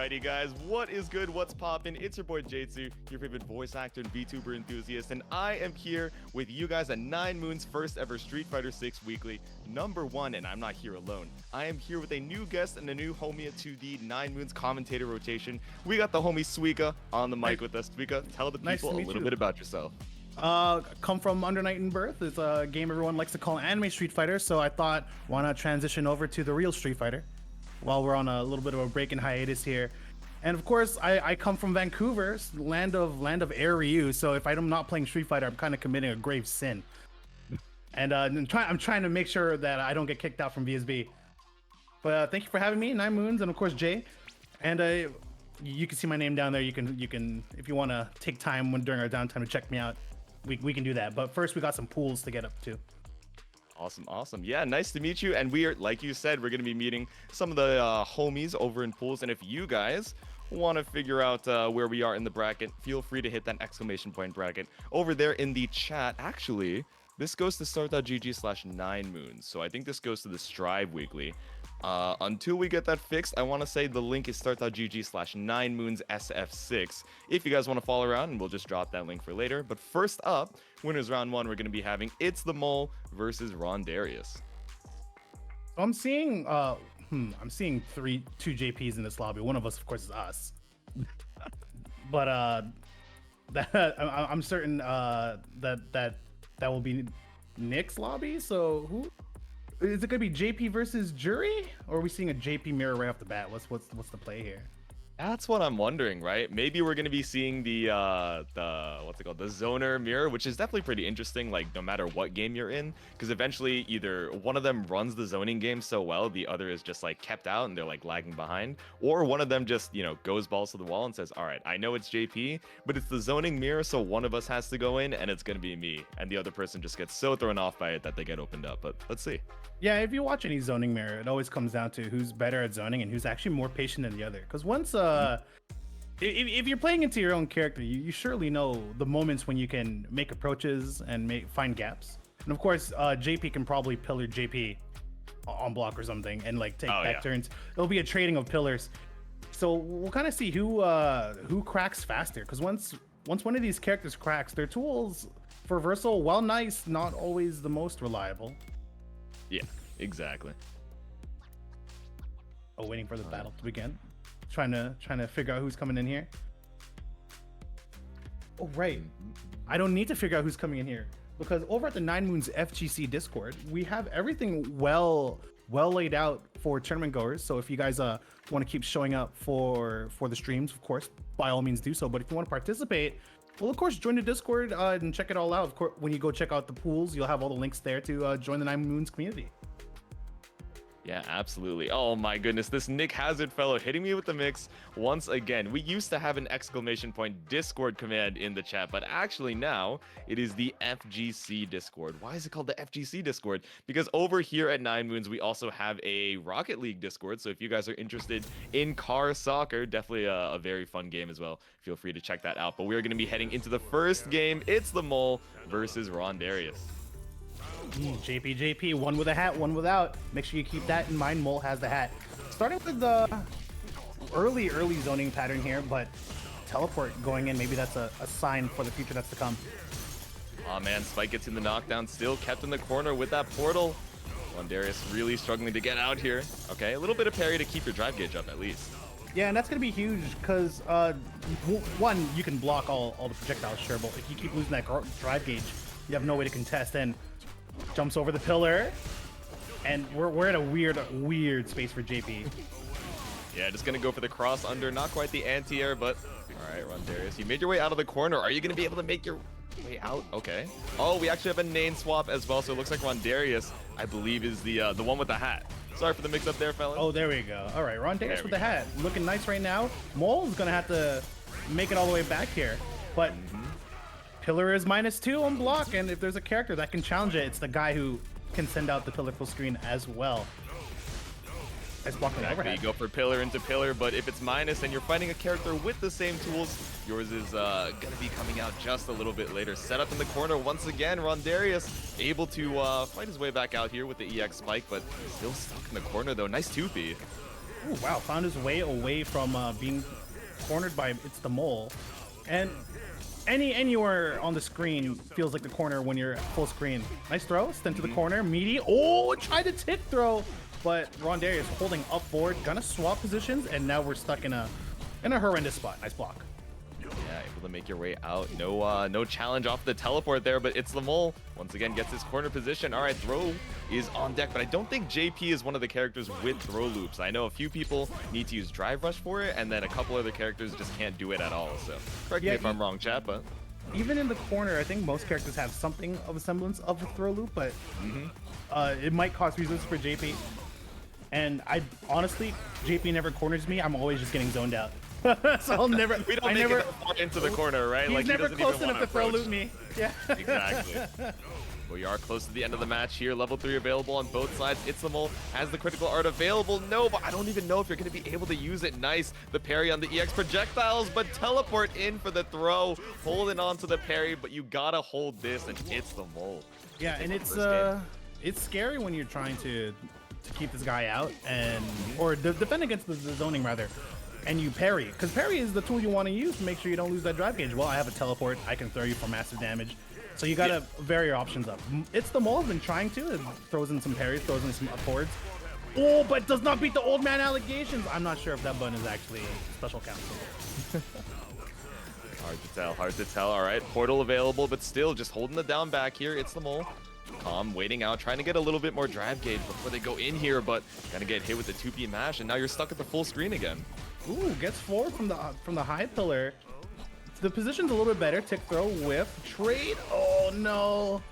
Alrighty guys, what is good, what's poppin'? It's your boy Jatsu, your favorite voice actor and VTuber enthusiast, and I am here with you guys at 9Moons' first ever Street Fighter 6 Weekly, #1, and I'm not here alone. I am here with a new guest and a new homie to the 9Moons commentator rotation. We got the homie Suika on the mic with us. Suika, tell the people a little bit about yourself. Come from Under Night and Birth. It's a game everyone likes to call anime Street Fighter, so I thought, why not transition over to the real Street Fighter while we're on a little bit of a break and hiatus here. And of course, I come from Vancouver, land of Air Ryu, so if I'm not playing Street Fighter, I'm kind of committing a grave sin. And I'm trying to make sure that I don't get kicked out from VSB. But thank you for having me, 9Moons, and of course Jay. And you can see my name down there. You can if you want to take time during our downtime to check me out, we can do that. But first, we got some pools to get up to. Awesome. Yeah, nice to meet you. And we are, like you said, we're going to be meeting some of the homies over in pools. And if you guys want to figure out where we are in the bracket, feel free to hit that exclamation point bracket over there in the chat. Actually, this goes to start.gg/9moons. So I think this goes to the Strive Weekly. Until we get that fixed, I want to say the link is start.gg/9moons SF6 if you guys want to follow around, and we'll just drop that link for later. But first up, winners round 1, we're going to be having It's the Mole versus Rondarius. I'm seeing two JPs in this lobby. One of us, of course, is us. But I'm certain that will be Nick's lobby. So who? Is it gonna be JP versus Juri, or are we seeing a JP mirror right off the bat? What's the play here? That's what I'm wondering, right? Maybe we're gonna be seeing the what's it called, the zoner mirror, which is definitely pretty interesting. Like no matter what game you're in, because eventually either one of them runs the zoning game so well, the other is just like kept out and they're like lagging behind, or one of them just goes balls to the wall and says, all right, I know it's JP, but it's the zoning mirror, so one of us has to go in, and it's gonna be me, and the other person just gets so thrown off by it that they get opened up. But let's see. Yeah, if you watch any zoning mirror, it always comes down to who's better at zoning and who's actually more patient than the other. Because once if you're playing into your own character, you surely know the moments when you can make approaches and find gaps. And of course, JP can probably pillar JP on block or something and like take back turns. It'll be a trading of pillars. So we'll kind of see who cracks faster. Because once one of these characters cracks, their tools for reversal, while nice, not always the most reliable. Yeah, exactly. Oh, waiting for the battle to begin. Trying to figure out who's coming in here. Oh, right. I don't need to figure out who's coming in here because over at the 9Moons FGC Discord, we have everything well laid out for tournament goers. So if you guys want to keep showing up for the streams, of course, by all means do so. But if you want to participate, well, of course, join the Discord and check it all out. Of course, when you go check out the pools, you'll have all the links there to join the 9Moons community. Yeah, absolutely. Oh my goodness, this Nick Hazard fellow hitting me with the mix once again. We used to have an exclamation point Discord command in the chat, but actually now it is the FGC Discord. Why is it called the FGC Discord? Because over here at 9Moons, we also have a Rocket League Discord. So if you guys are interested in car soccer, definitely a very fun game as well. Feel free to check that out. But we're going to be heading into the first game. It's the Mole versus Rondarius. JP, one with a hat, one without. Make sure you keep that in mind. Mole has the hat. Starting with the early zoning pattern here, but teleport going in, maybe that's a sign for the future that's to come. Oh man, Spike gets in the knockdown, still kept in the corner with that portal. Rondarius really struggling to get out here. Okay, a little bit of parry to keep your drive gauge up at least. Yeah, and that's going to be huge because, one, you can block all the projectiles, sure, but if you keep losing that drive gauge, you have no way to contest, and jumps over the pillar, and we're at a weird space for JP. Yeah, just gonna go for the cross under, not quite the anti-air, but all right, Rondarius, you made your way out of the corner. Are you gonna be able to make your way out? Okay. Oh, we actually have a name swap as well, so it looks like Rondarius, I believe, is the one with the hat. Sorry for the mix-up there, fellas. Oh, there we go. All right, Rondarius with the hat, looking nice right now. Mole's gonna have to make it all the way back here, but. Pillar is -2 on block, and if there's a character that can challenge it, it's the guy who can send out the pillar full screen as well. Nice blocking overhead. You go for pillar into pillar, but if it's minus and you're fighting a character with the same tools, yours is gonna be coming out just a little bit later. Set up in the corner once again. Rondarius able to fight his way back out here with the EX spike, but still stuck in the corner though. Nice 2P. Ooh, wow, found his way away from being cornered by It's the Mole. And anywhere on the screen feels like the corner when you're full screen. Nice throw, stint to the corner, meaty. Oh, tried to tick throw, but Rondarius holding up forward, gonna swap positions, and now we're stuck in a horrendous spot. Nice block. Yeah, able to make your way out. No challenge off the teleport there, but It's the Mole once again gets his corner position. All right, throw is on deck, but I don't think JP is one of the characters with throw loops. I know a few people need to use drive rush for it, and then a couple other characters just can't do it at all. So correct me if I'm wrong, chat, but even in the corner, I think most characters have something of a semblance of a throw loop, but it might cause resistance for JP. And I honestly, JP never corners me. I'm always just getting zoned out. So I'll never. We don't make it far into the corner, right? He's like never he doesn't close even enough to throw loop me. Yeah. Exactly. We are close to the end of the match here. Level 3 available on both sides. It's the Mole has the critical art available. No, but I don't even know if you're going to be able to use it. Nice. The parry on the EX projectiles, but teleport in for the throw. Holding on to the parry, but you gotta hold this, and It's the Mole. Yeah, and it's scary when you're trying to keep this guy out and or defend against the zoning rather. And you parry, because parry is the tool you want to use to make sure you don't lose that drive gauge. Well, I have a teleport. I can throw you for massive damage. So you gotta vary your options up. It's the Mole has been trying to. It throws in some parries, throws in some up forwards. Oh, but does not beat the old man allegations. I'm not sure if that button is actually special counsel. Hard to tell, hard to tell. All right, portal available, but still just holding the down back here. It's the Mole. Calm, waiting out, trying to get a little bit more drive gauge before they go in here, but gonna get hit with the 2P mash, and now you're stuck at the full screen again. Ooh, gets forward from the high pillar. The position's a little bit better. Tick throw, whiff, trade. Oh no!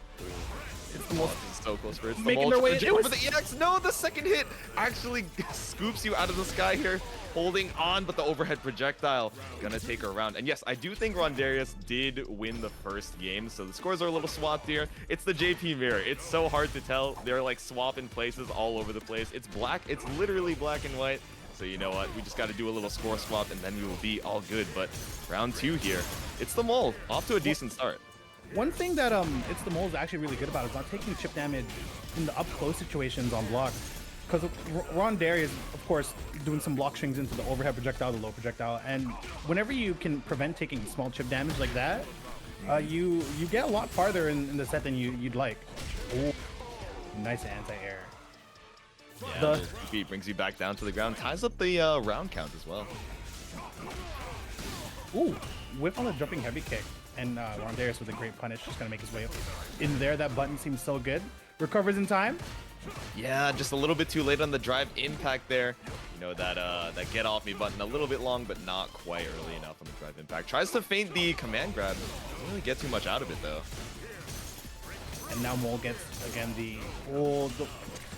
It's the Mole. This is so close for It's the Making Mole. their way. It was the EX. No, the second hit actually scoops you out of the sky here, holding on, but the overhead projectile gonna take her around. And yes, I do think Rondarius did win the first game, so the scores are a little swapped here. It's the JP mirror. It's so hard to tell. They're like swapping places all over the place. It's black. It's literally black and white. So you know what? We just got to do a little score swap, and then we will be all good. But round 2 here, It's the Mole off to a decent start. One thing that It's the Mole is actually really good about is not taking chip damage in the up close situations on blocks. Because Rondarius, of course, doing some block strings into the overhead projectile, the low projectile, and whenever you can prevent taking small chip damage like that, you get a lot farther in the set than you'd like. Ooh, nice anti-air. Yeah, the beat brings you back down to the ground, ties up the round count as well. Ooh, whip on the jumping heavy kick, and Rondarius with a great punish, just gonna make his way up in there. That button seems so good. Recovers in time. Yeah, just a little bit too late on the drive impact there. You know, that get off me button a little bit long, but not quite early enough on the drive impact. Tries to feint the command grab. Doesn't really get too much out of it though. And now Mole gets again the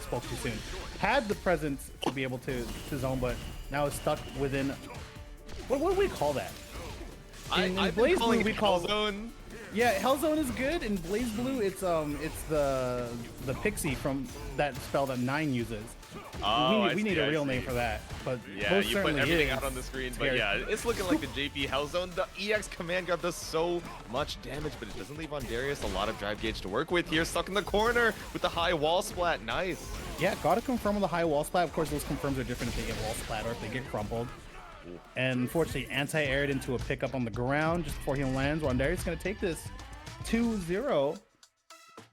spoke too soon. Had the presence to be able to zone, but now it's stuck within. What do we call that? I've been calling it Hell Zone. Yeah, Hell Zone is good. In Blaze Blue, it's the pixie from that spell that 9 uses. Oh, we need a real name for that. But yeah, you put everything out on the screen. But yeah, it's looking like the JP Hell Zone. The EX command grab does so much damage, but it doesn't leave Rondarius a lot of drive gauge to work with here. Stuck in the corner with the high wall splat. Nice. Yeah, gotta confirm on the high wall splat. Of course, those confirms are different if they get wall splat or if they get crumpled. And unfortunately, anti-aired into a pickup on the ground just before he lands. Rondarius is gonna take this 2-0.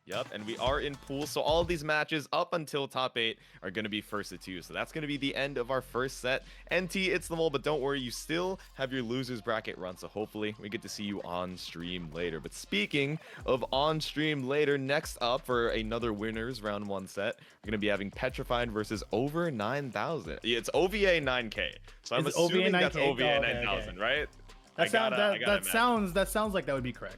Yep, and we are in pool, so all of these matches up until top 8 are going to be first to 2. So that's going to be the end of our first set. NT, It's the Mole, but don't worry, you still have your losers bracket run, so hopefully we get to see you on stream later. But speaking of on stream later, next up for another winners round 1 set, we're going to be having Petrified versus Over 9000. Yeah, it's OVA 9K, so I'm assuming that's OVA 9000, right? That sounds like that would be correct.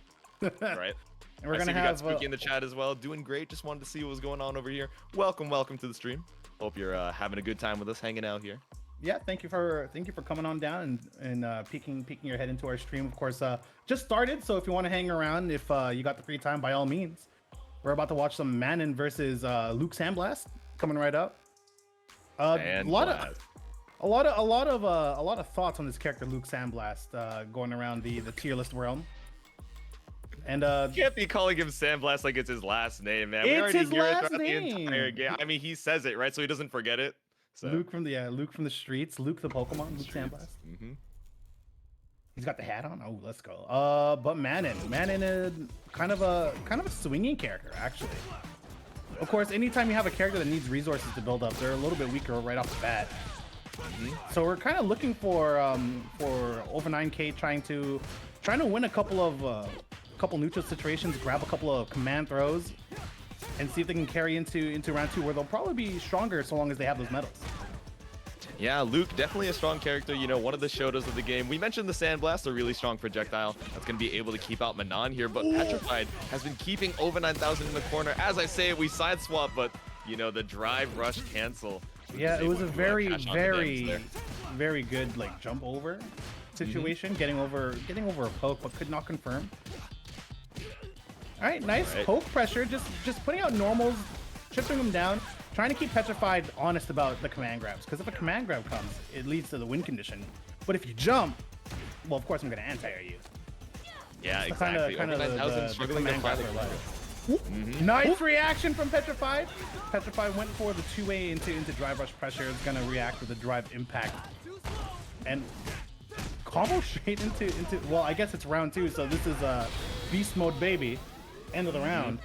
Right. And we're gonna have have Spooky in the chat as well. Doing great. Just wanted to see what was going on over here. Welcome to the stream. Hope you're having a good time with us, hanging out here. Yeah, thank you for coming on down and peeking your head into our stream. Of course, just started, so if you want to hang around, if you got the free time, by all means. We're about to watch some Manon versus Luke Sandblast coming right up. A lot of thoughts on this character, Luke Sandblast, going around the tier list realm. And you can't be calling him Sandblast like it's his last name, man. We it's already his hear it last throughout the name. entire game. I mean, he says it, right? So he doesn't forget it. So. Luke from the streets, Luke the Pokemon, Luke Sandblast. He's got the hat on. Oh, let's go. But Manon is kind of a swinging character actually. Of course, anytime you have a character that needs resources to build up, they're a little bit weaker right off the bat. So we're kind of looking for over 9K trying to win a couple neutral situations, grab a couple of command throws, and see if they can carry into round 2, where they'll probably be stronger so long as they have those medals. Yeah, Luke, definitely a strong character. You know, one of the Shotos of the game. We mentioned the Sandblast, a really strong projectile that's going to be able to keep out Manon here, but Petrified has been keeping over 9,000 in the corner. As I say, we side swap, but, you know, the drive rush cancel. Yeah, it was a very good, like, jump over situation, getting over a poke, but could not confirm. All right, nice poke pressure, just putting out normals, chipping them down. Trying to keep Petrified honest about the command grabs, because if a command grab comes, it leads to the win condition. But if you jump, well, of course I'm going to anti-air you. Yeah, exactly. Kind of the struggling to find the Nice reaction from Petrified. Petrified went for the two-way into drive rush pressure. It's going to react with the drive impact. And combo straight into well, I guess it's round 2, so this is beast mode, baby. End of the round.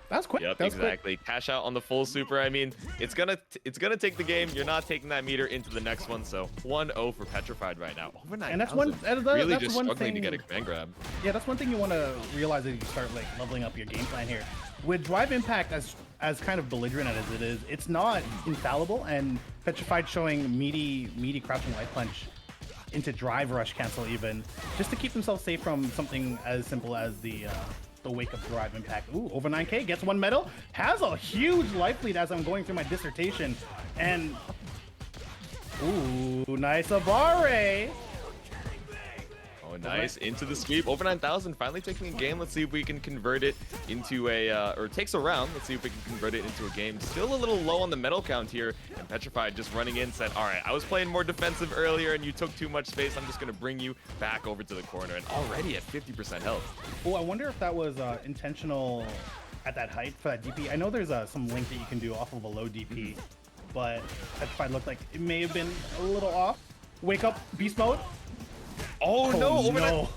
That's quick. Yep, exactly. Quick. Cash out on the full super. I mean, it's gonna take the game. You're not taking that meter into the next one. So 1-0 for Petrified right now. Over 9,000. And that's one. Really that's just one struggling thing, to get a command grab. Yeah, that's one thing you want to realize as you start like leveling up your game plan here. With drive impact as kind of belligerent as it is, it's not infallible. And Petrified showing meaty crouching light punch into drive rush cancel even, just to keep themselves safe from something as simple as the wake up drive impact. Ooh, over 9K gets 1 medal, has a huge life lead as I'm going through my dissertation, and ooh, nice Abare. Oh, nice into the sweep. Over 9,000, finally taking a game. Let's see if we can convert it into or takes a round. Let's see if we can convert it into a game. Still a little low on the medal count here, and Petrified just running in said, all right, I was playing more defensive earlier and you took too much space. I'm just going to bring you back over to the corner, and already at 50% health. Oh, I wonder if that was intentional at that height for that DP. I know there's some link that you can do off of a low DP, but Petrified looked like it may have been a little off. Wake up, beast mode. Oh no! Over no.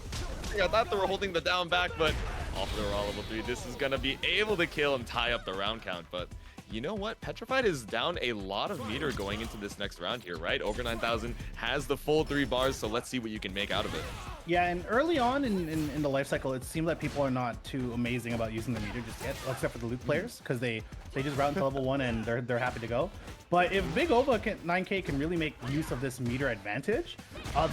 I thought they were holding the down back, but off the raw level 3. This is gonna be able to kill and tie up the round count. But you know what? Petrified is down a lot of meter going into this next round here, right? Over 9,000 has the full 3 bars, so let's see what you can make out of it. Yeah, and early on in the life cycle, it seemed like people are not too amazing about using the meter just yet, except for the Luke players, because they just route into level 1 and they're happy to go. But if Big Ova 9K can really make use of this meter advantage,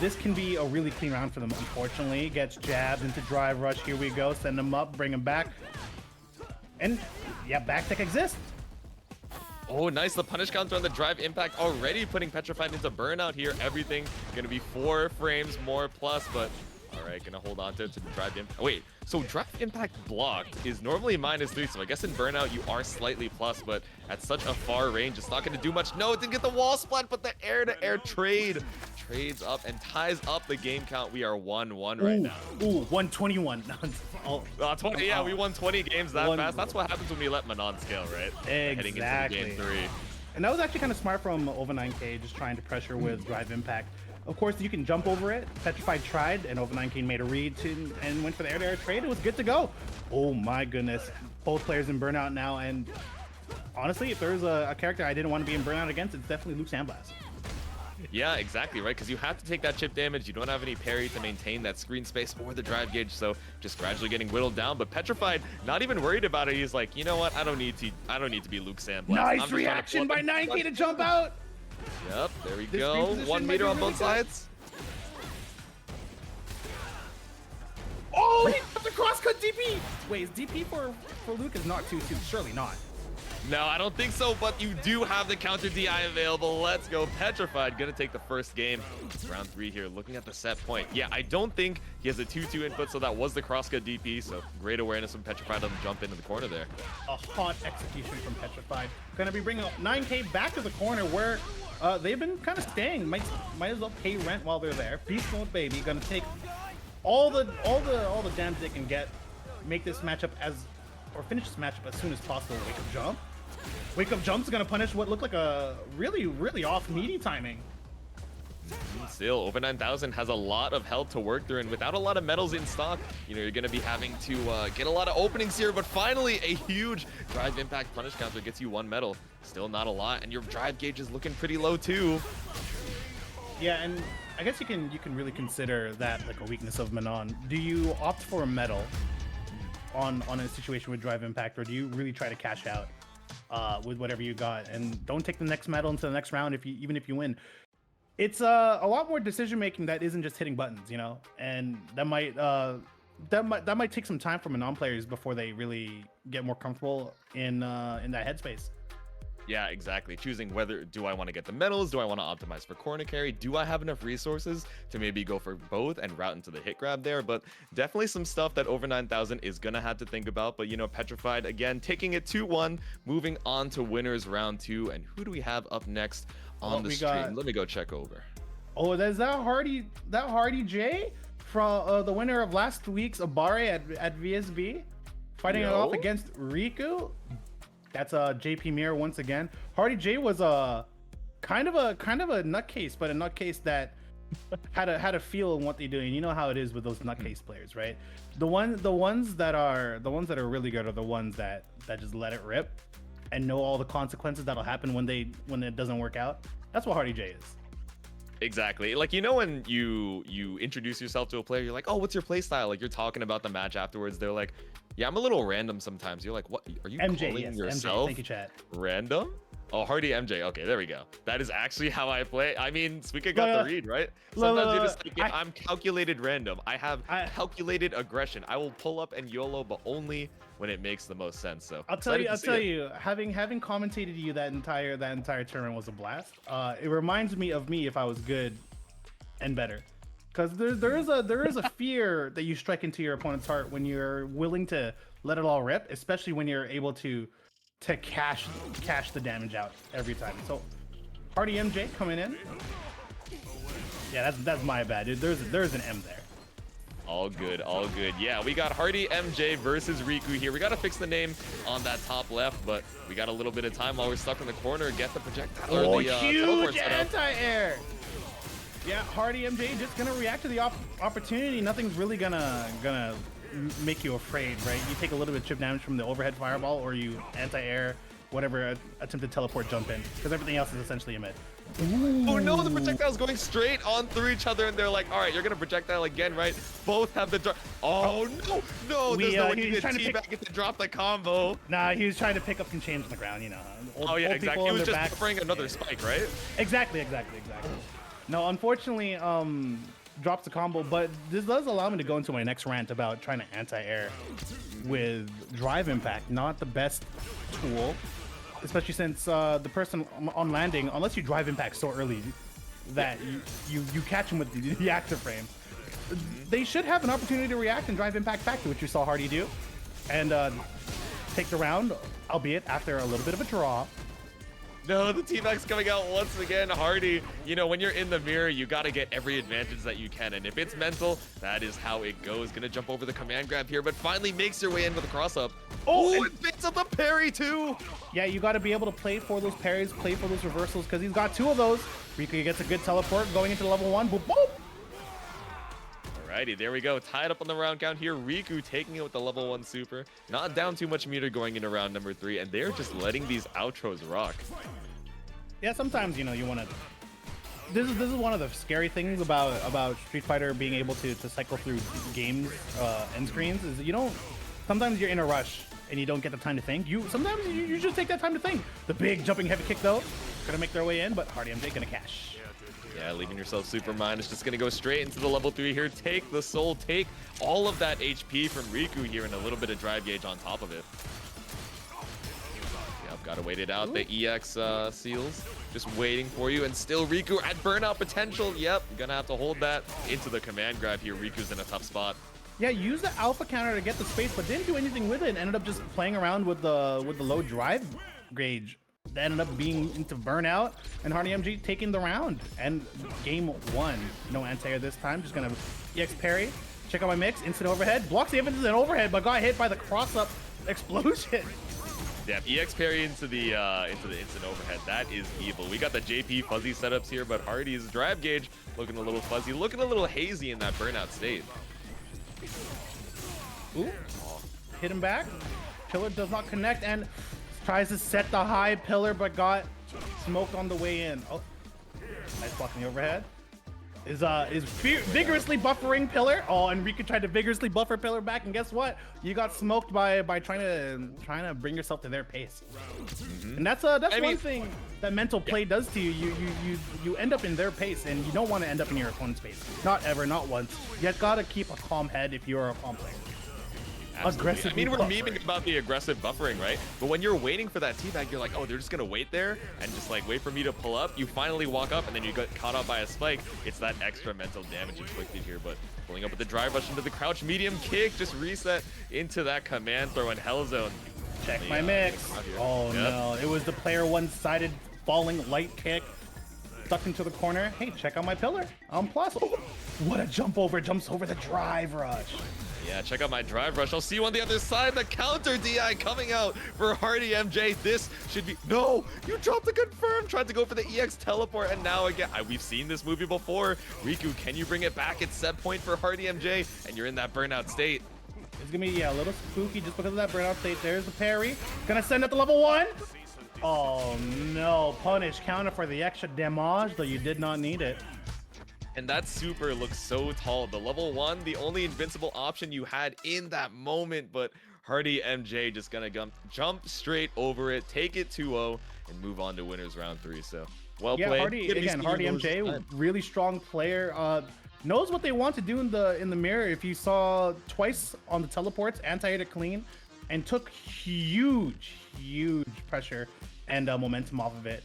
this can be a really clean round for them. Unfortunately, gets jabbed into drive rush. Here we go. Send him up, bring him back. And yeah, back tech exists. Oh, nice. The punish counter on the drive impact already putting Petrified into burnout here. Everything going to be 4 frames more plus, but all right, going to hold on to the drive impact. Oh, wait, so drive impact blocked is normally -3, so I guess in burnout you are slightly plus, but at such a far range, it's not going to do much. No, it didn't get the wall splat, but the air-to-air trades up and ties up the game count. We are 1-1 right now. Ooh, 121. 20, yeah, we won 20 games that fast. That's what happens when we let Manon scale, right? Exactly. Heading into game 3. And that was actually kind of smart from over 9K, just trying to pressure with drive impact. Of course, you can jump over it. Petrified tried, and over 9K made a read and went for the air-to-air trade. It was good to go. Oh my goodness. Both players in burnout now, and honestly, if there's a character I didn't want to be in burnout against, it's definitely Luke Sandblast. Yeah, exactly, right? Because you have to take that chip damage. You don't have any parry to maintain that screen space or the drive gauge, so just gradually getting whittled down. But Petrified, not even worried about it. He's like, you know what? I don't need to be Luke Sandblast. Nice reaction by 9K to jump out. Yep, there we go. 1 meter on both sides. Oh, he got the crosscut DP. Wait, is DP for Luke is not 2-2? Surely not. No, I don't think so, but you do have the counter DI available. Let's go. Petrified gonna take the first game. It's round 3 here, looking at the set point. Yeah, I don't think he has a 2-2 input, so that was the crosscut DP, so great awareness from Petrified on the jump into the corner there. A hot execution from Petrified. Gonna be bringing up 9K back to the corner where they've been kind of staying. Might as well pay rent while they're there. Beast mode, baby. Gonna take all the damage they can get, make this matchup or finish this matchup as soon as possible. Wake up jump. Wake up jump's gonna punish what looked like a really off meaty timing. Still, over 9,000 has a lot of health to work through, and without a lot of medals in stock, you know, you're going to be having to get a lot of openings here, but finally a huge drive impact punish counter gets you 1 medal. Still not a lot, and your drive gauge is looking pretty low too. Yeah, and I guess you can really consider that like a weakness of Manon. Do you opt for a medal on a situation with drive impact, or do you really try to cash out with whatever you got and don't take the next medal into the next round even if you win? It's a lot more decision making that isn't just hitting buttons, you know, and that might take some time for Manon players before they really get more comfortable in that headspace. Yeah, exactly. Choosing whether do I want to get the medals, do I want to optimize for corner carry, do I have enough resources to maybe go for both and route into the hit grab there. But definitely some stuff that over 9,000 is gonna have to think about. But you know, Petrified again taking it 2-1, moving on to winners round 2. And who do we have up next on the stream? Let me go check over. Oh, there's that Hardy J from the winner of last week's Abare at VSB, fighting it off against Riku. That's JP Mirror once again. Hardy J was a kind of a nutcase, but a nutcase that had a feel in what they do. And you know how it is with those nutcase players, right? The ones that are really good are the ones that just let it rip and know all the consequences that'll happen when it doesn't work out. That's what Hardy J is. Exactly. Like, you know, when you introduce yourself to a player, you're like, oh, what's your play style? Like, you're talking about the match afterwards. They're like, yeah, I'm a little random sometimes. You're like, what? Are you MJ, calling yes, yourself MJ, thank you, chat. Random? Oh, Hardy MJ. Okay, there we go. That is actually how I play. I mean, Suika got the read, right? Sometimes you're just like, I'm calculated random. I have calculated aggression. I will pull up and YOLO, but only when it makes the most sense. So I'll tell you, having commentated you that entire tournament was a blast. It reminds me of me if I was good and better. Because there is a fear that you strike into your opponent's heart when you're willing to let it all rip, especially when you're able to cash the damage out every time. So Hardy MJ coming in. Yeah, that's my bad, dude. There's an M there. All good, all good. Yeah, we got Hardy MJ versus Riku here. We got to fix the name on that top left, but we got a little bit of time while we're stuck in the corner. Get the projectile. Oh, huge anti-air. Yeah, Hardy MJ just gonna react to the opportunity. Nothing's really gonna make you afraid, right? You take a little bit of chip damage from the overhead fireball, or you anti-air, whatever, attempt to teleport jump in, because everything else is essentially a mid. Ooh. Oh no, the projectile's going straight on through each other, and they're like, all right, you're gonna projectile again, right? Both have the oh no, there's no way he did teabag to drop the combo. Nah, he was trying to pick up some change on the ground, you know. Oh yeah, exactly. He was just preferring another spike, right? Exactly. No, unfortunately, drops the combo, but this does allow me to go into my next rant about trying to anti-air with drive impact. Not the best tool, especially since the person on landing, unless you drive impact so early that you catch him with the active frame, they should have an opportunity to react and drive impact back to what you saw Hardy do, and take the round, albeit after a little bit of a draw. No, the teabag's coming out once again. Hardy, you know, when you're in the mirror, you got to get every advantage that you can. And if it's mental, that is how it goes. Gonna jump over the command grab here, but finally makes your way in with a cross up. Oh, it picks up the parry too. Yeah, you got to be able to play for those parries, play for those reversals, because he's got 2 of those. Riku gets a good teleport going into level 1. Boop, boop. Alrighty, there we go. Tied up on the round count here. Riku taking it with the level 1 super. Not down too much meter going into round number 3, and they're just letting these outros rock. Yeah, sometimes, you know, you want to... This is one of the scary things about Street Fighter being able to cycle through games end screens, is that you don't... Sometimes you're in a rush and you don't get the time to think. Sometimes you just take that time to think. The big jumping heavy kick, though, gonna make their way in, but Hardy MJ gonna cash. Yeah, leaving yourself super minus, just gonna go straight into the level 3 here. Take the soul, take all of that HP from Riku here, and a little bit of drive gauge on top of it. Yep, gotta wait it out. Ooh. The EX seals just waiting for you, and still Riku at burnout potential. Yep, you're gonna have to hold that into the command grab here. Riku's in a tough spot. Yeah, use the alpha counter to get the space, but didn't do anything with it, and ended up just playing around with the low drive gauge. That ended up being into burnout, and Hardy MG taking the round. And game 1, no anti-air this time, just gonna EX parry. Check out my mix, instant overhead, blocks the instant overhead, but got hit by the cross-up explosion. Damn, EX parry into the instant overhead. That is evil. We got the JP fuzzy setups here, but Hardy's drive gauge looking a little fuzzy, looking a little hazy in that burnout state. Ooh, hit him back. Pillar does not connect and tries to set the high pillar, but got smoked on the way in. Oh, nice blocking the overhead. Is vigorously buffering pillar. Oh, and Rika tried to vigorously buffer pillar back, and guess what? You got smoked by trying to bring yourself to their pace. And that's one thing that mental play does to you. You end up in their pace, and you don't want to end up in your opponent's pace. Not ever, not once. You gotta keep a calm head if you're a calm player. Aggressive. I mean, we're memeing about the aggressive buffering, right? But when you're waiting for that teabag, you're like, oh, they're just gonna wait there and just like wait for me to pull up. You finally walk up, and then you get caught up by a spike. It's that extra mental damage inflicted here. But pulling up with the drive rush into the crouch medium kick, just reset into that command throw in Hell Zone. Check my mix. Oh no, it was the player one-sided falling light kick. Stuck into the corner. Hey, check out my pillar. Plus. Oh, what a jump over! Jumps over the drive rush. Yeah, check out my drive rush. I'll see you on the other side. The counter DI coming out for Hardy MJ. This should be... No! You dropped the confirm! Tried to go for the EX teleport, and now again... we've seen this movie before. Riku, can you bring it back? It's set point for Hardy MJ, and you're in that burnout state. It's gonna be, a little spooky just because of that burnout state. There's the parry. Gonna send it to level 1. Oh, no. Punish. Counter for the extra damage, though you did not need it. And that super looks so tall. The level 1, the only invincible option you had in that moment, but Hardy MJ just gonna jump straight over it, take it 2-0, and move on to winners round 3. So, well played. Hardy MJ, really strong player. Knows what they want to do in the mirror. If you saw twice on the teleports, anti-hit it clean, and took huge pressure and momentum off of it.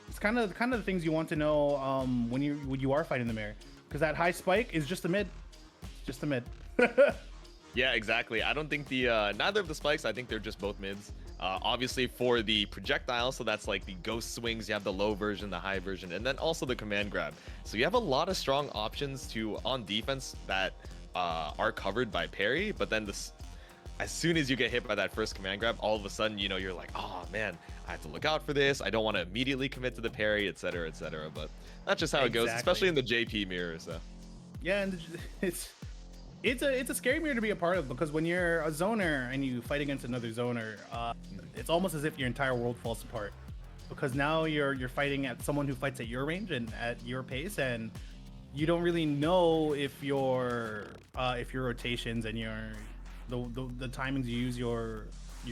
It's kind of the things you want to know when you are fighting the mirror, because that high spike is just a mid, Yeah, exactly. I don't think the neither of the spikes. I think they're just both mids. Obviously for the projectile, so that's like the ghost swings. You have the low version, the high version, and then also the command grab. So you have a lot of strong options on defense that are covered by parry. But then as soon as you get hit by that first command grab, all of a sudden, you're like, oh man, I have to look out for this. I don't want to immediately commit to the parry, etc., etc. But that's just how it goes, especially in the JP mirror. So yeah, and it's a scary mirror to be a part of, because when you're a zoner and you fight against another zoner, it's almost as if your entire world falls apart, because now you're fighting at someone who fights at your range and at your pace, and you don't really know if your rotations and the timings you use your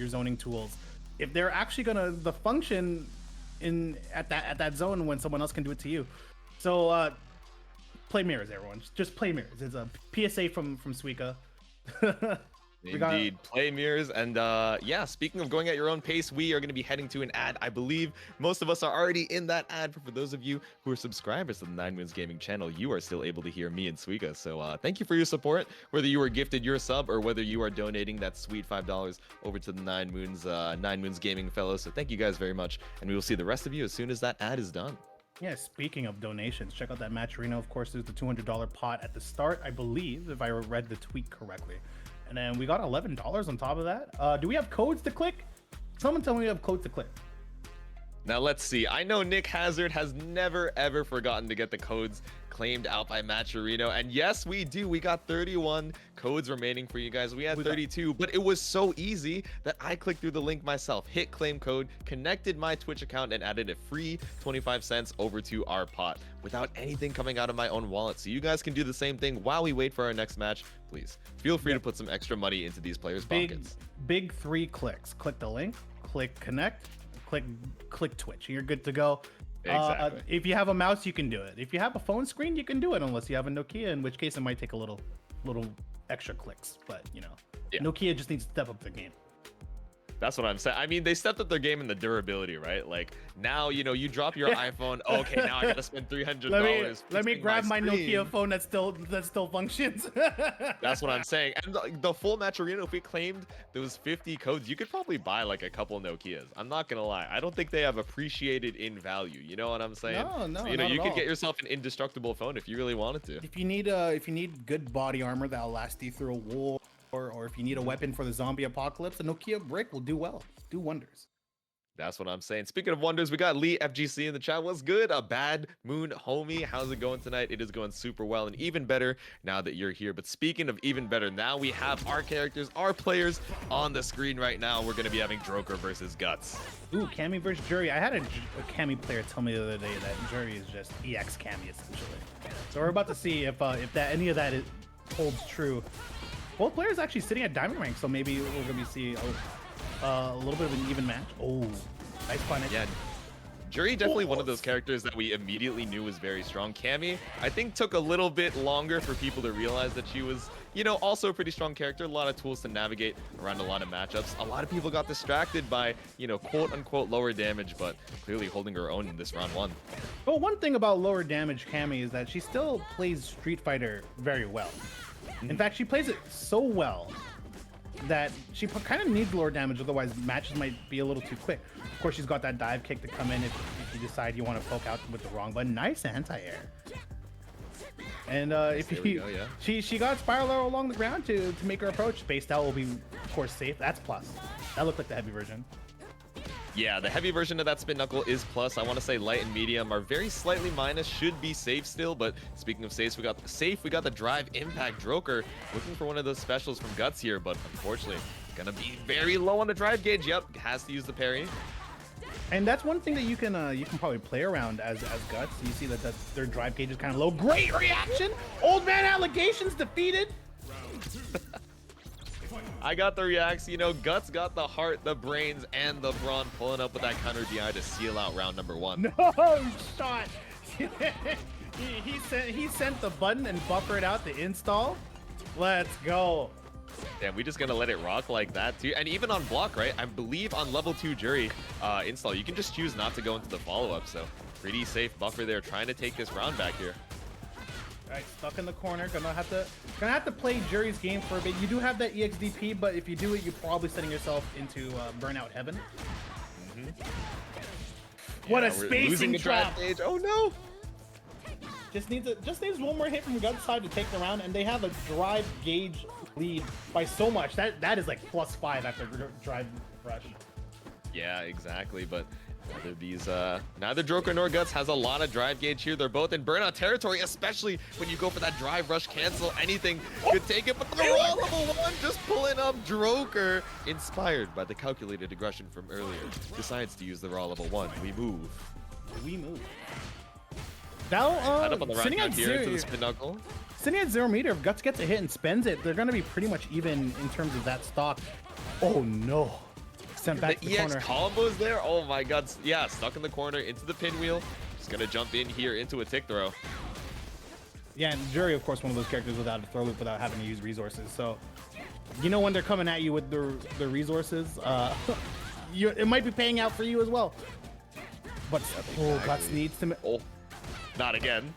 zoning tools, if they're actually gonna function at that zone when someone else can do it to you. So play mirrors, everyone. Just play mirrors. It's a PSA from Suika. Indeed, play mirrors. And yeah, speaking of going at your own pace, we are going to be heading to an ad. I believe most of us are already in that ad, but for those of you who are subscribers to the 9Moons Gaming channel, you are still able to hear me and Suika. So thank you for your support, whether you were gifted your sub or whether you are donating that sweet $5 over to the 9Moons Gaming fellows. So thank you guys very much, and we will see the rest of you as soon as that ad is done. Yeah, speaking of donations, check out that match arena. Of course, there's the $200 pot at the start, I believe, if I read the tweet correctly. And then we got $11 on top of that. Do we have codes to click? Someone tell me we have codes to click. Now let's see. I know Nick Hazard has never ever forgotten to get the codes claimed out by Matcherino, and yes, we do. We got 31 codes remaining for you guys. We had 32, but it was so easy that I clicked through the link myself, hit claim code, connected my Twitch account, and added a free 25 cents over to our pot without anything coming out of my own wallet. So you guys can do the same thing while we wait for our next match. Please feel free to put some extra money into these players' pockets. Big 3 clicks. Click the link, click connect, click Twitch. You're good to go. Exactly. If you have a mouse, you can do it. If you have a phone screen, you can do it, unless you have a Nokia, in which case it might take a little extra clicks. But Nokia just needs to step up their game. That's what I'm saying. I mean, they stepped up their game in the durability, right? Like now, you drop your iPhone. Okay, now I gotta spend $300. Let me grab my Nokia phone that still functions. That's what I'm saying. And the full match arena, if we claimed those 50 codes, you could probably buy like a couple Nokias. I'm not gonna lie. I don't think they have appreciated in value. You know what I'm saying? No, so, you could get yourself an indestructible phone if you really wanted to. If you need good body armor that'll last you through a war, or if you need a weapon for the zombie apocalypse, a Nokia brick will do wonders. That's what I'm saying. Speaking of wonders, we got Lee FGC in the chat. What's good? A bad moon homie. How's it going tonight? It is going super well and even better now that you're here. But speaking of even better, now we have our characters, our players on the screen right now. We're going to be having Joker versus Guts. Ooh, Cammy versus Juri. I had a Cammy player tell me the other day that Juri is just EX Cammy essentially. So we're about to see if any of that holds true. Both players actually sitting at diamond rank, so maybe we're going to be seeing a little bit of an even match. Oh, nice punish. Yeah, Juri definitely one of those characters that we immediately knew was very strong. Cammy, I think, took a little bit longer for people to realize that she was, you know, also a pretty strong character. A lot of tools to navigate around a lot of matchups. A lot of people got distracted by, you know, quote unquote lower damage, but clearly holding her own in this round one. Well, one thing about lower damage Cammy is that she still plays Street Fighter very well. In fact, she plays it so well that she kind of needs lower damage, otherwise matches might be a little too quick. Of course, she's got that dive kick to come in if you decide you want to poke out with the wrong button. Nice anti-air. And if you, go, yeah. she got spiral arrow along the ground to make her approach. Spaced out will be, of course, safe. That's plus. That looked like the heavy version. Yeah, the heavy version of that spin knuckle is plus. I want to say light and medium are very slightly minus, should be safe still. But speaking of safe, we got the drive impact Joker looking for one of those specials from Guts here, but unfortunately gonna be very low on the drive gauge. Yep, has to use the parry. And that's one thing that you can probably play around as Guts. You see that their drive gauge is kind of low. Great reaction. Old man allegations defeated. I got the reacts, you know, Guts got the heart, the brains, and the brawn pulling up with that counter DI to seal out round number one. No shot. he sent the button and buffered out the install. Let's go. Damn, we just gonna let it rock like that too. And even on block, right? I believe on level 2 Juri install, you can just choose not to go into the follow-up. So pretty safe buffer there, trying to take this round back here. All right, stuck in the corner. Gonna have to play Juri's game for a bit. You do have that EXDP, but if you do it, you're probably setting yourself into burnout heaven. What a spacing trap! Oh no! Just needs one more hit from Guts side to take the round, and they have a drive gauge lead by so much. That is like +5 after drive rush. Yeah, exactly. But neither Joker nor Guts has a lot of drive gauge here. They're both in burnout territory, especially when you go for that drive rush cancel. Anything could take it, but the raw level 1 just pulling up Joker, inspired by the calculated aggression from earlier, decides to use the raw level 1. We move. Now, head up on the round count here into the spin knuckle. Sitting at 0 meter, if Guts gets a hit and spends it, they're going to be pretty much even in terms of that stock. Oh no. Sent back to the EX corner. combos there. Oh my god. Yeah, stuck in the corner into the pinwheel. Just gonna jump in here into a tick throw. Yeah, and Juri, of course, one of those characters without a throw loop, without having to use resources. So, you know when they're coming at you with the resources, it might be paying out for you as well. But exactly. Guts needs to. Oh, not again.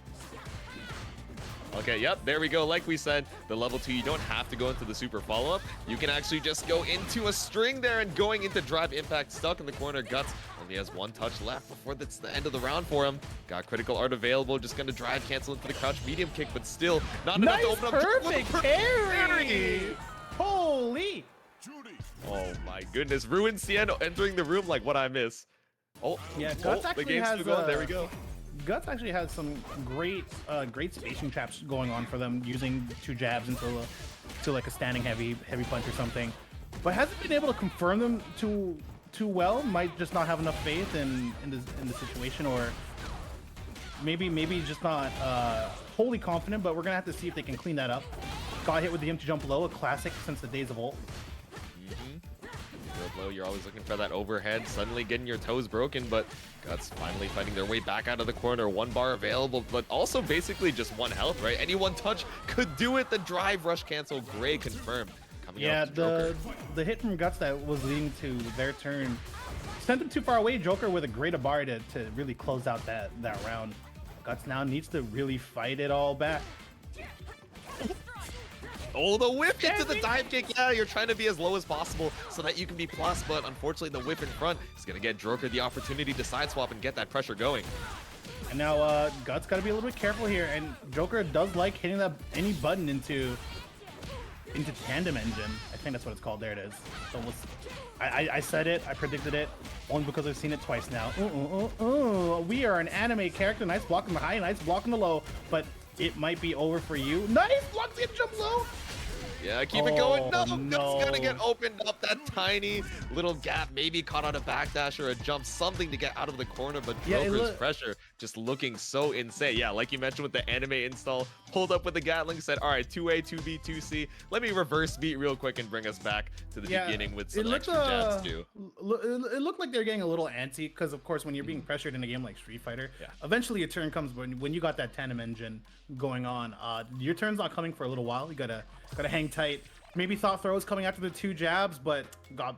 Okay, yep, there we go. Like we said, the level 2, you don't have to go into the super follow-up. You can actually just go into a string there, and going into drive impact, stuck in the corner. Guts only has 1 touch left before that's the end of the round for him. Got critical art available, just gonna drive cancel into the crouch medium kick, but still not enough to open up. Perfect parry! Holy! Oh my goodness, Ruined Cien entering the room like what I miss. Oh, yeah, Guts actually the game's has, still going. There we go. Guts actually has some great spacing traps going on for them, using 2 jabs into like a standing heavy punch or something, but hasn't been able to confirm them too well. Might just not have enough faith in the situation, or maybe just not wholly confident. But we're gonna have to see if they can clean that up. Got hit with the empty jump low, a classic since the days of old. Low, you're always looking for that overhead, suddenly getting your toes broken, but Guts finally fighting their way back out of the corner. 1 bar available, but also basically just 1 health, right? Any 1 touch could do it. The drive rush cancel, Gray confirmed. Yeah, the hit from Guts that was leading to their turn sent them too far away. Joker with a great Abari to really close out that round. Guts now needs to really fight it all back. Oh, the whip into the dive kick. Yeah, you're trying to be as low as possible so that you can be plus, but unfortunately the whip in front is going to get Joker the opportunity to sideswap and get that pressure going. And now Guts got to be a little bit careful here, and Joker does like hitting any button into into tandem engine. I think that's what it's called. There it is. So I said it. I predicted it. Only because I've seen it twice now. We are an anime character. Nice block on the high, nice block on the low. But it might be over for you. Nice block, the jump low. Yeah, keep it going. No, no. It's gonna get opened up. That tiny little gap, maybe caught on a backdash or a jump, something to get out of the corner. But Joker's pressure just looking so insane. Yeah, like you mentioned with the anime install, pulled up with the Gatling, said, all right, 2A, 2B, 2C. Let me reverse beat real quick and bring us back to the beginning with some extra jabs too. It looked like they're getting a little antsy because, of course, when you're being pressured in a game like Street Fighter, eventually a turn comes when you got that tandem engine going on. Your turn's not coming for a little while. You gotta hang tight. Maybe thought throws coming after the 2 jabs, but got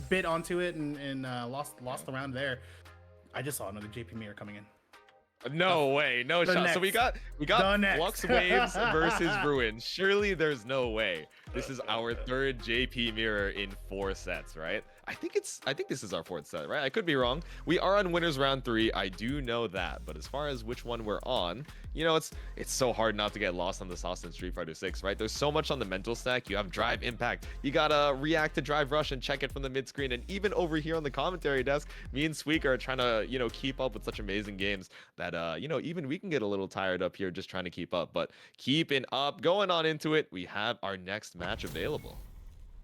bit onto it and lost the round there. I just saw another JP mirror coming in. No way, no shot. Next. So we got Flux Waves versus Ruin. Surely there's no way. This is our 3rd JP mirror in 4 sets, right? I think this is our 4th set, right? I could be wrong. We are on winners round 3. I do know that, but as far as which one we're on, you know, it's so hard not to get lost on the sauce in Street Fighter 6, right? There's so much on the mental stack. You have drive impact. You gotta react to drive rush and check it from the mid screen. And even over here on the commentary desk, me and Squeak are trying to, you know, keep up with such amazing games that, you know, even we can get a little tired up here just trying to keep up. But keeping up, going on into it, we have our next match available.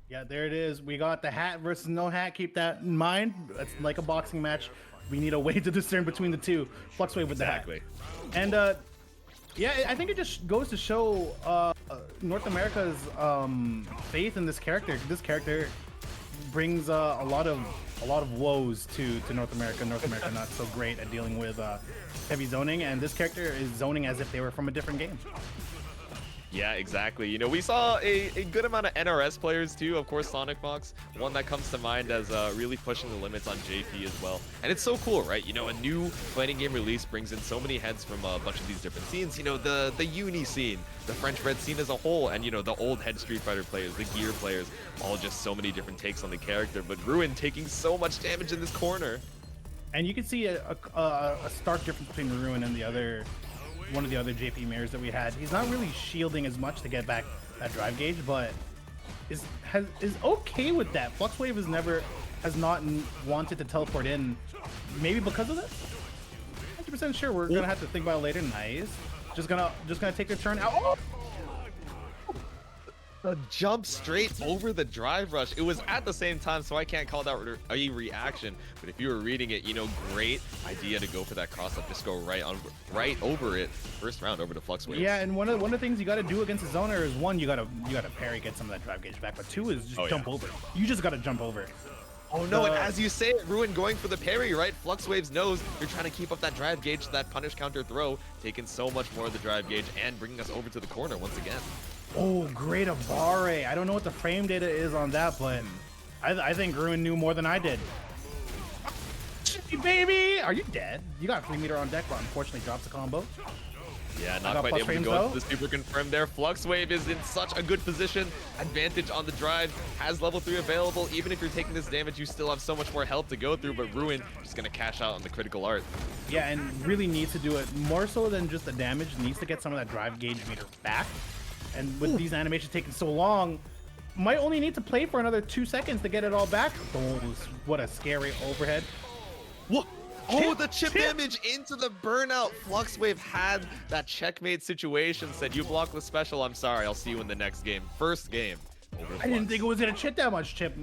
Yeah, there it is. We got the hat versus no hat. Keep that in mind. It's like a boxing match. We need a way to discern between the two. Flux Wave with the hat. And yeah, I think it just goes to show North America's faith in this character. This character brings a lot of woes to North America. North America not so great at dealing with heavy zoning, and this character is zoning as if they were from a different game. Yeah, exactly. You know, we saw a good amount of NRS players too. Of course, Sonic Fox, one that comes to mind as really pushing the limits on JP as well. And it's so cool, right? You know, a new fighting game release brings in so many heads from a bunch of these different scenes. You know, the uni scene, the French Red scene as a whole, and, you know, the old head Street Fighter players, the Gear players, all just so many different takes on the character. But Ruin taking so much damage in this corner. And you can see a stark difference between Ruin and one of the other JP mirrors that we had. He's not really shielding as much to get back that drive gauge, but is okay with that. Flux Wave has not wanted to teleport in, maybe because of this. 100% sure. We're gonna have to think about it later. Nice. Just gonna take their turn out. Oh! A jump straight over the drive rush. It was at the same time, so I can't call that a reaction. But if you were reading it, you know, great idea to go for that cross up. Just go right over it. First round over to Flux Waves. Yeah, and one of the things you got to do against a zoner is, one, you gotta parry, get some of that drive gauge back. But 2 is just jump over. You just gotta jump over. Oh no, and as you say it, Ruin going for the parry, right? Flux Waves knows you're trying to keep up that drive gauge, that punish counter throw, taking so much more of the drive gauge and bringing us over to the corner once again. Oh, great Abare. I don't know what the frame data is on that, but I think Ruin knew more than I did. Baby! Are you dead? You got 3 meter on deck, but unfortunately drops the combo. Yeah, not quite able to go into the super confirm there. Flux Wave is in such a good position. Advantage on the drive. Has level 3 available. Even if you're taking this damage, you still have so much more health to go through, but Ruin just going to cash out on the critical art. Yeah, and really needs to do it more so than just the damage. Needs to get some of that drive gauge meter back. And with these animations taking so long, might only need to play for another 2 seconds to get it all back. Oh, what a scary overhead. What? Oh, the chip damage into the burnout. Flux Wave had that checkmate situation. Said, you block the special. I'm sorry. I'll see you in the next game. First game. I didn't think it was going to chip that much chip.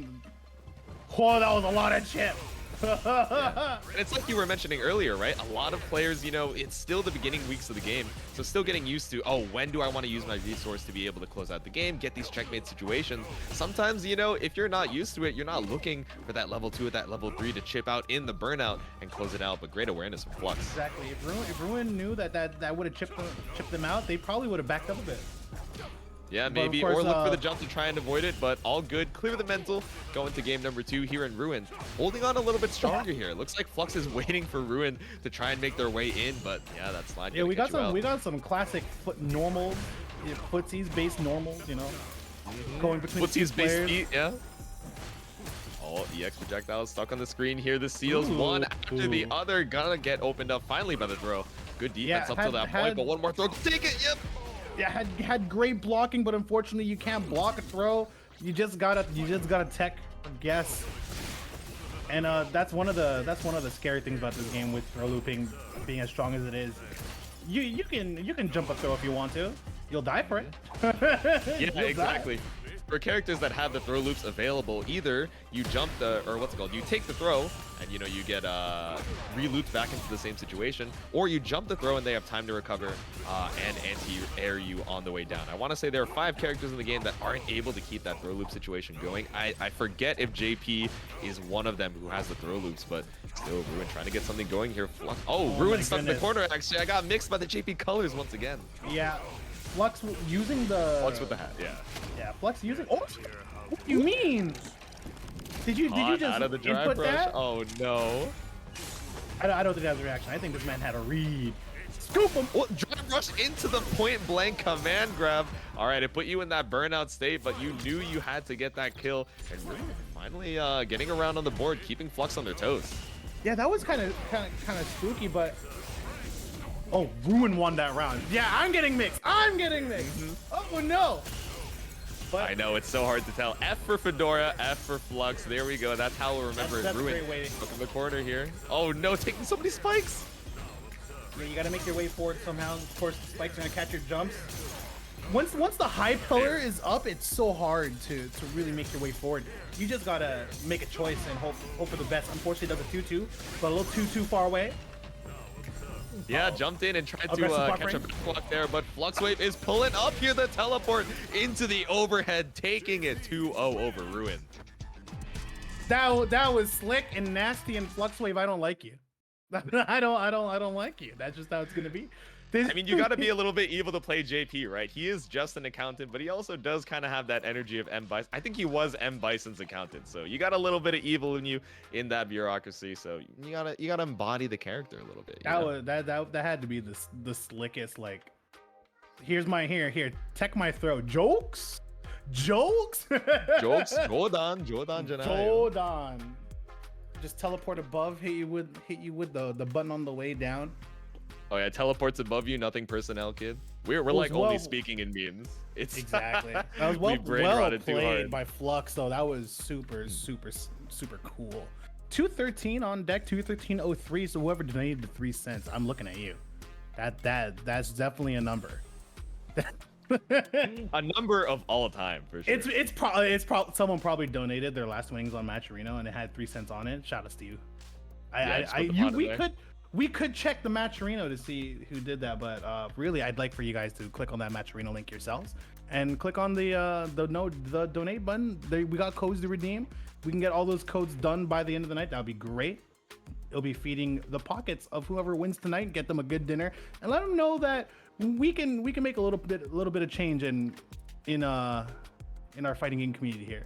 Oh, that was a lot of chip. Yeah. And it's like you were mentioning earlier, right? A lot of players, you know, it's still the beginning weeks of the game, so still getting used to, oh, when do I want to use my resource to be able to close out the game, get these checkmate situations. Sometimes, you know, if you're not used to it, you're not looking for that level 2 or that level 3 to chip out in the burnout and close it out, but great awareness from Flux. Exactly. If Ruin knew that would have chipped them out, they probably would have backed up a bit. Yeah, maybe, or look for the jump to try and avoid it, but all good. Clear the mental, go into game number 2 here in Ruin. Holding on a little bit stronger here. Looks like Flux is waiting for Ruin to try and make their way in, but yeah, that slide. Yeah, we got some classic normals, footsies based normals, you know, going between footsies based feet, yeah. Oh, EX projectiles stuck on the screen here. The seals one after the other, gonna get opened up finally by the throw. Good defense up to that point, but one more throw. Take it, yep. had great blocking, but unfortunately you can't block a throw. You just gotta tech or guess. And that's one of the scary things about this game with throw looping being as strong as it is. You can jump a throw if you want to. You'll die for it. Yeah, exactly. For characters that have the throw loops available, either you jump you take the throw and you get re-looped back into the same situation, or you jump the throw and they have time to recover and anti-air you on the way down. I want to say there are 5 characters in the game that aren't able to keep that throw loop situation going. I forget if JP is one of them who has the throw loops, but still, Ruin trying to get something going here. Oh, Ruin stuck in the corner, actually. I got mixed by the JP colors once again. Yeah. Flux using the... Flux with the hat, yeah. Yeah, Flux using... Oh, what do you mean? Did you just out of the dry input brush? that? Oh, no. I don't think that was a reaction. I think this man had a read. Scoop him! Oh, dry brush into the point blank command grab. All right, it put you in that burnout state, but you knew you had to get that kill. And Ruin finally getting around on the board, keeping Flux on their toes. Yeah, that was kind of spooky, but... Oh, Ruin won that round. Yeah, I'm getting mixed. Oh, no. But I know, it's so hard to tell. F for Fedora, F for Flux. There we go. That's how we'll remember that's Ruin. a great way. Look in the corner here. Oh, no, taking so many spikes. Yeah, you got to make your way forward somehow. Of course, the spikes are going to catch your jumps. Once the high pillar is up, it's so hard to really make your way forward. You just got to make a choice and hope for the best. Unfortunately, it does a 2-2, but a little too far away. Yeah, jumped in and tried to catch a block there, but Fluxwave is pulling up here the teleport into the overhead, taking it 2-0 over Ruin. That was slick and nasty, and Fluxwave, I don't like you. I don't like you. That's just how it's gonna be. I mean, you got to be a little bit evil to play JP, right? He is just an accountant, but he also does kind of have that energy of M. Bison. I think he was M. Bison's accountant, so you got a little bit of evil in you in that bureaucracy. So you gotta embody the character a little bit. That had to be the slickest. Like, here, tech my throw. Jokes. Jordan. Just teleport above, hit you with the button on the way down. Oh yeah, teleports above you, nothing personnel, kid. We're like only speaking in memes. It's exactly. That was well played by Flux, though. That was super cool. 213 on deck, 213.03. So whoever donated the 3 cents, I'm looking at you. That's definitely a number. A number of all time for sure. It's probably someone probably donated their last winnings on Matcherino and it had 3 cents on it. Shout out to you. We could check the Matcherino to see who did that, but really, I'd like for you guys to click on that Matcherino link yourselves and click on the donate button. We got codes to redeem. We can get all those codes done by the end of the night. That would be great. It'll be feeding the pockets of whoever wins tonight. Get them a good dinner and let them know that we can make a little bit of change in our fighting game community here.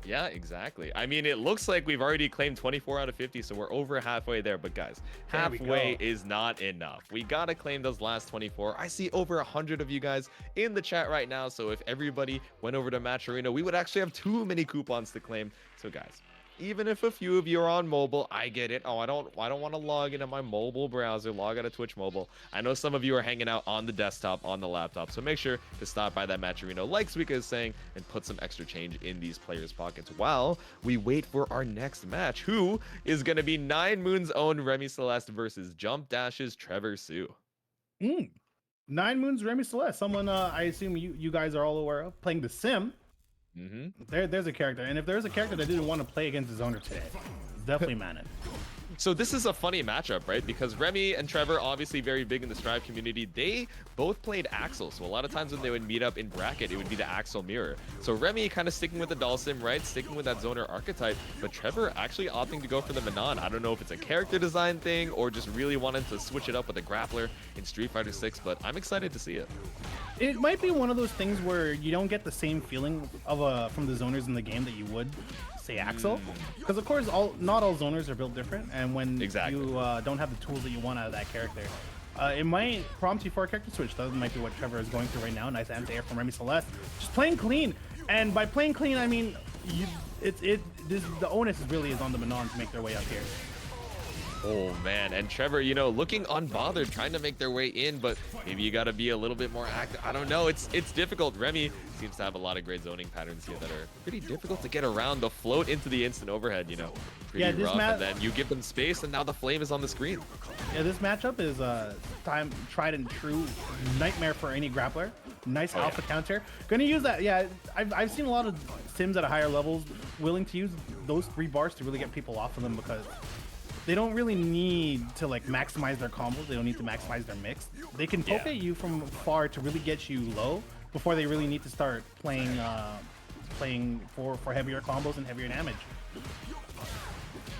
Yeah, exactly. I mean, it looks like we've already claimed 24 out of 50, so we're over halfway there. But guys, halfway is not enough. We gotta claim those last 24. I see over 100 of you guys in the chat right now. So if everybody went over to Matcherino, we would actually have too many coupons to claim. So guys, even if a few of you are on mobile, I get it. Oh, I don't want to log into my mobile browser, log out of Twitch mobile. I know some of you are hanging out on the desktop, on the laptop, so make sure to stop by that Matcherino, like Suika is saying, and put some extra change in these players' pockets while we wait for our next match, who is going to be 9Moons' own Remy Celeste versus Jump Dash's Trevor Sue. 9Moons Remy Celeste, someone I assume you guys are all aware of, playing The Sim. There's a character, and if there's a character that didn't want to play against the zoner today, it's definitely Manon. So this is a funny matchup, right? Because Remy and Trevor, obviously very big in the Strive community, they both played Axel. So a lot of times when they would meet up in bracket, it would be the Axel mirror. So Remy kind of sticking with the Dhalsim, right? Sticking with that zoner archetype, but Trevor actually opting to go for the Manon. I don't know if it's a character design thing or just really wanting to switch it up with a grappler in Street Fighter 6, but I'm excited to see it. It might be one of those things where you don't get the same feeling of from the zoners in the game that you would say Axel, because of course not all zoners are built different, and when you don't have the tools that you want out of that character, it might prompt you for a character switch. That might be what Trevor is going through right now. Nice anti-air from Remy Celeste, just playing clean, and by playing clean I mean the onus really is on the Manon to make their way up here. Oh man, and Trevor, you know, looking unbothered, trying to make their way in, but maybe you got to be a little bit more active. I don't know. It's difficult. Remy seems to have a lot of great zoning patterns here that are pretty difficult to get around. The float into the instant overhead, you know, pretty rough, and then you give them space, and now the flame is on the screen. Yeah, this matchup is tried and true nightmare for any grappler. Nice alpha counter. Gonna use that. Yeah, I've seen a lot of sims at a higher levels willing to use those 3 bars to really get people off of them because they don't really need to like maximize their combos. They don't need to maximize their mix. They can poke at you from far to really get you low before they really need to start playing for heavier combos and heavier damage.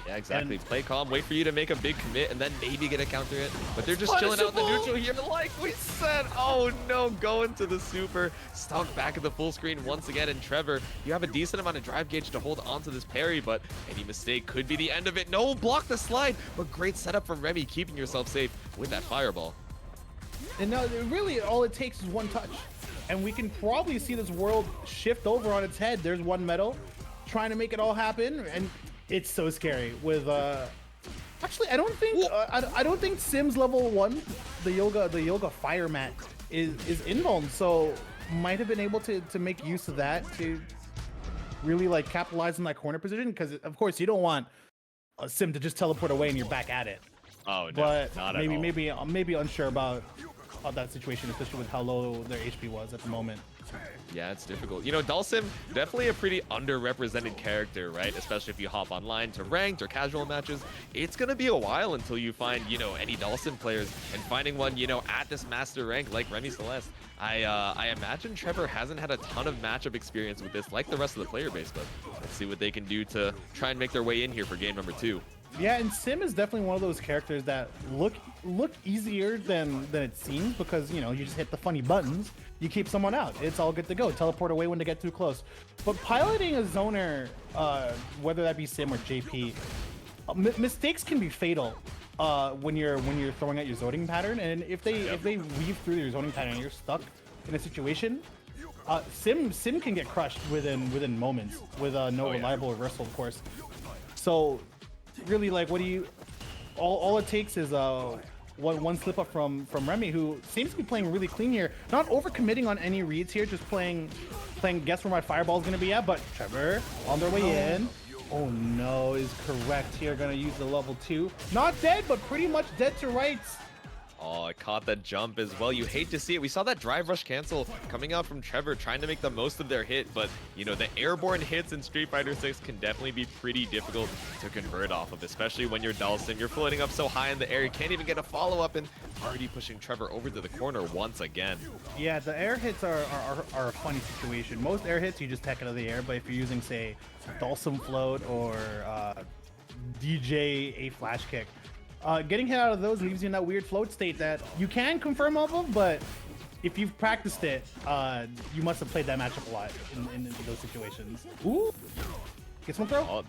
Yeah, exactly. And play calm, wait for you to make a big commit, and then maybe get a counter hit. But they're just chilling out in the neutral here, like we said. Oh no, going to the super. Stuck back at the full screen once again. And Trevor, you have a decent amount of drive gauge to hold onto this parry, but any mistake could be the end of it. No, block the slide, but great setup from Remy, keeping yourself safe with that fireball. And now, really, all it takes is one touch. And we can probably see this world shift over on its head. There's one metal trying to make it all happen, and it's so scary with actually I don't think Sims level 1, the yoga fire mat is invuln, so might have been able to make use of that to really like capitalize on that corner position, because of course you don't want a sim to just teleport away and you're back at it. Oh no, but not maybe unsure about that situation, especially with how low their HP was at the moment. Yeah, it's difficult. You know, Dhalsim, definitely a pretty underrepresented character, right? Especially if you hop online to ranked or casual matches. It's going to be a while until you find, you know, any Dhalsim players, and finding one, you know, at this master rank like Remy Celeste. I imagine Trevor hasn't had a ton of matchup experience with this like the rest of the player base, but let's see what they can do to try and make their way in here for game number 2. Yeah, and Sim is definitely one of those characters that look easier than it seems, because you know you just hit the funny buttons, you keep someone out, it's all good to go. Teleport away when they get too close. But piloting a zoner, whether that be Sim or JP, mistakes can be fatal when you're throwing out your zoning pattern, and if they weave through your zoning pattern and you're stuck in a situation, Sim can get crushed within moments with no reliable reversal, of course. So really, like, what do you? All it takes is one slip up from Remy, who seems to be playing really clean here, not overcommitting on any reads here, just playing guess where my fireball is gonna be at. But Trevor on their way in. Oh no, is correct here. Gonna use the level 2. Not dead, but pretty much dead to rights. Oh, it caught that jump as well. You hate to see it. We saw that drive rush cancel coming out from Trevor, trying to make the most of their hit, but you know, the airborne hits in Street Fighter 6 can definitely be pretty difficult to convert off of, especially when you're Dhalsim. You're floating up so high in the air, you can't even get a follow-up, and already pushing Trevor over to the corner once again. Yeah, the air hits are a funny situation. Most air hits you just tech out of the air, but if you're using, say, Dhalsim float or DeeJay a flash kick, getting hit out of those leaves you in that weird float state that you can confirm off of, but if you've practiced it, you must have played that matchup a lot in those situations. Ooh! Gets one throw? Oh,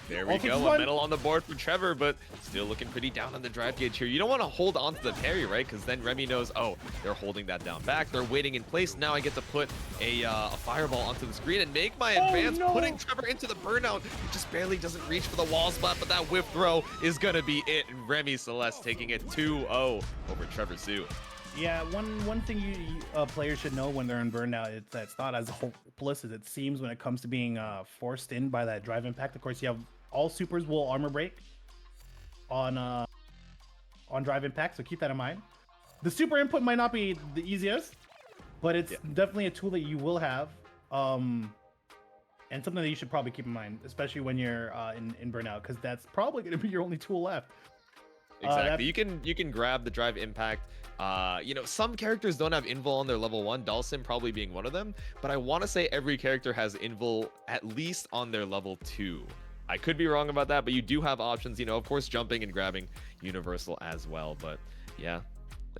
there we go, a medal on the board for Trevor, but still looking pretty down on the drive gauge here. You don't want to hold on to the parry, right? Because then Remy knows, oh, they're holding that down back. They're waiting in place. Now I get to put a fireball onto the screen and make my advance, putting Trevor into the burnout. It just barely doesn't reach for the wall spot, but that whiff throw is going to be it. And Remy Celeste taking it 2-0 over Trevor Zoo. Yeah, one thing you players should know when they're in burnout is that it's not as hopeless as it seems when it comes to being forced in by that drive impact. Of course, you have all supers will armor break on drive impact, so keep that in mind. The super input might not be the easiest, but it's definitely a tool that you will have, and something that you should probably keep in mind, especially when you're in burnout, because that's probably going to be your only tool left. Exactly. You can grab the drive impact. You know, some characters don't have invul on their level 1, Dhalsim probably being one of them, but I want to say every character has invul at least on their level 2. I could be wrong about that, but you do have options, you know, of course jumping and grabbing universal as well. But yeah,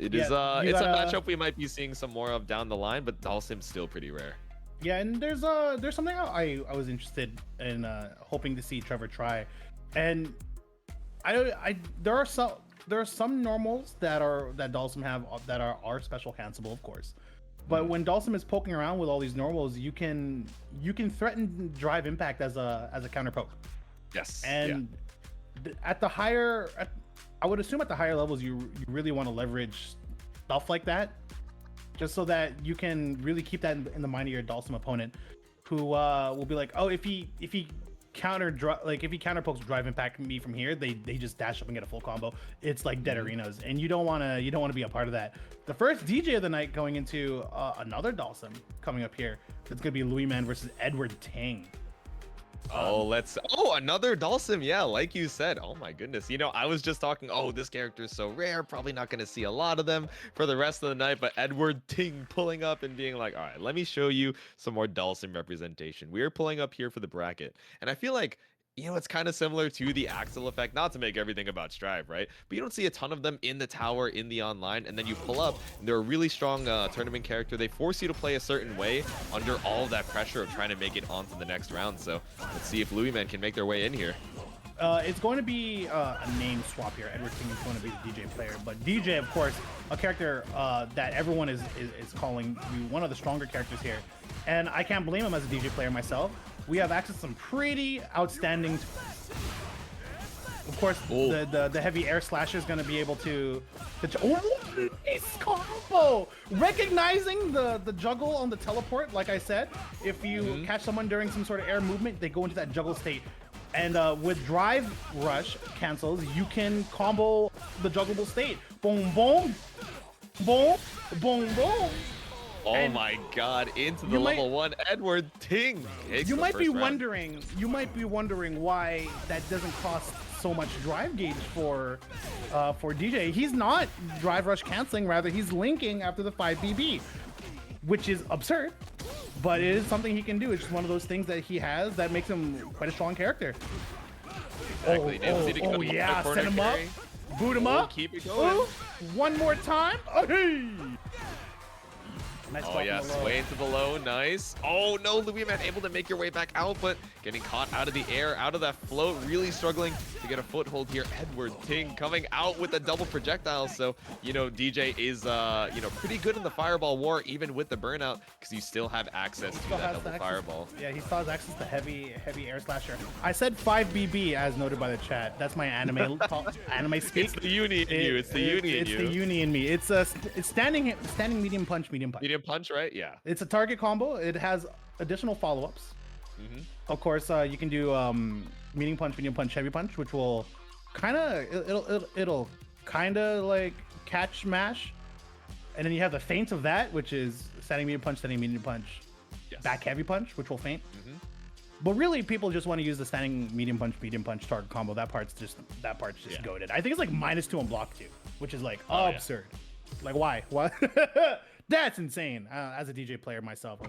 it's a matchup we might be seeing some more of down the line, but Dhalsim's still pretty rare. Yeah, and there's something I was interested in hoping to see Trevor try, and there are some normals that Dhalsim have that are special cancelable, of course. But when Dhalsim is poking around with all these normals, you can threaten drive impact as a counter poke. Yes. And At the higher, I would assume at the higher levels, you really want to leverage stuff like that, just so that you can really keep that in the mind of your Dhalsim opponent, who will be like, oh, if he counterpokes drive impact me from here, they just dash up and get a full combo. It's like dead arenas, and you don't want to be a part of that. The first DeeJay of the night going into another Dhalsim coming up here. It's gonna be Louis Man versus Edward Ting. Oh, another Dhalsim. Yeah, like you said. Oh my goodness. You know, I was just talking, oh, this character is so rare, probably not going to see a lot of them for the rest of the night, but Edward Ting pulling up and being like, all right, let me show you some more Dhalsim representation. We are pulling up here for the bracket. And I feel like, you know, it's kind of similar to the Axel effect, not to make everything about Strive, right? But you don't see a ton of them in the tower, in the online, and then you pull up, and they're a really strong tournament character. They force you to play a certain way under all of that pressure of trying to make it onto the next round. So let's see if Louis Men can make their way in here. It's going to be a name swap here. Edward Ting is going to be the DeeJay player, but DeeJay, of course, a character that everyone is calling to be one of the stronger characters here. And I can't blame him as a DeeJay player myself. We have access to some pretty outstanding. Of course, the heavy air slasher is going to be able to. Oh, nice combo! Recognizing the juggle on the teleport, like I said, if you catch someone during some sort of air movement, they go into that juggle state. And with drive rush cancels, you can combo the juggleable state. Boom, boom, boom, boom, boom. Oh and my God! Into the level 1 Edward Ting. You might be wondering why that doesn't cost so much drive gauge for DeeJay. He's not drive rush canceling, rather he's linking after the 5BB, which is absurd, but it is something he can do. It's just one of those things that he has that makes him quite a strong character. Exactly. Oh yeah, send him up, boot him up. Keep it going. One more time. Oh, hey. Nice oh yeah, sway into the low, nice. Oh no, Louis Man able to make your way back out, but getting caught out of the air, out of that float, really struggling to get a foothold here. Edward Ting coming out with a double projectile. So, you know, DeeJay is, you know, pretty good in the fireball war, even with the burnout, because you still have access to that double fireball. Yeah, he still has access to heavy air slasher. I said 5BB as noted by the chat. That's my anime speak. It's the uni in you. It's the uni in you. It's the uni in me. It's standing medium punch, medium punch. Medium punch, right? Yeah. It's a target combo. It has additional follow-ups. Of course, you can do medium punch, heavy punch, which will kind of it'll kind of like catch mash, and then you have the feint of that, which is standing medium punch, yes. Back heavy punch, which will feint. But really, people just want to use the standing medium punch target combo. That part's just goated. I think it's like -2 on block 2, which is like absurd. Yeah. Like why? What? That's insane. As a DeeJay player myself,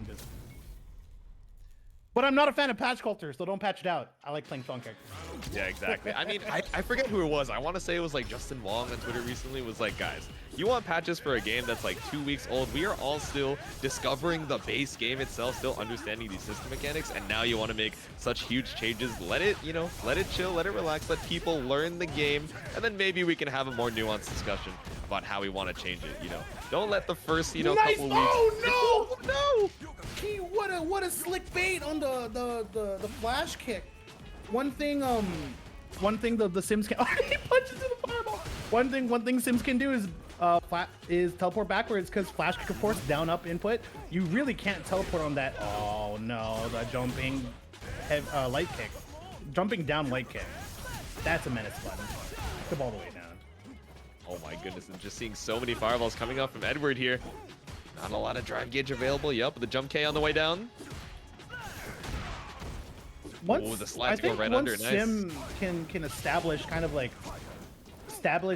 but I'm not a fan of patch culture, so don't patch it out. I like playing strong characters. Yeah, exactly. I mean, I forget who it was. I want to say it was like Justin Wong on Twitter recently was like, guys, you want patches for a game that's like 2 weeks old? We are all still discovering the base game itself, still understanding these system mechanics, and now you want to make such huge changes. Let it, you know, let it chill, let it relax, let people learn the game, and then maybe we can have a more nuanced discussion about how we want to change it, you know. Don't let the first, you know, couple weeks... Oh, no! What a slick bait on the flash kick. One thing the Sims can... he punches into the fireball. One thing Sims can do is teleport backwards, because flash kick, of course, down up input. You really can't teleport on that. Oh no, the jumping light kick. Jumping down light kick. That's a menace button. Come all the way down. Oh my goodness, and just seeing so many fireballs coming up from Edward here. Not a lot of drive gauge available. Yep, the jump K on the way down. The slides go right under. Nice. Sim can establish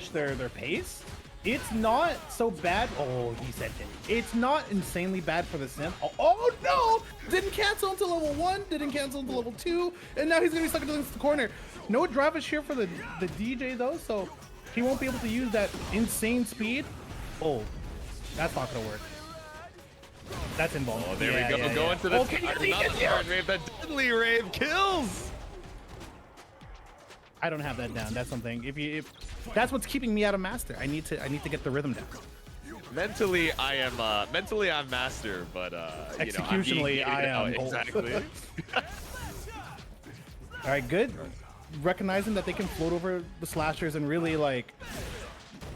their pace. It's not so bad. Oh, he said it. It's not insanely bad for the Sim. Oh no! Didn't cancel until level 1. Didn't cancel until level 2, and now he's gonna be stuck into the corner. No drive is here for the DeeJay though, so he won't be able to use that insane speed. Oh, that's not gonna work. That's invulnerable. Oh, there we go. Going to the hard rave. That deadly rave kills. I don't have that down. That's something. If that's what's keeping me out of master. I need to get the rhythm down. Mentally, I'm master, but executionally, you know, I am exactly. All right, good. recognizing that they can float over the slashers and really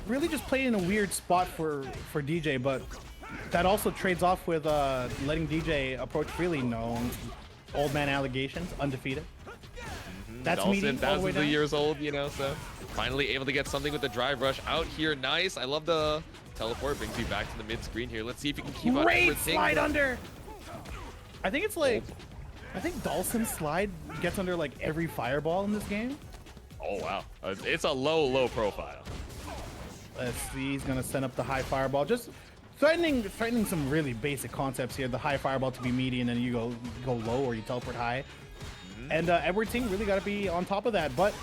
really just play in a weird spot for DeeJay, but that also trades off with letting DeeJay approach freely. Known old man allegations, undefeated. That's Dhalsim, Meaty all the way thousands down. of years old, you know, so finally able to get something with the drive rush out here. Nice. I love the teleport. Brings you back to the mid screen here. Let's see if you can keep on Great everything. slide under. I think it's like, I think Dhalsim's slide gets under like every fireball in this game. Oh, wow. It's a low profile. Let's see, he's gonna send up the high fireball. Just threatening some really basic concepts here. The high fireball to be meaty, and then you go low or you teleport high. And Edward Ting really got to be on top of that. But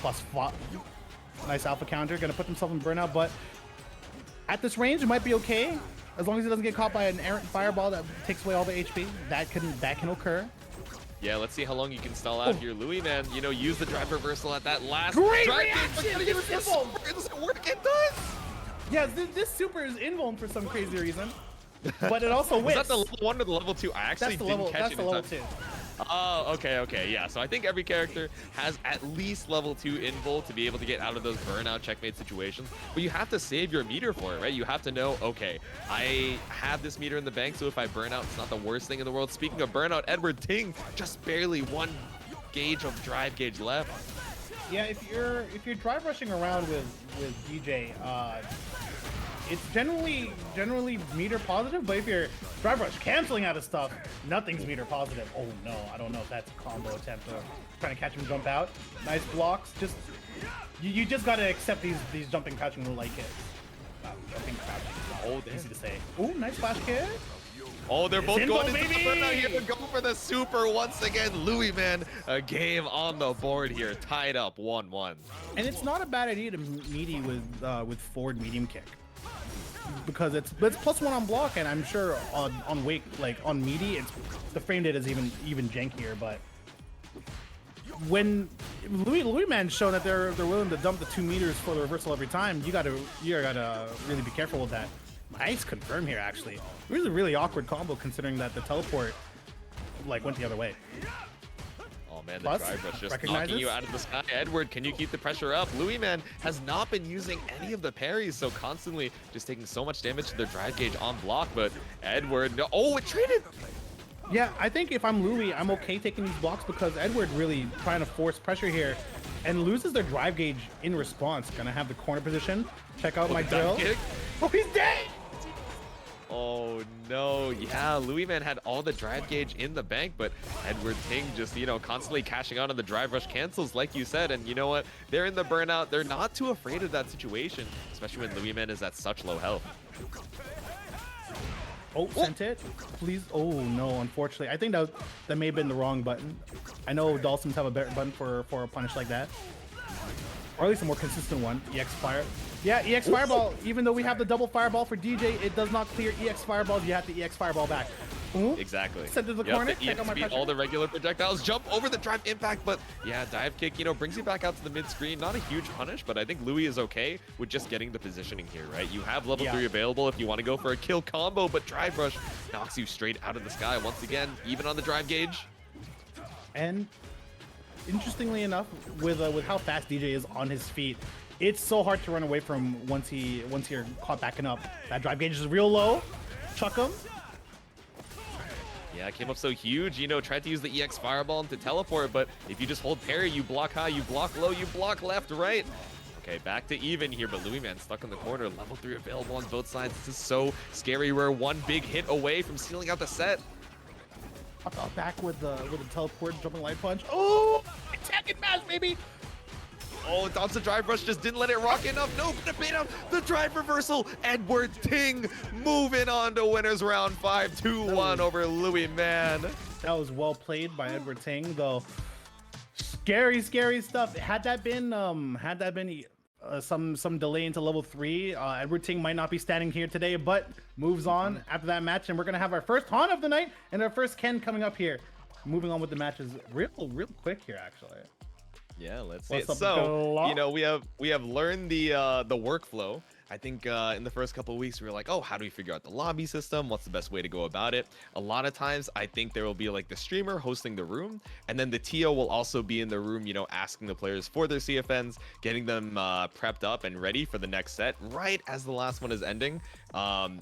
+5, nice alpha counter, gonna put himself in burnout. But at this range, it might be okay as long as he doesn't get caught by an errant fireball that takes away all the HP. That can occur. Yeah, let's see how long you can stall out here. Louis, man, you know, use the drive reversal at that last Great drive reaction! gauge, but This is invuln. does it work? It does! Yeah, this super is invuln for some crazy reason. But it also Was whips. that the level 1 or the level 2? I actually didn't catch That's it the in level time. 2. Oh, okay, yeah. So I think every character has at least level 2 invul to be able to get out of those burnout checkmate situations. But you have to save your meter for it, right? You have to know, okay, I have this meter in the bank, so if I burn out, it's not the worst thing in the world. Speaking of burnout, Edward Ting, just barely 1 gauge of drive gauge left. Yeah, if you're drive rushing around with DeeJay, it's generally meter positive, but if you're drive rush canceling out of stuff, nothing's meter positive. Oh no, I don't know if that's a combo attempt or trying to catch him jump out. Nice blocks. Just you just gotta accept these jumping crouching roulette kicks. Jumping crouching. Oh, easy to say. Oh, nice flash kick. Oh, they're both It's going invuln, into the baby! burnout here. Go for the super once again. Louis, man, a game on the board here, tied up 1-1. And it's not a bad idea to meaty with forward medium kick, because it's +1 on block, and I'm sure on wake, like on meaty, it's the frame data is even jankier. But when Louis man's shown that they're willing to dump the 2 meters for the reversal every time, you gotta really be careful with that. Nice confirm here, actually. It was a really awkward combo considering that the teleport like went the other way. Oh man, the Plus, drive rush just recognizes. knocking you out of the sky. Edward, can you keep the pressure up? Louis, man, has not been using any of the parries, so constantly just taking so much damage to their drive gauge on block. But Edward, no, oh, it traded. Yeah, I think if I'm Louis, I'm okay taking these blocks because Edward really trying to force pressure here and loses their drive gauge in response. Gonna have the corner position. Check out my drill. Kick. Oh, he's dead! Oh no, yeah, Louis man had all the drive gauge in the bank, but Edward Ting just, you know, constantly cashing out on the drive rush cancels, like you said. And you know what? They're in the burnout. They're not too afraid of that situation, especially when Louis man is at such low health. Oh, sent it. Please. Oh no, unfortunately. I think that may have been the wrong button. I know Dhalsims have a better button for a punish like that. Or at least a more consistent one. EX Fire. Yeah, EX Fireball. Even though we have the double Fireball for DeeJay, it does not clear EX Fireballs. You have to EX Fireball back. Ooh. Exactly. Send to the Yep, corner. the Check out my EXP, pressure. all the regular projectiles, jump over the drive impact, but yeah, dive kick, you know, brings you back out to the mid screen. Not a huge punish, but I think Louis is okay with just getting the positioning here, right? You have level 3 available if you want to go for a kill combo, but drive rush knocks you straight out of the sky once again, even on the drive gauge. And interestingly enough, with how fast DeeJay is on his feet, it's so hard to run away from once you're caught backing up. That drive gauge is real low. Chuck him. Yeah, it came up so huge, you know, tried to use the EX Fireball to teleport, but if you just hold parry, you block high, you block low, you block left, right. Okay, back to even here, but Louis man stuck in the corner. Level 3 available on both sides. This is so scary. We're 1 big hit away from sealing out the set. Back with the teleport, jumping light punch. Oh, attack and mash, baby. Oh, Dhalsim drive rush just didn't let it rock enough. No, but it made up the drive reversal. Edward Ting moving on to winners round 5, 2-1 over Louis man. That was well played by Edward Ting, though. Scary stuff. Had that been some delay into level 3, Edward Ting might not be standing here today, but moves on after that match, and we're gonna have our first Haunt of the night and our first Ken coming up here. Moving on with the matches real quick here, actually. Yeah, let's see it. What's up, So, Guile? you know, we have learned the workflow I think in the first couple of weeks, we were like, oh, how do we figure out the lobby system? What's the best way to go about it? A lot of times, I think there will be like the streamer hosting the room, and then the TO will also be in the room, you know, asking the players for their CFNs, getting them prepped up and ready for the next set right as the last one is ending.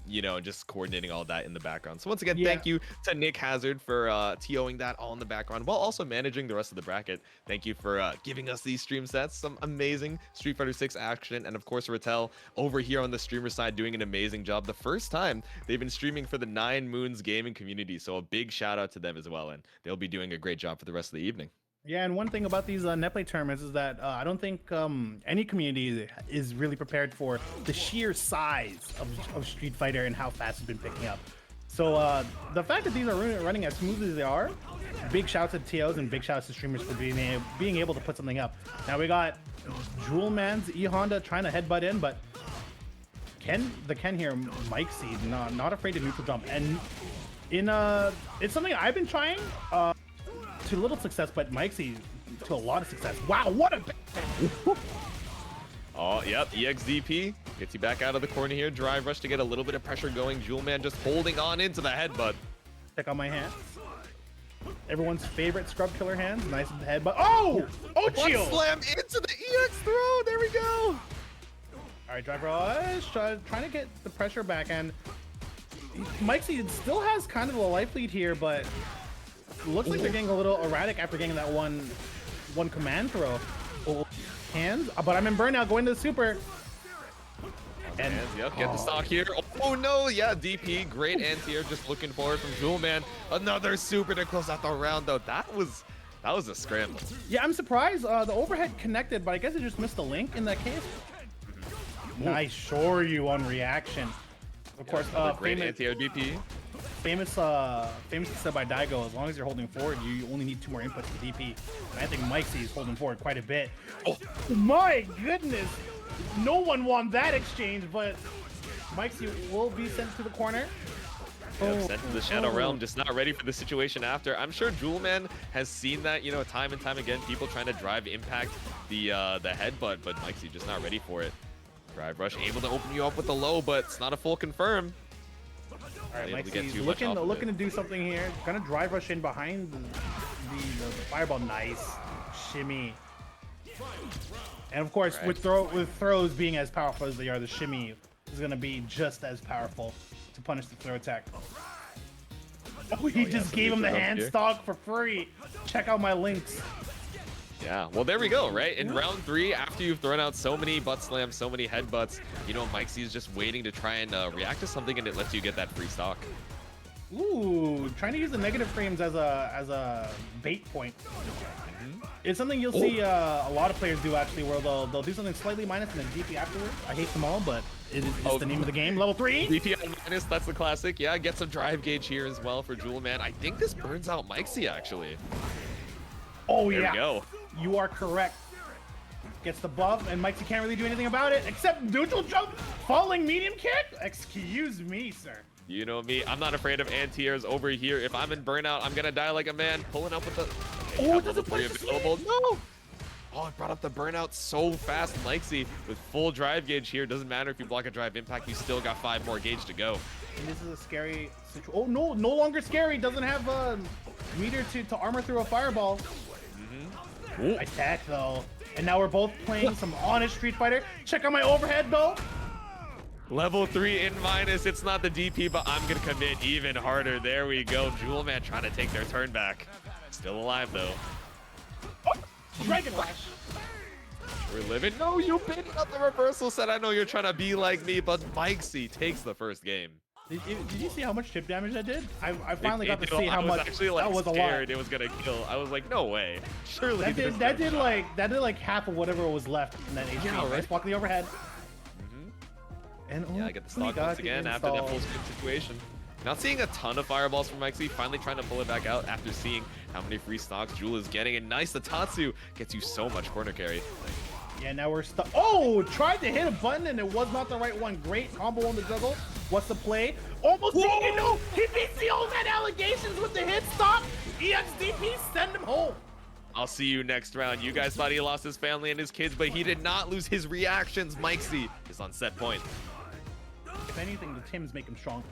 You know, just coordinating all that in the background. So once again, thank you to Nick Hazard for TOing that all in the background while also managing the rest of the bracket. Thank you for giving us these stream sets, some amazing Street Fighter 6 action, and of course, Rattel over here on the streamer side doing an amazing job. The first time they've been streaming for the 9Moons gaming community, so a big shout out to them as well, and they'll be doing a great job for the rest of the evening. Yeah, and one thing about these netplay tournaments is that I don't think any community is really prepared for the sheer size of Street Fighter and how fast it's been picking up. So the fact that these are running as smooth as they are, big shouts to TOs and big shouts to streamers for being able to put something up. Now we got Jewel Man's E Honda trying to headbutt in, but the Ken here, Mike C, not afraid to neutral jump, and it's something I've been trying to little success, but Mike C to a lot of success. Wow, what a oh, yep, EXDP gets you back out of the corner here. Drive rush to get a little bit of pressure going. Jewel Man just holding on into the headbutt. Check out my hands. Everyone's favorite scrub killer hands. Nice headbutt. Oh! Oh, chill! Slam into the EX throw. There we go. All right, drive rush. Trying to get the pressure back, and Mike C still has kind of a life lead here, but looks like they're getting a little erratic after getting that one command throw. Oh, hands, but I'm in burnout going to the super. And yep, get the stock here. Oh no, yeah, DP, great anti-air, just looking forward from Jewel Man. Another super to close out the round though. That was a scramble. Yeah, I'm surprised the overhead connected, but I guess it just missed the link in that case. Nice Shoryu on reaction. Of course, great anti-air DP. Famous said by Daigo, as long as you're holding forward, you only need 2 more inputs to DP. And I think Mike C is holding forward quite a bit. Oh my goodness! No one won that exchange, but Mike C will be sent to the corner. Yep, sent to the Shadow Realm, just not ready for the situation after. I'm sure Jewel Man has seen that, you know, time and time again, people trying to drive impact the headbutt, but Mike C just not ready for it. Drive rush able to open you up with the low, but it's not a full confirm. All right, Mike C's looking to do something here. Gonna drive rush in behind the fireball. Nice shimmy. And of course, with throws being as powerful as they are, the shimmy is gonna be just as powerful to punish the throw attack. Oh, he just gave him the hand stock for free. Check out my links. Yeah, well, there we go, right? In round 3, after you've thrown out so many butt slams, so many headbutts, you know, Mike C is just waiting to try and react to something, and it lets you get that free stock. Ooh, trying to use the negative frames as a bait point. It's something you'll see a lot of players do, actually, where they'll do something slightly minus and then DP afterwards. I hate them all, but it is the name of the game. Level 3! DP on minus, that's the classic. Yeah, get some drive gauge here as well for Jewel Man. I think this burns out Mike C, actually. Oh, there yeah. We go. You are correct. Gets the buff, and Mikey can't really do anything about it except neutral jump, falling medium kick. Excuse me, sir. You know me. I'm not afraid of anti-airs over here. If I'm in burnout, I'm gonna die like a man. Pulling up with the. Oh, does it play available? No. Oh, it brought up the burnout so fast. Mikey with full drive gauge here. Doesn't matter if you block a drive impact. You still got 5 more gauge to go. And this is a scary situation. Oh no, no longer scary. Doesn't have a meter to armor through a fireball. Nice tech though. And now we're both playing some honest Street Fighter. Check out my overhead though. Level 3 in minus. It's not the DP, but I'm gonna commit even harder. There we go. Jewel Man trying to take their turn back. Still alive though. Oh, Dragon Rush. We're living. No, you baited up the reversal set. I know you're trying to be like me, but Mike C takes the first game. Did you see how much chip damage I did? I finally got to see how much. Actually, like, that was scared a lot. It was gonna kill. I was like, no way. Surely that did like half of whatever was left in that HP. Yeah, right. Block the overhead. And yeah, I get the stock once again after that full screen situation. Not seeing a ton of fireballs from Mike C. Finally trying to pull it back out after seeing how many free stocks Jewel is getting. And nice, the Tatsu gets you so much corner carry. Yeah, now we're stuck. Oh, tried to hit a button and it was not the right one. Great combo on the juggle. What's the play? Almost taking it. No, he beats the old man allegations with the hit stop. EXDP, send him home. I'll see you next round. You guys thought he lost his family and his kids, but he did not lose his reactions. Mikesy is on set point. If anything, the Tims make him stronger.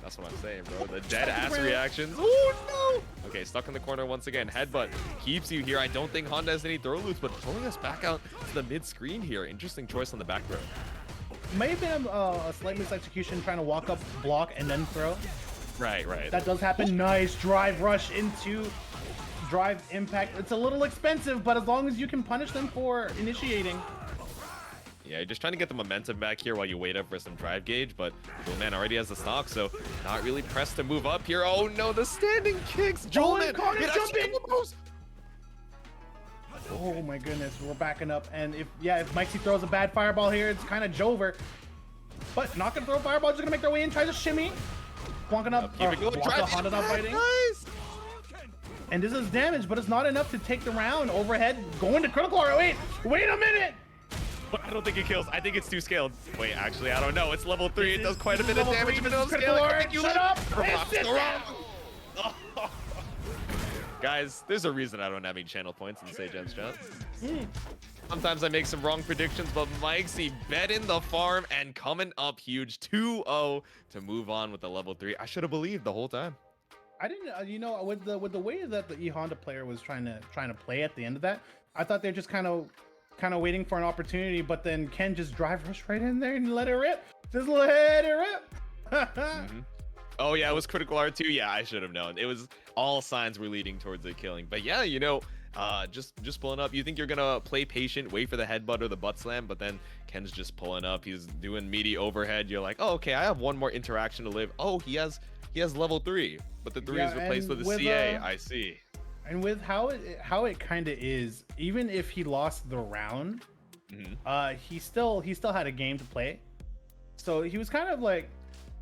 That's what I'm saying, bro. The dead ass reactions. Oh no! Okay, stuck in the corner once again. Headbutt keeps you here. I don't think Honda has any throw loops, but pulling us back out to the mid screen here. Interesting choice on the back throw. May have been a slight misexecution trying to walk up, block, and then throw. Right. That does happen. Nice drive rush into drive impact. It's a little expensive, but as long as you can punish them for initiating. Yeah, you're just trying to get the momentum back here while you wait up for some drive gauge, but Jolman already has the stock, so not really pressed to move up here. Oh no, the standing kicks. Jolman jumping. Oh my goodness, we're backing up, and if Mikesy throws a bad fireball here, it's kind of Jover. But not gonna throw a fireball, just gonna make their way in, tries to shimmy. Plonking up, Honda not fighting. Nice. And this is damage, but it's not enough to take the round. Overhead, going to critical. Wait a minute. But I don't think it kills. I think it's 2 scaled. Wait, actually, I don't know. It's level 3. It does quite a bit of damage. If it doesn't scale, I think you shut up. Guys, there's a reason I don't have any channel points in Say Gems chat. Sometimes I make some wrong predictions, but Mikesy bet in the farm and coming up huge 2-0 to move on with the level 3. I should have believed the whole time. I didn't, with the way that the E Honda player was trying to play at the end of that, I thought they're just kind of waiting for an opportunity, but then Ken just drive rush right in there and let it rip. Just let it rip. Oh yeah, it was critical R2. Yeah, I should have known. It was all signs were leading towards it killing. But yeah, just pulling up. You think you're gonna play patient, wait for the headbutt or the butt slam, but then Ken's just pulling up. He's doing meaty overhead. You're like, oh okay, I have one more interaction to live. Oh, he has level 3, but the 3 is replaced with a CA. I see. And with how it kind of is, even if he lost the round, he still had a game to play. So he was kind of like,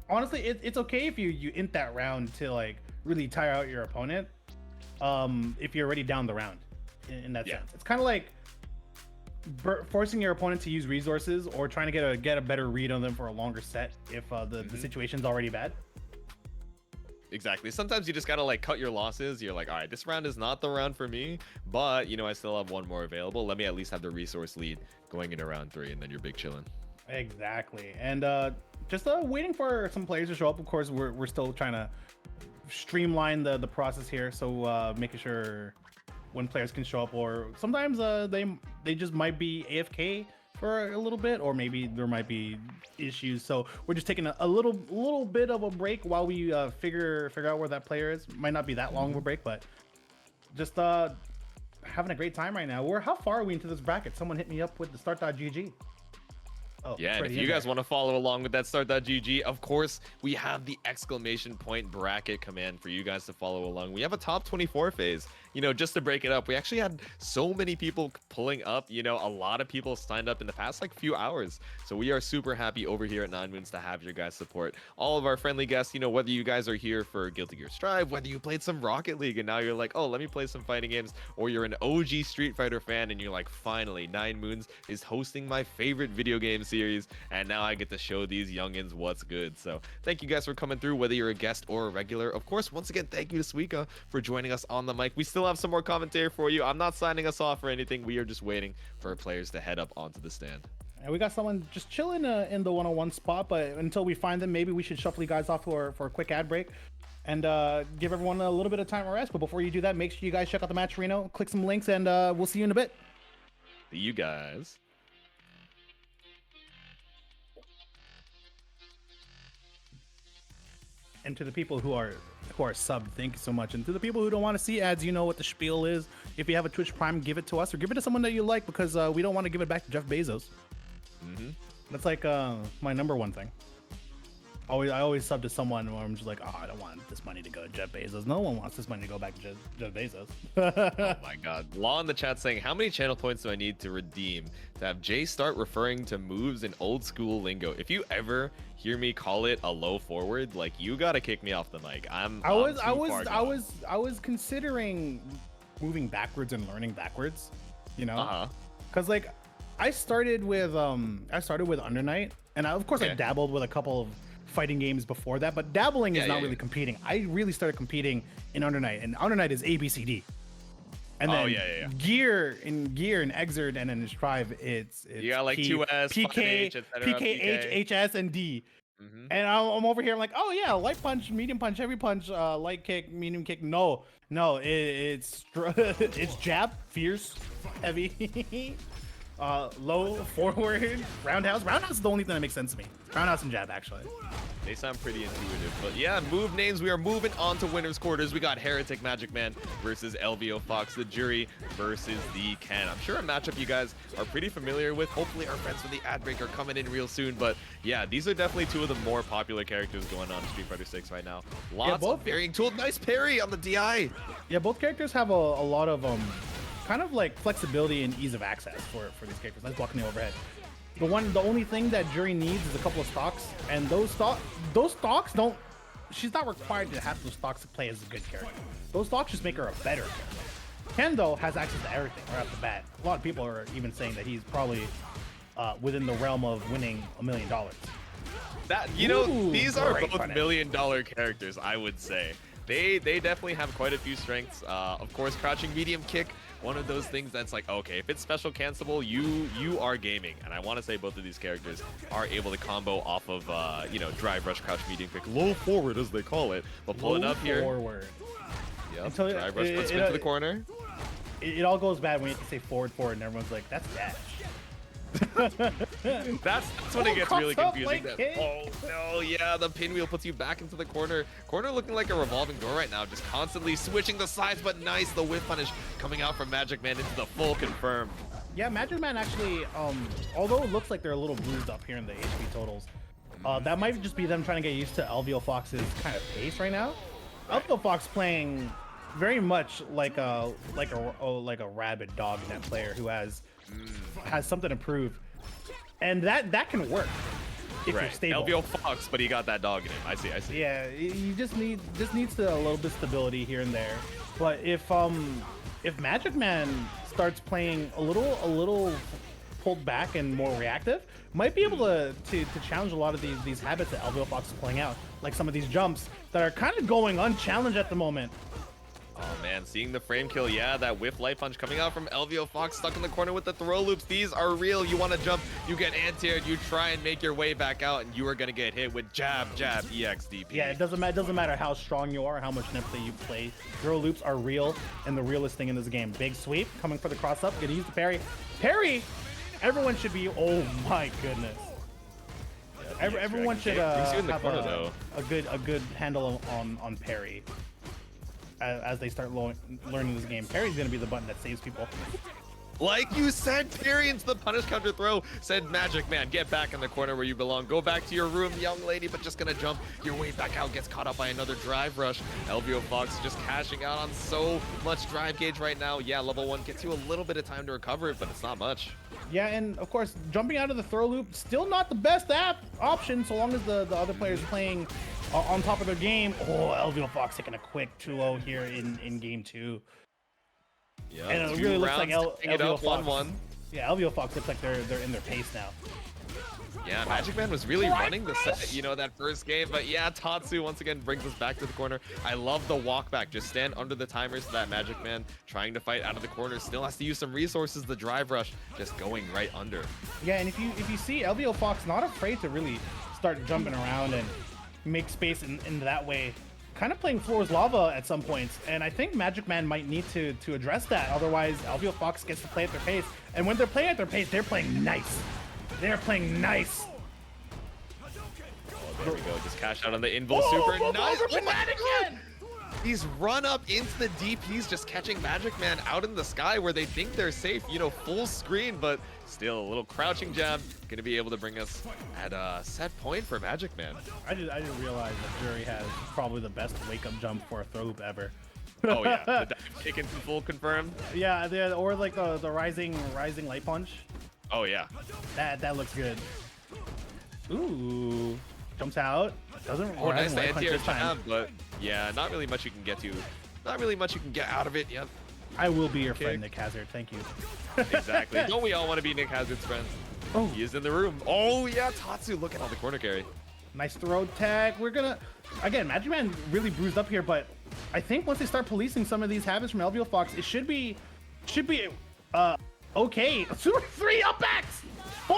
honestly, it's okay if you int that round to like really tire out your opponent. If you're already down the round, in that sense, it's kind of like forcing your opponent to use resources or trying to get a better read on them for a longer set if the situation's already bad. Exactly. Sometimes you just gotta like cut your losses. You're like, all right, this round is not the round for me, but I still have one more available. Let me at least have the resource lead going into round 3, and then you're big chilling. Exactly. And just waiting for some players to show up. Of course, we're still trying to streamline the process here, so making sure when players can show up, or sometimes they just might be AFK for a little bit, or maybe there might be issues, so we're just taking a little bit of a break while we figure out where that player is. Might not be that long of a break, but just having a great time right now. How far are we into this bracket? Someone hit me up with the start.gg. Oh, yeah, and if you guys want to follow along with that start.gg, of course, we have the exclamation point bracket command for you guys to follow along. We have a top 24 phase. Just to break it up, we actually had so many people pulling up. A lot of people signed up in the past few hours. So we are super happy over here at 9Moons to have your guys' support. All of our friendly guests, whether you guys are here for Guilty Gear Strive, whether you played some Rocket League and now you're like, oh, let me play some fighting games, or you're an OG Street Fighter fan and you're like, finally, 9Moons is hosting my favorite video game series, and now I get to show these youngins what's good. So thank you guys for coming through, whether you're a guest or a regular. Of course, once again, thank you to Suika for joining us on the mic. We still have some more commentary for you. I'm not signing us off or anything. We are just waiting for players to head up onto the stand. And we got someone just chilling in the 101 spot, but until we find them, maybe we should shuffle you guys off for a quick ad break and give everyone a little bit of time to rest. But before you do that, make sure you guys check out the match Reno, click some links, and we'll see you in a bit. See you guys. And to the people who are subbed, thank you so much. And to the people who don't want to see ads, you know what the spiel is. If you have a Twitch Prime, give it to us, or give it to someone that you like, because we don't want to give it back to Jeff Bezos. That's like my #1 thing. I always sub to someone where I'm just like, oh, I don't want this money to go to Jeff Bezos. No one wants this money to go back to Jeff Bezos. Oh my god. Law in the chat saying, how many channel points do I need to redeem to have Jay start referring to moves in old school lingo? If you ever hear me call it a low forward, like, you gotta kick me off the mic. I was considering moving backwards and learning backwards, because like I started with Under Night, and of course I dabbled with a couple of fighting games before that, but dabbling is not really competing. I really started competing in Under Night, and Under Night is ABCD. And then yeah. gear and Exert, and then Strive, it's You got like 2S, PK, 5H, etc. PK, HS, and D. And I'm over here, I'm like, oh yeah, light punch, medium punch, heavy punch, light kick, medium kick. No, it's it's jab, fierce, heavy, low, forward, roundhouse. Roundhouse is the only thing that makes sense to me. Roundhouse and jab, actually. They sound pretty intuitive, but yeah, move names. We are moving on to winners quarters. We got Heretic Magic Man versus LVO Fox, the Juri versus the Ken. I'm sure a matchup you guys are pretty familiar with. Hopefully our friends from the ad break are coming in real soon, but yeah, these are definitely two of the more popular characters going on in Street Fighter 6 right now. Lots of varying tools. Nice parry on the DI. Yeah, both characters have a lot of kind of like flexibility and ease of access for these characters. Nice blocking the overhead. The only thing that Juri needs is a couple of stocks, and those stocks don't. She's not required to have those stocks to play as a good character. Those stocks just make her a better character. Ken though has access to everything right off the bat. A lot of people are even saying that he's probably within the realm of winning $1 million. That these are both $1 million characters, I would say. They definitely have quite a few strengths. Of course, crouching medium kick, one of those things that's like, okay, if it's special cancelable, you are gaming. And I want to say both of these characters are able to combo off of, drive rush, crouch medium kick, low forward as they call it. But pulling up here. Forward. Yep, drive rush, puts spin to the corner. It all goes bad when you say forward, and everyone's like, that's dash. that's when it gets really confusing. Oh no, yeah, the pinwheel puts you back into the corner. Corner looking like a revolving door right now, just constantly switching the sides, but nice, the whip punish coming out from Magic Man into the full confirm. Yeah, Magic Man actually, although it looks like they're a little bruised up here in the HP totals, that might just be them trying to get used to LVO Fox's kind of pace right now. LVO Fox playing very much like a rabid dog net player who has something to prove, and that can work if you're stable. LVO Fox, but he got that dog in him. I see. Yeah, you just needs a little bit of stability here and there. But if Magic Man starts playing a little pulled back and more reactive, might be able to challenge a lot of these habits that LVO Fox is playing out, like some of these jumps that are kind of going unchallenged at the moment. Oh man, seeing the frame kill, yeah, that whiff light punch coming out from LVO Fox, stuck in the corner with the throw loops. These are real. You want to jump, you get anti-aired, you try and make your way back out, and you are going to get hit with jab, EXDP. Yeah, it doesn't matter how strong you are, how much Netplay you play. Throw loops are real, and the realest thing in this game. Big sweep, coming for the cross up, gonna use the parry. Parry! Everyone should be, oh my goodness. Everyone should have a good handle on parry. As they start learning this game, parry's gonna be the button that saves people. Like you said, parry into the punish counter throw. Said Magic Man, get back in the corner where you belong. Go back to your room, young lady, but just gonna jump your way back out. Gets caught up by another drive rush. LVO Fox just cashing out on so much drive gauge right now. Yeah, level 1 gets you a little bit of time to recover it, but it's not much. Yeah, and of course, jumping out of the throw loop, still not the best option so long as the other players playing on top of their game. Oh, LVO Fox taking a quick 2-0 here in game 2. Yeah, and it really looks like LVO Fox. 1-1. Yeah, LVO Fox looks like they're in their pace now. Yeah, Magic Man was really running the set, that first game. But yeah, Tatsu once again brings us back to the corner. I love the walk back. Just stand under the timer so that Magic Man trying to fight out of the corner still has to use some resources. The drive rush just going right under. Yeah, and if you see LVO Fox not afraid to really start jumping around and make space in that way, kind of playing floor is lava at some points, and I think Magic Man might need to address that. Otherwise, LVO Fox gets to play at their pace, and when they're playing at their pace, they're playing nice. They're playing nice. Oh, there we go. Just cash out on the invul super. Nice. Oh my God. He's run up into the DPs, just catching Magic Man out in the sky where they think they're safe. Full screen, but still a little crouching jab. Going to be able to bring us at a set point for Magic Man. I didn't realize that Juri has probably the best wake-up jump for a throw loop ever. Oh yeah, the dive kick into full confirm. Yeah, or like the rising light punch. Oh yeah. That looks good. Ooh, jumps out. Doesn't. Oh, nice anti-air jab, but yeah, not really much you can get to. Not really much you can get out of it. Yep. I will be your friend, Nick Hazard. Thank you. Exactly. Don't we all want to be Nick Hazard's friends? Oh, he is in the room. Oh yeah, Tatsu looking on the corner carry. Nice throw tag. We're gonna, again, Magic Man really bruised up here, but I think once they start policing some of these habits from LVO Fox, it should be okay. 3 up backs, 4.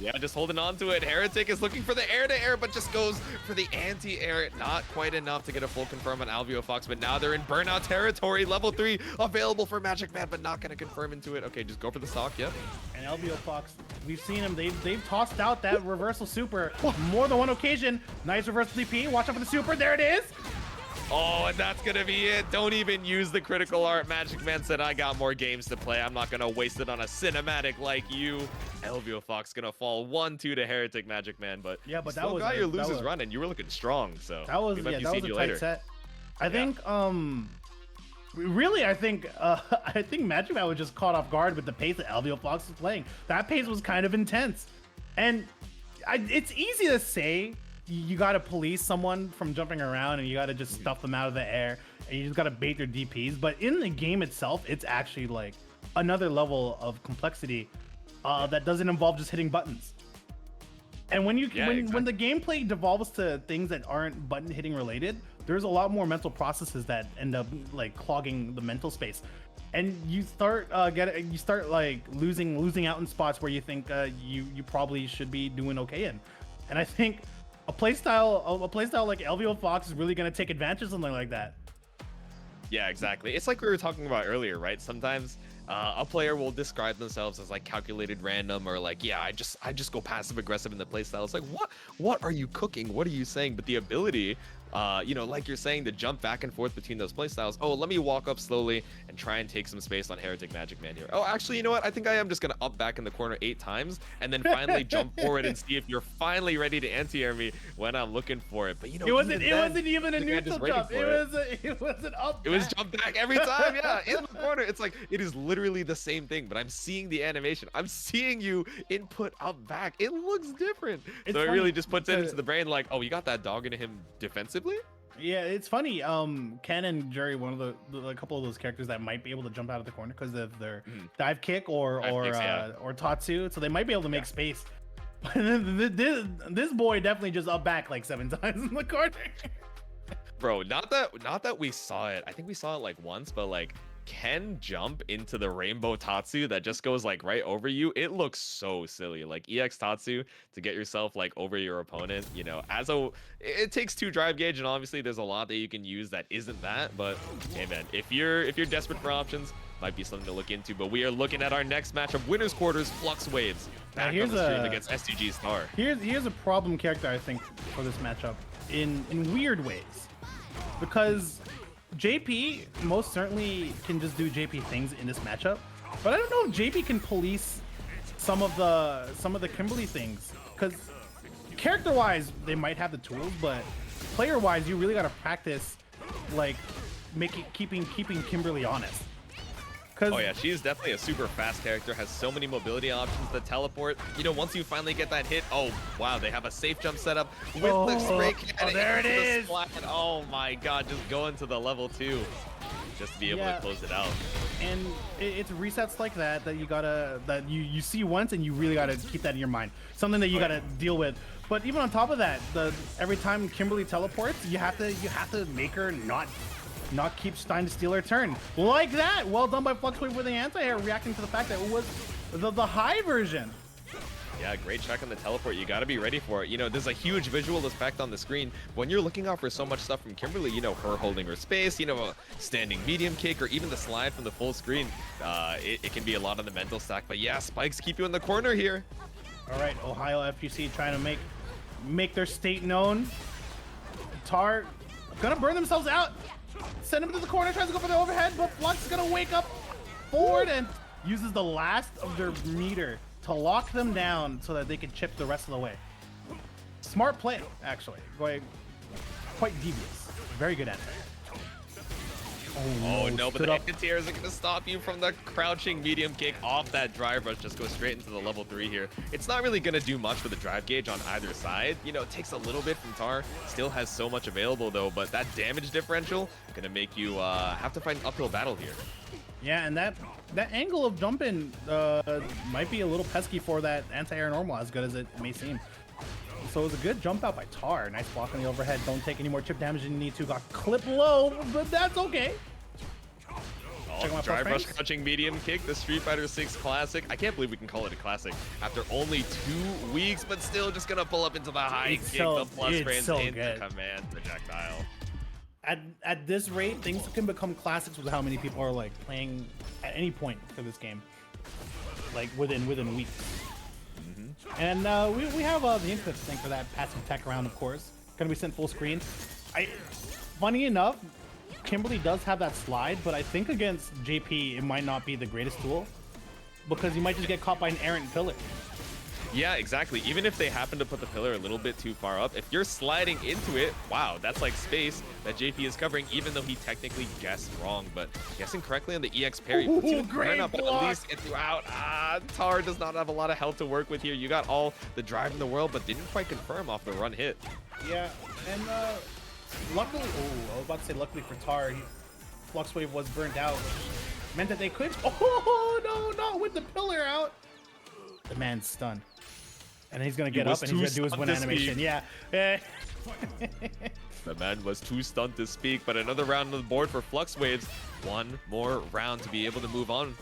Yeah, just holding on to it. Heretic is looking for the air-to-air, but just goes for the anti-air. Not quite enough to get a full confirm on Alveo Fox, but now they're in burnout territory. Level 3 available for Magic Man, but not going to confirm into it. Okay, just go for the stock, yep. And LVO Fox, we've seen him. They've tossed out that reversal super more than one occasion. Nice reversal DP. Watch out for the super. There it is. Oh, and that's going to be it. Don't even use the critical art. Magic Man said, I got more games to play. I'm not going to waste it on a cinematic like you. Elvio Fox going to fall 1-2 to Heretic Magic Man, but yeah, but that was got your losers run, and you were looking strong. So that was, yeah, that was a tight set. I think, really, I think Magic Man was just caught off guard with the pace that Elvio Fox was playing. That pace was kind of intense. And it's easy to say, you got to police someone from jumping around and you got to just stuff them out of the air and you just got to bait their DPs. But in the game itself, it's actually like another level of complexity that doesn't involve just hitting buttons. And when when the gameplay devolves to things that aren't button hitting related, there's a lot more mental processes that end up like clogging the mental space. And you start like losing out in spots where you think you probably should be doing okay in. And I think a playstyle like LVO Fox is really going to take advantage of something like that. Yeah, exactly. It's like we were talking about earlier, right? Sometimes a player will describe themselves as like calculated random, or like, yeah, I just go passive aggressive in the playstyle. It's like, what are you cooking? What are you saying? But the ability, you know, like you're saying, to jump back and forth between those playstyles. Oh, let me walk up slowly and try and take some space on Heretic Magic Man here. Oh, actually, you know what? I think I am just gonna up back in the corner 8 times and then finally jump forward and see if you're finally ready to anti-air me when I'm looking for it. But you know, it wasn't even a neutral jump. It was an up. It was jump back every time. Yeah, in the corner. It's like it is literally the same thing, but I'm seeing the animation. I'm seeing you input up back. It looks different. So it really just puts it into the brain like, oh, you got that dog into him defensively. Yeah, it's funny. Ken and Juri, one of a couple of those characters that might be able to jump out of the corner because of their dive kick or Tatsu, so they might be able to make space. But this boy definitely just up back like 7 times in the corner. Bro, not that we saw it. I think we saw it like once, but like Ken jump into the rainbow Tatsu that just goes like right over you. It looks so silly. Like EX Tatsu to get yourself like over your opponent, you know, it takes 2 drive gauge, and obviously there's a lot that you can use that isn't that. But hey man, if you're desperate for options, might be something to look into. But we are looking at our next matchup, winners quarters, Flux Waves back on the stream against STG Star. Here's a problem character I think for this matchup in weird ways, because JP most certainly can just do JP things in this matchup, but I don't know if JP can police some of the Kimberly things, because character-wise they might have the tools, but player-wise you really got to practice like keeping Kimberly honest. Oh yeah, she is definitely a super fast character, has so many mobility options, the teleport. You know, once you finally get that hit, oh wow, they have a safe jump setup with the spray can. Oh, there it is. Oh my god, just going to the level 2 just to be able to close it out. And it's resets like that you see once, and you really gotta keep that in your mind. Something that you gotta deal with. But even on top of that, every time Kimberly teleports, you have to make her not keep trying to steal her turn. Like that. Well done by Fluxwave with the anti-air, reacting to the fact that it was the high version. Yeah, great check on the teleport. You got to be ready for it. You know, there's a huge visual effect on the screen when you're looking out for so much stuff from Kimberly. You know, her holding her space, you know, a standing medium kick, or even the slide from the full screen. It can be a lot on the mental stack. But yeah, spikes keep you in the corner here. All right, Ohio FGC trying to make their state known. Tar gonna burn themselves out. Send him to the corner, tries to go for the overhead, but Flux is gonna wake up forward and uses the last of their meter to lock them down so that they can chip the rest of the way. Smart play, actually. Going quite devious. Very good at it. Oh no, but the Anti-air isn't going to stop you from the crouching medium kick off that drive rush. Just go straight into the level 3 here. It's not really going to do much for the drive gauge on either side. You know, it takes a little bit from Tar. Still has so much available though, but that damage differential going to make you have to fight an uphill battle here. Yeah, and that angle of jumping might be a little pesky for that anti-air normal, as good as it may seem. So it was a good jump out by Tar. Nice block on the overhead. Don't take any more chip damage than you need to. Got clipped low, but that's okay. Drive rush crouching medium kick, the Street Fighter 6 classic. I can't believe we can call it a classic after only 2 weeks, but still just gonna pull up into the high kick, the plus frames into command projectile. At this rate, things can become classics with how many people are like playing at any point for this game, like within weeks. And we have the input thing for that passive tech round, of course. Gonna be sent full screen. Funny enough, Kimberly does have that slide, but I think against JP it might not be the greatest tool because you might just get caught by an errant pillar. Yeah, exactly. Even if they happen to put the pillar a little bit too far up, if you're sliding into it, wow, that's like space that JP is covering, even though he technically guessed wrong. But guessing correctly on the EX parry puts you in up, but at least gets you out. Tar does not have a lot of health to work with here. You got all the drive in the world, but didn't quite confirm off the run hit. Yeah, and luckily, I was about to say luckily for Tar, Flux Wave was burnt out, which meant that they could. Oh no, not with the pillar out. The man's stunned. And he's gonna get up and he's gonna do his win animation. Yeah. The man was too stunned to speak, but another round on the board for Flux Waves. One more round to be able to move on.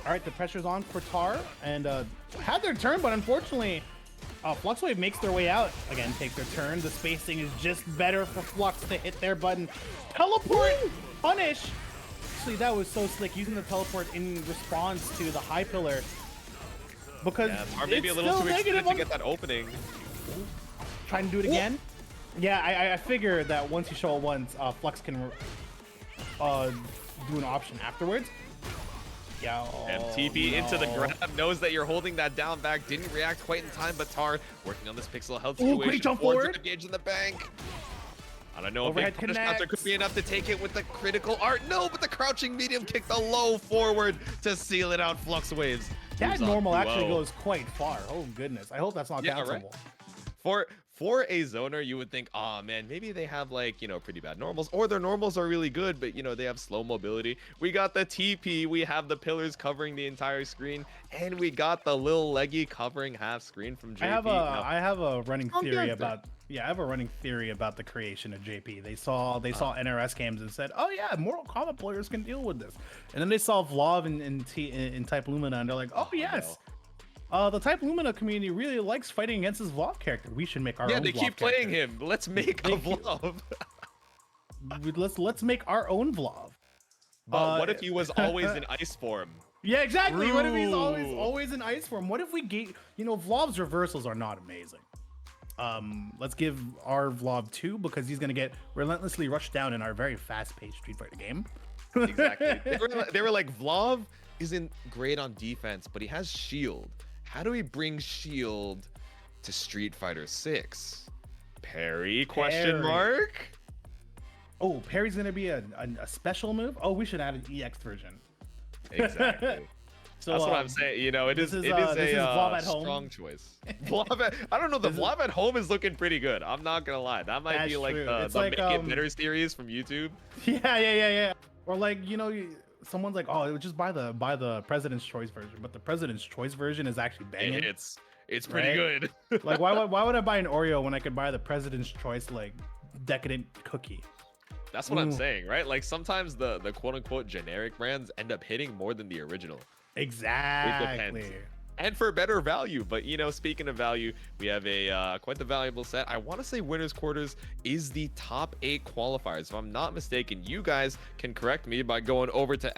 All right, the pressure's on for Tar, and had their turn, but unfortunately, Flux Wave makes their way out. Again, take their turn. The spacing is just better for Flux to hit their button. Teleport, punish. Actually, that was so slick, using the teleport in response to the high pillar. Because or maybe a little too extended to get that opening. Trying to do it again. Yeah, I figure that once you show it once, Flux can do an option afterwards. Yeah. And TP into the grab, knows that you're holding that down back, didn't react quite in time, but Tar working on this pixel health situation. Great jump forward. Engage in the bank. I don't know if big punish counter could be enough to take it with the critical art. No, but the crouching medium kick, the low forward to seal it out. Flux Waves. That normal actually goes quite far. Oh goodness. I hope that's not cancelable. Right. For a zoner, you would think, oh man, maybe they have like, you know, pretty bad normals, or their normals are really good, but you know, they have slow mobility. We got the TP, we have the pillars covering the entire screen, and we got the little leggy covering half screen from JP. I have a running theory about I have a running theory about the creation of JP. They saw NRS games and said, oh yeah, Mortal Kombat players can deal with this. And then they saw Vlov in Type Lumina, and they're like, oh yes. No. The Type Lumina community really likes fighting against his Vlov character. We should make our own. Yeah, they Vlov keep playing him. Let's make a Vlov. let's make our own Vlov. But what if he was always in ice form? Yeah, exactly. What if he's always in ice form? What if we get, you know, Vlov's reversals are not amazing. Let's give our Vlov 2 because he's gonna get relentlessly rushed down in our very fast-paced Street Fighter game. Exactly. They were like, Vlov isn't great on defense, but he has shield. How do we bring shield to Street Fighter 6? Parry? Question mark. Oh, parry's gonna be a special move. Oh, we should add an EX version. Exactly. So that's what I'm saying. You know, it is a strong choice. I don't know. The Vlov at home is looking pretty good. I'm not gonna lie. That might be like the Make It Better series from YouTube. Yeah. Or like, you know, someone's like, oh, just buy the President's Choice version, but the President's Choice version is actually banging. It's pretty good. Like, why would I buy an Oreo when I could buy the President's Choice like decadent cookie? That's what I'm saying, right? Like sometimes the quote unquote generic brands end up hitting more than the original. Exactly. It depends. And for better value. But you know, speaking of value, we have a quite the valuable set. I want to say winners quarters is the top 8 qualifiers. If I'm not mistaken, you guys can correct me by going over to !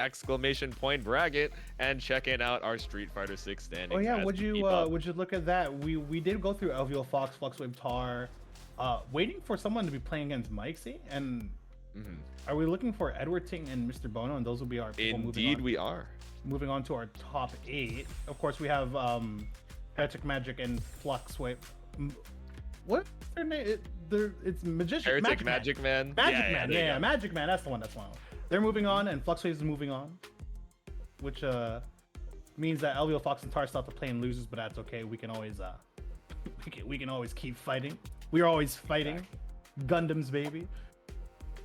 Bracket and checking out our Street Fighter 6 standings. Oh yeah, would you look at that? We did go through LVO Fox, Fluxwave Tar, waiting for someone to be playing against Mikesy, and are we looking for Edward Ting and Mr. Bono? And those will be our people. Indeed, we are. Moving on to our top 8. Of course, we have Heretic Magic and Fluxwave. What's their name? It's Magician. Heretic Magic Man. Magic Man. Yeah, Magic Man. That's the one. They're moving on, and Fluxwave is moving on, which means that LVO Fox and Tar still have to play in losers, but that's okay. We can always we can always keep fighting. We're always fighting. Gundams, baby.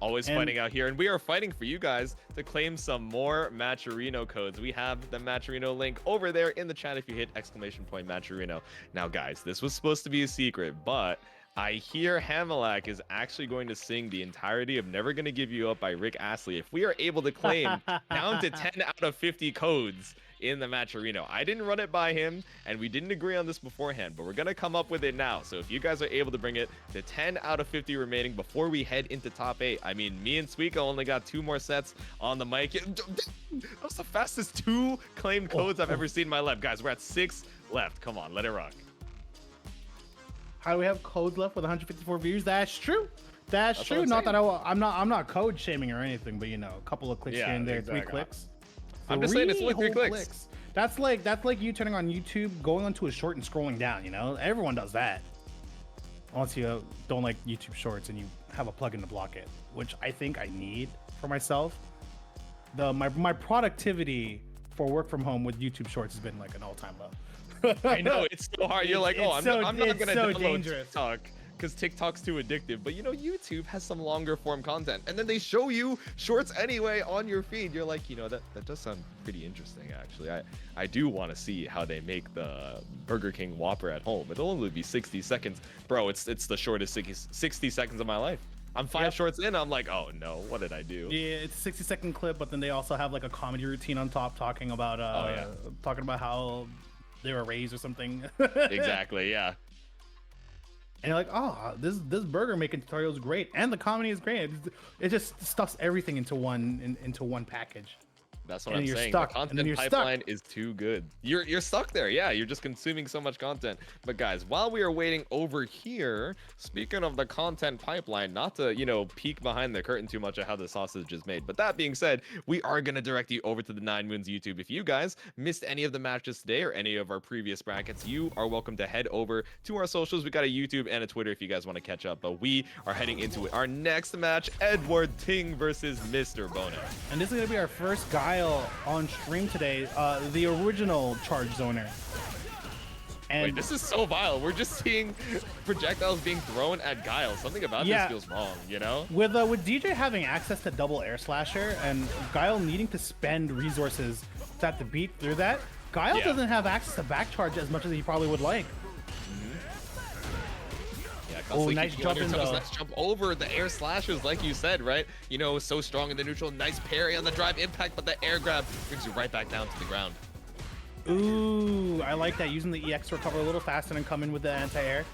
Always fighting out here, and we are fighting for you guys to claim some more Matcherino codes. We have the Matcherino link over there in the chat if you hit !Matcherino. Now, guys, this was supposed to be a secret, but I hear Hamelak is actually going to sing the entirety of Never Gonna Give You Up by Rick Astley if we are able to claim down to 10 out of 50 codes in the Matcherino. I didn't run it by him, and we didn't agree on this beforehand, but we're going to come up with it now. So if you guys are able to bring it to 10 out of 50 remaining before we head into top 8, I mean, me and Suika only got 2 more sets on the mic. That was the fastest 2 claimed codes I've ever seen in my life. Guys, we're at 6 left. Come on, let it rock. How do we have codes left with 154 views? That's true. That's true. Not that I'm not code shaming or anything, but you know, a couple of clicks here and there, exactly. 3 clicks. I'm just saying it's only 3 clicks. That's like you turning on YouTube, going onto a short and scrolling down. You know, everyone does that. Unless you don't like YouTube Shorts and you have a plugin to block it, which I think I need for myself. My productivity for work from home with YouTube Shorts has been like an all-time low. I know, it's so hard. You're like, I'm not gonna download dangerous. TikTok because TikTok's too addictive. But you know, YouTube has some longer form content, and then they show you shorts anyway on your feed. You're like, you know, that does sound pretty interesting, actually. I do want to see how they make the Burger King Whopper at home. It'll only be 60 seconds, bro. It's the shortest 60 seconds of my life. I'm 5 shorts in. I'm like, oh no, what did I do? Yeah, it's a 60-second clip, but then they also have like a comedy routine on top, talking about how they were raised or something. Exactly, yeah. And you're like, oh, this burger making tutorial is great, and the comedy is great. It just stuffs everything into one package. That's what I'm saying. The content pipeline is too good. You're stuck there. Yeah, you're just consuming so much content. But guys, while we are waiting over here, speaking of the content pipeline, not to, you know, peek behind the curtain too much of how the sausage is made, but that being said, we are going to direct you over to the 9Moons YouTube. If you guys missed any of the matches today or any of our previous brackets, you are welcome to head over to our socials. We got a YouTube and a Twitter if you guys want to catch up. But we are heading into it. Our next match, Edward Ting versus Mr. Bono. And this is going to be our first Guile on stream today, the original charge zoner. And wait, this is so vile. We're just seeing projectiles being thrown at Guile. Something about this feels wrong, you know? With DeeJay having access to double air slasher and Guile needing to spend resources to have to beat through that, Guile doesn't have access to back charge as much as he probably would like. Oh, nice jump in though. Let's jump over the air slashers, like you said, right? You know, so strong in the neutral. Nice parry on the drive impact, but the air grab brings you right back down to the ground. Ooh, I like that. Using the EX to recover a little faster and come in with the anti-air.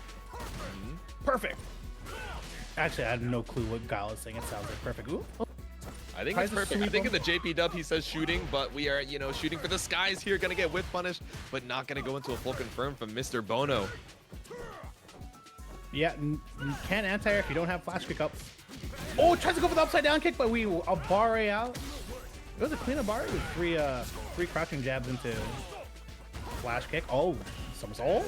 Perfect. Actually, I had no clue what Guile is saying. It sounds like perfect. Ooh. I think it's perfect. I think in the JP dub he says shooting, but we are, you know, shooting for the skies here. Gonna get whip punished, but not gonna go into a full confirm from Mr. Bono. Yeah, you can't anti-air if you don't have flash kick up. Oh, tries to go for the upside down kick, but we Abare out. It was a clean Abare with three crouching jabs into flash kick. Oh, somersault.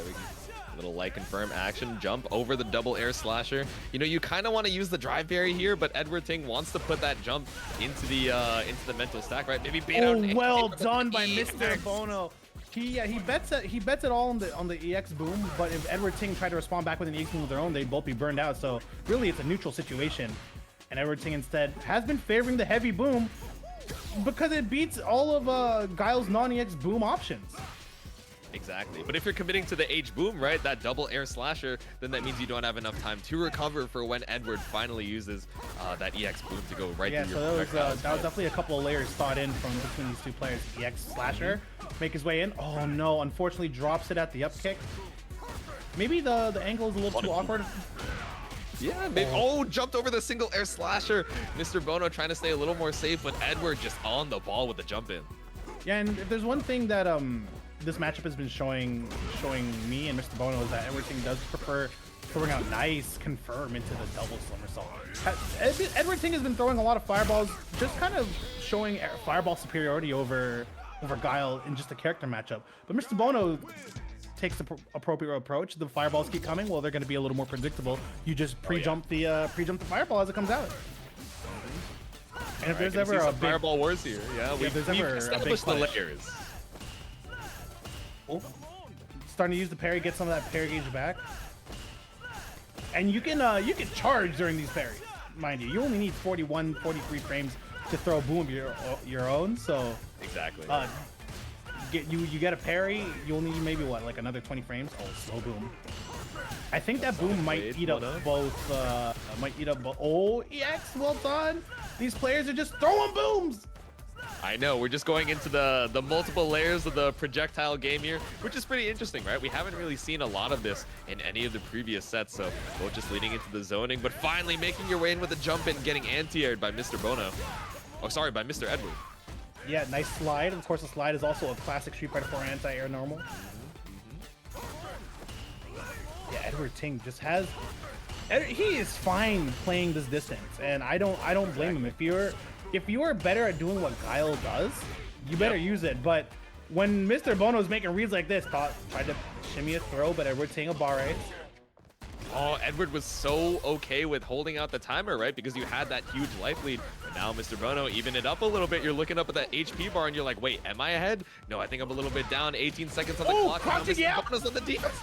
Little light confirm action, jump over the double air slasher. You know, you kind of want to use the drive parry here, but Edward Ting wants to put that jump into the mental stack, right? Maybe beat out. Oh, well done by Mr. Bono. He bets it all on the EX boom, but if Edward Ting tried to respond back with an EX boom of their own, they'd both be burned out. So really, it's a neutral situation, and Edward Ting instead has been favoring the heavy boom because it beats all of Guile's non-EX boom options. Exactly, but if you're committing to the H boom, right, that double air slasher, then that means you don't have enough time to recover for when Edward finally uses that EX boom to go right through your projectiles. That was definitely a couple of layers thought in from between these two players. EX slasher, make his way in. Oh no, unfortunately drops it at the up kick. Maybe the angle is a little too awkward. Yeah, maybe. Oh, jumped over the single air slasher. Mr. Bono trying to stay a little more safe, but Edward just on the ball with the jump in. Yeah, and if there's one thing that this matchup has been showing me and Mr. Bono is that Edward Ting does prefer throwing out nice confirm into the double somersault. Edward Ting has been throwing a lot of fireballs, just kind of showing fireball superiority over Guile in just a character matchup. But Mr. Bono takes the appropriate approach. The fireballs keep coming. Well, they're going to be a little more predictable. You just pre-jump the fireball as it comes out. And if there's ever a big fireball wars here, we've established the layers. Oh, starting to use the parry, get some of that parry gauge back, and you can charge during these parries. mind you, you only need 41, 43 frames to throw a boom your own. So Exactly. you get a parry, you'll need maybe what, like another 20 frames. Oh, slow boom. I think that boom might eat up both. Oh, EX, well done. These players are just throwing booms. I know, we're just going into the multiple layers of the projectile game here, which is pretty interesting, right? We haven't really seen a lot of this in any of the previous sets, so both just leading into the zoning, but finally making your way in with a jump in, getting anti-aired by Mr. Bono. Oh, sorry, by Mr. Edward. Yeah, nice slide. Of course, the slide is also a classic Street Fighter 4 anti-air normal. Yeah, Edward Ting just has... He is fine playing this distance, and I don't blame him. If you are better at doing what Guile does, you better use it. But when Mr. Bono's making reads like this, tried to shimmy a throw, but Edward Ting a bar race. Oh, Edward was so okay with holding out the timer, right? Because you had that huge life lead. But now Mr. Bono even it up a little bit. You're looking up at that HP bar and you're like, wait, am I ahead? No, I think I'm a little bit down. 18 seconds on the clock. Now Mr. Bono's on the defense.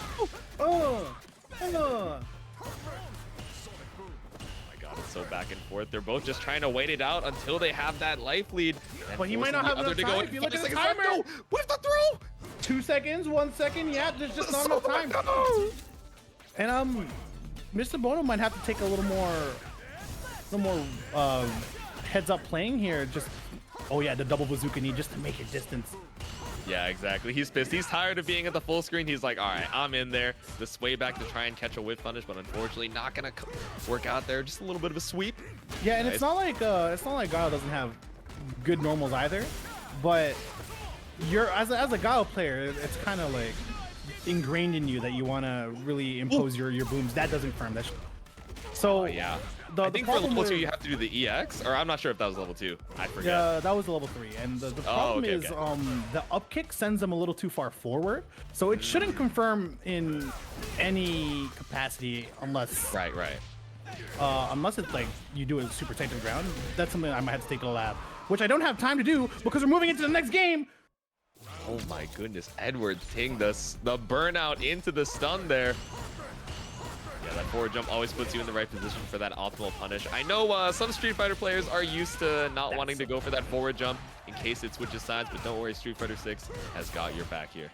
It's so back and forth. They're both just trying to wait it out until they have that life lead. But he might not have enough time. If you look at the timer, no, with the throw. 2 seconds, 1 second. Yeah, there's just not enough time. And Mr. Bono might have to take a little more heads up playing here. Just oh yeah, the double bazooka knee just to make it distance. Yeah, exactly. He's pissed. He's tired of being at the full screen. He's like, all right, I'm in there. The sway back to try and catch a whip punish, but unfortunately not gonna work out there. Just a little bit of a sweep. Yeah, and nice. It's not like Guile doesn't have good normals either, but you're as a Guile player, it's kind of like ingrained in you that you want to really impose your booms. That doesn't firm. That's so yeah. I think for level 2 you have to do the EX, or I'm not sure if that was level 2. I forget. Yeah, that was level 3, and the problem is the up kick sends them a little too far forward, so it shouldn't confirm in any capacity unless unless it's like you do a super tight to the ground. That's something I might have to take a lab, which I don't have time to do because we're moving into the next game. Oh my goodness, Edward Ting the burnout into the stun there. Yeah, that forward jump always puts you in the right position for that optimal punish. I know some Street Fighter players are used to not wanting to go for that forward jump in case it switches sides, but don't worry, Street Fighter 6 has got your back here.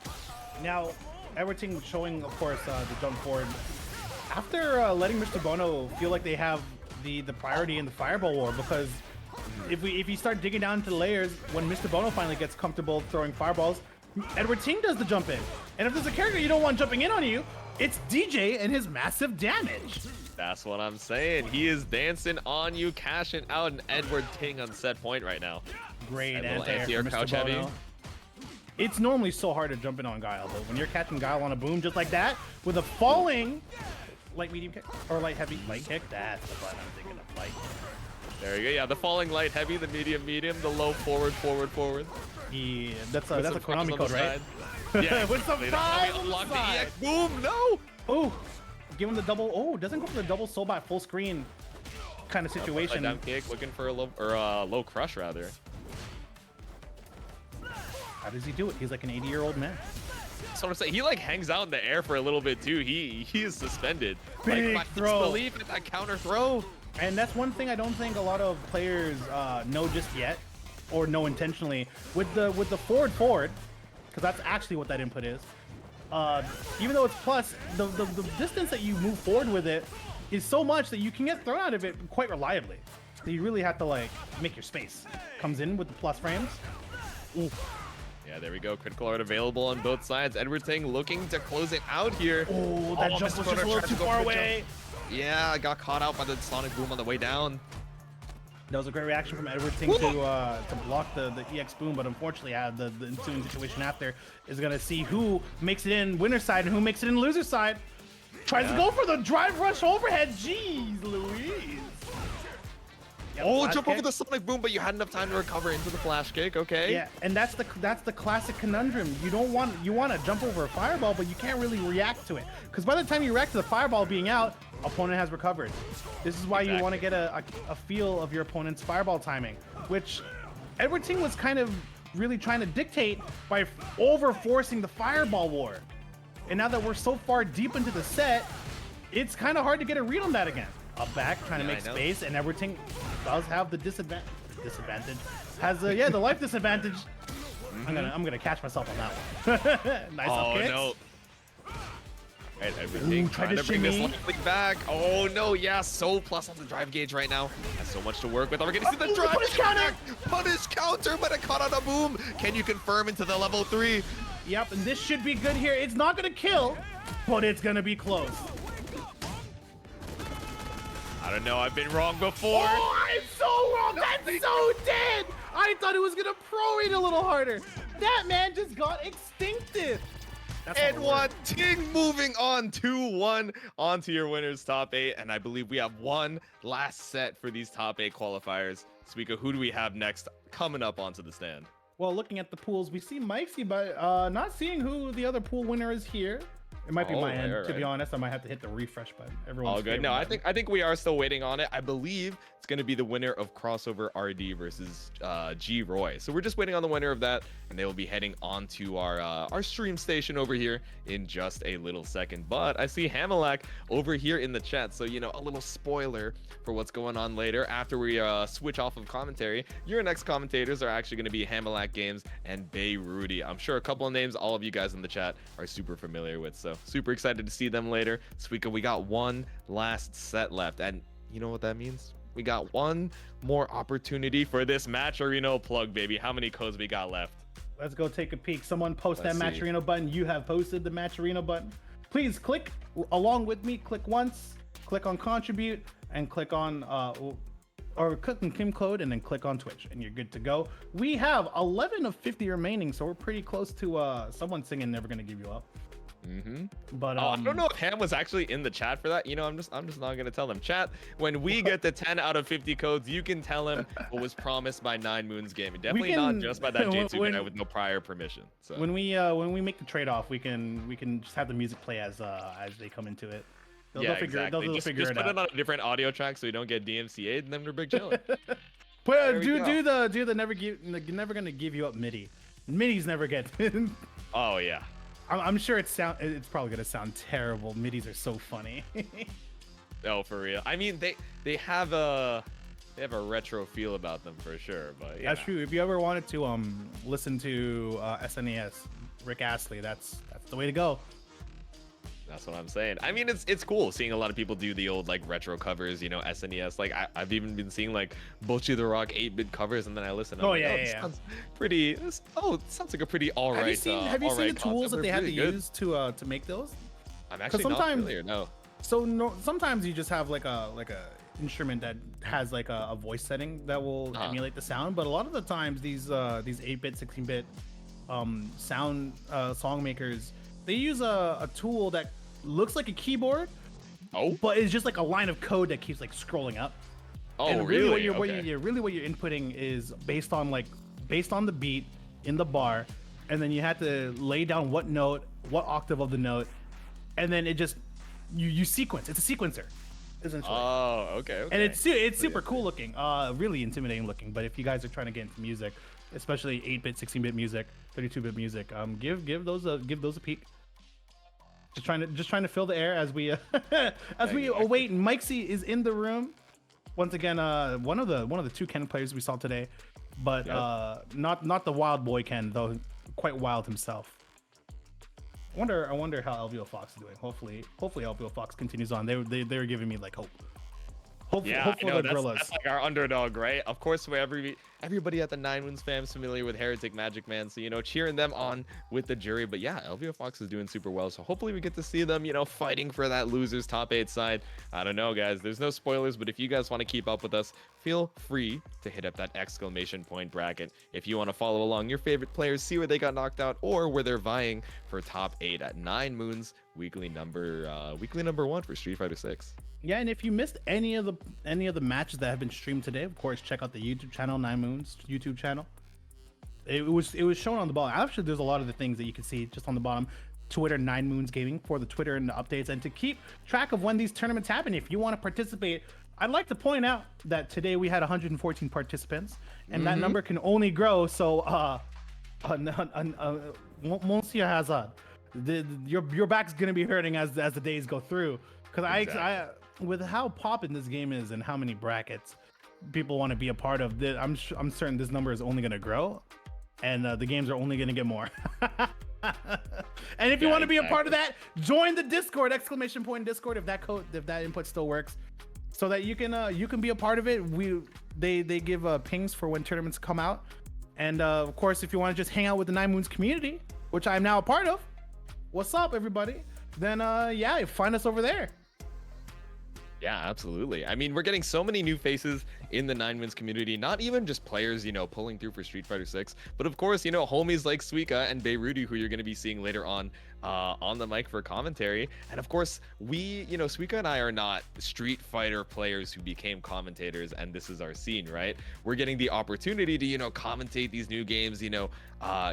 Now, Edward Ting showing, of course, the jump forward. After letting Mr. Bono feel like they have the priority in the Fireball War, because if you start digging down into the layers, when Mr. Bono finally gets comfortable throwing fireballs, Edward Ting does the jump in. And if there's a character you don't want jumping in on you, it's DeeJay and his massive damage. That's what I'm saying. He is dancing on you, cashing out an Edward Ting on set point right now. Great anti-air for Mr. Bono. Heavy. It's normally so hard to jump in on Guile, but when you're catching Guile on a boom just like that, with a falling light medium kick, or light heavy, light kick, that's the button I'm thinking of, light. There you go, yeah, the falling light heavy, the medium, the low forward. Yeah, that's a Konami code, right? Yeah, with some fries on the side. Boom, no! Oh, give him the double. Oh, doesn't go for the double soul by full screen kind of situation. Down kick, looking for a low crush rather. How does he do it? He's like an 80-year-old man. So I'm saying he like hangs out in the air for a little bit too. He is suspended. Big like, throw. Disbelief at that counter throw. And that's one thing I don't think a lot of players know just yet, or know intentionally with the forward, because that's actually what that input is. Even though it's plus, the distance that you move forward with it is so much that you can get thrown out of it quite reliably. So you really have to like make your space. Comes in with the plus frames. Ooh. Yeah, there we go. Critical art available on both sides. Edward Ting looking to close it out here. Oh, that jump was just a little too far away. Yeah, I got caught out by the sonic boom on the way down. That was a great reaction from Edward Ting to block the EX boom, but unfortunately, the ensuing situation after is gonna see who makes it in winner's side and who makes it in loser's side. Tries to go for the drive rush overhead. Jeez Louise. Yep, jump over the sonic boom, but you had enough time to recover into the flash kick. Okay. Yeah, and that's the classic conundrum. You want to jump over a fireball, but you can't really react to it, because by the time you react to the fireball being out, opponent has recovered. This is why you want to get a feel of your opponent's fireball timing, which Edward Ting was kind of really trying to dictate by over forcing the fireball war. And now that we're so far deep into the set, it's kind of hard to get a read on that again. up back, trying to Yeah, make space, and everything does have the disadvantage. Has yeah, the life disadvantage. I'm gonna catch myself on that one. Nice up kicks. No. Right, everything. Trying to bring this lightly back. Oh no, yeah, so plus on the drive gauge right now. Has so much to work with. We're gonna see the drive punish counter, but it caught on a boom. Can you confirm into the level 3? Yep, and this should be good here. It's not gonna kill, but it's gonna be close. I don't know, I've been wrong before. Oh, I'm so wrong. That's so dead. I thought it was gonna pro-rate a little harder. That man just got extincted. And one ting moving on 2-1 onto your winners top 8. And I believe we have one last set for these top 8 qualifiers. Suika, who do we have next coming up onto the stand? Well, looking at the pools, we see Mikesy, but not seeing who the other pool winner is here. It might be my end, to be honest. I might have to hit the refresh button. Everyone's all good. No, I think we are still waiting on it. I believe it's going to be the winner of crossover RD versus G Roy. So we're just waiting on the winner of that, and they will be heading on to our stream station over here in just a little second. But I see Hamalak over here in the chat, so you know, a little spoiler for what's going on later after we switch off of commentary. Your next commentators are actually going to be Hamalak Games and Bay Rudy. I'm sure a couple of names all of you guys in the chat are super familiar with, so super excited to see them later. Suika, we got one last set left, and you know what that means? We got one more opportunity for this Match Arena plug, baby. How many codes we got left? Let's go take a peek. Someone post that Match Arena button. You have posted the Match Arena button. Please click along with me. Click once, click on contribute, and click on or click on Kim code and then click on Twitch, and you're good to go. We have 11 of 50 remaining, so we're pretty close to someone singing "Never Gonna Give You Up." But I don't know if Ham was actually in the chat for that. You know, I'm just not gonna tell them. Chat, when we get the 10 out of 50 codes, you can tell him what was promised by 9Moons Gaming. Definitely not just by that J2 guy with no prior permission. So when we make the trade-off, we can just have the music play as they come into it. They'll figure it out. Just put it on a different audio track so we don't get DMCA'd, and then we're big chilling. But do the never gonna give you up MIDI. MIDI's never get. Oh yeah. I'm sure it's probably gonna sound terrible. MIDIs are so funny. Oh, for real. I mean, they have a retro feel about them for sure. But yeah, that's true. If you ever wanted to listen to SNES, Rick Astley, that's the way to go. That's what I'm saying. I mean, it's cool seeing a lot of people do the old like retro covers, you know, SNES. Like I've even been seeing like Bochi the Rock 8-bit covers, and then I listen. Oh, yeah. Sounds pretty. It sounds like a pretty alright. Have you seen the tools that they had to use to make those? I'm actually not familiar. No. So sometimes you just have like a instrument that has like a voice setting that will emulate the sound, but a lot of the times these 8-bit, 16-bit sound song makers, they use a tool that looks like a keyboard, but it's just like a line of code that keeps like scrolling up. Oh, and really? What you're inputting is based on the beat in the bar, and then you have to lay down what note, what octave of the note, and then it just you sequence. It's a sequencer, essentially. Oh, okay. And it's super cool looking, really intimidating looking. But if you guys are trying to get into music, especially 8-bit, 16-bit music, 32-bit music, give those a peek. Just trying to fill the air as we await. Mikesy is in the room once again. One of the two Ken players we saw today, but not the wild boy Ken, though quite wild himself. I wonder how LVO Fox is doing. Hopefully LVO Fox continues on. They're giving me like hope. Hopefully that's like our underdog, right? Of course, everybody at the 9Moons fam is familiar with Heretic Magic Man, so you know, cheering them on with the Juri. But yeah, LVO Fox is doing super well, so hopefully we get to see them, you know, fighting for that losers top 8 side. I don't know, guys. There's no spoilers, but if you guys want to keep up with us, feel free to hit up that exclamation point bracket. If you want to follow along your favorite players, see where they got knocked out, or where they're vying for top 8 at 9Moons weekly number 1 for Street Fighter 6. Yeah, and if you missed any of the matches that have been streamed today, of course, check out the YouTube channel, 9Moons YouTube channel. It was shown on the bottom. Actually, there's a lot of the things that you can see just on the bottom. Twitter, 9Moons Gaming, for the Twitter and the updates, and to keep track of when these tournaments happen. If you want to participate, I'd like to point out that today we had 114 participants, and that number can only grow. So, Monsieur Hazard, your back's gonna be hurting as the days go through. Because with how poppin' this game is and how many brackets people want to be a part of, I'm certain this number is only going to grow, and the games are only going to get more. And if you want to be a part of that, join the Discord! Discord if that input still works, so that you can be a part of it. They give pings for when tournaments come out, and of course, if you want to just hang out with the 9Moons community, which I'm now a part of, what's up, everybody? Then yeah, find us over there. Yeah, absolutely. I mean, we're getting so many new faces in the 9Moons community, not even just players, pulling through for Street Fighter 6, but of course, homies like Suika and Beirudi, who you're going to be seeing later on the mic for commentary. And of course, we, Suika and I are not Street Fighter players who became commentators, and this is our scene, right? We're getting the opportunity to, commentate these new games,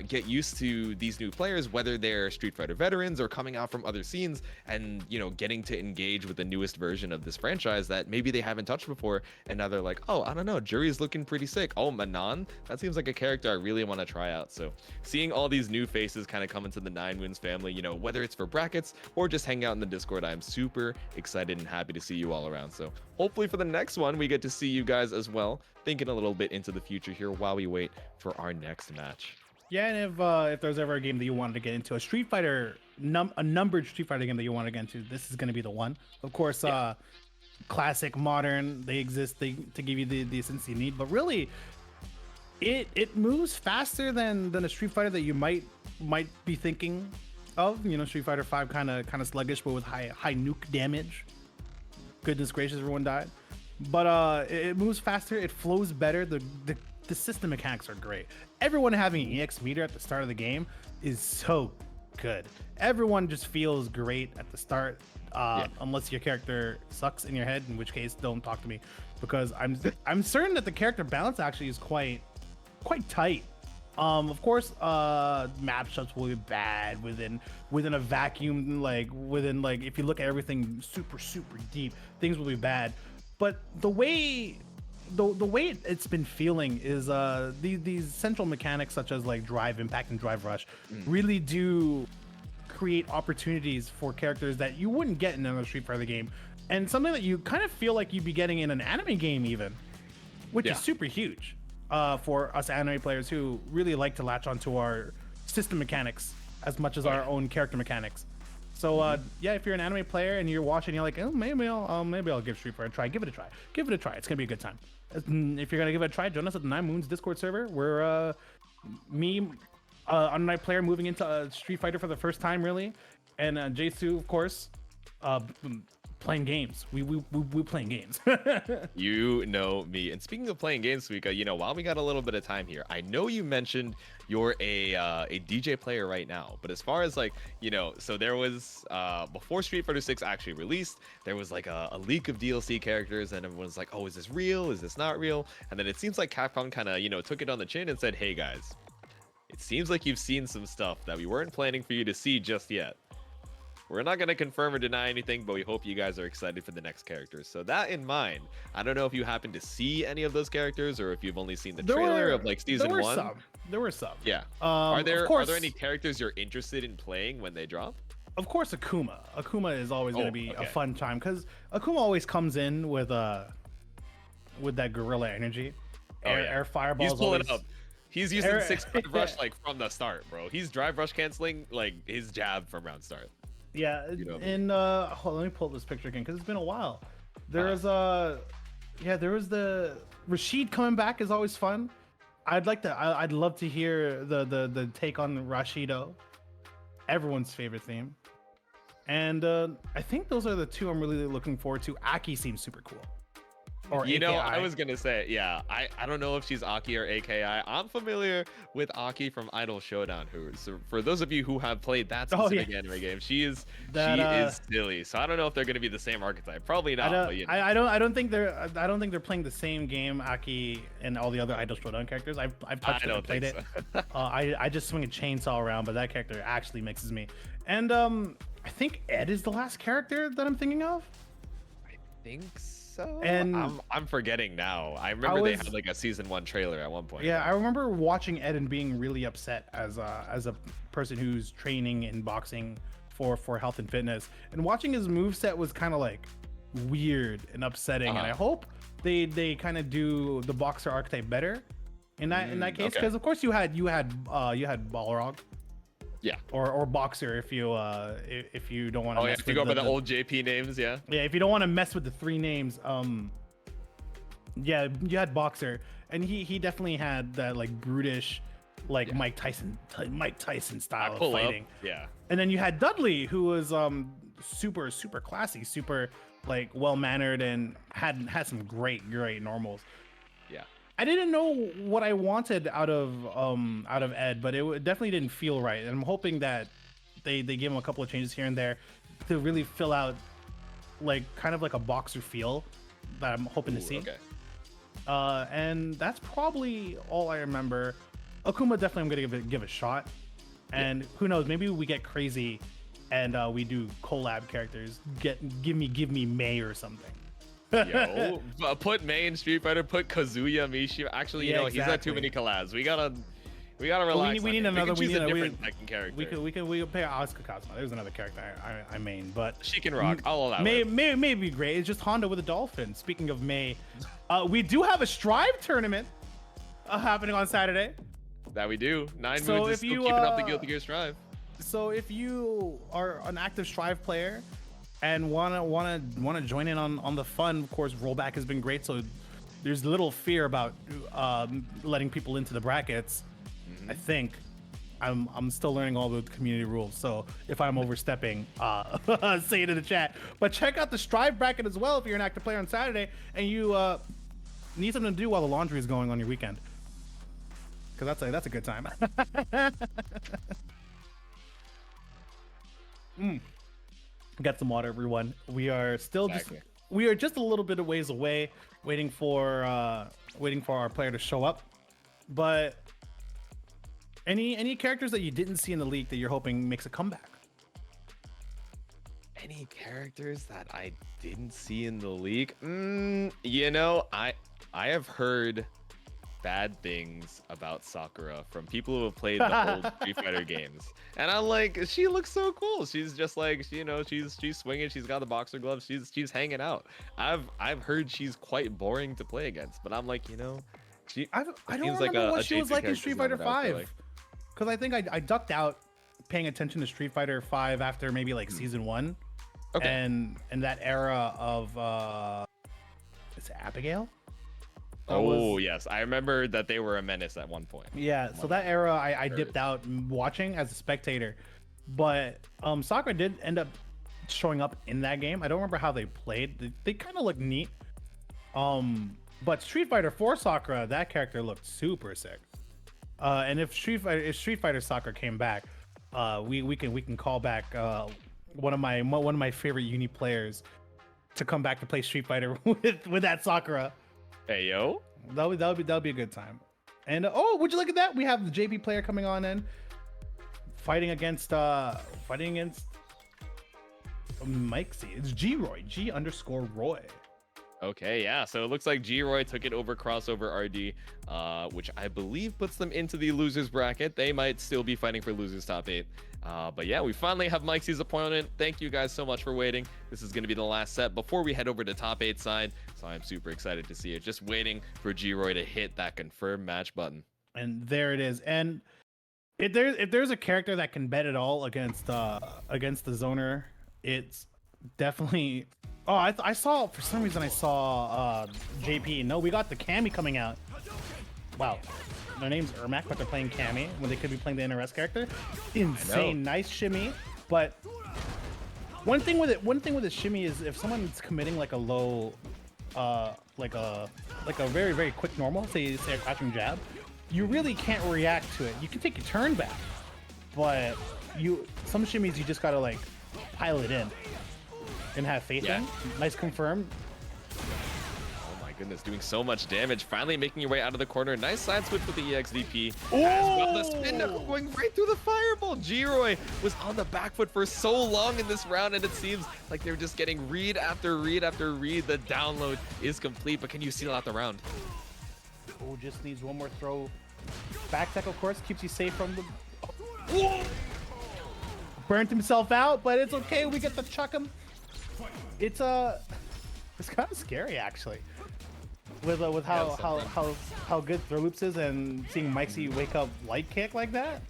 get used to these new players, whether they're Street Fighter veterans or coming out from other scenes, and getting to engage with the newest version of this franchise that maybe they haven't touched before, and now they're like, oh, I don't know, Juri's looking pretty sick. Oh, Manon, that seems like a character I really want to try out. So seeing all these new faces kind of come into the 9Moons family, whether it's for brackets or just hang out in the Discord, I'm super excited and happy to see you all around. So hopefully for the next one, we get to see you guys as well, thinking a little bit into the future here while we wait for our next match. Yeah, and if there's ever a game that you wanted to get into, a Street Fighter, a numbered Street Fighter game that you want to get into, this is going to be the one. Of course, classic, modern, they exist to give you the essence you need, but really, it moves faster than a Street Fighter that you might be thinking of. Street Fighter 5 kind of sluggish, but with high nuke damage. Goodness gracious, everyone died. But it moves faster, it flows better. The system mechanics are great. Everyone having an EX meter at the start of the game is so good. Everyone just feels great at the start, unless your character sucks in your head, in which case don't talk to me, because I'm certain that the character balance actually is quite tight. Of course, matchups will be bad within a vacuum, if you look at everything super deep, things will be bad. But the way it's been feeling is these central mechanics such as like drive impact and drive rush really do create opportunities for characters that you wouldn't get in another Street Fighter game, and something that you kind of feel like you'd be getting in an anime game even, which is super huge for us anime players who really like to latch onto our system mechanics as much as our own character mechanics. So yeah, if you're an anime player and you're watching, you're like, oh, maybe I'll give Street Fighter a try. Give it a try. It's gonna be a good time. If you're gonna give it a try, join us at the 9Moons Discord server. We're me, Unnight player moving into Street Fighter for the first time, really, and Jsu, of course, playing games. We playing games. You know me. And speaking of playing games, Suika, while we got a little bit of time here, I know you mentioned you're a DeeJay player right now, but as far as so there was before Street Fighter 6 actually released, there was like a leak of DLC characters, and everyone's like, oh, is this real? Is this not real? And then it seems like Capcom kind of took it on the chin and said, hey guys, it seems like you've seen some stuff that we weren't planning for you to see just yet. We're not going to confirm or deny anything, but we hope you guys are excited for the next characters. So that in mind, I don't know if you happen to see any of those characters or if you've only seen the trailer of like season 1. There were some. Yeah. Are there any characters you're interested in playing when they drop? Of course, Akuma. Akuma is always going to be a fun time because Akuma always comes in with that gorilla energy. Air fireballs. He's pulling up. He's using 6 drive rush from the start, bro. He's drive rush canceling his jab from round start. Yeah, and hold on, let me pull up this picture again because it's been a while. There was the Rashid coming back is always fun. I'd love to hear the take on Rashido, everyone's favorite theme. And I think those are the two I'm really looking forward to. Aki seems super cool. Or AKI. I was gonna say, I don't know if she's Aki or AKI. I'm familiar with Aki from Idol Showdown. So for those of you who have played that specific anime game, she is silly. So I don't know if they're gonna be the same archetype. Probably not. I don't think they're playing the same game. Aki and all the other Idol Showdown characters. I've touched it and played it. I just swing a chainsaw around, but that character actually mixes me. And I think Ed is the last character that I'm thinking of. I think so. And I'm forgetting now. I remember they had like a season 1 trailer at one point. Yeah, I remember watching Ed and being really upset as a person who's training in boxing for health and fitness, and watching his moveset was kind of like, weird and upsetting, and I hope they kind of do the boxer archetype better in that case, because of course you had Balrog. Yeah. Or boxer if you don't want to. Oh yeah, if you go by the old JP names, yeah. Yeah, if you don't want to mess with the 3 names, yeah, you had boxer, and he definitely had that like brutish, like Mike Tyson style of fighting. Yeah. And then you had Dudley, who was super classy, super like well mannered, and had some great normals. Yeah. I didn't know what I wanted out of Ed, but it definitely didn't feel right. And I'm hoping that they give him a couple of changes here and there to really fill out like kind of like a boxer feel that I'm hoping to see. Okay. And that's probably all I remember. Akuma definitely I'm gonna give a shot. And who knows, maybe we get crazy and we do collab characters. Give me May or something. Yo, put May in Street Fighter, put Kazuya Mishi. Actually, you know, he's had too many collabs. We gotta relax. We need another. We need a different second character. We could pay Asuka Kazuma. There's another character I main, but she can rock. I'll allow May, it. May be great. It's just Honda with a dolphin. Speaking of May, we do have a Strive tournament happening on Saturday. That we do. 9Moons So is if still you, keeping up the Guilty Gear Strive. So if you are an active Strive player and wanna join in on the fun, of course, rollback has been great. So there's little fear about letting people into the brackets. I think I'm still learning all the community rules. So if I'm overstepping, say it in the chat. But check out the Strive bracket as well if you're an active player on Saturday and you need something to do while the laundry is going on your weekend. Because that's a good time. Got some water, everyone. We are still we are just a little bit of ways away, waiting for our player to show up. But any characters that you didn't see in the league that you're hoping makes a comeback? Any characters that I didn't see in the league? You know, I have heard bad things about Sakura from people who have played the old Street Fighter games, and I'm like, she looks so cool. She's just like, you know, she's swinging. She's got the boxer gloves. She's hanging out. I've heard she's quite boring to play against, but I'm like, you know, I don't remember what she was like in Street Fighter 5, because I think I ducked out paying attention to Street Fighter 5 after maybe like season 1, and that era of is it Abigail? Yes, I remember that they were a menace at one point. Yeah, so that era I dipped out watching as a spectator, but Sakura did end up showing up in that game. I don't remember how they played. They kind of look neat. But Street Fighter 4 Sakura, that character looked super sick. And if Street Fighter Sakura came back, we can call back one of my favorite uni players to come back to play Street Fighter with that Sakura. Hey yo, that'll be a good time. And would you look at that? We have the JP player coming on in, fighting against Mike C. It's G-Roy, G_Roy. Okay, yeah. So it looks like G-Roy took it over crossover RD, which I believe puts them into the losers bracket. They might still be fighting for losers top 8. But yeah, we finally have Mike C's opponent. Thank you guys so much for waiting. This is going to be the last set before we head over to top 8 side. So I'm super excited to see it. Just waiting for G-Roy to hit that confirm match button. And there it is. And if there's a character that can bet it all against the zoner, it's definitely. Oh, I saw, for some reason I saw JP. No, we got the Cammy coming out. Wow. Their name's Ermac, but they're playing Cammy when they could be playing the NRS character. Insane, nice shimmy. But one thing with the shimmy is if someone's committing like a low, like a very, very quick normal, say a crouching jab, you really can't react to it. You can take your turn back, but some shimmies you just gotta like pile it in and have faith in. Nice confirm. Oh my goodness, doing so much damage. Finally making your way out of the corner. Nice side switch with the EXDP. As well, the spin going right through the fireball. G-Roy was on the back foot for so long in this round, and it seems like they're just getting read after read after read. The download is complete, but can you seal out the round? Oh, just needs one more throw. Back tech, of course, keeps you safe from the... Burnt himself out, but it's okay. We get to chuck him. It's It's kind of scary actually. With Yeah, how good throw loops is and seeing Mikesy wake up light kick like that.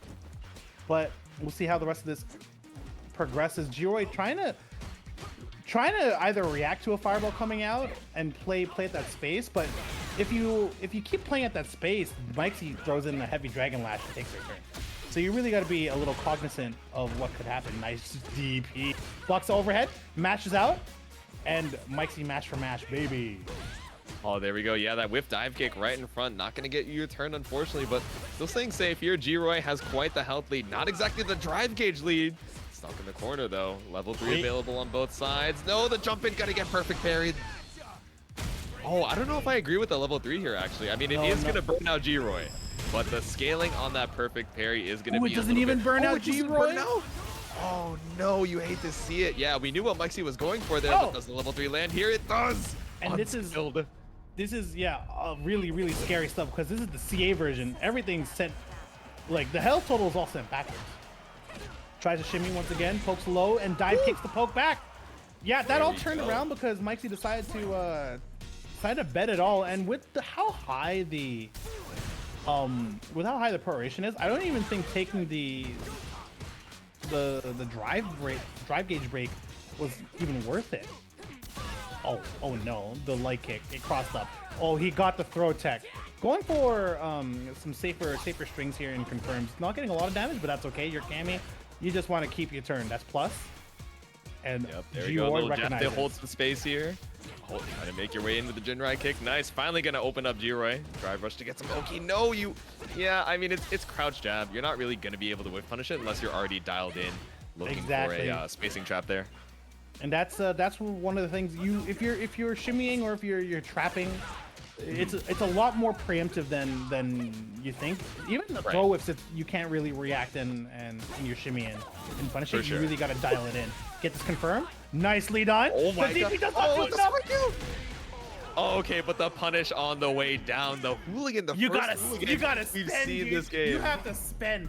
But we'll see how the rest of this progresses. Juri trying to either react to a fireball coming out and play at that space, but if you keep playing at that space, Mikesy throws in a heavy dragon lash and takes their turn. So you really got to be a little cognizant of what could happen. Nice DP. Blocks the overhead, mashes out, and Mikesy mash for mash, baby. Oh, there we go. Yeah, that whiff dive kick right in front. Not going to get you your turn, unfortunately, but still staying safe here. Juri has quite the health lead. Not exactly the drive gauge lead. Stuck in the corner, though. Level 3 available on both sides. No, the jump in. Got to get perfect parried. Oh, I don't know if I agree with the level 3 here, actually. I mean, it is going to burn out Juri, but the scaling on that perfect parry is going to be it doesn't even burn out Juri? Oh, no. You hate to see it. Yeah, we knew what Mikesy was going for there, but does the level 3 land here? It does. And this is really scary stuff because this is the CA version. Everything's sent, like the health total is all sent backwards. Tries to shimmy once again, pokes low and dive kicks the poke back. Yeah, that all turned around because Mikesy decided to bet it all. And with how high the proration is, I don't even think taking the drive gauge break was even worth it. Oh no, the light kick, it crossed up. Oh, he got the throw tech. Going for some safer strings here and confirms. Not getting a lot of damage, but that's okay. You're Cammy. You just want to keep your turn. That's plus. And there you go. Little Jeff, they hold some space here. Try to make your way into the Jinrai kick. Nice. Finally gonna open up Juri. Drive rush to get some Oki. No, you. Yeah, I mean it's crouch jab. You're not really gonna be able to whiff punish it unless you're already dialed in, looking for a spacing trap there. And that's one of the things if you're shimmying or if you're trapping, it's a lot more preemptive than you think. Even the throw whiffs, you can't really react and you're shimmying and punish it. You really got to dial it in. Get this confirmed. Nicely done. Oh my god. Oh, okay, but the punish on the way down, the hooligan, you gotta spend, we've seen this game. You have to spend.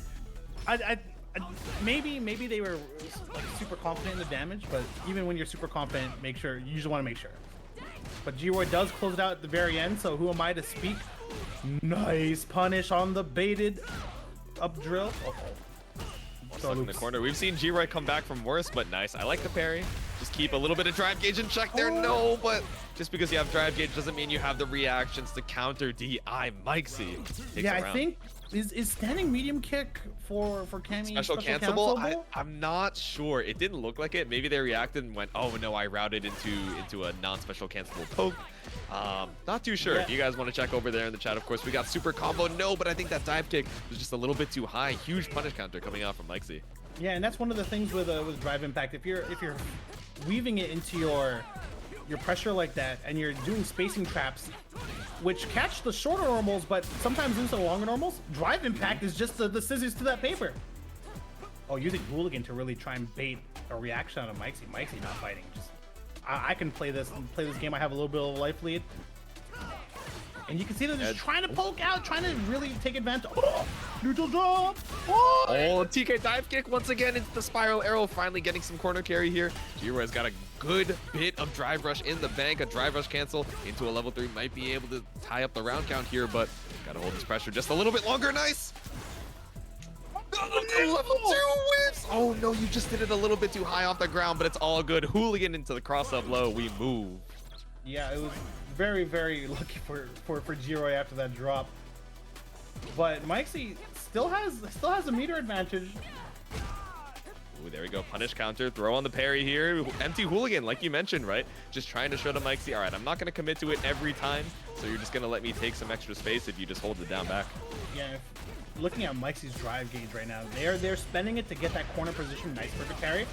Maybe they were like super confident in the damage, but even when you're super confident, you just want to make sure. But Juri does close it out at the very end, so who am I to speak? Nice punish on the baited up drill. Stuck in the corner. We've seen Juri come back from worse, but nice. I like the parry. Just keep a little bit of drive gauge in check there. No, but just because you have drive gauge doesn't mean you have the reactions to counter DI Mikesy. Yeah, I think is standing medium kick for Cammy special cancelable? I'm not sure. It didn't look like it. Maybe they reacted and went, oh no, I routed into a non-special cancelable poke. Not too sure. If you guys want to check over there in the chat, of course, we got super combo. No, but I think that dive kick was just a little bit too high. Huge punish counter coming out from Mikesy. Yeah, and that's one of the things with drive impact. If you're weaving it into your pressure like that, and you're doing spacing traps, which catch the shorter normals, but sometimes into the longer normals, drive impact is just the scissors to that paper. Oh, using Hooligan to really try and bait a reaction out of Mikesy. Mikesy not fighting. Just I can play this game. I have a little bit of a life lead. And you can see that they're just trying to poke out, trying to really take advantage. Oh, neutral drop. Oh, TK dive kick once again into the spiral arrow. Finally getting some corner carry here. Juri's got a good bit of drive rush in the bank. A drive rush cancel into a level 3 might be able to tie up the round count here, but gotta hold this pressure just a little bit longer. Nice. Level 2 whips. Oh no, you just did it a little bit too high off the ground, but it's all good. Hooligan into the cross up low. We move. Yeah, it was very, very lucky for Juri after that drop. But Mikesy still has a meter advantage. Ooh, there we go. Punish counter. Throw on the parry here. Empty Hooligan, like you mentioned, right? Just trying to show to Mikesy, all right, I'm not going to commit to it every time, so you're just going to let me take some extra space if you just hold it down back. Yeah, looking at Mikesy's drive gauge right now, they're spending it to get that corner position. Nice perfect carry.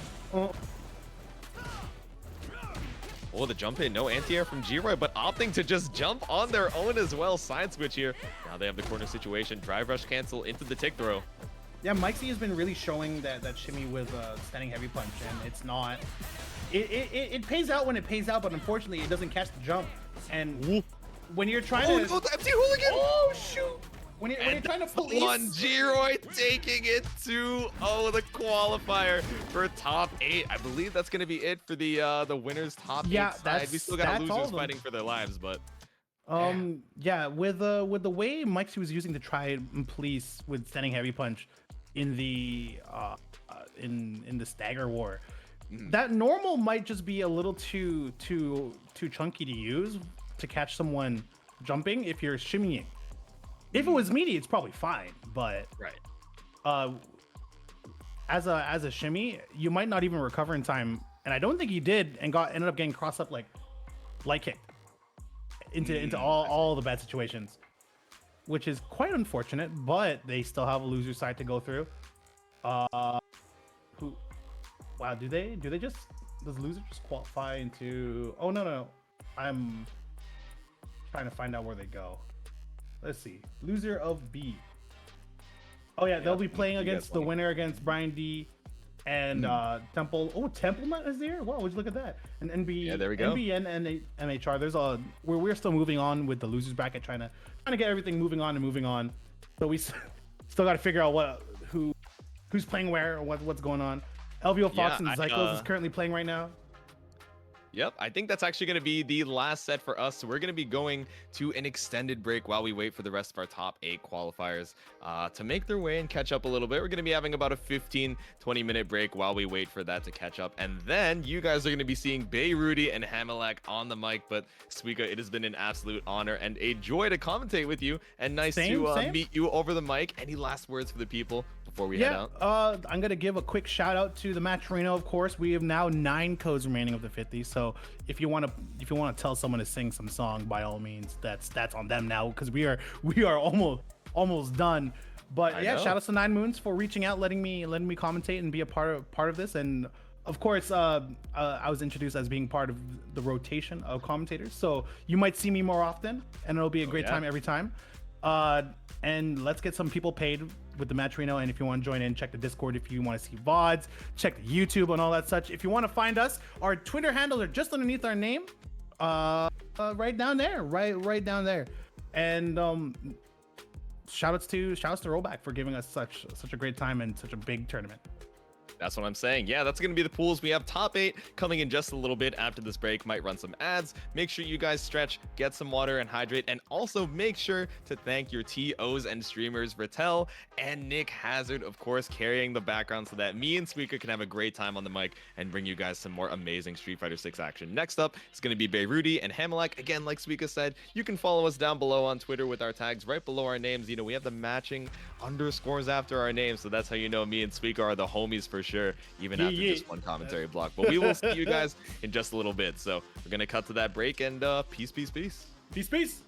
Oh, the jump in. No anti-air from Juri, but opting to just jump on their own as well. Side switch here. Now they have the corner situation. Drive rush cancel into the tick throw. Yeah, Mikesy has been really showing that shimmy with standing heavy punch, and it's not. It pays out when it pays out, but unfortunately, it doesn't catch the jump. And when you're trying to. Oh, no, the empty Hooligan! Oh, shoot! when you're trying to police. One Juri taking it to the qualifier for top 8. I believe that's gonna be it for the winners top 8 side. We still got losers fighting for their lives, but yeah, with the way Mike was using to try and police with standing heavy punch in the in the stagger war, that normal might just be a little too chunky to use to catch someone jumping if you're shimmying. If it was meaty, it's probably fine, but as a shimmy, you might not even recover in time, and I don't think he did, and ended up getting crossed up like light kicked into all the bad situations, which is quite unfortunate. But they still have a loser side to go through. Wow, does loser just qualify into? Oh no, I'm trying to find out where they go. Let's see. Loser of B. Oh yeah, they'll be playing against the winner against Brian D and Temple. Oh, Temple is there. Wow, would you look at that? And NB. Yeah, there we go. NBN and MHR. There's we're still moving on with the losers bracket, trying to get everything moving on. So we still got to figure out who's playing where or what's going on. LVO Fox and Zycos is currently playing right now. Yep, I think that's actually going to be the last set for us. So we're going to be going to an extended break while we wait for the rest of our top 8 qualifiers to make their way and catch up a little bit. We're going to be having about a 15-20 minute break while we wait for that to catch up. And then you guys are going to be seeing Rudy and Hamelak on the mic. But Suika, it has been an absolute honor and a joy to commentate with you. And nice to meet you over the mic. Any last words for the people before we head out? I'm going to give a quick shout out to the Match Reno, of course. We have now 9 codes remaining of the 50. So if you want to tell someone to sing some song, by all means, that's on them now, because we are almost done. But shout out to 9Moons for reaching out, letting me commentate and be a part of this. And of course, I was introduced as being part of the rotation of commentators, so you might see me more often, and it'll be a great time every time. And let's get some people paid with the Match Reno. And if you want to join in, check the Discord. If you want to see VODs, check the YouTube and all that such. If you want to find us, our Twitter handles are just underneath our name, right down there, right down there. And shout outs to Rollback for giving us such a great time and such a big tournament. That's what I'm saying. Yeah, that's going to be the pools. We have top 8 coming in just a little bit after this break. Might run some ads. Make sure you guys stretch, get some water, and hydrate. And also make sure to thank your TOs and streamers, Rattel and Nick Hazard, of course, carrying the background so that me and Suika can have a great time on the mic and bring you guys some more amazing Street Fighter 6 action. Next up is going to be Rudy and Hamelak. Again, like Suika said, you can follow us down below on Twitter with our tags right below our names. You know, we have the matching underscores after our names, so that's how you know me and Suika are the homies for sure, even after just one commentary block. But we will see you guys in just a little bit. So we're gonna cut to that break, and peace. Peace.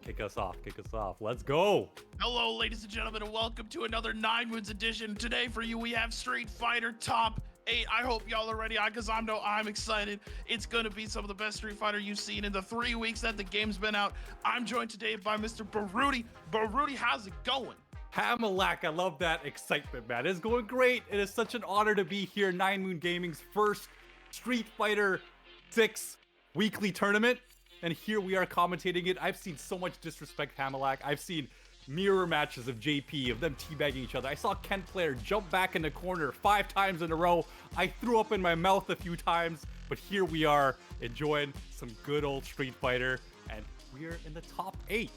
Kick us off. Kick us off. Let's go. Hello, ladies and gentlemen, and welcome to another 9Moons edition. Today for you, we have Street Fighter Top 8. I hope y'all are ready, because I'm excited. It's going to be some of the best Street Fighter you've seen in the 3 weeks that the game's been out. I'm joined today by Mr. Baruti. Baruti, how's it going? Hamalak, I love that excitement, man. It's going great. It is such an honor to be here. 9Moon Gaming's first Street Fighter 6 weekly tournament. And here we are commentating it. I've seen so much disrespect, Hamalak. I've seen mirror matches of JP, of them teabagging each other. I saw Ken Player jump back in the corner 5 times in a row. I threw up in my mouth a few times, but here we are enjoying some good old Street Fighter, and we're in the top 8.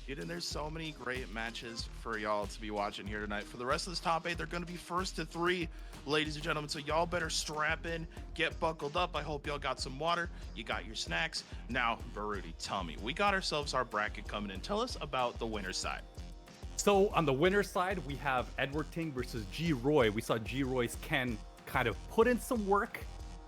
Dude, and there's so many great matches for y'all to be watching here tonight. For the rest of this top 8, they're going to be first to 3, ladies and gentlemen. So y'all better strap in, get buckled up. I hope y'all got some water, you got your snacks. Now, Baruti, tell me, we got ourselves our bracket coming in. Tell us about the winner's side. So on the winner's side, we have Edward Ting versus G Roy. We saw G Roy's Ken kind of put in some work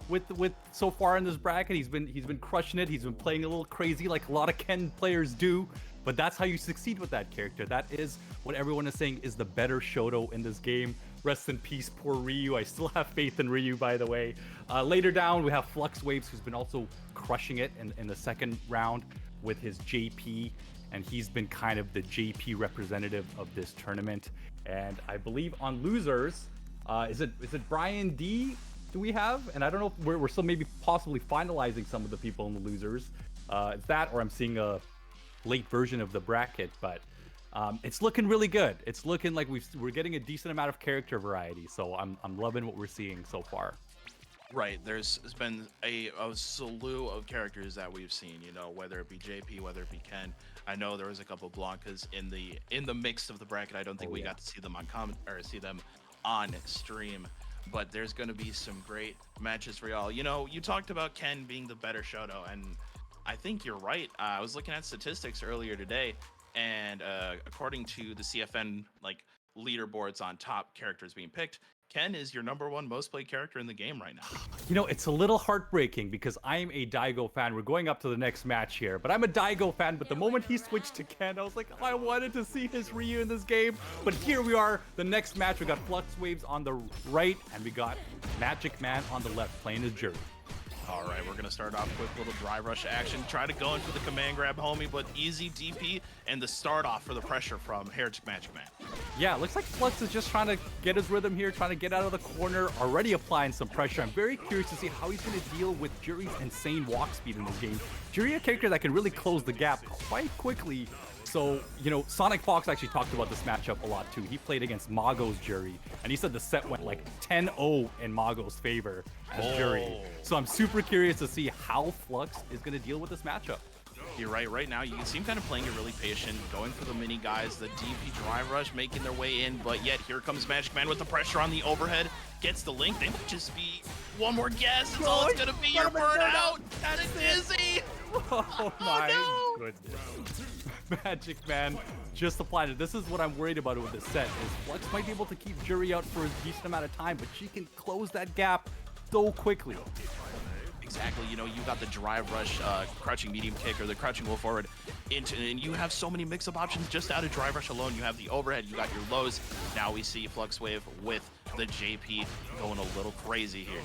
with so far in this bracket. He's been crushing it. He's been playing a little crazy like a lot of Ken players do. But that's how you succeed with that character. That is what everyone is saying is the better Shoto in this game. Rest in peace, poor Ryu. I still have faith in Ryu, by the way. Later down, we have Flux Waves, who's been also crushing it in the second round with his JP. And he's been kind of the JP representative of this tournament. And I believe on losers, is it Brian D? Do we have? And I don't know if we're still maybe possibly finalizing some of the people in the losers. It's that, or I'm seeing a late version of the bracket, but it's looking really good. It's looking like we're getting a decent amount of character variety, so I'm loving what we're seeing so far. Right, there's been a slew of characters that we've seen, you know, whether it be JP, whether it be Ken. I know there was a couple Blankas in the mix of the bracket. I don't think we got to see them on stream, but there's going to be some great matches for y'all. You know, you talked about Ken being the better Shoto, and I think you're right. I was looking at statistics earlier today, and according to the CFN leaderboards on top characters being picked, Ken is your #1 most played character in the game right now. You know, it's a little heartbreaking because I'm a Daigo fan. We're going up to the next match here, but I'm a Daigo fan. But the moment he switched to Ken, I was like, oh, I wanted to see his Ryu in this game. But here we are, the next match. We got Flux Waves on the right, and we got Magic Man on the left playing as Juri. All right, we're going to start off with a little dry rush action. Try to go in for the command grab, homie, but easy DP and the start off for the pressure from Heretic Magic Man. Yeah, looks like Flux is just trying to get his rhythm here, trying to get out of the corner, already applying some pressure. I'm very curious to see how he's going to deal with Juri's insane walk speed in this game. Juri, a character that can really close the gap quite quickly. So, you know, Sonic Fox actually talked about this matchup a lot too. He played against Mago's Juri, and he said the set went like 10-0 in Mago's favor as Juri. So I'm super curious to see how Flux is going to deal with this matchup. You're right. Right now, you can see him kind of playing it really patient, going for the mini guys, the DP drive rush, making their way in. But yet, here comes Magic Man with the pressure on the overhead. Gets the link. They might just be one more guess. It's all it's gonna be. Your burnout. That is Izzy. Oh my goodness. Magic Man just applied it. This is what I'm worried about with this set. Is Flux might be able to keep Juri out for a decent amount of time, but she can close that gap so quickly. Exactly, you know, you got the drive rush, crouching medium kick, or the crouching roll forward into, and you have so many mix-up options just out of drive rush alone. You have the overhead, you got your lows. Now we see Flux Wave with the JP going a little crazy here.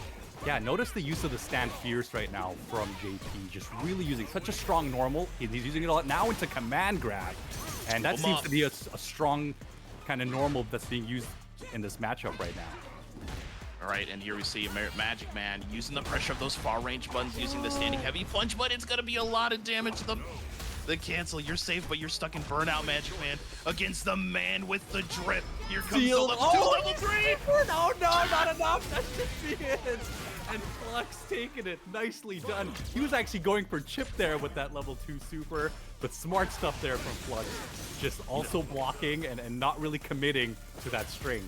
Yeah, notice the use of the stand fierce right now from JP, just really using such a strong normal. He's using it a lot now into command grab, and that seems to be a strong kind of normal that's being used in this matchup right now. All right, and here we see Magic Man using the pressure of those far range buttons, using the standing heavy punch, but it's gonna be a lot of damage to the cancel. You're safe, but you're stuck in burnout, Magic Man, against the man with the drip. Here comes the level 2, level 3. No, not enough. That should be it. And Flux taking it. Nicely done. He was actually going for chip there with that level 2 super, but smart stuff there from Flux. Just also blocking and not really committing to that string.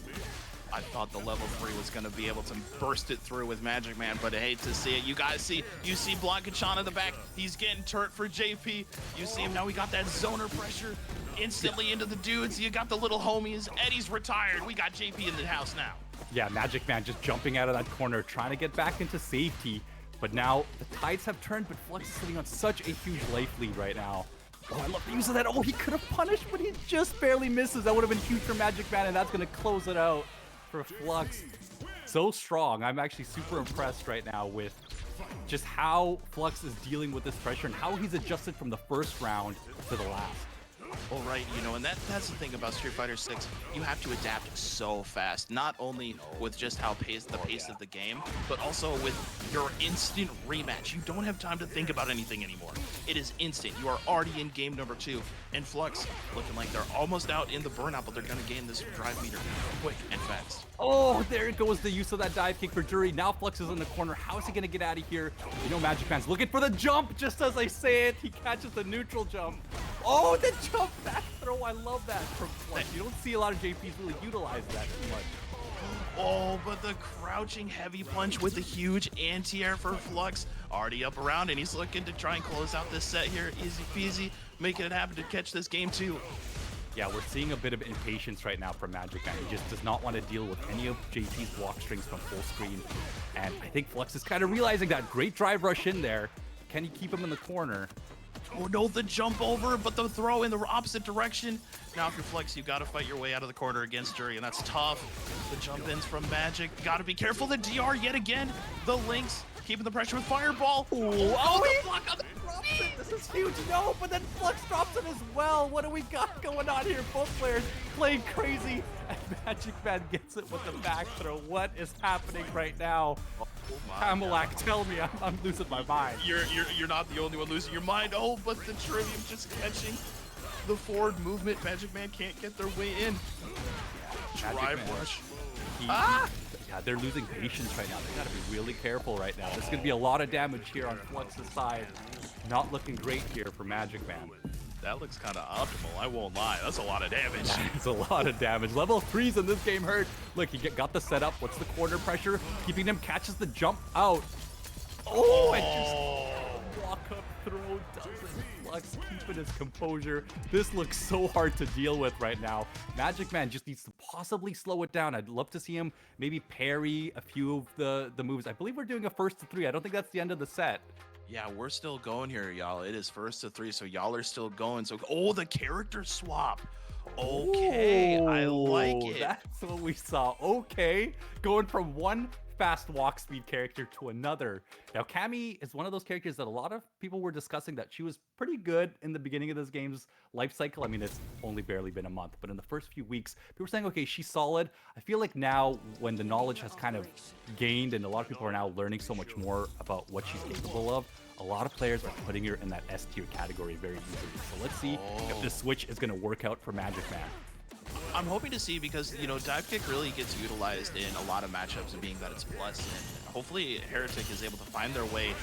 I thought the level 3 was going to be able to burst it through with Magic Man, but I hate to see it. You guys see, you see Blancachon in the back. He's getting turret for JP. You see him now. We got that zoner pressure instantly into the dudes. You got the little homies. Eddie's retired. We got JP in the house now. Yeah, Magic Man just jumping out of that corner, trying to get back into safety. But now the tides have turned, but Flux is sitting on such a huge life lead right now. Oh, I love the use of that. Oh, he could have punished, but he just barely misses. That would have been huge for Magic Man, and that's going to close it out for Flux. So strong. I'm actually super impressed right now with just how Flux is dealing with this pressure and how he's adjusted from the first round to the last. Well, right, you know, and that's the thing about Street Fighter 6. You have to adapt so fast, not only with just the pace of the game, but also with your instant rematch. You don't have time to think about anything anymore. It is instant. You are already in game number 2, and Flux looking like they're almost out in the burnout, but they're going to gain this drive meter quick and fast. Oh, there goes the use of that dive kick for Juri. Now Flux is in the corner. How is he going to get out of here? You know, Magic Man's looking for the jump just as I say it. He catches the neutral jump. Oh, the jump back throw. I love that from Flux. You don't see a lot of JPs really utilize that too much. Oh, but the crouching heavy punch with the huge anti-air for Flux. Already up around, and he's looking to try and close out this set here. Easy peasy, making it happen to catch this game too. Yeah, we're seeing a bit of impatience right now from Magic Man. He just does not want to deal with any of JP's block strings from full screen. And I think Flux is kind of realizing that. Great drive rush in there. Can he keep him in the corner? Oh no, the jump over, but the throw in the opposite direction. Now if you're Flux, you gotta fight your way out of the corner against Juri, and that's tough. The jump ins from Magic. Gotta be careful. The DR yet again. The links keeping the pressure with Fireball. Oh, the block on the drops it. This is huge. No, but then Flux drops it as well. What do we got going on here? Both players playing crazy, and Magic Man gets it with the back throw. What is happening right now? Kamalak, tell me, I'm losing my mind. You're not the only one losing your mind. Oh, but the Trivium just catching the forward movement. Magic Man can't get their way in. Drive rush. Yeah, they're losing patience right now. They gotta be really careful right now. There's gonna be a lot of damage here on Flux's side. Not looking great here for Magic Man. That looks kind of optimal, I won't lie. That's a lot of damage. It's a lot of damage. Level 3s in this game hurt. Look, he got the setup. What's the corner pressure? Keeping him, catches the jump out. Oh, and just walk up throw doesn't. Flux keeping his composure. This looks so hard to deal with right now. Magic Man just needs to possibly slow it down. I'd love to see him maybe parry a few of the moves. I believe we're doing a first to 3. I don't think that's the end of the set. Yeah, we're still going here, y'all. It is first to 3, so y'all are still going. So, oh, the character swap. Okay, I like it. That's what we saw. Okay, going from one fast walk speed character to another. Now, Cammy is one of those characters that a lot of people were discussing that she was pretty good in the beginning of this game's life cycle. I mean, it's only barely been a month, but in the first few weeks, people were saying, okay, she's solid. I feel like now when the knowledge has kind of gained and a lot of people are now learning so much more about what she's capable of, a lot of players are putting her in that S tier category very easily. So let's see if the switch is going to work out for Magic Man. I'm hoping to see because, you know, dive kick really gets utilized in a lot of matchups and being that it's plus. And hopefully Heretic is able to find their way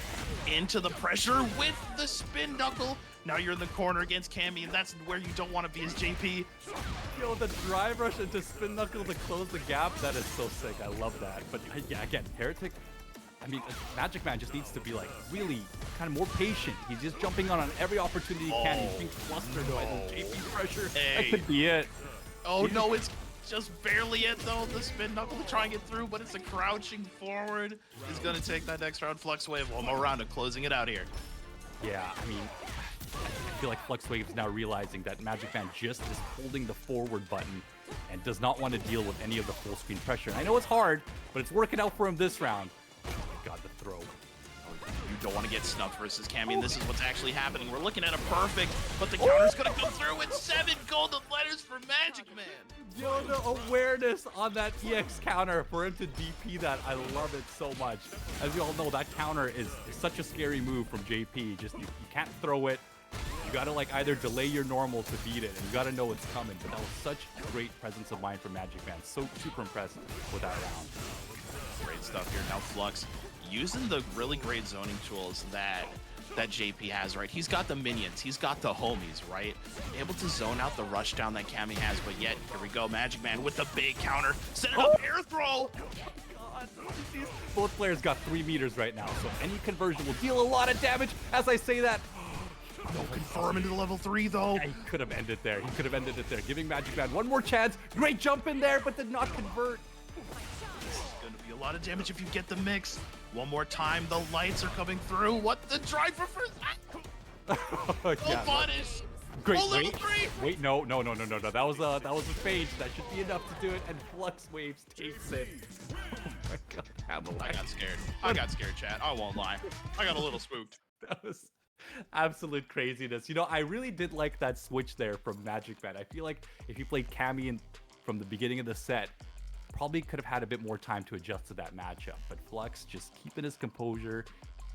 into the pressure with the spin knuckle. Now you're in the corner against Cammy, and that's where you don't want to be as JP. Yo, the drive rush into spin knuckle to close the gap, that is so sick. I love that. But yeah, again, Heretic, I mean, Magic Man just needs to be like really kind of more patient. He's just jumping on every opportunity he can. He's being flustered by the JP pressure. That could be it. Oh no, it's just barely it though. The spin knuckle to try and get through, but it's a crouching forward. He's gonna take that next round. Flux Wave, one more round of closing it out here. Yeah, I mean, I feel like Flux Wave is now realizing that Magic Man just is holding the forward button and does not want to deal with any of the full screen pressure. And I know it's hard, but it's working out for him this round. Oh my god, the throw. You don't want to get snuffed versus Cammy, and this is what's actually happening. We're looking at a perfect, but the counter's gonna come through with 7 golden letters for Magic Man. Yo, the awareness on that EX counter for him to DP that, I love it so much. As you all know, that counter is such a scary move from JP. Just you can't throw it. You gotta like either delay your normal to beat it, and you gotta know it's coming. But that was such great presence of mind from Magic Man. So super impressed with that round. Great stuff here. Now Flux using the really great zoning tools that JP has, right? He's got the minions, he's got the homies, right? Able to zone out the rush down that Cammy has, but yet, here we go, Magic Man with the big counter. Set it up, air throw! God, both players got 3 meters right now, so any conversion will deal a lot of damage. As I say that, no confirm into the level 3 though. Yeah, he could have ended there. He could have ended it there, giving Magic Man one more chance. Great jump in there, but did not convert. This is gonna be a lot of damage if you get the mix. One more time, the lights are coming through. What the drive for first? Yeah, punish. Great. Oh, level 3. Wait, no. That was a phase. That should be enough to do it. And Flux Waves takes it. Oh my god, I got scared. I got scared, chat. I won't lie. I got a little spooked. That was absolute craziness. You know, I really did like that switch there from Magic Man. I feel like if he played Cammy from the beginning of the set, probably could have had a bit more time to adjust to that matchup. But Flux just keeping his composure,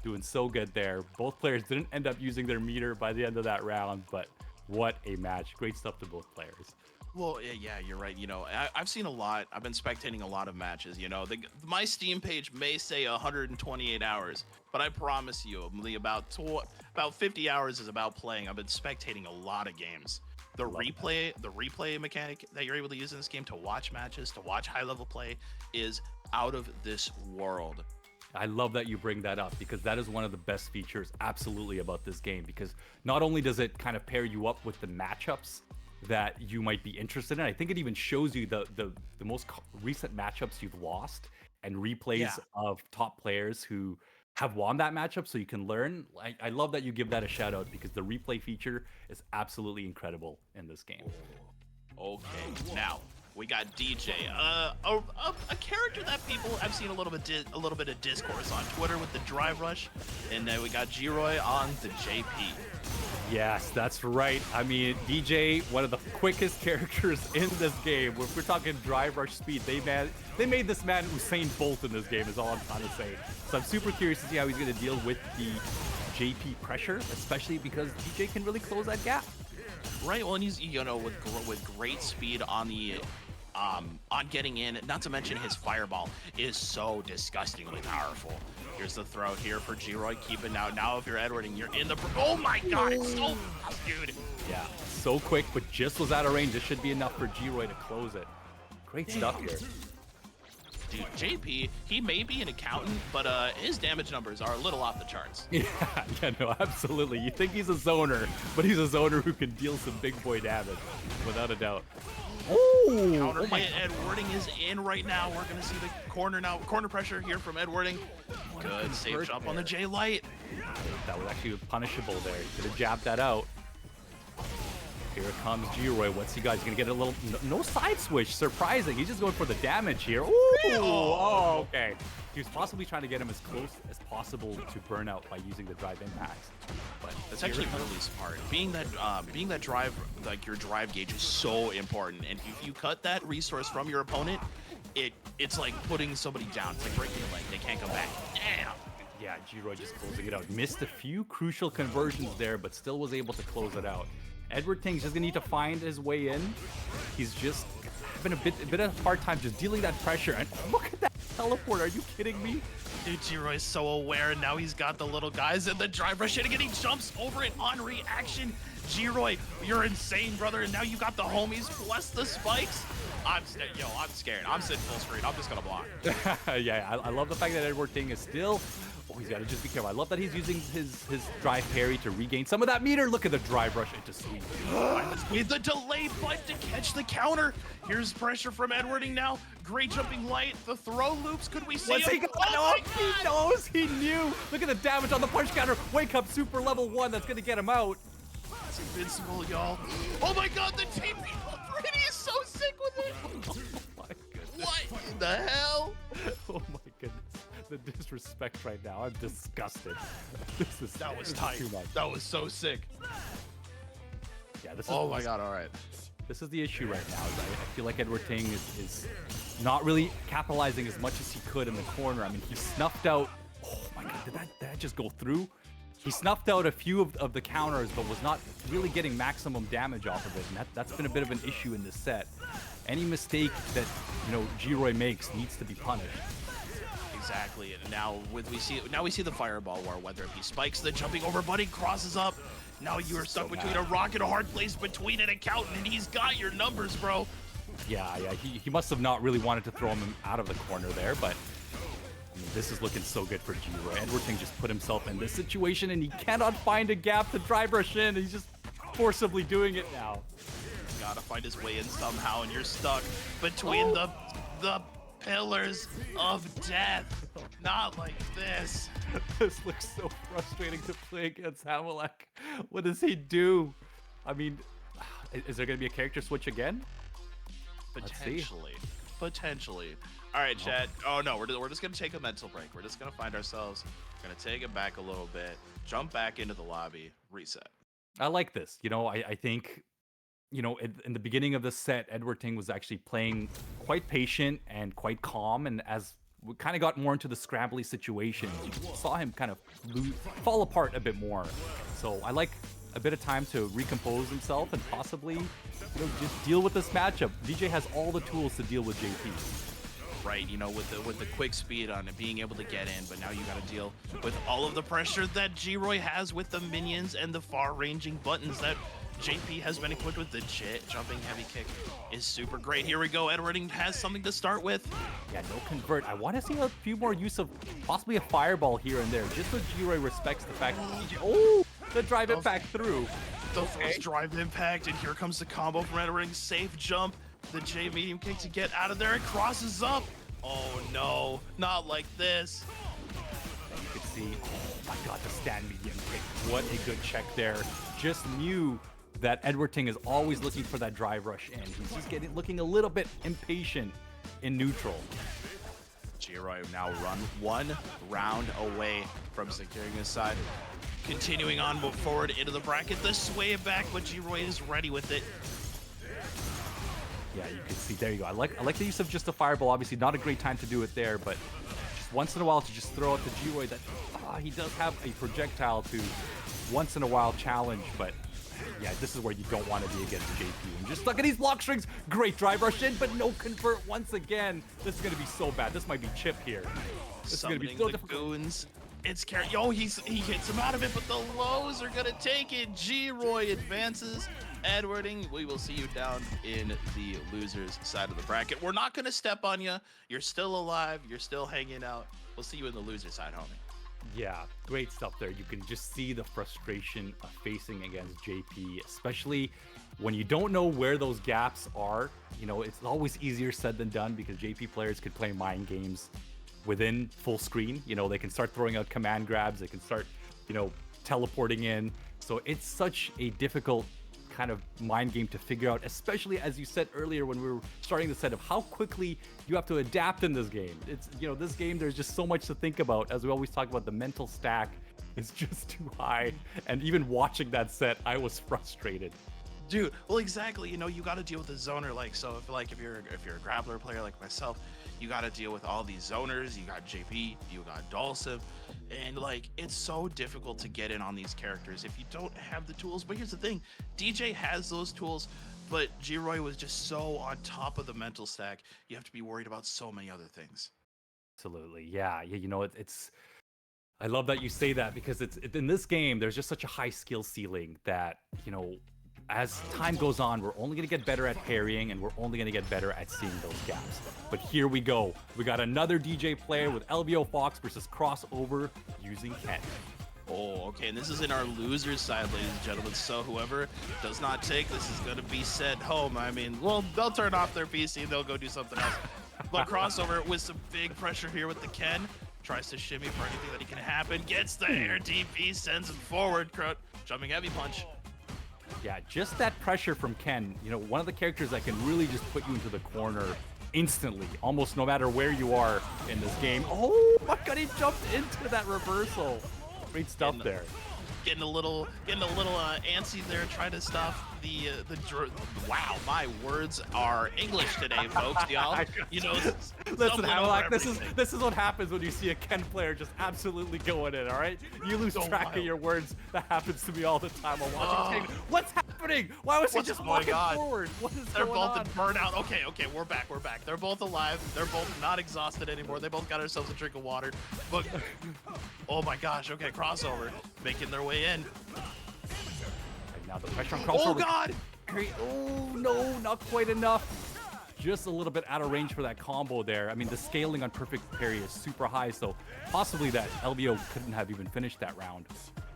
doing so good there. Both players didn't end up using their meter by the end of that round, but what a match. Great stuff to both players. Well, yeah, you're right. You know, I've seen a lot. I've been spectating a lot of matches. You know, my Steam page may say 128 hours, but I promise you, about 50 hours is about playing. I've been spectating a lot of games. The replay mechanic that you're able to use in this game to watch matches, to watch high level play, is out of this world. I love that you bring that up because that is one of the best features absolutely about this game, because not only does it kind of pair you up with the matchups that you might be interested in, I think it even shows you the most recent matchups you've lost and replays of top players who have won that matchup, so you can learn. I love that you give that a shout out because the replay feature is absolutely incredible in this game. Okay, now we got DeeJay, a character that people I've seen a little bit of discourse on Twitter with the drive rush, and then we got Juri on the JP. Yes, that's right. I mean, DeeJay, one of the quickest characters in this game. If we're talking drive rush speed, they made this man Usain Bolt in this game, is all I'm trying to say. So I'm super curious to see how he's going to deal with the JP pressure, especially because DeeJay can really close that gap. Right, well, and he's, you know, with great speed on the on getting in, not to mention his fireball is so disgustingly powerful. Here's the throw here for Juri, keep it now if you're Edwarding, you're in the, oh my god, it's so fast, dude. Yeah, so quick, but just was out of range. This should be enough for Juri to close it. Great stuff here. Dude, JP, he may be an accountant, but his damage numbers are a little off the charts. Yeah, no, absolutely. You think he's a zoner, but he's a zoner who can deal some big boy damage, without a doubt. Oh, counter hit. Edwarding is in right now. We're gonna see the corner pressure here from Edwarding. Good safe jump on the J light. That was actually punishable there. He could have jabbed that out. Here comes Juri. What's he got? He's gonna get a little no side switch. Surprising. He's just going for the damage here. Ooh, oh, okay. He was possibly trying to get him as close as possible to burnout by using the drive impacts. But that's actually really smart. Being that drive, like your drive gauge is so important, and if you cut that resource from your opponent, it's like putting somebody down. It's like breaking a leg. They can't come back. Damn. Yeah, Juri just closing it out. Missed a few crucial conversions there, but still was able to close it out. Edward Ting's just gonna need to find his way in. He's just having a bit of a hard time just dealing that pressure. And look at that teleport. Are you kidding me? Dude, Juri is so aware, and now he's got the little guys in the drive rush, and he jumps over it on reaction. Juri, you're insane, brother, and now you got the homies plus the spikes. I'm scared. I'm sitting full screen. I'm just gonna block. Yeah, I love the fact that Edward Ting is still. Oh, he's got to just be careful. I love that he's using his drive parry to regain some of that meter. Look at the drive rush into sweep. With the delay button to catch the counter. Here's pressure from Edwarding now. Great jumping light. The throw loops. Could we see What's him? he got? He knows. He knew. Look at the damage on the punch counter. Wake up super level 1. That's going to get him out. That's invincible, y'all. Oh my god, the TP already is so sick with it. Oh my goodness. What in the hell? Oh my goodness. The disrespect right now. I'm disgusted. That was tight. Too much. That was so sick. Yeah, this is. Oh my god, all right. This is the issue right now. I feel like Edward Ting is not really capitalizing as much as he could in the corner. I mean, he snuffed out. Oh my god, did that just go through? He snuffed out a few of the counters, but was not really getting maximum damage off of it, and that's been a bit of an issue in this set. Any mistake that Juri makes needs to be punished. Exactly, and now we see the fireball war, whether it be spikes, the jumping over buddy crosses up. Now you are stuck between a rock and a hard place between an accountant, and he's got your numbers, bro. Yeah, he must have not really wanted to throw him out of the corner there, but I mean, this is looking so good for Juri. Edward Ting just put himself in this situation, and he cannot find a gap to drive rush in. He's just forcibly doing it now. He's gotta find his way in somehow, and you're stuck between the pillars of death. Not like this. This looks so frustrating to play against Hamelek. What does he do? I mean, is there going to be a character switch again? Potentially. All right, chat. Oh no, we're just gonna take a mental break. We're just gonna find ourselves. Gonna take it back a little bit. Jump back into the lobby. Reset. I like this. I think. In the beginning of the set, Edward Ting was actually playing quite patient and quite calm, and as we kind of got more into the scrabbly situations, you saw him kind of fall apart a bit more. So I like a bit of time to recompose himself and possibly, just deal with this matchup. DeeJay has all the tools to deal with JP. Right, with the quick speed on it, being able to get in, but now you got to deal with all of the pressure that Juri has with the minions and the far-ranging buttons that JP has been equipped with. The jumping heavy kick is super great. Here we go. Edwarding has something to start with. Yeah, no convert. I want to see a few more use of possibly a fireball here and there, just so Juri respects the fact that the drive impact through. The first drive impact, and here comes the combo from Edwarding. Safe jump. The J medium kick to get out of there. It crosses up. Oh no, not like this. You can see, oh my god, the stand medium kick. What a good check there. Just knew that Edward Ting is always looking for that drive rush in. He's just looking a little bit impatient in neutral. Juri now run one round away from securing his side. Continuing on, move forward into the bracket. The sway back, but Juri is ready with it. Yeah, you can see, there you go. I like the use of just a fireball. Obviously not a great time to do it there, but just once in a while to just throw out to Juri that he does have a projectile to once in a while challenge, but yeah, this is where you don't want to be against JP. And just stuck at these block strings. Great drive rush in, but no convert once again. This is going to be so bad. This might be chip here. This is going to be so difficult. Goons. It's he hits him out of it, but the lows are gonna take it. Juri advances. Edwarding, we will see you down in the losers side of the bracket. We're not gonna step on you. You're still alive. You're still hanging out. We'll see you in the loser side, homie. Yeah, great stuff there. You can just see the frustration of facing against JP, especially when you don't know where those gaps are. It's always easier said than done because JP players could play mind games within full screen. They can start throwing out command grabs. They can start, teleporting in. So it's such a difficult kind of mind game to figure out, especially as you said earlier when we were starting the set of how quickly you have to adapt in this game. It's, you know, this game, there's just so much to think about. As we always talk about, the mental stack is just too high. And even watching that set, I was frustrated. Dude, well, exactly. You know, you got to deal with a zoner. Like, so if you're a grappler player like myself, you got to deal with all these zoners. You got JP, you got Dhalsim, and like it's so difficult to get in on these characters if you don't have the tools. But here's the thing, DeeJay has those tools, but Juri was just so on top of the mental stack. You have to be worried about so many other things. Absolutely, yeah. You know, it's. I love that you say that because it's in this game. There's just such a high skill ceiling that, you know, as time goes on, we're only going to get better at parrying, and we're only going to get better at seeing those gaps. But here we go. We got another DeeJay player with LVO Fox versus Crossover using Ken. Oh, okay, and this is in our losers side, ladies and gentlemen. So whoever does not take this is going to be sent home. I mean, well, they'll turn off their PC and they'll go do something else. But Crossover with some big pressure here with the Ken. Tries to shimmy for anything that he can happen. Gets the air DP, sends him forward. Jumping heavy punch. Yeah, just that pressure from Ken, you know, one of the characters that can really just put you into the corner instantly, almost no matter where you are in this game. Oh my god, he jumped into that reversal. Great stuff there. Getting a little antsy there, trying to stop the wow, my words are English today, folks. Y'all, you know, listen, Hamlock, this is what happens when you see a Ken player just absolutely going in. All right, you lose track of your words. That happens to me all the time. I'm watching. What's happening? Why was he just walking forward? What is They're going both on? in burnout. Okay, we're back. They're both alive. They're both not exhausted anymore. They both got ourselves a drink of water. But oh my gosh, okay, Crossover making their way in. Now the pressure on Crossover. Oh god! Oh no, not quite enough. Just a little bit out of range for that combo there. I mean, the scaling on perfect parry is super high, so possibly that LVO couldn't have even finished that round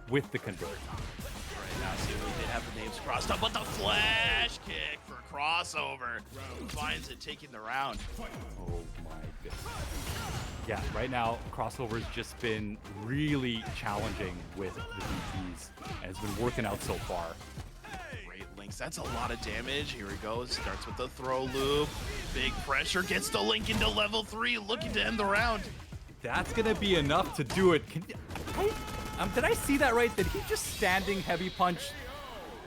with the convert. Right now, see, we did have the names crossed up, but the flash kick for Crossover finds it, taking the round. Oh my goodness. Yeah, right now, Crossover's just been really challenging with the DPs, and it's been working out so far. Great links, that's a lot of damage. Here he goes, starts with the throw loop. Big pressure, gets the link into level 3, looking to end the round. That's gonna be enough to do it. Did I see that right? Did he just standing heavy punch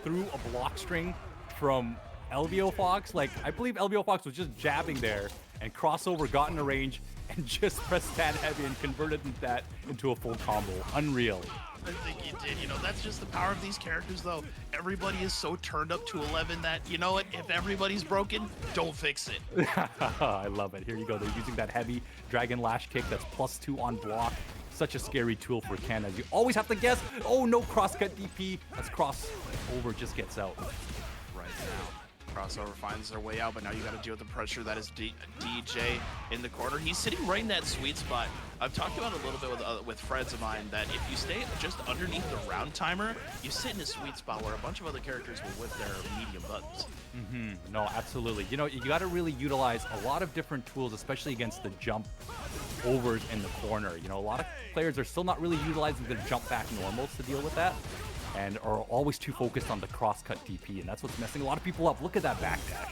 through a block string from LVO Fox? Like, I believe LVO Fox was just jabbing there, and Crossover got in the range and just pressed stand heavy and converted that into a full combo. Unreal. I think he did. You know, that's just the power of these characters, though. Everybody is so turned up to 11 that, you know what, if everybody's broken, don't fix it. I love it. Here you go. They're using that heavy Dragon Lash kick that's +2 on block. Such a scary tool for Ken, as you always have to guess. Oh, no crosscut DP as Crossover just gets out. Right now. Crossover finds their way out, but now you got to deal with the pressure that is DeeJay in the corner. He's sitting right in that sweet spot. I've talked about it a little bit with friends of mine that if you stay just underneath the round timer, you sit in a sweet spot where a bunch of other characters will whip their medium buttons. No, absolutely. You know, you got to really utilize a lot of different tools, especially against the jump overs in the corner. You know, a lot of players are still not really utilizing their jump back normals to deal with that, and are always too focused on the cross-cut DP, and that's what's messing a lot of people up. Look at that backdash.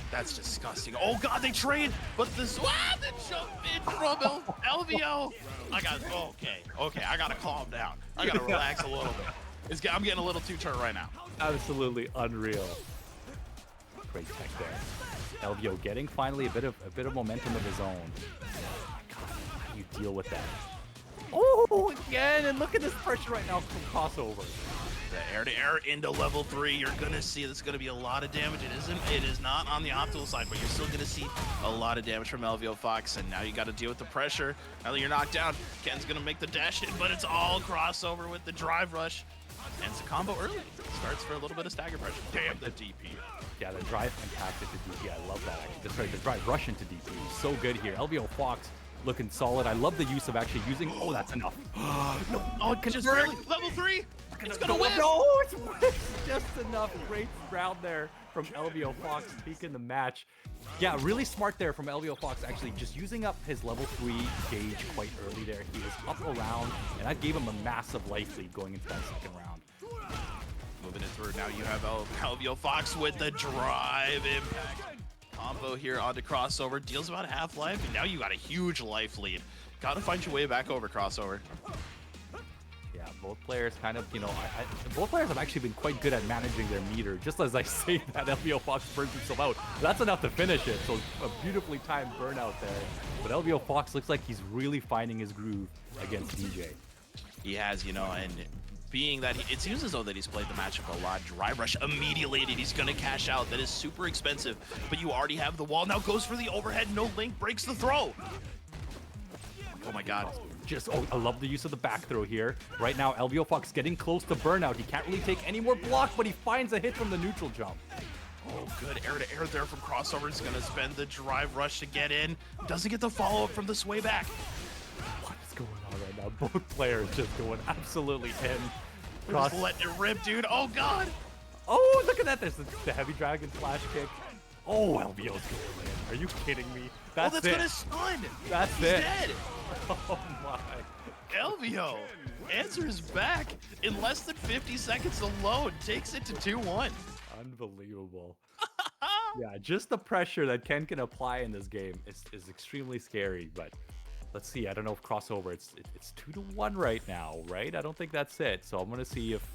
That's disgusting. Oh god, they trade, but the jump in from LVO. Okay, I gotta calm down. I gotta relax a little bit. I'm getting a little too turned right now. Absolutely unreal. Great tech there. LVO getting finally a bit of momentum of his own. Oh my god, how do you deal with that? Oh, again, and look at this pressure right now from Crossover. The air-to-air into level 3. You're gonna see there's gonna be a lot of damage. It is not on the optimal side, but you're still gonna see a lot of damage from LVO Fox. And now you got to deal with the pressure. Now that you're knocked down, Ken's gonna make the dash in, but it's all Crossover with the drive rush. Ends the combo early. Starts for a little bit of stagger pressure. Damn the DP. Yeah, the drive impacted to DP. I love that actually. The drive rush into DP. So good here. LVO Fox looking solid. I love the use of actually using. Oh, that's enough. No, oh, just barely. Level 3. It's gonna win. No, it's just enough. Great round there from LVO Fox taking the match. Yeah, really smart there from LVO Fox, actually just using up his level 3 gauge quite early there. He was up around, and that gave him a massive life lead going into that second round. moving it through. Now you have LVO Fox with the drive impact combo here onto crossover. Deals about half life, and now you got a huge life lead. Gotta find your way back over crossover. Yeah, both players kind of, you know, both players have actually been quite good at managing their meter. Just as I say that, LVO Fox burns himself out. That's enough to finish it. So a beautifully timed burnout there. But LVO Fox looks like he's really finding his groove against DeeJay. He has, you know, and being that it seems as though that he's played the matchup a lot. Drive rush immediately, and he's gonna cash out. That is super expensive, but you already have the wall. Now goes for the overhead. No link, breaks the throw. Oh my god. Just, oh, I love the use of the back throw here. Right now, LVO Fox getting close to burnout. He can't really take any more block, but he finds a hit from the neutral jump. Oh, good air to air there from crossover. He's gonna spend the drive rush to get in. Doesn't get the follow up from the sway back. What is going on right now? Both players just going absolutely in. Just letting it rip, dude. Oh god. Oh, look at that. There's the heavy dragon flash kick. Oh, LVO's going in. Are you kidding me? That's gonna stun. That's He's it. dead. Oh my. LVO answers back in less than 50 seconds alone. Takes it to 2-1. Unbelievable. Yeah, just the pressure that Ken can apply in this game is extremely scary. But let's see. I don't know if crossover. It's 2-1 right now, right? I don't think that's it. So I'm gonna see if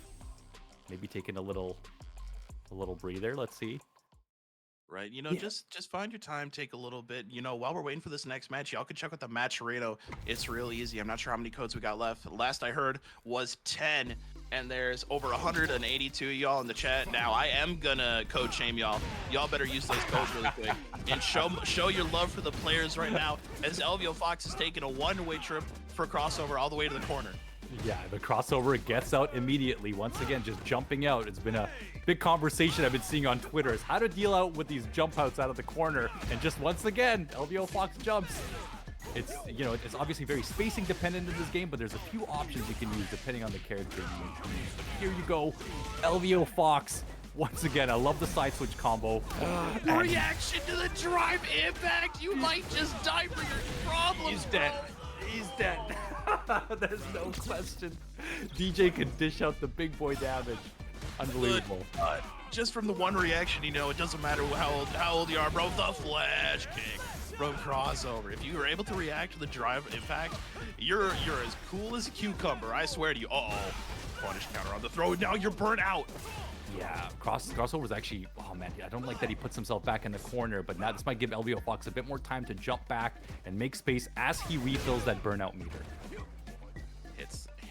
maybe taking a little breather. Let's see. Right, you know, Yeah. just find your time, take a little bit. You know, while we're waiting for this next match, y'all can check out the match Reno. It's real easy. I'm not sure how many codes we got left. Last I heard was 10, and there's over 182 y'all in the chat. Now I am gonna code shame y'all. Y'all better use those codes really quick and show your love for the players right now. As LVO Fox is taking a one-way trip for crossover all the way to the corner. Yeah, the crossover gets out immediately. Once again, just jumping out. It's been a big conversation I've been seeing on Twitter is how to deal out with these jump outs out of the corner. And just once again, LVO Fox jumps. It's, you know, it's obviously very spacing dependent in this game, but there's a few options you can use depending on the character you choose. Here you go, LVO Fox. Once again, I love the side switch combo. Reaction to the drive impact. You might just die for your problems. He's dead. He's dead. There's no question. DeeJay can dish out the big boy damage. Unbelievable. Just from the one reaction, you know, it doesn't matter how old you are, bro. The flash kick from crossover. If you were able to react to the drive impact, you're as cool as a cucumber. I swear to you. Uh-oh. Punish counter on the throw. Now you're burnt out. Yeah, crossover's actually, oh man, I don't like that he puts himself back in the corner, but now this might give LVO Fox a bit more time to jump back and make space as he refills that burnout meter.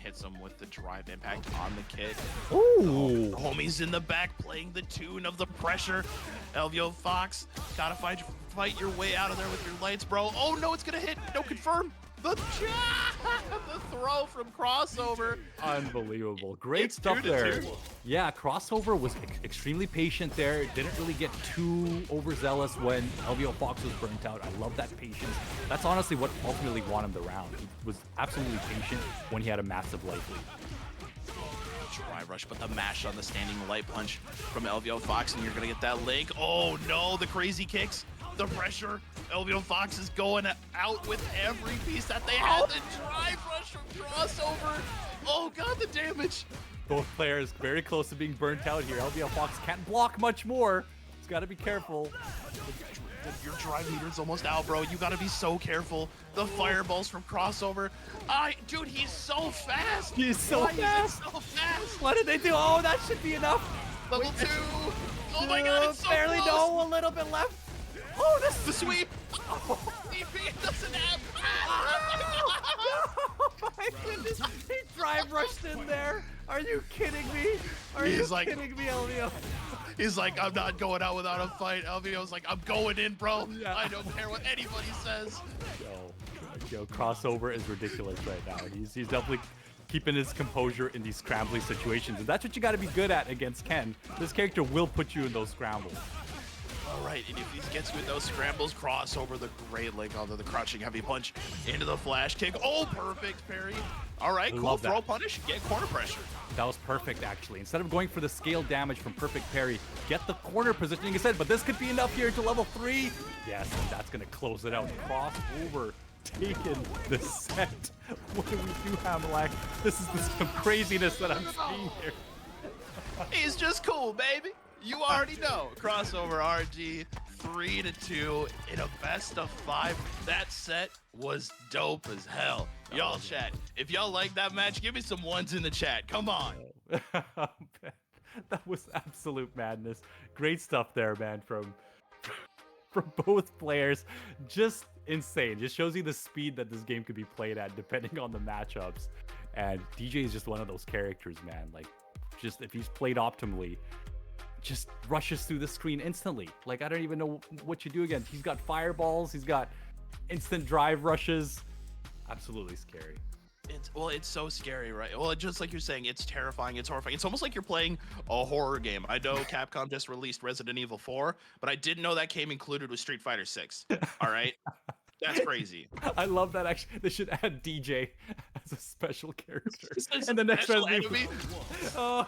Hits him with the drive impact on the kick. Ooh. Homies in the back playing the tune of the pressure. LVO Fox, gotta fight your way out of there with your lights, bro. Oh no, it's gonna hit. No confirm. The throw from crossover. Unbelievable. Great It's stuff 2-2. there. Yeah, crossover was extremely patient there. Didn't really get too overzealous when LVO Fox was burnt out. I love that patience. That's honestly what ultimately won him the round. He was absolutely patient when he had a massive life lead. Drive rush, but the mash on the standing light punch from LVO Fox, and you're gonna get that link. Oh no, the crazy kicks, the pressure. LVO Fox is going out with every piece that they had. The drive rush from crossover. Oh god, the damage. Both players very close to being burnt out here. LVO Fox can't block much more. He's got to be careful. Your drive meter's almost out, bro. You gotta be so careful. The fireballs from crossover. Dude, he's so fast. He's so Why fast. Is it so fast? What did they do? Oh, that should be enough. Level 2. Oh my god, it's so barely close. know. A little bit left. Oh, this The sweep. DP doesn't have. Oh my goodness. He drive rushed in there. Are you kidding me? Are you kidding me, LVO? He's like, I'm not going out without a fight. LVO's like, I'm going in, bro. Yeah. I don't care what anybody says. Yo, crossover is ridiculous right now. He's definitely keeping his composure in these scrambly situations, and that's what you got to be good at against Ken. This character will put you in those scrambles. All right, and if he gets you in those scrambles, crossover, the great link onto the crushing heavy punch into the flash kick. Oh, perfect parry. All right, cool. love Throw that. punish, get corner pressure. That was perfect, actually. Instead of going for the scale damage from perfect parry, get the corner positioning instead. But this could be enough here to level 3. Yes, and that's going to close it out. Crossover taking the set. What do we do, Hamlack? This is some craziness that I'm seeing here. He's just cool, baby. You already know. Crossover RG 3-2 in a best of 5. That set was dope as hell. Y'all chat. If y'all like that match, give me some ones in the chat. Come on. That was absolute madness. Great stuff there, man, from both players. Just insane. Just shows you the speed that this game could be played at depending on the matchups. And DeeJay is just one of those characters, man. Like, just if he's played optimally, just rushes through the screen instantly. Like, I don't even know what you do against. He's got fireballs. He's got instant drive rushes. Absolutely scary. It's so scary, right? Well, just like you're saying, it's terrifying, it's horrifying. It's almost like you're playing a horror game. I know Capcom just released Resident Evil 4, but I didn't know that came included with Street Fighter 6. All right? That's crazy. I love that. Actually, they should add DeeJay as a special character. As And the next special Resident enemy? Oh.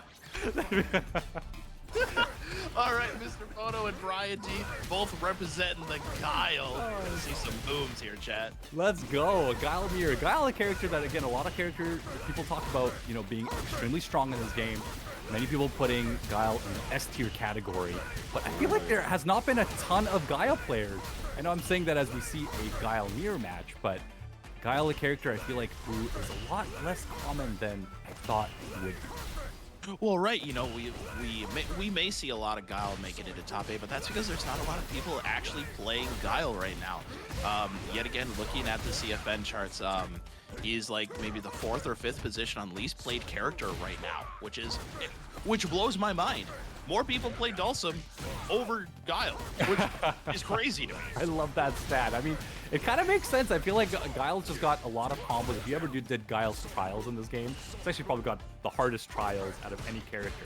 All right, Mr. Photo and Brian D both representing the Guile. See some booms here, chat. Let's go. Guile Mirror. Guile, a character that, again, a lot of people talk about, you know, being extremely strong in this game. Many people putting Guile in the S tier category, but I feel like there has not been a ton of Guile players. I know I'm saying that as we see a Guile Mirror match, but Guile, a character I feel like who is a lot less common than I thought he would be. Well, right, you know, we may see a lot of Guile make it into top 8, but that's because there's not a lot of people actually playing Guile right now. Yet again, looking at the CFN charts, he's like maybe the 4th or 5th position on least played character right now, which blows my mind. More people play Dhalsim over Guile, which is crazy to me. I love that stat. I mean, it kind of makes sense. I feel like Guile's just got a lot of combos. If you ever did Guile's trials in this game, it's actually probably got the hardest trials out of any character.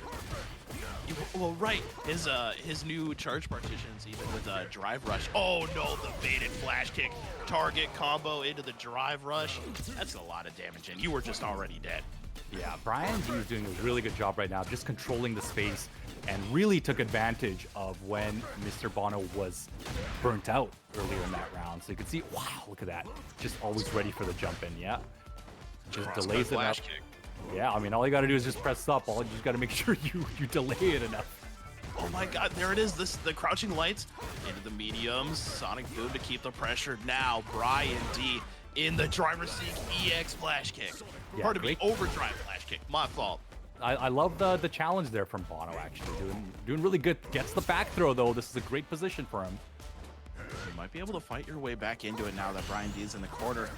Well, right. His new charge partitions, even with drive rush. Oh no, the baited flash kick, target combo into the drive rush. That's a lot of damage, and you were just already dead. Yeah, Brian D is doing a really good job right now, just controlling the space, and really took advantage of when Mr. Bono was burnt out earlier in that round. So you can see, wow, look at that. Just always ready for the jump in, yeah. Just delays it up. Kick. Yeah, I mean, all you got to do is just press up. You just got to make sure you delay it enough. Oh my god, there it is, the crouching lights into the mediums. Sonic Boom to keep the pressure. Now, Brian D in the driver's seat EX flash kick. Yeah, Pardon me, great. overdrive flash kick. My fault. I love the challenge there from Bono, actually. Doing really good. Gets the back throw, though. This is a great position for him. You might be able to fight your way back into it now that Brian D is in the corner.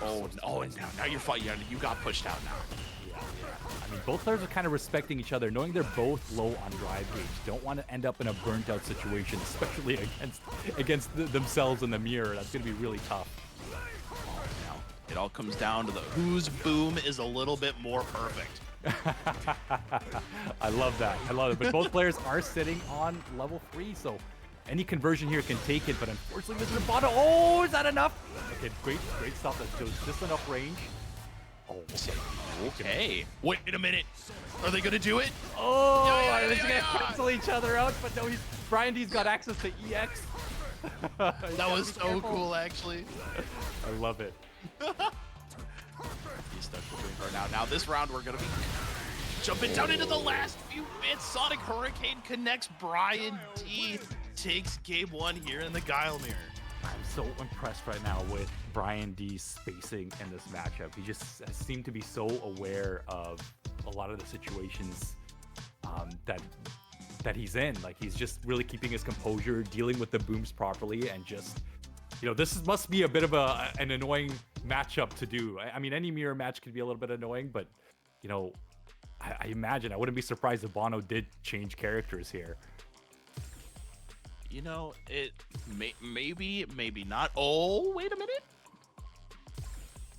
Oh, and now you're fighting. You got pushed out now. Yeah. I mean, both players are kind of respecting each other, knowing they're both low on drive gauge. Don't want to end up in a burnt out situation, especially against themselves in the mirror. That's going to be really tough. Now, it all comes down to whose boom is a little bit more perfect. I love that. But both players are sitting on level 3, so any conversion here can take it. But unfortunately, Mr. Bono, oh, is that enough? Okay, great stuff. That shows just enough range. Oh, okay. Wait a minute. Are they gonna do it? Oh, they're gonna cancel each other out. But no, Brian D's got access to EX. That was so cool, actually. I love it. He's stuck between her now. Now this round we're gonna be jumping down into the last few bits. Sonic Hurricane connects. Brian D takes game 1 here in the Guile Mirror. I'm so impressed right now with Brian D's spacing in this matchup. He just seemed to be so aware of a lot of the situations that he's in. Like, he's just really keeping his composure, dealing with the booms properly, and just, you know, this must be a bit of an annoying matchup to do. I mean, any mirror match could be a little bit annoying, but, you know, I imagine I wouldn't be surprised if Bono did change characters here. You know, maybe not. Oh, wait a minute.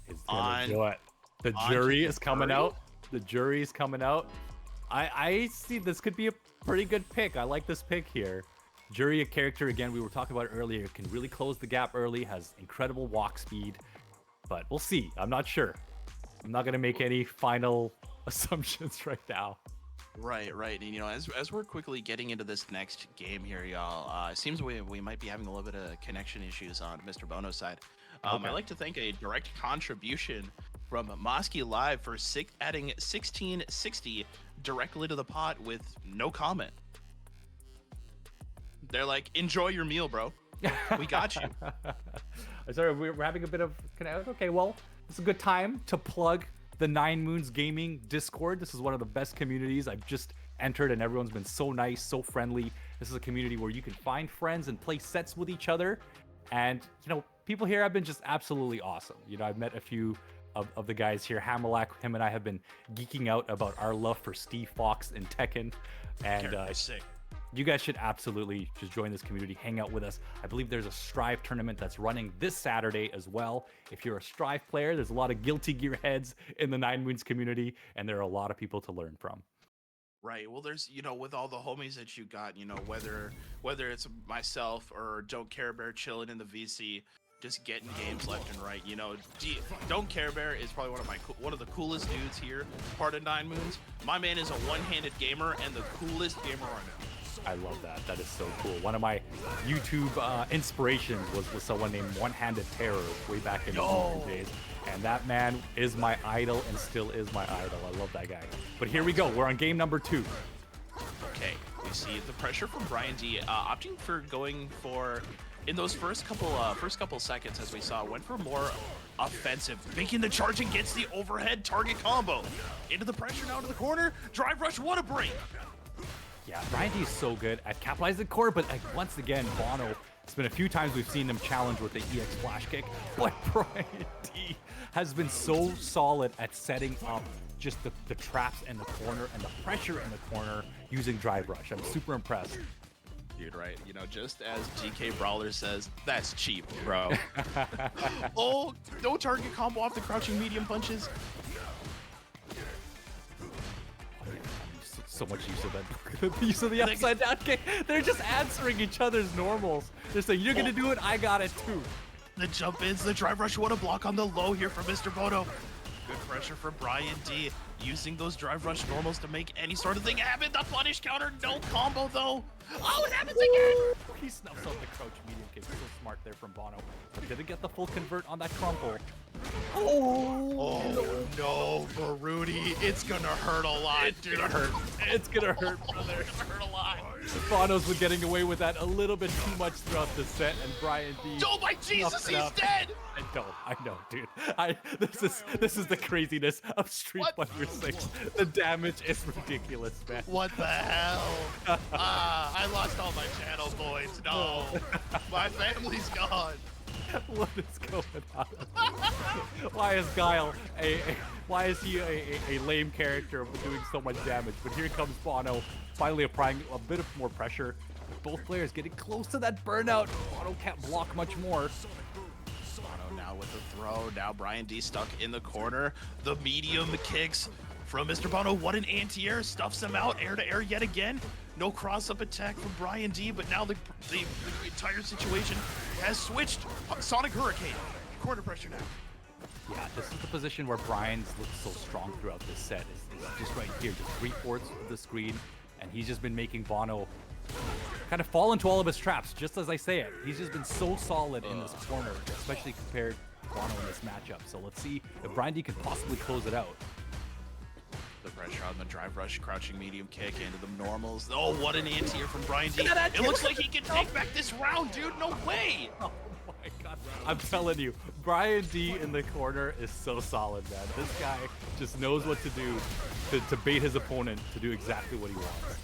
He's gonna do it. The Juri is coming out. The Juri is coming out. I see this could be a pretty good pick. I like this pick here. Juri, a character, again, we were talking about earlier, can really close the gap early, has incredible walk speed, but we'll see. I'm not sure. I'm not going to make any final assumptions right now. Right. And, you know, as we're quickly getting into this next game here, y'all, it seems we might be having a little bit of connection issues on Mr. Bono's side. Okay. I'd like to thank a direct contribution from Mosky Live for adding 1660 directly to the pot with no comment. They're like, enjoy your meal, bro. We got you. Sorry, we're having a bit of... Okay, well, it's a good time to plug the 9Moons Gaming Discord. This is one of the best communities I've just entered, and everyone's been so nice, so friendly. This is a community where you can find friends and play sets with each other. And, you know, people here have been just absolutely awesome. You know, I've met a few of the guys here. Hamalak, him and I have been geeking out about our love for Steve Fox and Tekken. And sick. You guys should absolutely just join this community, hang out with us. I believe there's a Strive tournament that's running this Saturday as well. If you're a Strive player, there's a lot of Guilty Gear heads in the 9Moons community, and there are a lot of people to learn from. Right. Well, there's, you know, with all the homies that you got, you know, whether it's myself or Don't Care Bear chilling in the VC, just getting games left and right. You know, Don't Care Bear is probably one of the coolest dudes here, part of 9Moons. My man is a one-handed gamer and the coolest gamer I know. I love that. That is so cool. One of my YouTube inspirations was someone named One Handed Terror way back in the YouTube days. And that man is my idol and still is my idol. I love that guy. But here we go. We're on game number 2. Okay, we see the pressure from Brian D, opting for going for, in those first couple seconds, as we saw, went for more offensive, making the charge and gets the overhead target combo. Into the pressure, now to the corner. Drive rush, what a break. Yeah, Brian D is so good at capitalizing core, but like, once again, Bono, it's been a few times we've seen him challenge with the EX flash kick, but Brian D has been so solid at setting up just the traps in the corner and the pressure in the corner using drive rush. I'm super impressed. Dude, right? You know, just as GK Brawler says, that's cheap, bro. Oh, no target combo off the crouching medium punches. So much use of that. Use of the upside down kick. They're just answering each other's normals. They're saying, you're gonna do it, I got it too. The jump ins, the drive rush, what a block on the low here for Mr. Bono. Good pressure for Brian D, using those drive rush normals to make any sort of thing happen. The punish counter, no combo though. Oh, it happens again. He snuffs out the crouch medium kick. So smart there from Bono. But didn't get the full convert on that crumple. Oh no, Baruti, it's gonna hurt a lot, dude. It's gonna hurt, brother. It's gonna hurt a lot. Bono's been getting away with that a little bit too much throughout the set, and Brian D. Oh my Jesus, he's dead! I know, dude. This is the craziness of Street Fighter 6. The damage is ridiculous, man. What the hell? I lost all my channel points. No, my family's gone. What is going on? Why is Guile why is he a lame character doing so much damage? But here comes Bono, finally applying a bit of more pressure. Both players getting close to that burnout. Bono can't block much more. Bono now with the throw. Now Brian D stuck in the corner. The medium kicks from Mr. Bono. What an anti-air. Stuffs him out. Air to air yet again. No cross-up attack from Brian D, but now the entire situation has switched. Sonic Hurricane. Corner pressure now. Yeah, this is the position where Brian's looked so strong throughout this set. Is just right here, just 3/4 of the screen, and he's just been making Bono kind of fall into all of his traps, just as I say it. He's just been so solid in this corner, especially compared to Bono in this matchup. So let's see if Brian D can possibly close it out. The pressure on the drive rush, crouching medium kick into the normals. Oh, what an anti-air from Brian D. It looks like he can take back this round, dude. No way. Oh my God. I'm telling you, Brian D in the corner is so solid, man. This guy just knows what to do to bait his opponent to do exactly what he wants.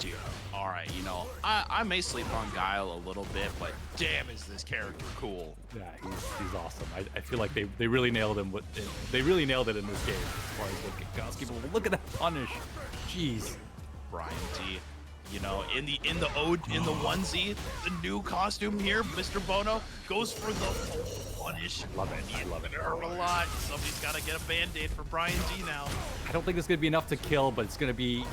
Dude, all right, you know, I may sleep on Guile a little bit, but damn, is this character cool. Yeah, he's awesome. I feel like they really nailed him. They really nailed it in this game as far as what Gauski. But look at that punish. Jeez. Brian D, you know, in the onesie, the new costume here, Mr. Bono goes for the punish. Love it. I love it. It hurt a lot. Somebody's got to get a band-aid for Brian D now. I don't think it's gonna be enough to kill, but it's gonna be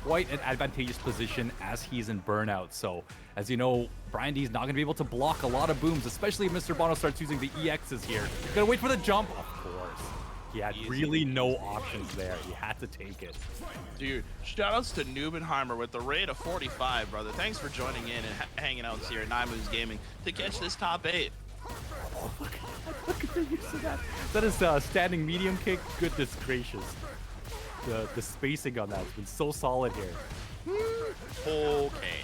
quite an advantageous position as he's in burnout. So, as you know, Brian D is not going to be able to block a lot of booms, especially if Mr. Bono starts using the EXs here. He's going to wait for the jump. Of course. He had really no options there. He had to take it. Dude, shoutouts to Nubenheimer with the rate of 45, brother. Thanks for joining in and hanging out here at 9Moons Gaming to catch this top 8. Oh, look at the use of that. That is a standing medium kick. Goodness gracious. The spacing on that has been so solid here. Okay.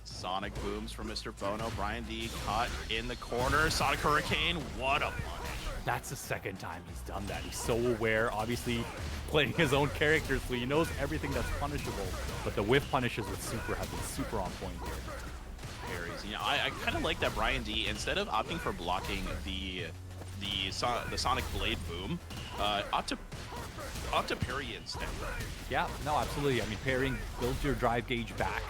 Sonic booms from Mr. Bono. Brian D caught in the corner. Sonic Hurricane. What a punish. That's the second time he's done that. He's so aware, obviously playing his own character, so he knows everything that's punishable. But the whiff punishes with super have been super on point here. Parries. You know, I kind of like that Brian D, instead of opting for blocking the Sonic Blade boom, opt to parry instead. Yeah, no, absolutely. I mean, parrying builds your drive gauge back,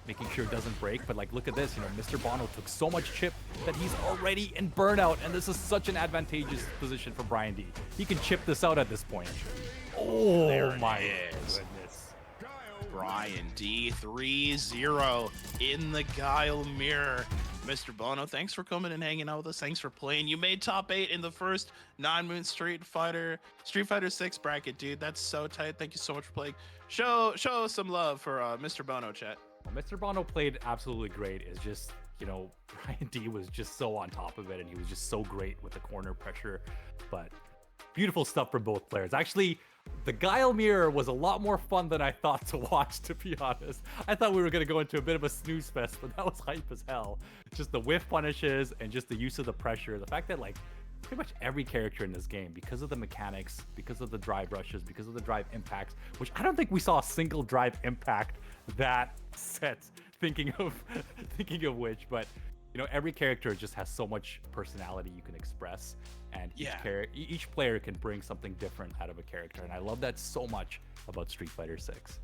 making sure it doesn't break. But like, look at this. You know, Mr. Bono took so much chip that he's already in burnout, and this is such an advantageous position for Brian D. He can chip this out at this point. Oh There my it is. goodness. Brian D 3-0 in the Guile mirror. Mr. Bono, thanks for coming and hanging out with us. Thanks for playing. You made top 8 in the first 9Moons Street Fighter 6 bracket, dude. That's so tight. Thank you so much for playing. Show some love for Mr. Bono, chat. Well, Mr. Bono played absolutely great. It's just, you know, Brian D was just so on top of it, and he was just so great with the corner pressure. But beautiful stuff from both players. Actually, the Guile mirror was a lot more fun than I thought to watch, to be honest. I thought we were going to go into a bit of a snooze fest, but that was hype as hell. Just the whiff punishes and just the use of the pressure. The fact that, like, pretty much every character in this game, because of the mechanics, because of the drive rushes, because of the drive impacts, which I don't think we saw a single drive impact that set, thinking of which, but you know, every character just has so much personality you can express, and each player can bring something different out of a character, and I love that so much about Street Fighter 6.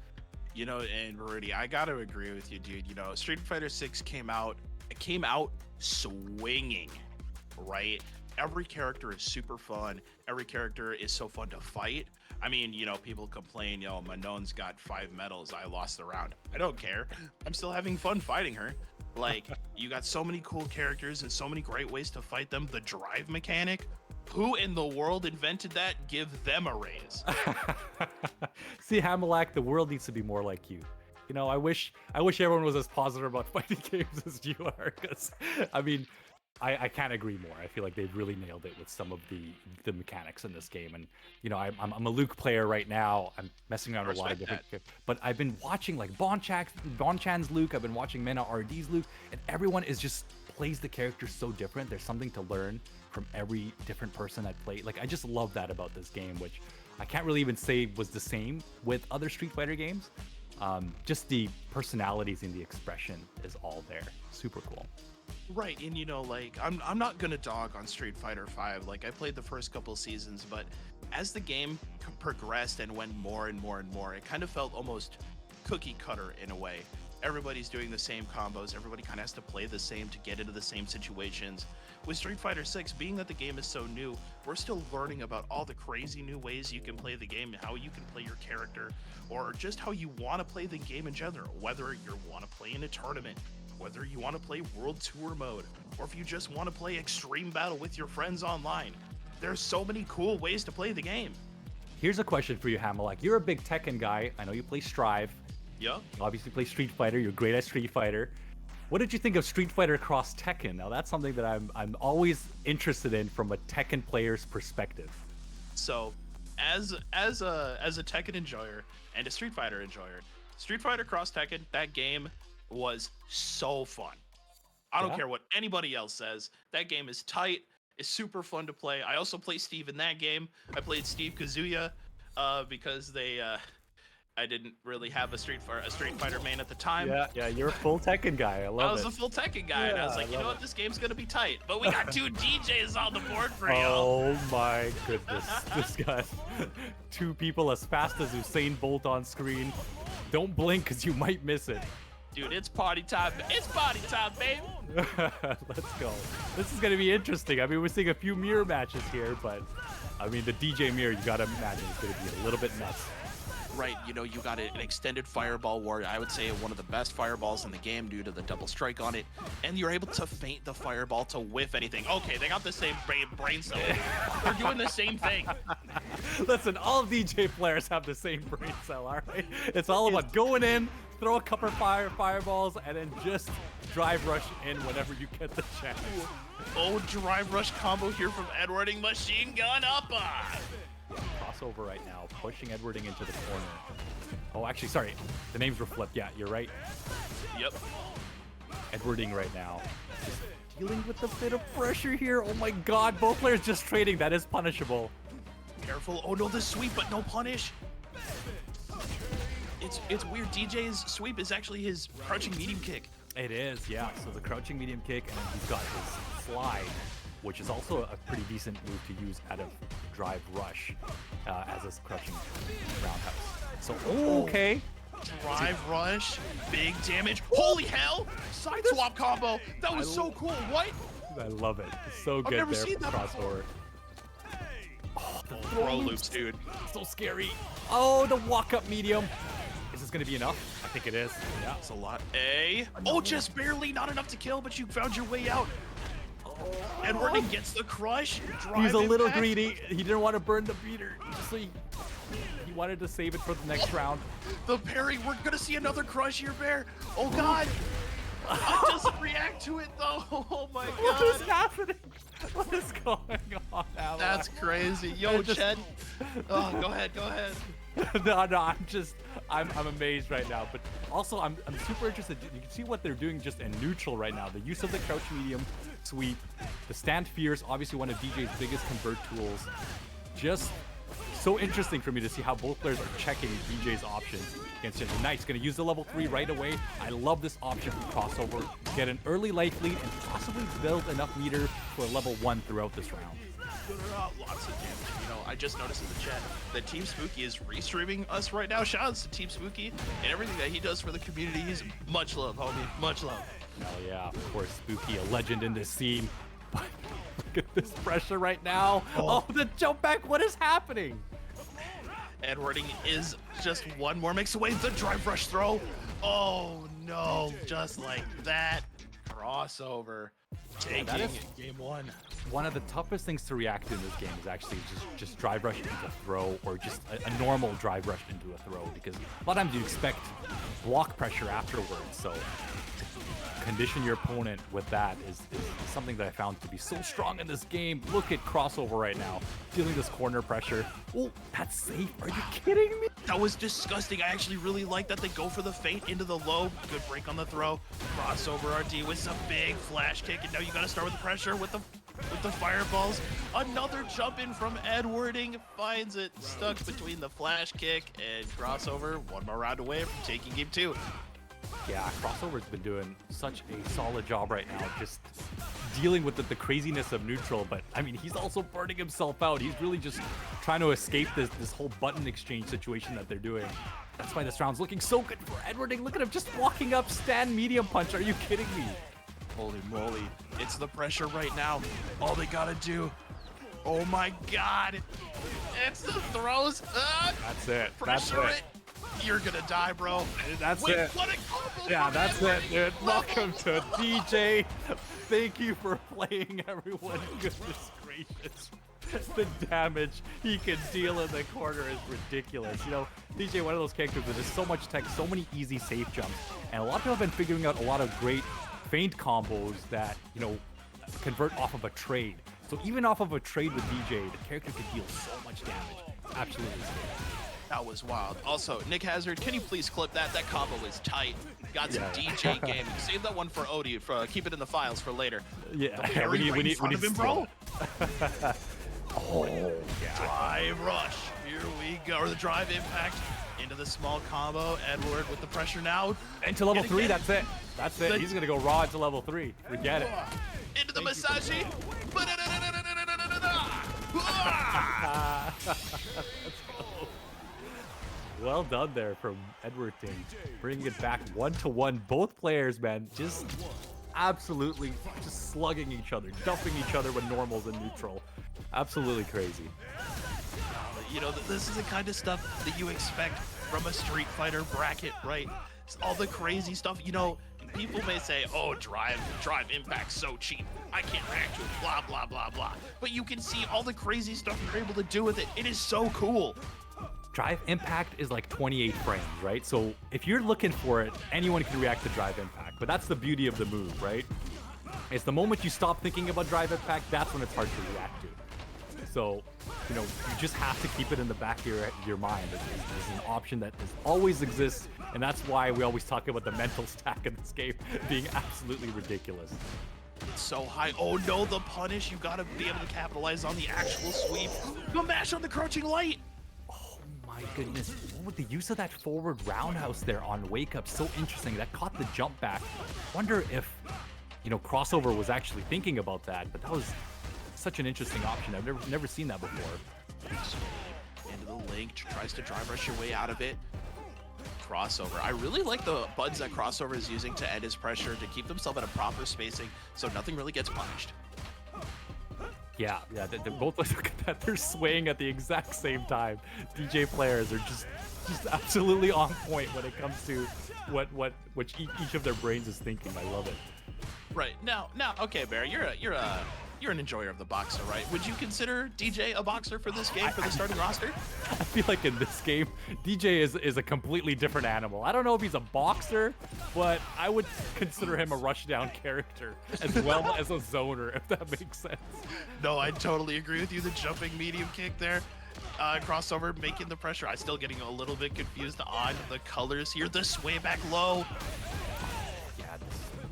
You know, and Rudy, I gotta agree with you, dude. You know, Street Fighter 6 came out swinging, right? Every character is super fun. Every character is so fun to fight. I mean, you know, people complain, yo, Manon's got 5 medals. I lost the round. I don't care. I'm still having fun fighting her. Like, you got so many cool characters and so many great ways to fight them. The drive mechanic, who in the world invented that? Give them a raise. See, Hamelak, the world needs to be more like you. You know, I wish everyone was as positive about fighting games as you are, because, I mean, I can't agree more. I feel like they've really nailed it with some of the mechanics in this game. And, you know, I'm a Luke player right now. I'm messing around with a lot of different, but I've been watching like Bonchan's Luke. I've been watching Mena RD's Luke, and everyone is just plays the characters so different. There's something to learn from every different person that played. Like, I just love that about this game, which I can't really even say was the same with other Street Fighter games. Just the personalities and the expression is all there. Super cool. Right, and you know, like, I'm not gonna dog on Street Fighter 5. Like, I played the first couple seasons, but as the game progressed and went more and more and more, it kind of felt almost cookie cutter in a way. Everybody's doing the same combos. Everybody kind of has to play the same to get into the same situations. With Street Fighter 6, being that the game is so new, we're still learning about all the crazy new ways you can play the game and how you can play your character, or just how you want to play the game in general, whether you want to play in a tournament, whether you want to play World Tour mode, or if you just want to play Extreme Battle with your friends online. There's so many cool ways to play the game. Here's a question for you, Hamelak. You're a big Tekken guy. I know you play Strive. Yeah. You obviously play Street Fighter. You're great at Street Fighter. What did you think of Street Fighter Cross Tekken? Now, that's something that I'm always interested in from a Tekken player's perspective. So, as a Tekken enjoyer and a Street Fighter enjoyer, Street Fighter Cross Tekken, that game was so fun. I don't care what anybody else says. That game is tight. It's super fun to play. I also play Steve in that game. I played Steve Kazuya because I didn't really have a Street Fighter main at the time. Yeah, you're a full Tekken guy. I love it. I was a full Tekken guy, and I was like, you know what, this game's gonna be tight. But we got 2 DJs on the board for you. Oh my goodness, this guy. 2 people as fast as Usain Bolt on screen. Don't blink, because you might miss it. Dude, it's party time. It's party time, baby. Let's go. This is going to be interesting. I mean, we're seeing a few mirror matches here, but I mean, the DeeJay mirror, you got to imagine it's going to be a little bit nuts. Right, you know, you got an extended fireball warrior. I would say one of the best fireballs in the game due to the double strike on it. And you're able to feint the fireball to whiff anything. Okay, they got the same brain cell. They're doing the same thing. Listen, all DeeJay players have the same brain cell, all right? It's all about going in, throw a couple fireballs, and then just drive rush in whenever you get the chance. Oh, drive rush combo here from Edwarding, machine gun up. Crossover right now, pushing Edwarding into the corner. Oh, actually, sorry, the names were flipped. Yeah, you're right. Yep. Edwarding right now, just dealing with a bit of pressure here. Oh my God, both players just trading. That is punishable. Careful. Oh no, the sweep, but no punish. It's weird. DJ's sweep is actually his crouching medium kick. It is, yeah. So the crouching medium kick, and then he's got his slide, which is also a pretty decent move to use out of drive rush as a crouching roundhouse. So, okay. Drive rush, big damage. Holy hell! Side swap combo. That was so cool. What? I love it. It's so good never there seen for that crossover. Oh, the Throw loops, dude. so scary. Oh, the walk up medium. Is this gonna be enough? I think it is. Yeah. That's a lot. Oh, just barely. Not enough to kill, but you found your way out. Edwarding gets the crush. He's a little impact. greedy. He didn't want to burn the beater. So he wanted to save it for the next round. The parry. We're gonna see another crush here, Bear. Oh God. I just react to it though. Oh my God. What is happening? What is going on, Alex? That's crazy. Yo, Ched. Oh, go ahead. Go ahead. no, I'm amazed right now. But also, I'm super interested. You can see what they're doing just in neutral right now. The use of the crouch medium sweep, the stand fierce, obviously one of DJ's biggest convert tools. Just so interesting for me to see how both players are checking DJ's options against him. Nice, gonna use the level 3 right away. I love this option for crossover. Get an early life lead and possibly build enough meter for a level 1 throughout this round. Lots of damage. You know, I just noticed in the chat that Team Spooky is restreaming us right now. Shout outs to Team Spooky and everything that he does for the community. He's much love, homie. Much love. Hell yeah, of course, Spooky, a legend in this scene. But look at this pressure right now. Oh, the jump back, what is happening? Edwarding is just one more makes away. The drive rush throw. Oh no, just like that. Crossover. Taking game 1. One of the toughest things to react to in this game is actually just drive rush into throw, or just a normal drive rush into a throw, because a lot of times you expect block pressure afterwards. So to condition your opponent with that is something that I found to be so strong in this game. Look at crossover right now, dealing this corner pressure. Oh, that's safe. Are you kidding me? That was disgusting. I actually really like that they go for the feint into the low. Good break on the throw. Crossover RD with some big flash kick, and now you got to start with the pressure with the fireballs. Another jump in from Edwarding, finds it stuck between the flash kick and crossover. One more round away from taking game 2. Yeah, crossover's been doing such a solid job right now, just dealing with the craziness of neutral. But I mean, he's also burning himself out. He's really just trying to escape this whole button exchange situation that they're doing. That's why this round's looking so good for Edwarding. Look at him just walking up, stand medium punch. Are you kidding me? Holy moly. It's the pressure right now. All they gotta do. Oh my God. It's the throws. That's it. Pressure That's it. You're gonna die, bro. That's Wait, it. what a combo Yeah, from that's Edward. it, dude. Welcome to DeeJay. Thank you for playing, everyone. Goodness gracious. The damage he can deal in the corner is ridiculous. You know, DeeJay, one of those characters with just so much tech, so many easy safe jumps. And a lot of people have been figuring out a lot of great feint combos that, you know, convert off of a trade. So even off of a trade with DeeJay, the character could deal so much damage. Absolutely scary. That was wild. Also, Nick Hazard, can you please clip that? That combo is tight. Got some Yeah. DeeJay gaming. Save that one for Odie. Keep it in the files for later. Yeah, Parry right in front of him, bro. Oh, yeah. Drive rush. Here we go. Or the drive impact into the small combo. Edward with the pressure now. Into level Gonna 3, get that's it. That's it. He's gonna go raw into level 3. Forget it. Into the Masashi. Well done there from Edward Ting. Bringing it back 1-1. Both players, man, just absolutely just slugging each other, dumping each other with normals and neutral. Absolutely crazy. You know, this is the kind of stuff that you expect from a Street Fighter bracket, right? It's all the crazy stuff. You know, people may say, oh, drive impact's so cheap. I can't react to it, blah, blah, blah, blah. But you can see all the crazy stuff you're able to do with it. It is so cool. drive impact is like 28 frames, right? So if you're looking for it, anyone can react to drive impact. But that's the beauty of the move, right? It's the moment you stop thinking about drive impact, that's when it's hard to react to. So, you know, you just have to keep it in the back of your mind. It's an option that always exists, and that's why we always talk about the mental stack in this game being absolutely ridiculous. It's so high. Oh no, the punish. You gotta be able to capitalize on the actual sweep. The mash on the crouching light. Oh my goodness. Oh, the use of that forward roundhouse there on wake up, so interesting. That caught the jump back. Wonder if, you know, Crossover was actually thinking about that, but that was such an interesting option. I've never seen that before. Into the link, tries to drive rush your way out of it. Crossover. I really like the buttons that Crossover is using to end his pressure, to keep themselves at a proper spacing so nothing really gets punished. Yeah, they're both, look at that, they're swaying at the exact same time. DeeJay players are just absolutely on point when it comes to what each of their brains is thinking. I love it. Right. Now, okay, Barry, you're an enjoyer of the boxer, right? Would you consider DeeJay a boxer for this game, for the starting roster? I feel like in this game, DeeJay is a completely different animal. I don't know if he's a boxer, but I would consider him a rushdown character as well as a zoner, if that makes sense. No, I totally agree with you. The jumping medium kick there. Crossover making the pressure. I'm still getting a little bit confused on the colors here. The sway back low.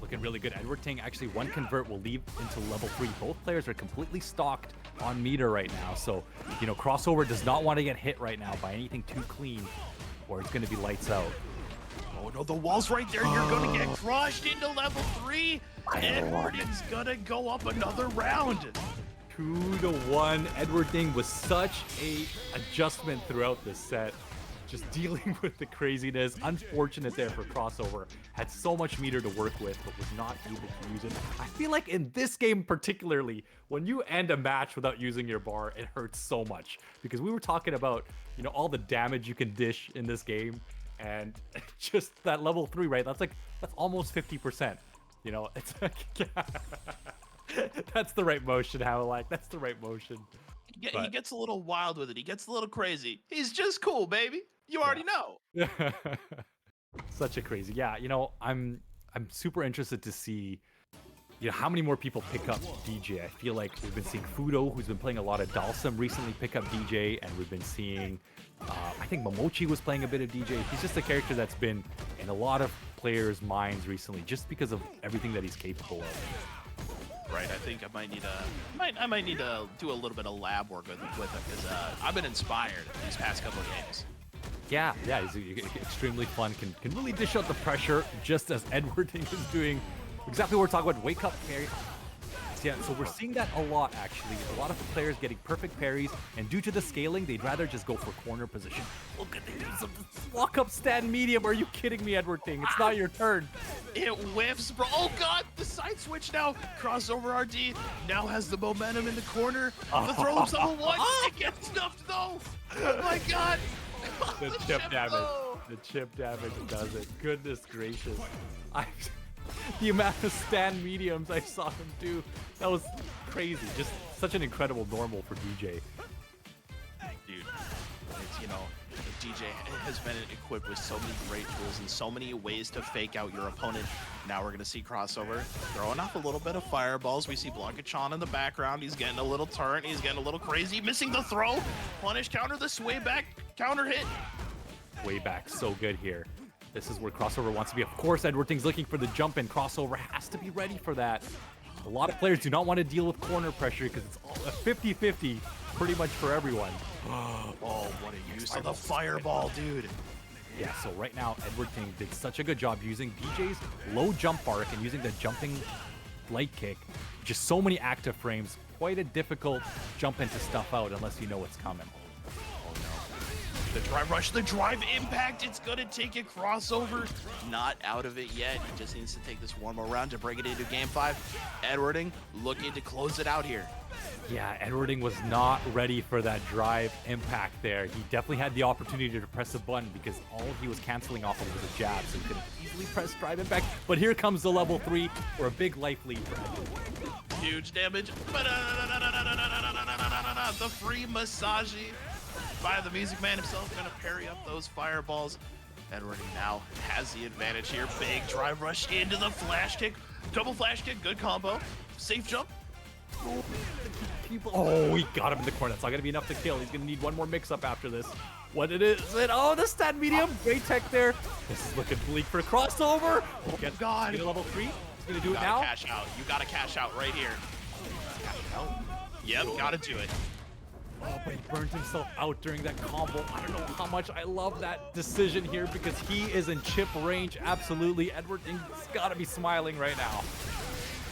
Looking really good. Edward Ting, actually one convert will leave into level 3. Both players are completely stocked on meter right now. So, you know, Crossover does not want to get hit right now by anything too clean, or it's going to be lights out. Oh no, the wall's right there. You're going to get crushed into level 3. Edward's going to go up another round. 2-1. Edward Ting was such a adjustment throughout this set. Just dealing with the craziness. Unfortunate there for Crossover. Had so much meter to work with, but was not able to use it. I feel like in this game particularly, when you end a match without using your bar, it hurts so much. Because we were talking about, you know, all the damage you can dish in this game, and just that level 3, right? That's almost 50%. You know, it's like, yeah. That's the right motion, Howlak. That's the right motion. Yeah, he gets a little wild with it. He gets a little crazy. He's just cool, baby. You already know. Such a crazy. Yeah, you know, I'm super interested to see, you know, how many more people pick up DeeJay. I feel like we've been seeing Fudo, who's been playing a lot of Dhalsim, recently pick up DeeJay, and we've been seeing, I think Momochi was playing a bit of DeeJay. He's just a character that's been in a lot of players' minds recently, just because of everything that he's capable of. Right, I think I might need to do a little bit of lab work with him because I've been inspired these past couple of games. Yeah, he's extremely fun. Can really dish out the pressure, just as Edward Ting is doing exactly what we're talking about. Wake up parry. Yeah, so we're seeing that a lot actually. A lot of players getting perfect parries, and due to the scaling, they'd rather just go for corner position. Look at this walk up stand medium. Are you kidding me, Edward Ting? It's not your turn. It whiffs, bro. Oh god, the side switch now. Crossover RD now has the momentum in the corner. The throw himself a one. It gets stuffed though. Oh my god. The chip damage. The chip damage does it. Goodness gracious. The amount of stand mediums I saw him do, that was crazy. Just such an incredible normal for DeeJay. Dude, it's, you know, DeeJay has been equipped with so many great tools and so many ways to fake out your opponent. Now we're going to see Crossover throwing off a little bit of fireballs. We see Blanca-chan in the background. He's getting a little turn. He's getting a little crazy. Missing the throw. Punish, counter the sway back. Counter hit. Way back, so good here. This is where Crossover wants to be. Of course, Edward Ting's looking for the jump in. Crossover has to be ready for that. A lot of players do not want to deal with corner pressure because it's all a 50-50 pretty much for everyone. Oh, what a use of the fireball, dude. Yeah, so right now, Edward Ting did such a good job using DeeJay's low jump arc and using the jumping light kick. Just so many active frames. Quite a difficult jump into stuff out unless you know what's coming. The drive rush, the drive impact, it's gonna take a Crossover. Not out of it yet. He just needs to take this one more round to bring it into game 5. Edwarding looking to close it out here. Yeah, Edwarding was not ready for that drive impact there. He definitely had the opportunity to press a button because all he was canceling off of was a jab, so he could easily press drive impact. But here comes the level 3 for a big life lead for Edward. Huge damage. The free massage. by the Music Man himself, gonna parry up those fireballs. Edward now has the advantage here. Big drive rush into the flash kick. Double flash kick, good combo. Safe jump. Oh, he got him in the corner. That's not going to be enough to kill. He's going to need one more mix-up after this. What it is? Oh, the stand medium. Great tech there. This is looking bleak for a crossover. Get God. Get a level 3. He's going to do it Gotta now. cash out. You gotta cash out right here. Cash out. Yep, gotta do it. Oh, but he burned himself out during that combo. I don't know how much I love that decision here because he is in chip range. Absolutely. Edward has got to be smiling right now.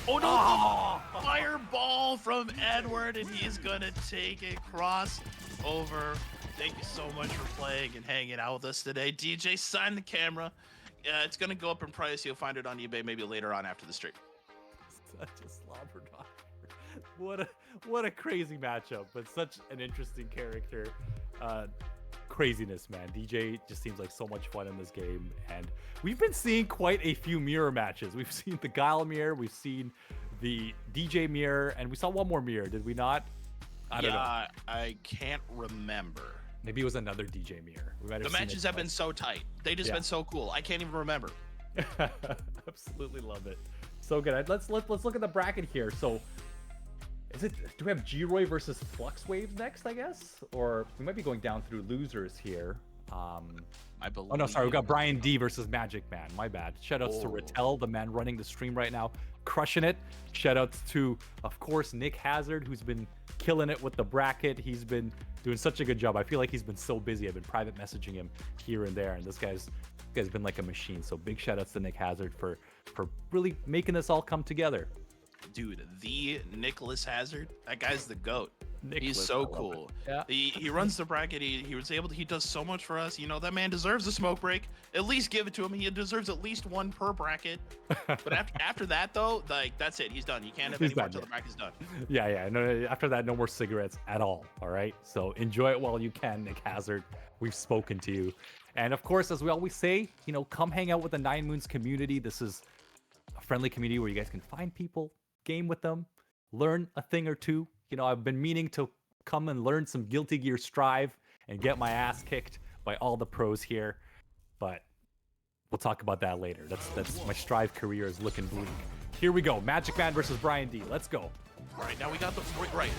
Oh no! Oh, fireball from Edward, and he's gonna take it cross over. Thank you so much for playing and hanging out with us today. DeeJay, sign the camera. It's gonna go up in price. You'll find it on eBay maybe later on after the stream. Such a slobber knocker. What a crazy matchup, but such an interesting character. Craziness, man. DeeJay just seems like so much fun in this game, and we've been seeing quite a few mirror matches. We've seen the Guile mirror, we've seen the DeeJay mirror, and we saw one more mirror, did we not? I don't know. I can't remember. Maybe it was another DeeJay mirror. We might have the matches have been so tight. They just been so cool. I can't even remember. Absolutely love it. So good. Let's look at the bracket here. So do we have Juri versus Flux Waves next, I guess? Or we might be going down through losers here. I believe. Oh no, sorry, we got Brian D versus Magic Man. My bad. Shoutouts to Rattel, the man running the stream right now, crushing it. Shoutouts to, of course, Nick Hazard, who's been killing it with the bracket. He's been doing such a good job. I feel like he's been so busy. I've been private messaging him here and there, and this guy's been like a machine. So big shoutouts to Nick Hazard for really making this all come together. Dude, the Nicholas Hazard, that guy's the GOAT. Nicholas, he's so cool. Yeah. He runs the bracket. He does so much for us. You know, that man deserves a smoke break. At least give it to him. He deserves at least one per bracket. But after that though, like that's it. He's done. You can't have any more until the bracket's done. Yeah. No, after that, no more cigarettes at all. All right. So enjoy it while you can, Nick Hazard. We've spoken to you. And of course, as we always say, you know, come hang out with the 9Moons community. This is a friendly community where you guys can find people, game with them, learn a thing or two. You know, I've been meaning to come and learn some Guilty Gear Strive and get my ass kicked by all the pros here, but we'll talk about that later. That's my Strive career is looking bleak. Here we go, Magic Man versus Brian D. Let's go. All right, now we got we're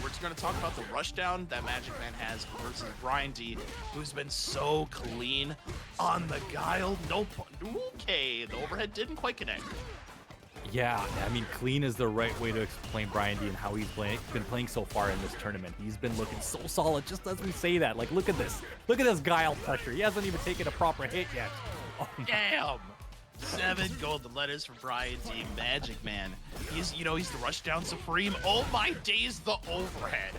just going to talk about the rushdown that Magic Man has versus Brian D, who's been so clean on the Guile. Okay, the overhead didn't quite connect. Yeah, I mean, clean is the right way to explain Brian D and how he's been playing so far in this tournament. He's been looking so solid, just as we say that. Like, look at this. Look at this Guile pressure. He hasn't even taken a proper hit yet. Oh, damn! 7 golden letters for Brian D. Magic Man. He's the rushdown supreme. Oh my days, the overhead.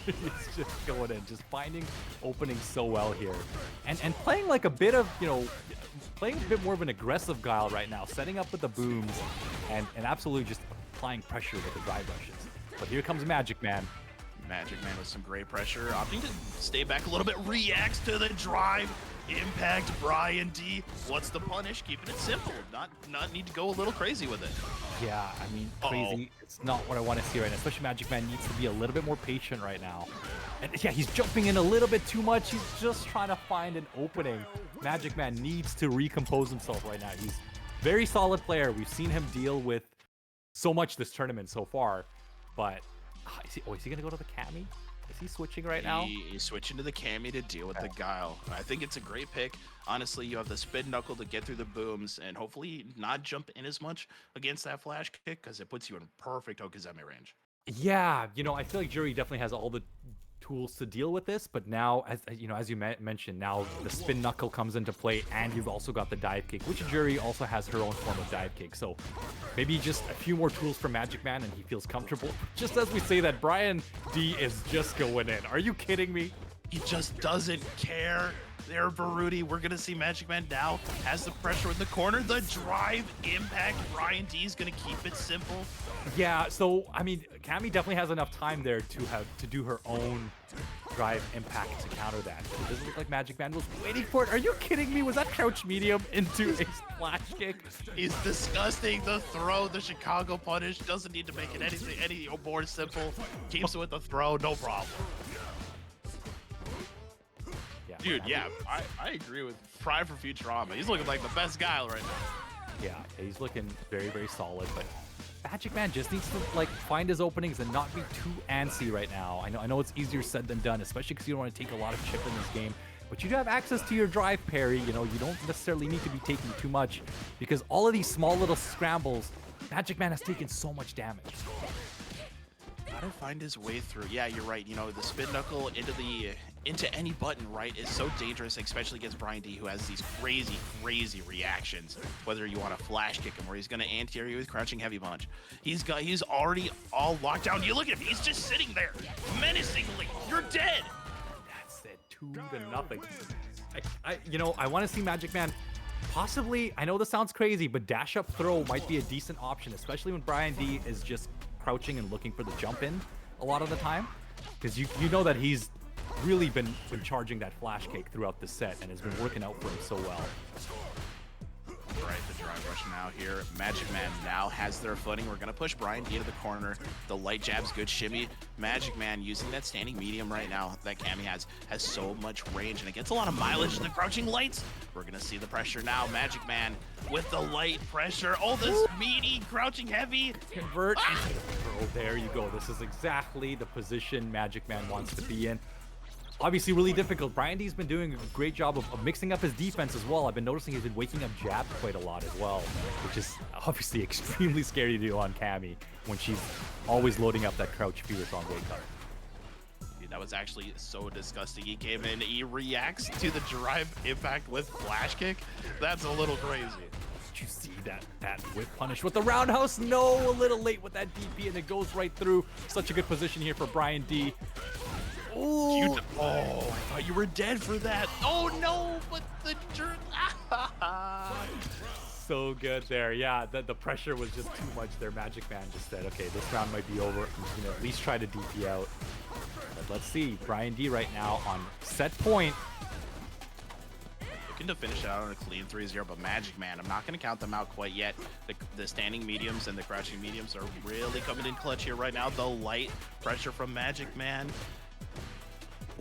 He's just going in, just finding openings so well here. And playing like a bit of, playing a bit more of an aggressive Guile right now, setting up with the booms and absolutely just applying pressure with the drive rushes. But here comes Magic Man. Magic Man with some great pressure, opting to stay back a little bit, reacts to the drive. Impact Brian D. What's the punish? Keeping it simple. Not need to go a little crazy with it. Yeah, I mean, crazy. It's not what I want to see right now. Especially Magic Man needs to be a little bit more patient right now. And yeah, he's jumping in a little bit too much. He's just trying to find an opening. Magic Man needs to recompose himself right now. He's a very solid player. We've seen him deal with so much this tournament so far. But is he going to go to the Cami? Is he switching right now? He's switching to the Cami to deal with the Guile. I think it's a great pick. Honestly, you have the spin knuckle to get through the booms and hopefully not jump in as much against that flash kick because it puts you in perfect Okazeme range. Yeah, I feel like Juri definitely has all the tools to deal with this, but now, as you mentioned, now the spin knuckle comes into play, and you've also got the dive kick, which Juri also has her own form of dive kick. So maybe just a few more tools for Magic Man, and he feels comfortable. Just as we say that, Brian D is just going in. Are you kidding me? He just doesn't care. There, Baruti. We're gonna see Magic Man now has the pressure in the corner. The drive impact. Brian D is gonna keep it simple. Yeah. So I mean, Cami definitely has enough time there to do her own drive impact to counter that. It doesn't look like Magic Man was waiting for it. Are you kidding me? Was that crouch medium into a splash kick? He's disgusting. The throw, the Chicago punish doesn't need to make it any more simple. Keeps it with the throw, no problem. Dude, yeah, I agree with Prime for Futurama. He's looking like the best Guile right now. Yeah, he's looking very, very solid, but Magic Man just needs to like find his openings and not be too antsy right now. I know it's easier said than done, especially because you don't want to take a lot of chip in this game. But you do have access to your drive parry. You know, you don't necessarily need to be taking too much because all of these small little scrambles, Magic Man has taken so much damage. Gotta find his way through. Yeah, you're right. You know, the spin knuckle into any button, right, is so dangerous, especially against Brian D, who has these crazy reactions. Whether you want to flash kick him or he's gonna anti-air you with crouching heavy punch. He's already all locked down. You look at him, he's just sitting there menacingly. You're dead. That's it, 2-0. I want to see Magic Man possibly, I know this sounds crazy, but dash up throw might be a decent option, especially when Brian D is just crouching and looking for the jump in a lot of the time, because you know that he's really been charging that flash kick throughout the set and has been working out for him so well. Right, the drive rush now here. Magic Man now has their footing. We're gonna push Brian D into the corner. The light jab's good shimmy. Magic Man using that standing medium right now that Cammy has so much range and it gets a lot of mileage in the crouching lights. We're gonna see the pressure now. Magic Man with the light pressure. Oh, this meaty crouching heavy. Convert into the throw. There you go. This is exactly the position Magic Man wants to be in. Obviously really difficult. Brian D's been doing a great job of mixing up his defense as well. I've been noticing he's been waking up jab quite a lot as well, which is obviously extremely scary to do on Cammy when she's always loading up that crouch fierce on weight cut. Dude, that was actually so disgusting. He came in, he reacts to the drive impact with flash kick. That's a little crazy. Did you see that whip punish with the roundhouse? No, a little late with that DP and it goes right through. Such a good position here for Brian D. Oh, I thought you were dead for that. Oh no, but the jerk. So good there. Yeah, the pressure was just too much there. Magic Man just said, okay, this round might be over. I'm just gonna at least try to DP out. But let's see, Brian D right now on set point. Looking to finish out on a clean 3-0, but Magic Man, I'm not going to count them out quite yet. The standing mediums and the crouching mediums are really coming in clutch here right now. The light pressure from Magic Man.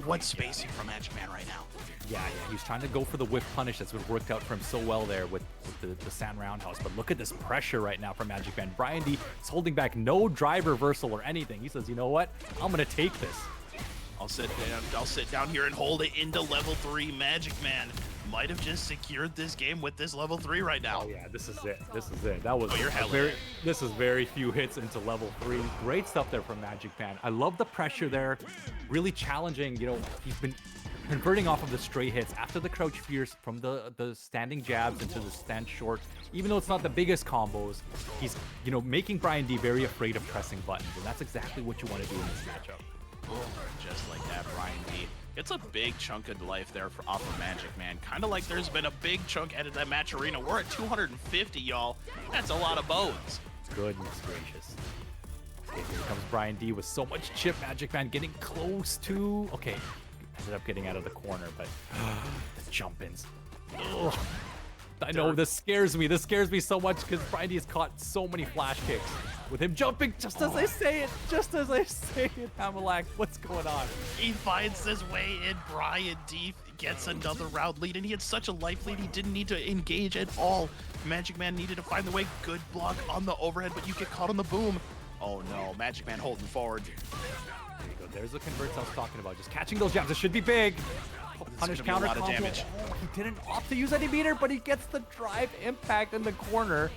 What spacing from Magic Man right now? Yeah, he's trying to go for the whip punish. That's what worked out for him so well there with the sand roundhouse. But look at this pressure right now from Magic Man. Brian D is holding back, no drive reversal or anything. He says, you know what? I'm going to take this. I'll sit down here and hold it into level 3. Magic Man might have just secured this game with this level 3 right now. Oh yeah, this is it. This is it. That was you're this is very few hits into level 3. Great stuff there from Magic Man. I love the pressure there. Really challenging. You know, he's been converting off of the stray hits after the crouch fierce from the standing jabs into the stand short. Even though it's not the biggest combos, he's, you know, making Brian D very afraid of pressing buttons, and that's exactly what you want to do in this matchup. Oh, just like that, Brian D. It's a big chunk of life there off of Magic Man. Kind of like there's been a big chunk added to that match arena. We're at 250, y'all. That's a lot of bones. Goodness gracious. Okay, here comes Brian D with so much chip. Magic Man getting close to... Okay, ended up getting out of the corner, but the jump-ins. I know, this scares me. This scares me so much because Brian D has caught so many flash kicks with him jumping just as I say it. Just as I say it, Hamalak, what's going on? He finds his way in. Brian D gets another round lead, and he had such a life lead, he didn't need to engage at all. Magic Man needed to find the way. Good block on the overhead, but you get caught on the boom. Oh no, Magic Man holding forward. There you go. There's the converts I was talking about. Just catching those jabs. It should be big. Punish counter a lot of combo. damage. Oh, he didn't opt to use any meter, but he gets the drive impact in the corner.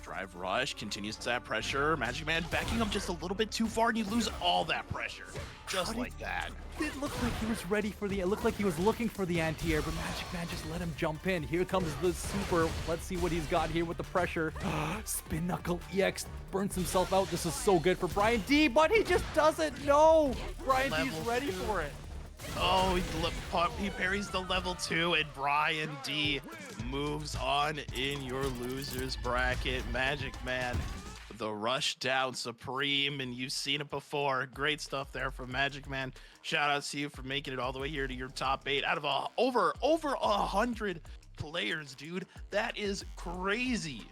Drive rush continues that pressure. Magic Man backing up just a little bit too far, and you lose all that pressure. Just like that. It looked like he was ready for the... It looked like he was looking for the anti-air, but Magic Man just let him jump in. Here comes the super. Let's see what he's got here with the pressure. Spin Knuckle EX burns himself out. This is so good for Brian D, but he just doesn't know. Brian D's ready for it. Oh, he parries the level 2, and Brian D moves on in your losers bracket. Magic Man, the rush down supreme, and you've seen it before. Great stuff there from Magic Man. Shout out to you for making it all the way here to your top 8 out of over 100 players, dude. That is crazy.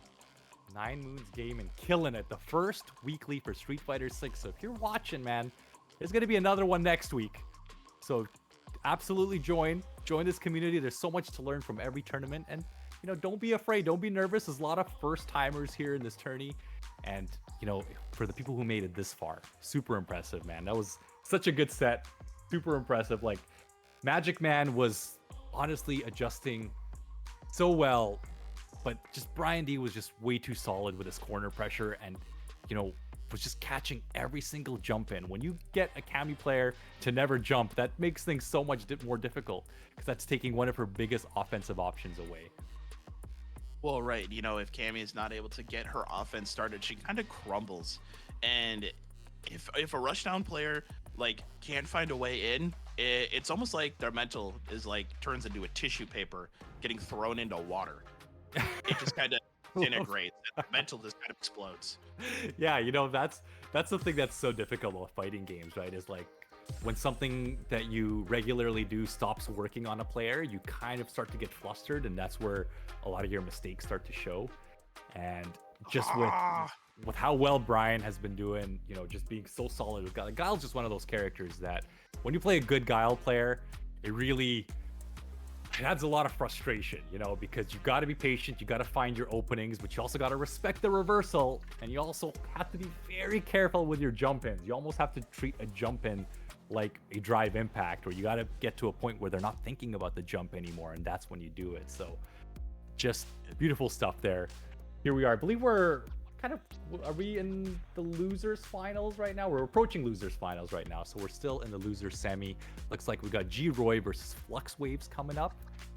9Moons game and killing it. The first weekly for Street Fighter 6. So if you're watching, man, there's going to be another one next week. So absolutely join this community. There's so much to learn from every tournament, and you know, don't be afraid, don't be nervous. There's a lot of first timers here in this tourney, and you know, for the people who made it this far, super impressive, man. That was such a good set, super impressive. Like, Magic Man was honestly adjusting so well, but just Brian D was just way too solid with his corner pressure, and you know, was just catching every single jump in. When you get a Cammy player to never jump, that makes things so much more difficult, because that's taking one of her biggest offensive options away. Well, right. You know, if Cammy is not able to get her offense started, she kind of crumbles. And if a rushdown player like can't find a way in, it's almost like their mental is like turns into a tissue paper getting thrown into water. It just kind of integrates. And the mental just kind of explodes. Yeah, you know, that's the thing that's so difficult with fighting games, right? Is like when something that you regularly do stops working on a player, you kind of start to get flustered, and that's where a lot of your mistakes start to show. And just with how well Brian has been doing, you know, just being so solid with Guile. Guile's just one of those characters that when you play a good Guile player, it adds a lot of frustration, you know, because you got to be patient, you got to find your openings, but you also got to respect the reversal, and you also have to be very careful with your jump ins. You almost have to treat a jump in like a drive impact, or you got to get to a point where they're not thinking about the jump anymore, and that's when you do it. So just beautiful stuff there. Here we are. I believe we're are we in the losers finals right now? We're approaching losers finals right now, so we're still in the losers semi. Looks like we got G-Roy versus Flux Waves coming up.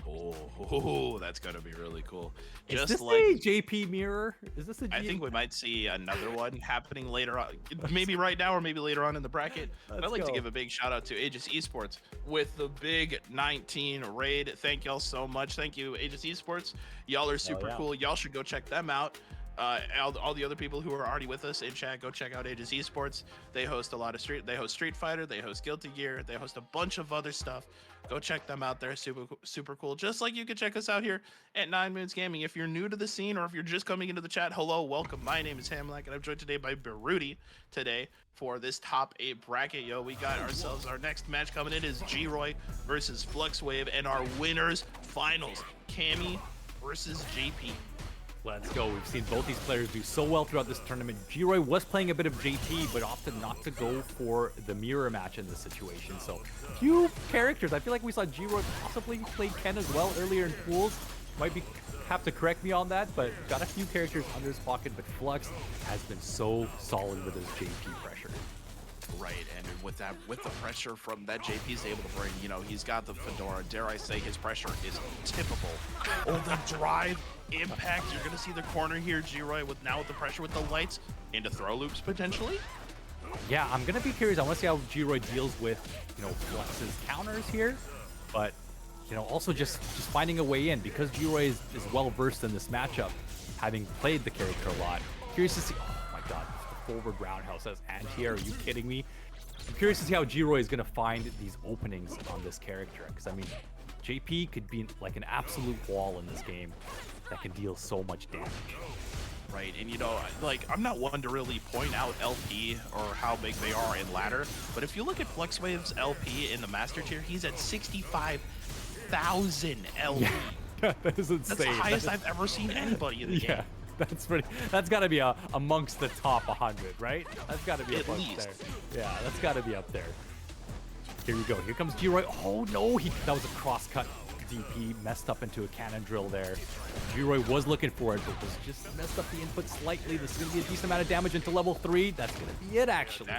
Oh, that's gonna be really cool. Is this a JP mirror? Is this a I think we might see another one happening later on, maybe right now or maybe later on in the bracket. But I'd like to give a big shout out to Aegis Esports with the big 19 raid. Thank y'all so much. Thank you, Aegis Esports. Y'all are super cool. Y'all should go check them out. All the other people who are already with us in chat, go check out Aegis Esports. They host a lot of They host Street Fighter. They host Guilty Gear. They host a bunch of other stuff. Go check them out. They're super cool. Just like you can check us out here at 9Moons Gaming. If you're new to the scene, or if you're just coming into the chat, hello, welcome. My name is Hamlack, and I'm joined today by Baruti today for this top 8 bracket. Yo, we got ourselves our next match coming in is G-Roy versus Flux Wave, and our winners finals, Cammy versus JP. Let's go. We've seen both these players do so well throughout this tournament. G-Roy was playing a bit of JP, but opted not to go for the mirror match in this situation. So, few characters. I feel like we saw G-Roy possibly play Ken as well earlier in pools. Have to correct me on that, but got a few characters under his pocket. But Flux has been so solid with his JP pressure. Right, and with the pressure from that JP's able to bring, you know, he's got the fedora. Dare I say his pressure is tippable. Oh, the drive impact. You're gonna see the corner here, G-Roy, with the pressure with the lights into throw loops potentially. Yeah, I'm gonna be curious. I want to see how G-Roy deals with, you know, Flux's counters here, but you know, also just finding a way in, because G-Roy is well versed in this matchup, having played the character a lot. Curious to see. Oh my God. Forward roundhouse as anti-air. Are you kidding me? I'm curious to see how G-Roy is going to find these openings on this character, because I mean, JP could be like an absolute wall in this game that can deal so much damage. Right, and you know, like, I'm not one to really point out LP or how big they are in ladder, but if you look at FluxWave's LP in the master tier, he's at 65,000 LP. Yeah, that is insane. That's the highest I've ever seen anybody in the game. That's got to be amongst the top 100, right? That's got to be at least there. Yeah, that's got to be up there. Here we go. Here comes G-Roy. Oh no, that was a cross-cut DP, messed up into a cannon drill there. G-Roy was looking for it, but was just messed up the input slightly. This is going to be a decent amount of damage into level 3. That's going to be it, actually.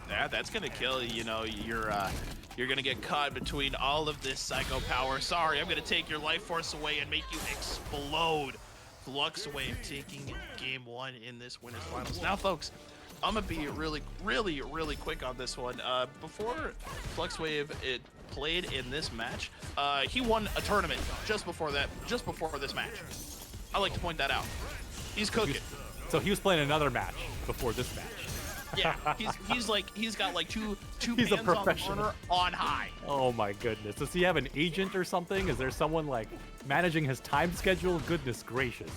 That's going to kill you. You know, you're going to get caught between all of this psycho power. Sorry, I'm going to take your life force away and make you explode. Flux Wave taking game 1 in this winners finals. Now, folks, I'm gonna be really quick on this one. Before Flux Wave played in this match, he won a tournament just before this match. I like to point that out. He's cooking. So he was playing another match before this match. Yeah, he's got like two he's pans on the burner on high. Oh my goodness. Does he have an agent or something? Is there someone like managing his time schedule? Goodness gracious.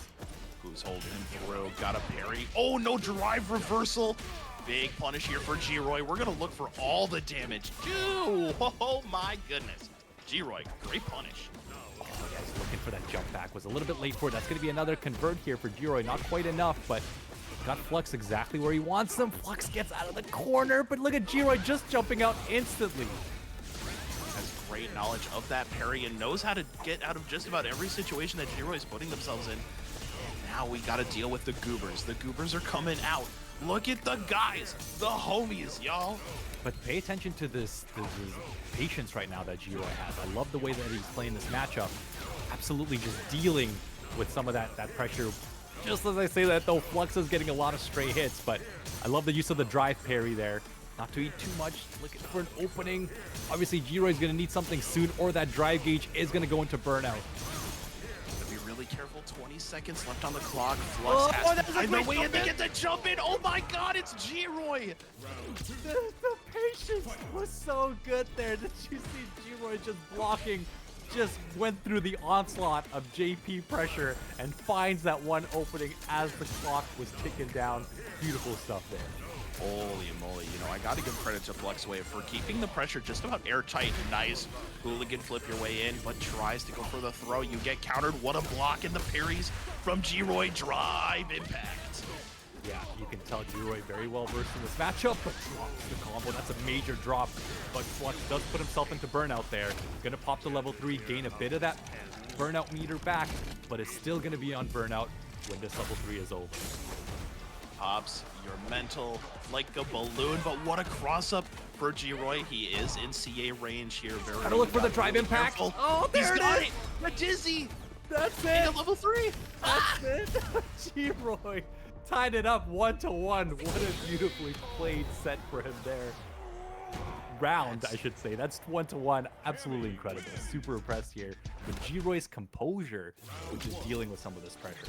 Who's holding him through? Got a parry. Oh, no drive reversal. Big punish here for G-Roy. We're gonna look for all the damage. Dude, oh my goodness. G-Roy, great punish. Oh, yeah, he's looking for that jump back. Was a little bit late for it. That's going to be another convert here for Juri. Not quite enough, but got Flux exactly where he wants him. Flux gets out of the corner, but look at Juri just jumping out instantly. Has great knowledge of that parry and knows how to get out of just about every situation that Jiri is putting themselves in. And now we got to deal with the goobers. The goobers are coming out. Look at the guys, the homies, y'all. But pay attention to this patience right now that Jiri has. I love the way that he's playing this matchup. Absolutely just dealing with some of that pressure. Just as I say that, though, Flux is getting a lot of stray hits, but I love the use of the drive parry there. Not to eat too much, looking for an opening. Obviously, Jiri is going to need something soon, or that drive gauge is going to go into burnout. Be really careful. 20 seconds left on the clock. Flux has to find the way in to get the jump in. Oh my God, it's Jiri. The patience was so good there. Did you see Jiri just blocking? Just went through the onslaught of JP pressure and finds that one opening as the clock was ticking down. Beautiful stuff there. Holy moly, you know, I gotta give credit to FluxWave for keeping the pressure just about airtight. Nice hooligan flip your way in, but tries to go for the throw. You get countered. What a block in the parries from Jiri. Drive impact. Yeah, you can tell Jiri very well versed in this matchup, but drops the combo. That's a major drop, but Flux does put himself into burnout there. He's gonna pop to level 3, gain a bit of that burnout meter back, but it's still gonna be on burnout when this level 3 is over. Pops, you're mental like a balloon, but what a cross-up for Jiri. He is in CA range here. Gotta look for the drive impact. Careful. Oh, there He's got it is. The dizzy. That's it. At level 3. That's it. Jiri tied it up 1-1. What a beautifully played set for him there. Round, I should say. That's 1-1. Absolutely incredible. Super impressed here with Jiri's composure, which is dealing with some of this pressure.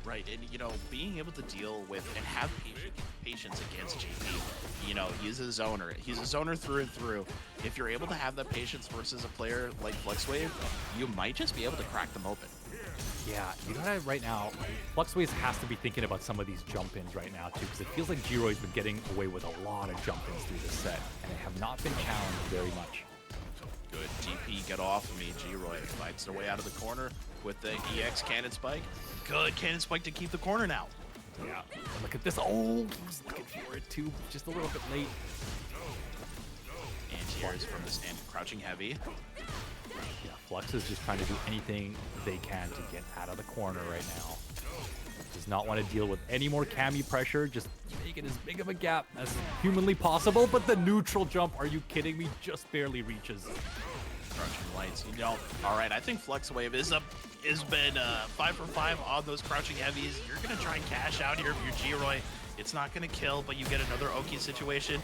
Right, and you know, being able to deal with and have patience against JP. You know, he's a zoner. He's a zoner through and through. If you're able to have that patience versus a player like FluxWave, you might just be able to crack them open. Yeah, you know what, right now, FluxWave has to be thinking about some of these jump-ins right now, too, because it feels like Jiro's been getting away with a lot of jump-ins through this set, and they have not been challenged very much. Good DP, get off of me. Jiri fights their way out of the corner with the EX cannon spike. Good cannon spike to keep the corner now. Yeah, look at this. Oh, was looking for it, too, just a little bit late. Anti-airs from the stand, crouching heavy. Yeah, Flux is just trying to do anything they can to get out of the corner right now. Does not want to deal with any more Cammy pressure, just make it as big of a gap as humanly possible, but the neutral jump, are you kidding me, just barely reaches. Crouching lights, you know. All right, I think FluxWave has been 5 for 5 on those crouching heavies. You're gonna try and cash out here if you're Jiri. It's not gonna kill, but you get another Oki situation.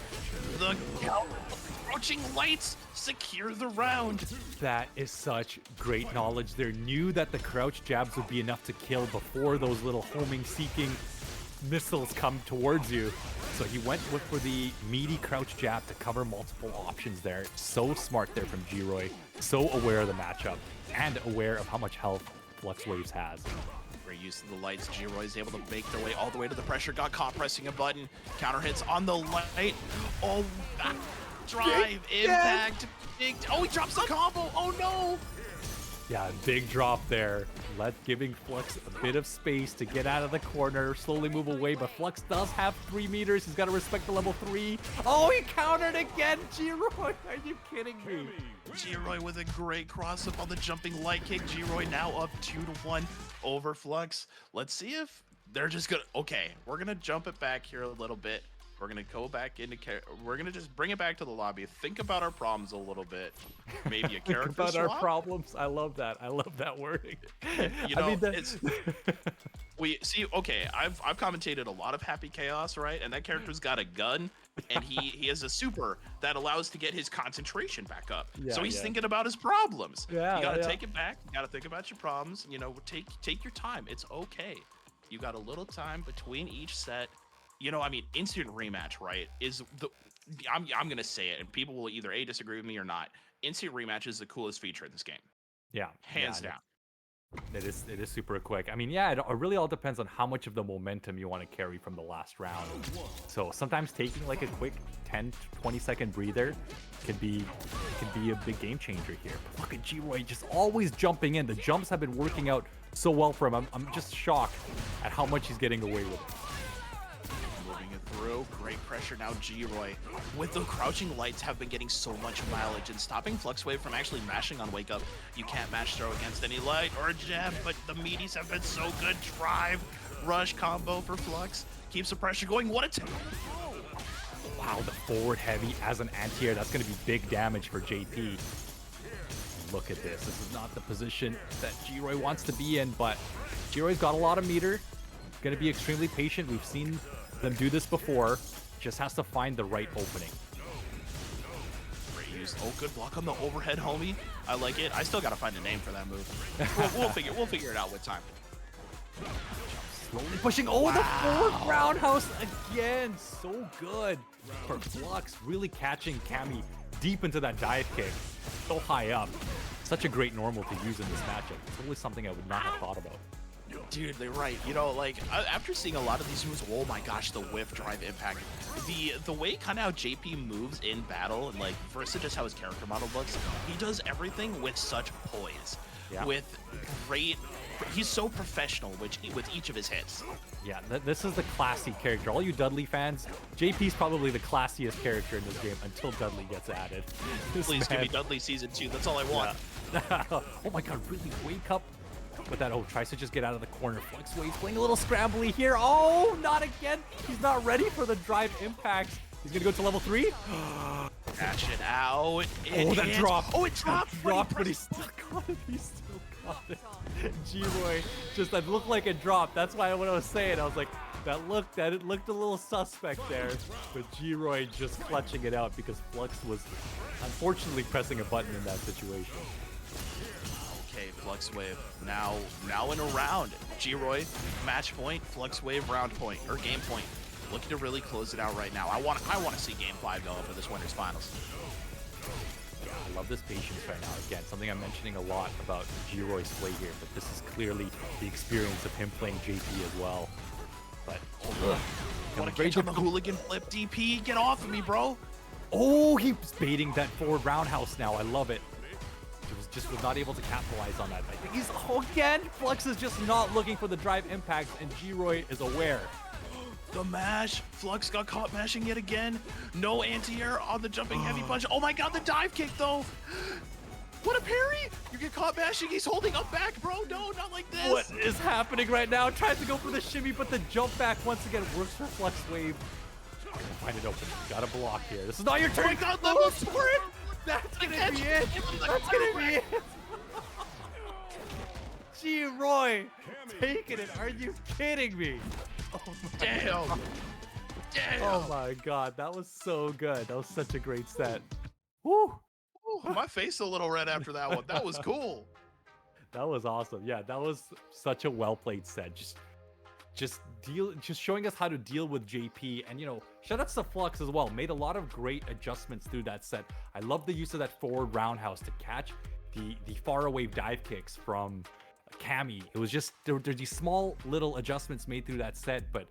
The crouching lights secure the round. That is such great knowledge there. Knew that the crouch jabs would be enough to kill before those little homing seeking missiles come towards you. So he went for the meaty crouch jab to cover multiple options there. So smart there from Jiri. So aware of the matchup and aware of how much health FluxWaves has. Great use of the lights. Jiri is able to make their way all the way to the pressure. Got caught pressing a button. Counter hits on the light. Oh, back drive impact. Big. Oh, he drops the combo. Oh no. Yeah, big drop there. Giving Flux a bit of space to get out of the corner, slowly move away, but Flux does have 3 meters. He's got to respect the level 3. Oh, he countered again, Jiri. Are you kidding me? Jiri with a great cross up on the jumping light kick. Jiri now up 2-1 over Flux. Let's see if they're just gonna. Okay, we're gonna jump it back here a little bit. We're gonna go back into. We're gonna just bring it back to the lobby. Think about our problems a little bit. Maybe a character about swap. our problems. I love that. I love that wording. You know, it's. We see. Okay, I've commentated a lot of Happy Chaos, right? And that character's got a gun, and he has a super that allows to get his concentration back up. Yeah, so he's yeah. thinking about his problems. Yeah, you gotta yeah. take it back. You gotta think about your problems. You know, take your time. It's okay. You got a little time between each set. You know, I mean, instant rematch, right? Is the I'm gonna say it, and people will either disagree with me or not. Instant rematch is the coolest feature in this game, Yeah, hands yeah, down. It is super quick. I mean, yeah, it really all depends on how much of the momentum you want to carry from the last round. So sometimes taking like a quick 10 to 20 second breather can be a big game changer here. But look at Juri just always jumping in. The jumps have been working out so well for him. I'm just shocked at how much he's getting away with it. Moving it through, great pressure now. Juri with the crouching lights have been getting so much mileage and stopping Fluxwave from actually mashing on wake up. You can't mash throw against any light or jab, but the meaties have been so good. Drive rush combo for Flux keeps the pressure going. What a Wow, the forward heavy as an anti-air, that's going to be big damage for JP. Look at this. This is not the position that Juri wants to be in, but Juri's got a lot of meter. Going to be extremely patient. We've seen them do this before. Just has to find the right opening. great use. Oh, good block on the overhead, homie. I like it. I still got to find a name for that move. We'll figure it out with time. Slowly pushing. Oh, the forward roundhouse again. So good for Flux. Really catching Cammy deep into that dive kick. So high up. Such a great normal to use in this matchup. Totally something I would not have thought about. Dude, they're right. You know, like after seeing a lot of these moves, oh my gosh, the whiff drive impact, the way kind of how JP moves in battle, and like versus just how his character model looks, he does everything with such poise, with great. He's so professional with each of his hits. Yeah, this is the classy character. All you Dudley fans, JP's probably the classiest character in this game until Dudley gets added. Please give me Dudley Season 2. That's all I want. Yeah. Oh my god, really wake up with that. Oh, tries to just get out of the corner. Fluxwave's playing a little scrambly here. Oh, not again. He's not ready for the drive impacts. He's gonna go to level 3. Catch it out. That drop. Oh, it dropped. But he still got it. He still got it. Juri just, that looked like it dropped. That's why what I was saying. I was like, it looked a little suspect there. But Juri just clutching it out because Flux was unfortunately pressing a button in that situation. Okay, Fluxwave now in a round. Juri match point, Fluxwave round point or game point. Looking to really close it out right now. I want to see Game 5 go for this winner's finals. Yeah, I love this patience right now. Again, something I'm mentioning a lot about Juri's play here, but this is clearly the experience of him playing JP as well. But want to catch on the hooligan flip, DP? Get off of me, bro! Oh, he's baiting that forward roundhouse now. I love it. Just was not able to capitalize on that. I think he's again. Flux is just not looking for the drive impact, and Juri is aware. The mash. Flux got caught mashing yet again. No anti-air on the jumping heavy punch. Oh my god, the dive kick though. What a parry! You get caught mashing. He's holding up back, bro. No, not like this. What is happening right now? Tries to go for the shimmy, but the jump back once again works for Fluxwave. Find it open. Got a block here. This is not your turn. Oh my god, level sprint! That's gonna be it. That's gonna be it. Juri taking it. Are you kidding me? Oh Damn. Damn. Oh my god, that was so good. That was such a great set. Woo! Ooh, my face a little red after that one. That was cool. That was awesome. Yeah, that was such a well-played set. Just showing us how to deal with JP, and you know, shout outs to Flux as well. Made a lot of great adjustments through that set. I love the use of that forward roundhouse to catch the far away dive kicks from Cammy. It was just there were these small little adjustments made through that set, but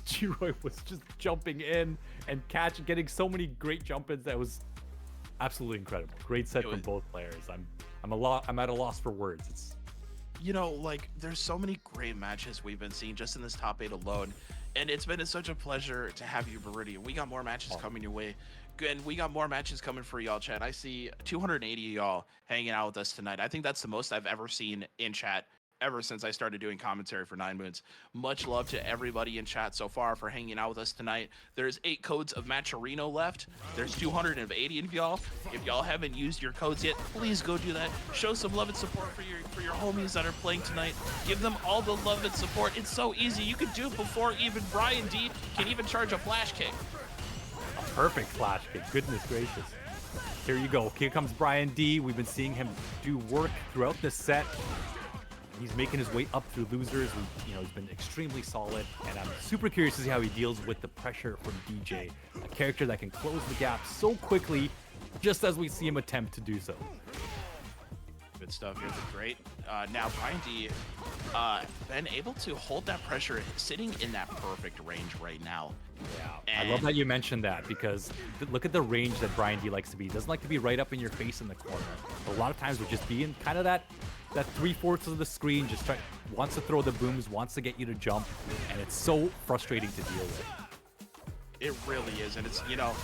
Juri was just jumping in and getting so many great jump ins. That was absolutely incredible. Great set from both players. I'm at a loss for words. It's, you know, like there's so many great matches we've been seeing just in this top 8 alone, and it's been such a pleasure to have you, Meridian. We got more matches coming your way, and we got more matches coming for y'all, chat. I see 280 of y'all hanging out with us tonight. I think that's the most I've ever seen in chat ever since I started doing commentary for 9Moons. Much love to everybody in chat so far for hanging out with us tonight. There's 8 codes of Matcherino left. There's 280 of y'all. If y'all haven't used your codes yet, please go do that. Show some love and support for your homies that are playing tonight. Give them all the love and support. It's so easy. You can do it before even Brian D can even charge a flash kick. a perfect flash kick. Goodness gracious. Here you go. Here comes Brian D. We've been seeing him do work throughout this set. He's making his way up through losers. He's been extremely solid, and I'm super curious to see how he deals with the pressure from DeeJay, a character that can close the gap so quickly, just as we see him attempt to do so. Good stuff. Here's a great. Now Brian D been able to hold that pressure, sitting in that perfect range right now. Yeah, I love that you mentioned that because look at the range that Brian D likes to be. He doesn't like to be right up in your face in the corner. But a lot of times we're just being kind of that 3/4 of the screen, just wants to throw the booms, wants to get you to jump, and it's so frustrating to deal with. It really is, and it's, you know,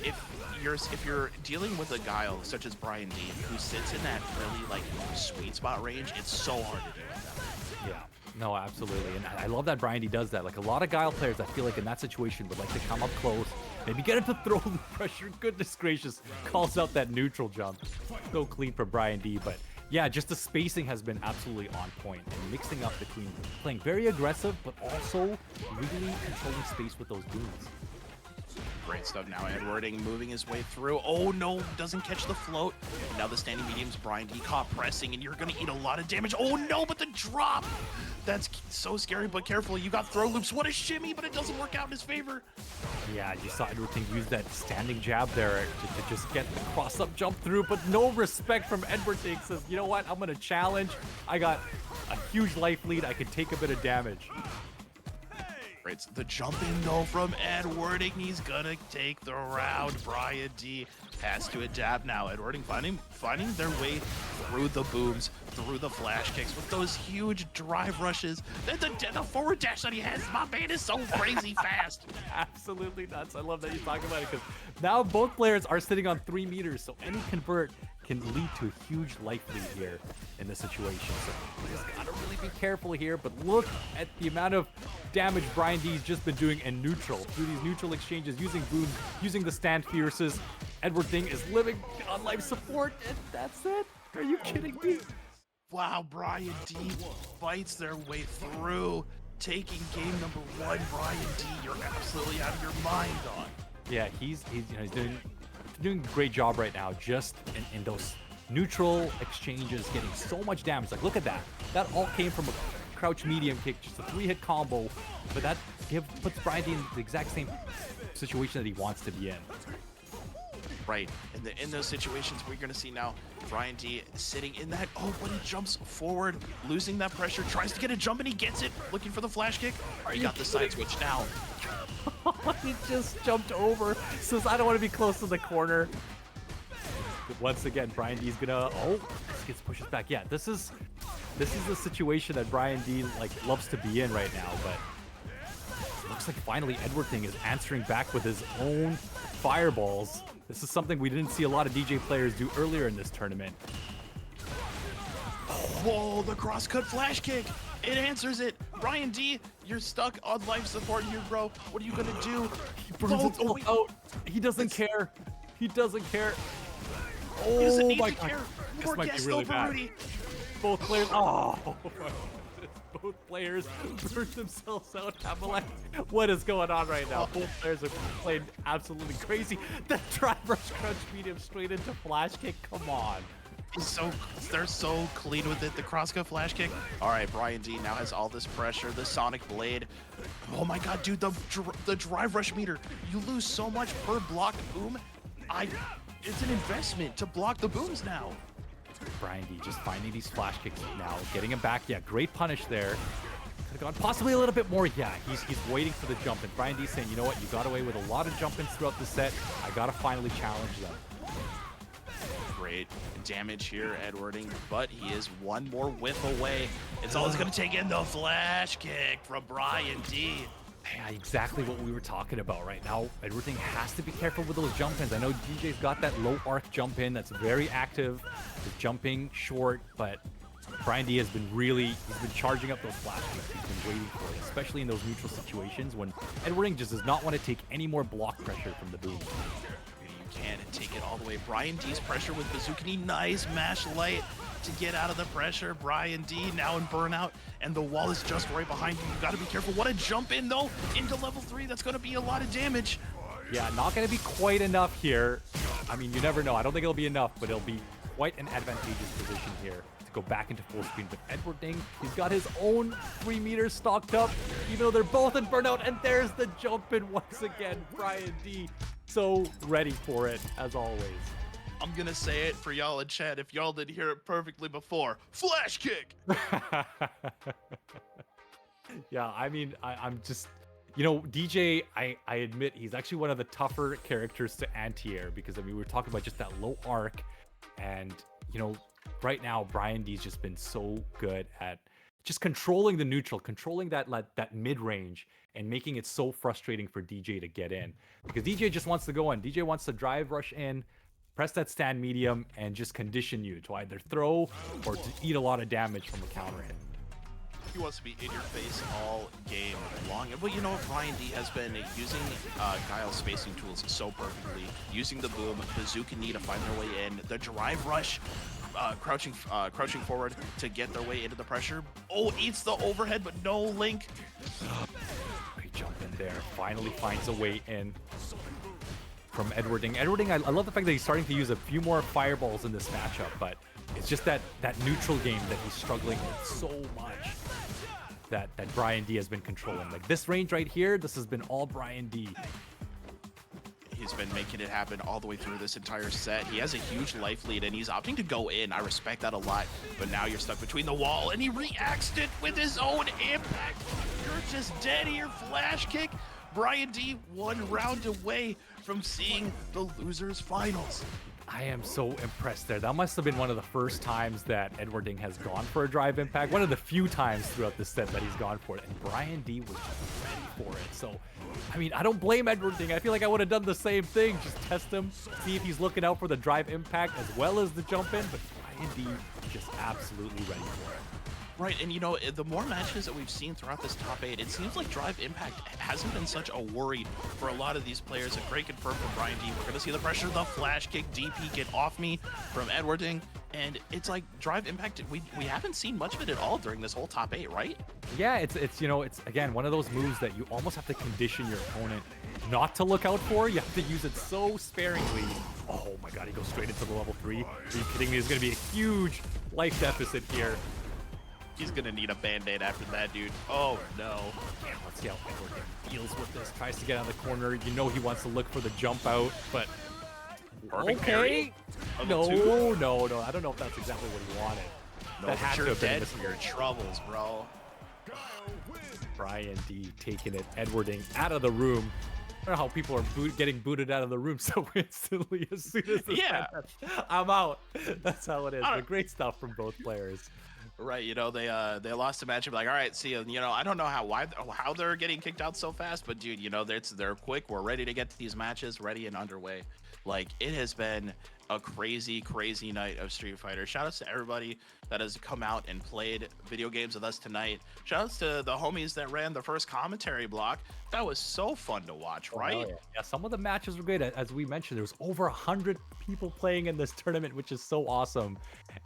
if you're dealing with a Guile such as Brian D, who sits in that really like sweet spot range, it's so hard to deal with that. Yeah, no, absolutely, and I love that Brian D does that. Like a lot of Guile players, I feel like in that situation would like to come up close, maybe get him to throw the pressure. Goodness gracious, calls out that neutral jump, so clean for Brian D. But yeah, just the spacing has been absolutely on point, and mixing up between playing very aggressive but also really controlling space with those booms. Great stuff. Now Edwarding moving his way through. Oh no, doesn't catch the float. Now the standing mediums, Brian D caught pressing, and you're gonna eat a lot of damage. Oh no, but the drop! That's so scary, but careful. You got throw loops. What a shimmy, but it doesn't work out in his favor. Yeah, you saw Edwarding use that standing jab there to just get the cross-up jump through, but no respect from Edwarding. Says, you know what, I'm gonna challenge. I got a huge life lead. I can take a bit of damage. Right, the jumping though from Edwarding, he's gonna take the round. Brian D has to adapt now. Edwarding finding their way through the booms, through the flash kicks with those huge drive rushes. The forward dash that he has, my man, is so crazy fast. Absolutely nuts. I love that you talk about it because now both players are sitting on 3 meters, so any convert can lead to a huge life lead here in this situation. So we just gotta really be careful here, but look at the amount of damage Brian D's just been doing in neutral, through these neutral exchanges, using booms, using the stand fierces. Edwarding is living on life support, and that's it. Are you kidding me? Wow, Brian D fights their way through, taking game number 1. Brian D, you're absolutely out of your mind on. Yeah, he's doing a great job right now, just in those neutral exchanges, getting so much damage. Like, look at that. That all came from a crouch medium kick, just a 3-hit combo, but that puts Brian D in the exact same situation that he wants to be in. Right, in those situations we're gonna see now Brian D sitting in that. Oh, but he jumps forward, losing that pressure, tries to get a jump and he gets it, looking for the flash kick. All right, he got the side switch now. He just jumped over, says I don't want to be close to the corner. But once again, Brian D's gonna, this gets pushes back. Yeah, this is the situation that Brian D loves to be in right now, but it looks like finally Edwarding is answering back with his own fireballs. This is something we didn't see a lot of DeeJay players do earlier in this tournament. Oh, the cross-cut flash kick. It answers it. Brian D, you're stuck on life support here, bro. What are you gonna do? He burns it all out. He doesn't care. He doesn't care. He doesn't Oh need my to god. care. This More might be gas really though for bad. Rudy. Both players. Oh, both players burnt themselves out. Amalek, what is going on right now? Both players are playing absolutely crazy. The drive rush crouch medium straight into flash kick. Come on. They're so clean with it. The cross-cut flash kick. All right, Brian D now has all this pressure. The Sonic Blade. Oh my god, dude, the drive rush meter. You lose so much per blocked boom. It's an investment to block the booms now. Brian D just finding these flash kicks now, getting him back. Yeah, great punish there. Could have gone possibly a little bit more. Yeah, he's waiting for the jump, and Brian D saying, you know what, you got away with a lot of jump-ins throughout the set. I gotta finally challenge them. Great damage here, Edwarding, but he is one more whiff away. It's all it's gonna take in the flash kick from Brian D. Yeah, exactly what we were talking about right now. Edwarding has to be careful with those jump-ins. I know DeeJay's got that low arc jump-in that's very active. He's jumping short, but Brian D has been he's been charging up those flash kicks. He's been waiting for it, especially in those neutral situations when Edwarding just does not want to take any more block pressure from the boom. You can take it all the way. Brian D's pressure with Bazooka. Nice mash light to get out of the pressure. Brian D now in burnout, and the wall is just right behind you. You got to be careful. What a jump in though into level 3. That's going to be a lot of damage. Yeah, not going to be quite enough here. I mean, you never know. I don't think it'll be enough, but it'll be quite an advantageous position here to go back into full screen. But Edwarding, he's got his own 3 meters stocked up, even though they're both in burnout. And there's the jump in once again. Brian D so ready for it as always. I'm gonna say it for y'all in chat if y'all didn't hear it perfectly before. Flash kick! Yeah, I mean, I'm just, DeeJay, I admit he's actually one of the tougher characters to anti-air because, I mean, we were talking about just that low arc. And, right now, Brian D's just been so good at just controlling the neutral, controlling that mid-range, and making it so frustrating for DeeJay to get in. Because DeeJay just wants to go in. DeeJay wants to drive rush in, press that stand medium, and just condition you to either throw or to eat a lot of damage from a counter hit. He wants to be in your face all game long. But you know what, Brian D has been using Guile spacing tools so perfectly, using the boom, bazooka knee to find their way in, the drive rush, crouching forward to get their way into the pressure. Oh, eats the overhead, but no link. Great jump in there. Finally finds a way in from Edwarding. Edwarding, I love the fact that he's starting to use a few more fireballs in this matchup, but it's just that neutral game that he's struggling with so much that Brian D has been controlling. Like this range right here, this has been all Brian D. He's been making it happen all the way through this entire set. He has a huge life lead and he's opting to go in. I respect that a lot, but now you're stuck between the wall and he reacts it with his own impact. You're just dead here, flash kick. Brian D 1 round away from seeing the losers finals. I am so impressed there. That must have been one of the first times that Edwarding has gone for a drive impact. One of the few times throughout the set that he's gone for it. And Brian D was just ready for it. So, I mean, I don't blame Edwarding. I feel like I would have done the same thing. Just test him, see if he's looking out for the drive impact as well as the jump in. But Brian D just absolutely ready for it. Right, and the more matches that we've seen throughout this top 8, it seems like drive impact hasn't been such a worry for a lot of these players. A great confirm from Brian D. We're gonna see the pressure, the flash kick, DP get off me from Edwarding, and it's like drive impact. We haven't seen much of it at all during this whole top 8, right? Yeah, it's again one of those moves that you almost have to condition your opponent not to look out for. You have to use it so sparingly. Oh my God, he goes straight into the level 3. Are you kidding me? There's gonna be a huge life deficit here. He's gonna need a band-aid after that, dude. Oh no. Yeah, let's see how Edward deals with this. Tries to get on the corner. He wants to look for the jump out, but perfect okay. parry. No. I don't know if that's exactly what he wanted. No, that had you're to have been dead for your troubles, bro. Brian D taking it. Edwarding out of the room. I don't know how people are getting booted out of the room so instantly as soon as this I'm out. That's how it is. But great stuff from both players. Right, they lost the matchup. Like, all right, see, I don't know how they're getting kicked out so fast, but dude, they're quick. We're ready to get to these matches, ready and underway. Like, it has been a crazy night of Street Fighter. Shout outs to everybody that has come out and played video games with us tonight. Shout outs to the homies that ran the first commentary block. That was so fun to watch, right? Yeah, some of the matches were great. As we mentioned, there was over 100 people playing in this tournament, which is so awesome.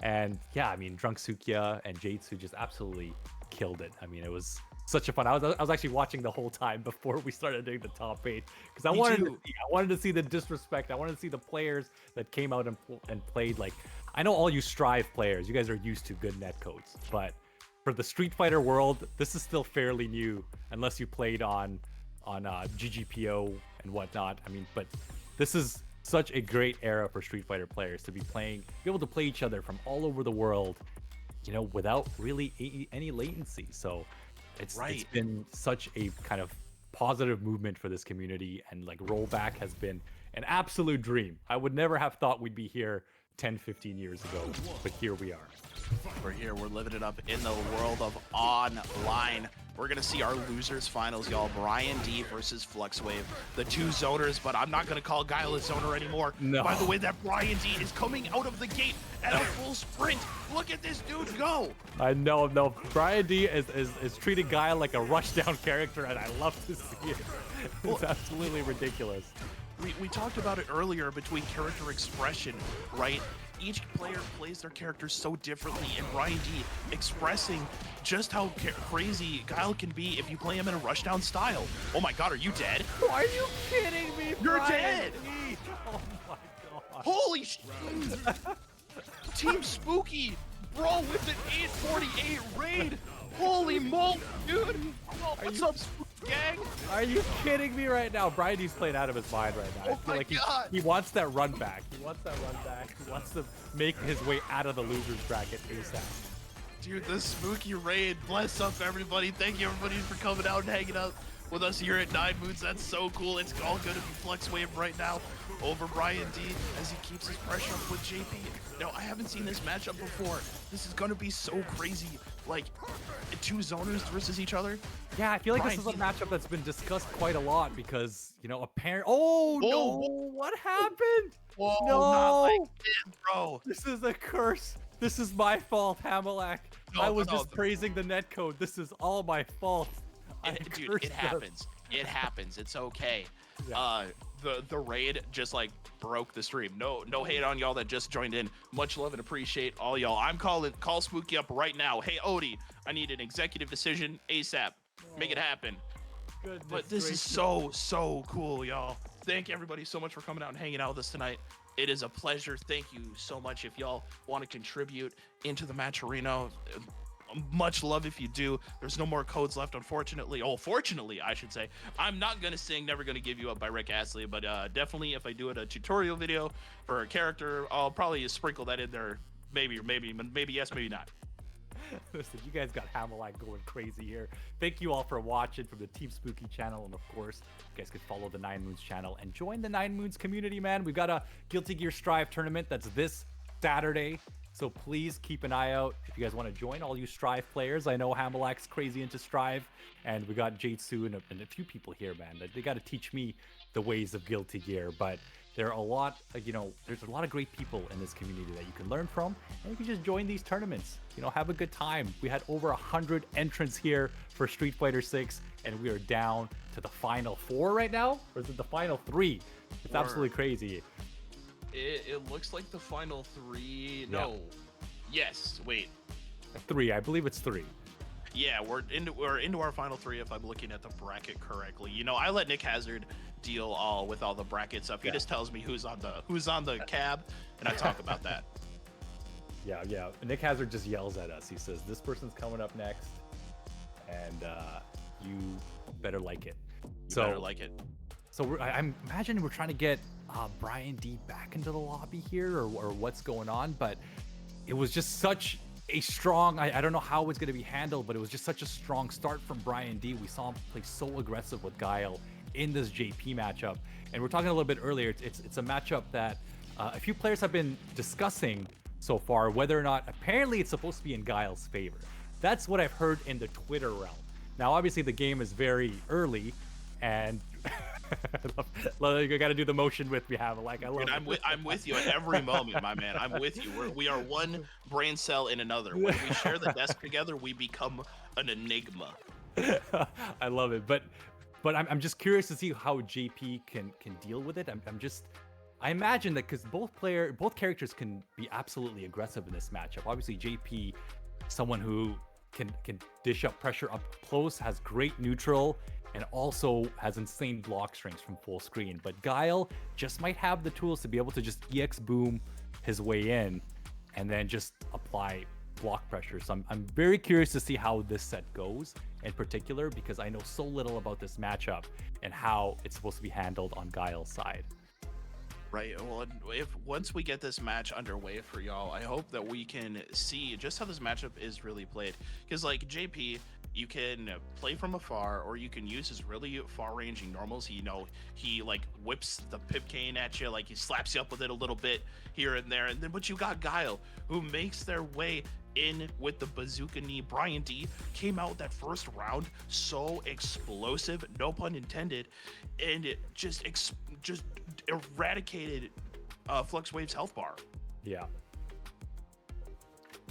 And yeah, I mean, Drunk Sukiya and Jade-Su just absolutely killed it. I mean, it was such a fun. I was actually watching the whole time before we started doing the top 8 because I wanted to see the disrespect. I wanted to see the players that came out and played. Like, I know all you Strive players, you guys are used to good netcodes, but for the Street Fighter world, this is still fairly new unless you played on GGPO and whatnot. I mean, but this is such a great era for Street Fighter players to be able to play each other from all over the world, without really any latency. So it's been such a kind of positive movement for this community, and like rollback has been an absolute dream. I would never have thought we'd be here 10-15 years ago, but here we are. We're here, we're living it up in the world of online. We're gonna see our losers finals, y'all. Brian D versus Fluxwave, the two zoners, but I'm not gonna call Guile a zoner anymore. No. By the way, that Brian D is coming out of the gate at a full sprint. Look at this dude go. I know, no. Brian D is treating Guile like a rushdown character, and I love to see it. It's absolutely ridiculous. We talked about it earlier between character expression, right? Each player plays their characters so differently, and Brian D expressing just how crazy Guile can be if you play him in a rushdown style. Oh my God, are you dead? Are you kidding me? You're Brian dead! D? Oh my God. Holy shit! Team Spooky, bro, with an 848 raid. Holy moly, dude! Oh, what's up, Spooky? gang. Are you kidding me right now? Brian D's playing out of his mind right now. I Oh feel my like God. he wants that run back. He wants that run back. He wants to make his way out of the losers bracket ASAP. Dude, this spooky raid. Bless up, everybody. Thank you, everybody, for coming out and hanging out with us here at 9Moons. That's so cool. It's all going to be Flex Wave right now over Brian D as he keeps his pressure up with JP. Now, I haven't seen this matchup before. This is going to be so crazy. Like, two zoners versus each other. Yeah, I feel like Brian this is a D- matchup that's been discussed quite a lot because, you know, Oh, Whoa, no. whoa. What happened? Whoa, No. not like this, bro. This is a curse. This is my fault, Hamelak. No, I was no, just no. praising the netcode. This is all my fault. I Dude, cursed it them. happens. It happens. It's okay. Yeah. The raid just like broke the stream. No hate on y'all that just joined in. Much love and appreciate all y'all. I'm call Spooky up right now. Hey Odie, I need an executive decision ASAP. Make it happen. Goodness But this is gracious. so cool, y'all. Thank everybody so much for coming out and hanging out with us tonight. It is a pleasure. Thank you so much. If y'all want to contribute into the match arena, much love if you do. There's no more codes left, unfortunately. Oh, fortunately, I should say. I'm not gonna sing "Never Gonna Give You Up" by Rick Astley, but definitely if I do a tutorial video for a character, I'll probably sprinkle that in there. Maybe yes, maybe not. Listen, you guys got Hamelak going crazy here. Thank you all for watching from the Team Spooky channel, and of course, you guys can follow the 9Moons channel and join the 9Moons community, man. We've got a Guilty Gear Strive tournament that's this Saturday, so please keep an eye out if you guys want to join. All you Strive players, I know Hamelak's crazy into Strive, and we got Jade-Sue and a few people here, man. They got to teach me the ways of Guilty Gear, but there are a lot, there's a lot of great people in this community that you can learn from, and you can just join these tournaments. Have a good time. We had over 100 entrants here for Street Fighter 6, and we are down to the final 4 right now, or is it the final 3? It's absolutely crazy. It looks like the final 3. Yeah. No. Yes. Wait. 3, I believe it's 3. Yeah, we're into our final 3 if I'm looking at the bracket correctly. I let Nick Hazard deal with all the bracket stuff. He Yeah. just tells me who's on the cab, and I talk about that. Yeah. Nick Hazard just yells at us. He says, "This person's coming up next, and you better like it." You better like it. So I'm imagining we're trying to get Brian D back into the lobby here, or what's going on. But it was just such a strong. I don't know how it's going to be handled, but it was just such a strong start from Brian D. We saw him play so aggressive with Guile in this JP matchup, and we're talking a little bit earlier. It's a matchup that a few players have been discussing so far, whether or not apparently it's supposed to be in Guile's favor. That's what I've heard in the Twitter realm. Now, obviously, the game is very early, and you got to do the motion with me, Hamelak. I love Dude, it. I'm with you at every moment, my man. I'm with you. We are one brain cell in another. When we share the desk together, we become an enigma. I love it, but I'm just curious to see how JP can deal with it. I imagine that because both characters can be absolutely aggressive in this matchup. Obviously, JP, someone who can dish up pressure up close, has great neutral, and also has insane block strengths from full screen. But Guile just might have the tools to be able to just EX boom his way in and then just apply block pressure. So I'm very curious to see how this set goes in particular, because I know so little about this matchup and how it's supposed to be handled on Guile's side. Right. Well, once we get this match underway for y'all, I hope that we can see just how this matchup is really played. Because like JP, you can play from afar, or you can use his really far-ranging normals. He like whips the pip cane at you, like he slaps you up with it a little bit here and there. But you got Guile, who makes their way in with the bazooka knee. Brian D came out that first round so explosive, no pun intended, and it just eradicated Flux Wave's health bar. Yeah.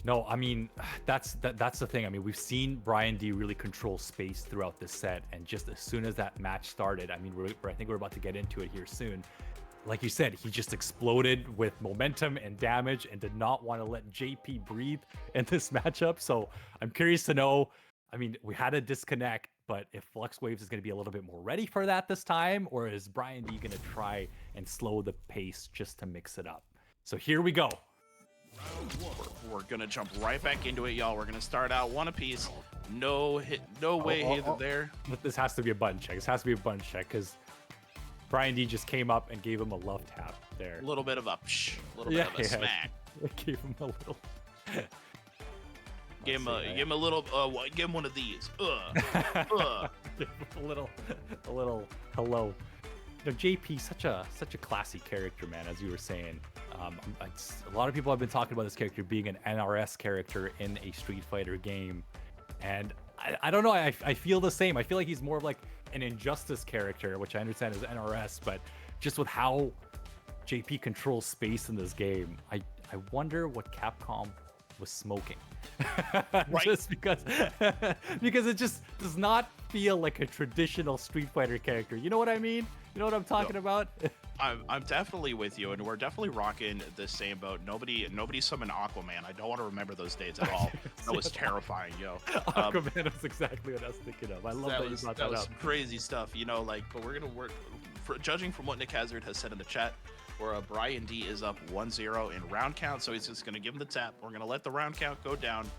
No, I mean, that's the thing. I mean, we've seen Brian D really control space throughout this set, and just as soon as that match started, I mean, I think we're about to get into it here soon. Like you said, he just exploded with momentum and damage and did not want to let JP breathe in this matchup. So I'm curious to know, I mean, we had a disconnect, but if Flux Waves is going to be a little bit more ready for that this time, or is Brian D going to try and slow the pace just to mix it up? So here we go. We're gonna jump right back into it, y'all. We're gonna start out one apiece. No hit, no way either there. But this has to be a button check. This has to be a button check because Brian D just came up and gave him a love tap there. A little bit of a psh, a little bit of a smack. Gave him a little. Give him a little. Give him one of these. Give him a little hello. You know, JP, such a classy character, man. As you were saying, a lot of people have been talking about this character being an NRS character in a Street Fighter game, and I don't know. I feel the same. I feel like he's more of like an Injustice character, which I understand is NRS, but just with how JP controls space in this game, I wonder what Capcom was smoking. Right. Just because it just does not feel like a traditional Street Fighter character. You know what I mean? You know what I'm talking about? I'm definitely with you, and we're definitely rocking the same boat. Nobody summoned Aquaman. I don't want to remember those days at all. That was terrifying, yo. Aquaman was exactly what I was thinking of. I love that you brought that up. That was crazy stuff, you know. Like, but we're gonna work. Judging from what Nick Hazard has said in the chat, where Brian D is up 1-0 in round count, so he's just gonna give him the tap. We're gonna let the round count go down.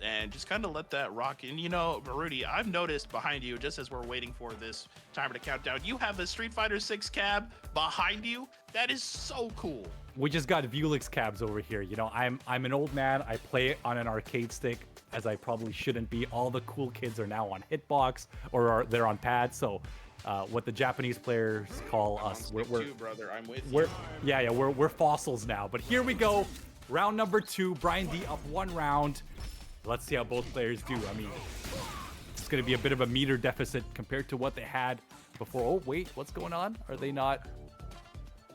And just kind of let that rock. And you know, Rudy, I've noticed behind you, just as we're waiting for this timer to count down, you have a Street Fighter 6 cab behind you. That is so cool. We just got Vulix cabs over here. You know, I'm an old man. I play on an arcade stick, as I probably shouldn't be. All the cool kids are now on hitbox or they're on pads. So what the Japanese players call us, we're too, brother. I'm with you. We're fossils now. But here we go. Round number 2, Brian D up 1 round. Let's see how both players do. I mean, it's going to be a bit of a meter deficit compared to what they had before. Oh, wait, what's going on? Are they not?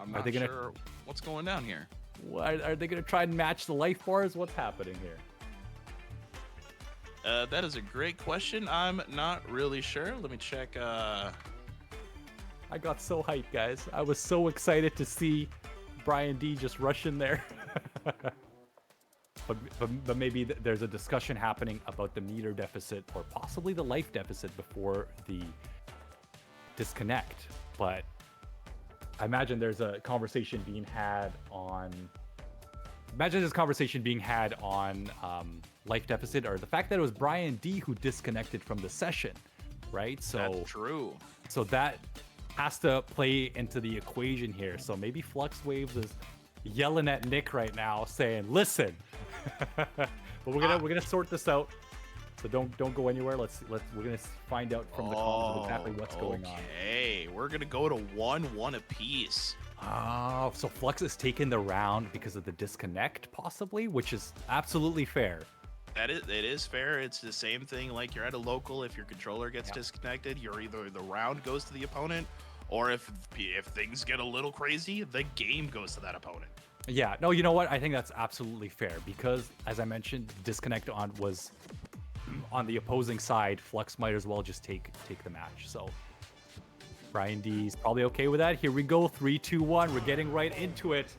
I'm not sure what's going down here. Are they going to try and match the life bars? What's happening here? That is a great question. I'm not really sure. Let me check. I got so hyped, guys. I was so excited to see Brian D just rush in there. But maybe there's a discussion happening about the meter deficit or possibly the life deficit before the disconnect. But I imagine there's a conversation being had on. Imagine this conversation being had on life deficit, or the fact that it was Brian D who disconnected from the session, right? So that's true. So that has to play into the equation here. So maybe Flux Waves is yelling at Nick right now, saying, "Listen." But we're gonna sort this out. So don't go anywhere. We're gonna find out from the comments exactly what's going on. Okay, we're gonna go to 1-1 apiece. Oh, so Flux is taking the round because of the disconnect, possibly, which is absolutely fair. It is fair. It's the same thing like you're at a local. If your controller gets disconnected, you're either the round goes to the opponent, or if things get a little crazy, the game goes to that opponent. Yeah, no, you know what? I think that's absolutely fair because, as I mentioned, disconnect was on the opposing side. Flux might as well just take the match. So Brian D's probably okay with that. Here we go, 3, 2, 1. We're getting right into it.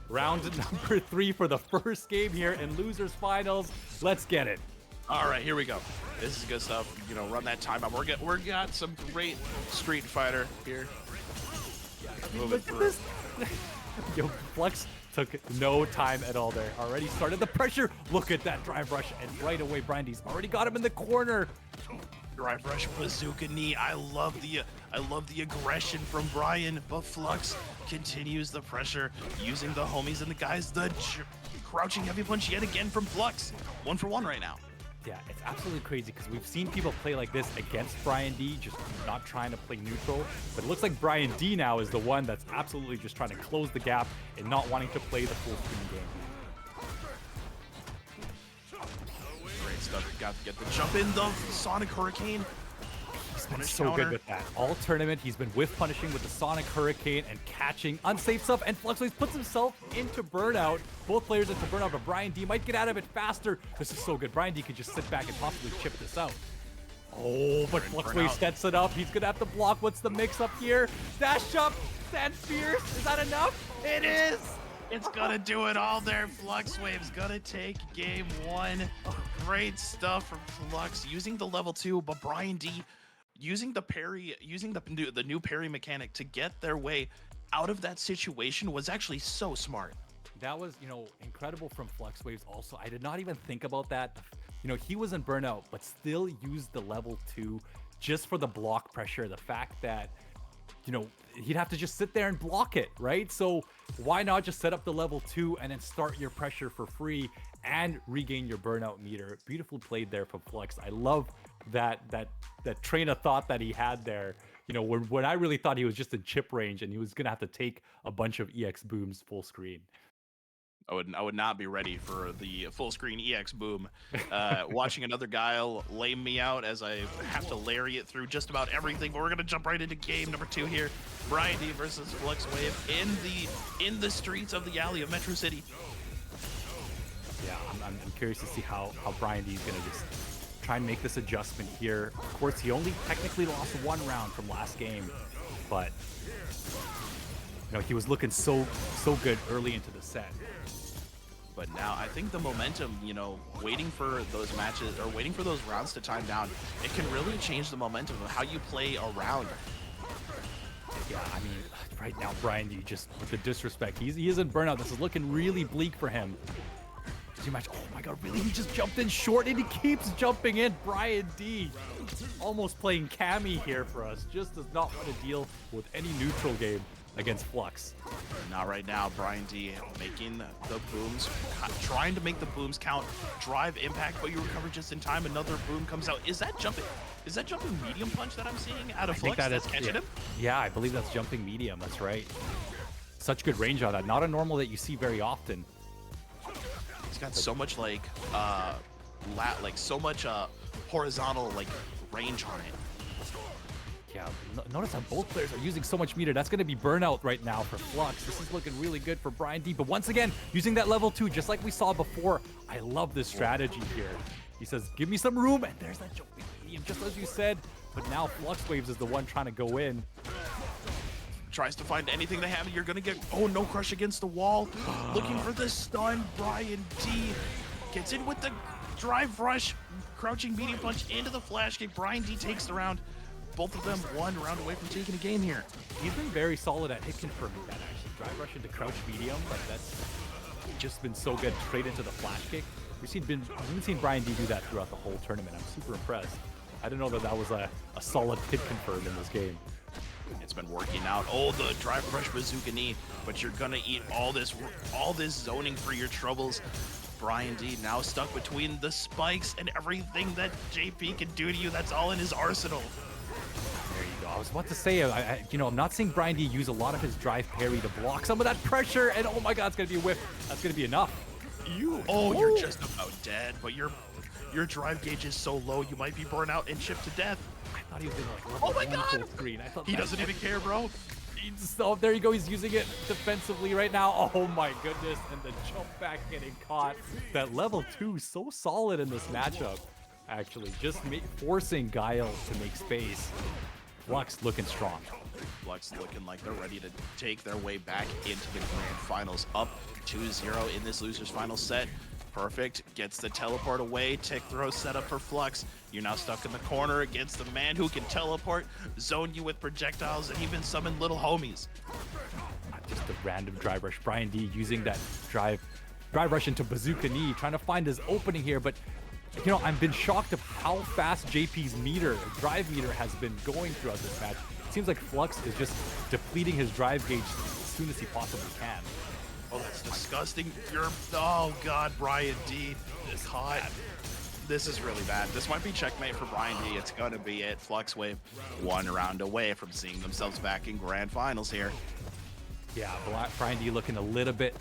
Round number 3 for the first game here in losers finals. Let's get it. All right, here we go. This is good stuff. You know, run that timeout. We got some great Street Fighter here. Moving through. Yo, Flux took no time at all there. Already started the pressure. Look at that drive rush, and right away, Brian D's already got him in the corner. Drive rush, bazooka knee. I love the aggression from Brian, but Flux continues the pressure, using the homies and the guys. The crouching heavy punch yet again from Flux. 1 for 1 right now. Yeah, it's absolutely crazy because we've seen people play like this against Brian D, just not trying to play neutral. But it looks like Brian D now is the one that's absolutely just trying to close the gap and not wanting to play the full screen game. Great stuff. Got to get the jump in, the Sonic Hurricane. He's been so good with that. All tournament, he's been whiff punishing with the Sonic Hurricane and catching unsafe stuff. And Fluxwaves puts himself into burnout. Both players into burnout, but Brian D might get out of it faster. This is so good. Brian D could just sit back and possibly chip this out. Oh, but Fluxwaves sets it up. He's gonna have to block. What's the mix up here? Dash up, stand fierce. Is that enough? It is. It's gonna do it all there. Fluxwaves gonna take game 1. Great stuff from Flux using the level 2, but Brian D using the parry, using the new parry mechanic to get their way out of that situation was actually so smart. That was, incredible from Fluxwaves also. I did not even think about that. you know, he was in burnout, but still used the level 2 just for the block pressure. The fact that, you know, he'd have to just sit there and block it, right? So why not just set up the level 2 and then start your pressure for free and regain your burnout meter? Beautifully played there from Flux. I love that train of thought that he had there. You know, when I really thought he was just in chip range and he was gonna have to take a bunch of EX booms full screen. I would not be ready for the full screen EX boom. Watching another Guile lame me out as I have to lariat through just about everything. But we're gonna jump right into game number 2 here. Brian D versus Flux Wave in the streets of the alley of Metro City. Yeah, I'm curious to see how Brian D is gonna just try and make this adjustment here. Of course, he only technically lost 1 round from last game, but you know, he was looking so good early into the set. But now I think the momentum, you know, waiting for those matches or waiting for those rounds to time down, it can really change the momentum of how you play a round. Yeah, I mean, right now, Brian D, just with the disrespect, he is in burnout. This is looking really bleak for him. Can you imagine? Oh my god, really? He just jumped in short and he keeps jumping in. Brian D almost playing Cammy here for us. Just does not want to deal with any neutral game against Flux. Not right now. Brian D making the booms, trying to make the booms count. Drive impact, but you recover just in time. Another boom comes out. Is that jumping medium punch that I'm seeing out of Flux that's catching him? Yeah, I believe that's jumping medium. That's right. Such good range on that. Not a normal that you see very often. He's got so much so much horizontal range on it. Yeah, notice how both players are using so much meter. That's going to be burnout right now for Flux. This is looking really good for Brian D. But once again, using that level 2, just like we saw before. I love this strategy here. He says, give me some room, and there's that jumping medium, just as you said. But now Flux Waves is the one trying to go in. Tries to find anything they have, and you're going to get, oh, no crush against the wall. Looking for the stun. Brian D gets in with the drive rush. Crouching medium punch into the flash kick. Brian D takes the round. Both of them 1 round away from taking a game here. He's been very solid at hit confirming that, actually. Drive rush into crouch medium, like that's just been so good straight into the flash kick. We've seen Brian D do that throughout the whole tournament. I'm super impressed. I didn't know that was a solid hit confirm in this game. It's been working out. Oh, the drive rush bazooka knee, but you're gonna eat all this zoning for your troubles. Brian D now stuck between the spikes and everything that JP can do to you. That's all in his arsenal. There you go. I was about to say, I'm not seeing Brian D use a lot of his drive parry to block some of that pressure, and oh my god, it's gonna be a whiff. That's gonna be enough. You're just about dead, but your drive gauge is so low, you might be burnt out and chipped to death. I thought he was in level 1 full screen. I thought he doesn't even care, bro. There you go. He's using it defensively right now. Oh my goodness. And the jump back getting caught. That level 2 so solid in this matchup. Actually, just forcing Guile to make space. Flux looking strong. Flux looking like they're ready to take their way back into the grand finals. Up 2-0 in this loser's final set. Perfect. Gets the teleport away. Tick throw set up for Flux. You're now stuck in the corner against the man who can teleport, zone you with projectiles, and even summon little homies. Just a random drive rush. Brian D using that drive rush into bazooka knee, trying to find his opening here. But, you know, I've been shocked of how fast JP's drive meter has been going throughout this match. It seems like Flux is just depleting his drive gauge as soon as he possibly can. Oh, that's disgusting. Oh god, Brian D is hot. This is really bad. This might be checkmate for Brian D. It's gonna be it. Flux Wave 1 round away from seeing themselves back in grand finals here. Yeah, Brian D looking a little bit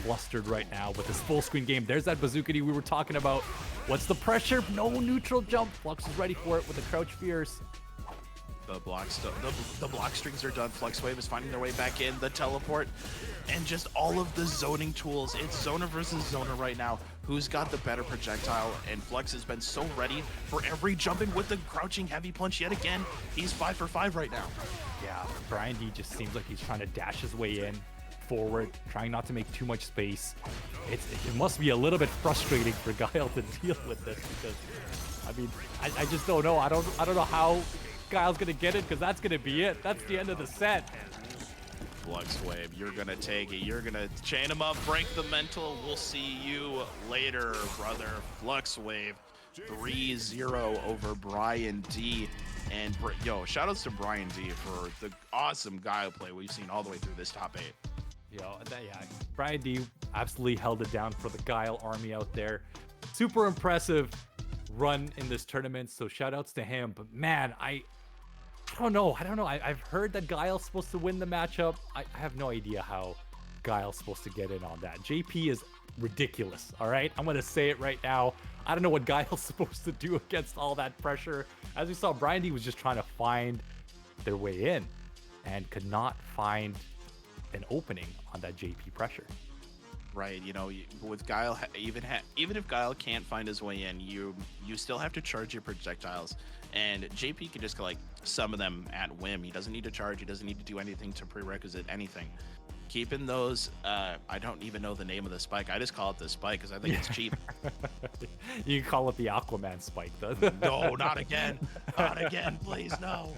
flustered right now with his full screen game. There's that bazooka D we were talking about. What's the pressure? No neutral jump. Flux is ready for it with the crouch fierce. The block strings are done. Flux Wave is finding their way back in. The teleport and just all of the zoning tools. It's zoner versus zoner right now. Who's got the better projectile? And Flux has been so ready for every jumping with the crouching heavy punch yet again. He's 5 for 5 right now. Yeah, Brian D just seems like he's trying to dash his way in forward, trying not to make too much space. It must be a little bit frustrating for Guile to deal with this because, I mean, I just don't know. I don't know how Guile's gonna get it because that's gonna be it. That's the end of the set. Flux Wave, you're gonna take it. You're gonna chain him up, break the mental. We'll see you later, brother. Flux Wave 3-0 over Brian D. And yo, shout outs to Brian D for the awesome Guile play we've seen all the way through this top 8. Yo, yeah, Brian D absolutely held it down for the Guile army out there. Super impressive run in this tournament, so shout outs to him. But man, I don't know. I've heard that Guile's supposed to win the matchup. I have no idea how Guile's supposed to get in on that. JP is ridiculous, all right? I'm gonna say it right now. I don't know what Guile's supposed to do against all that pressure. As we saw, Brian D was just trying to find their way in and could not find an opening on that JP pressure. Right, you know, with Guile, even if Guile can't find his way in, you still have to charge your projectiles, and JP can just like summon them at whim. He doesn't need to charge. He doesn't need to do anything to prerequisite anything. Keeping those, I don't even know the name of the spike. I just call it the spike because I think it's cheap. You can call it the Aquaman spike, though. No, not again. Not again, please, no.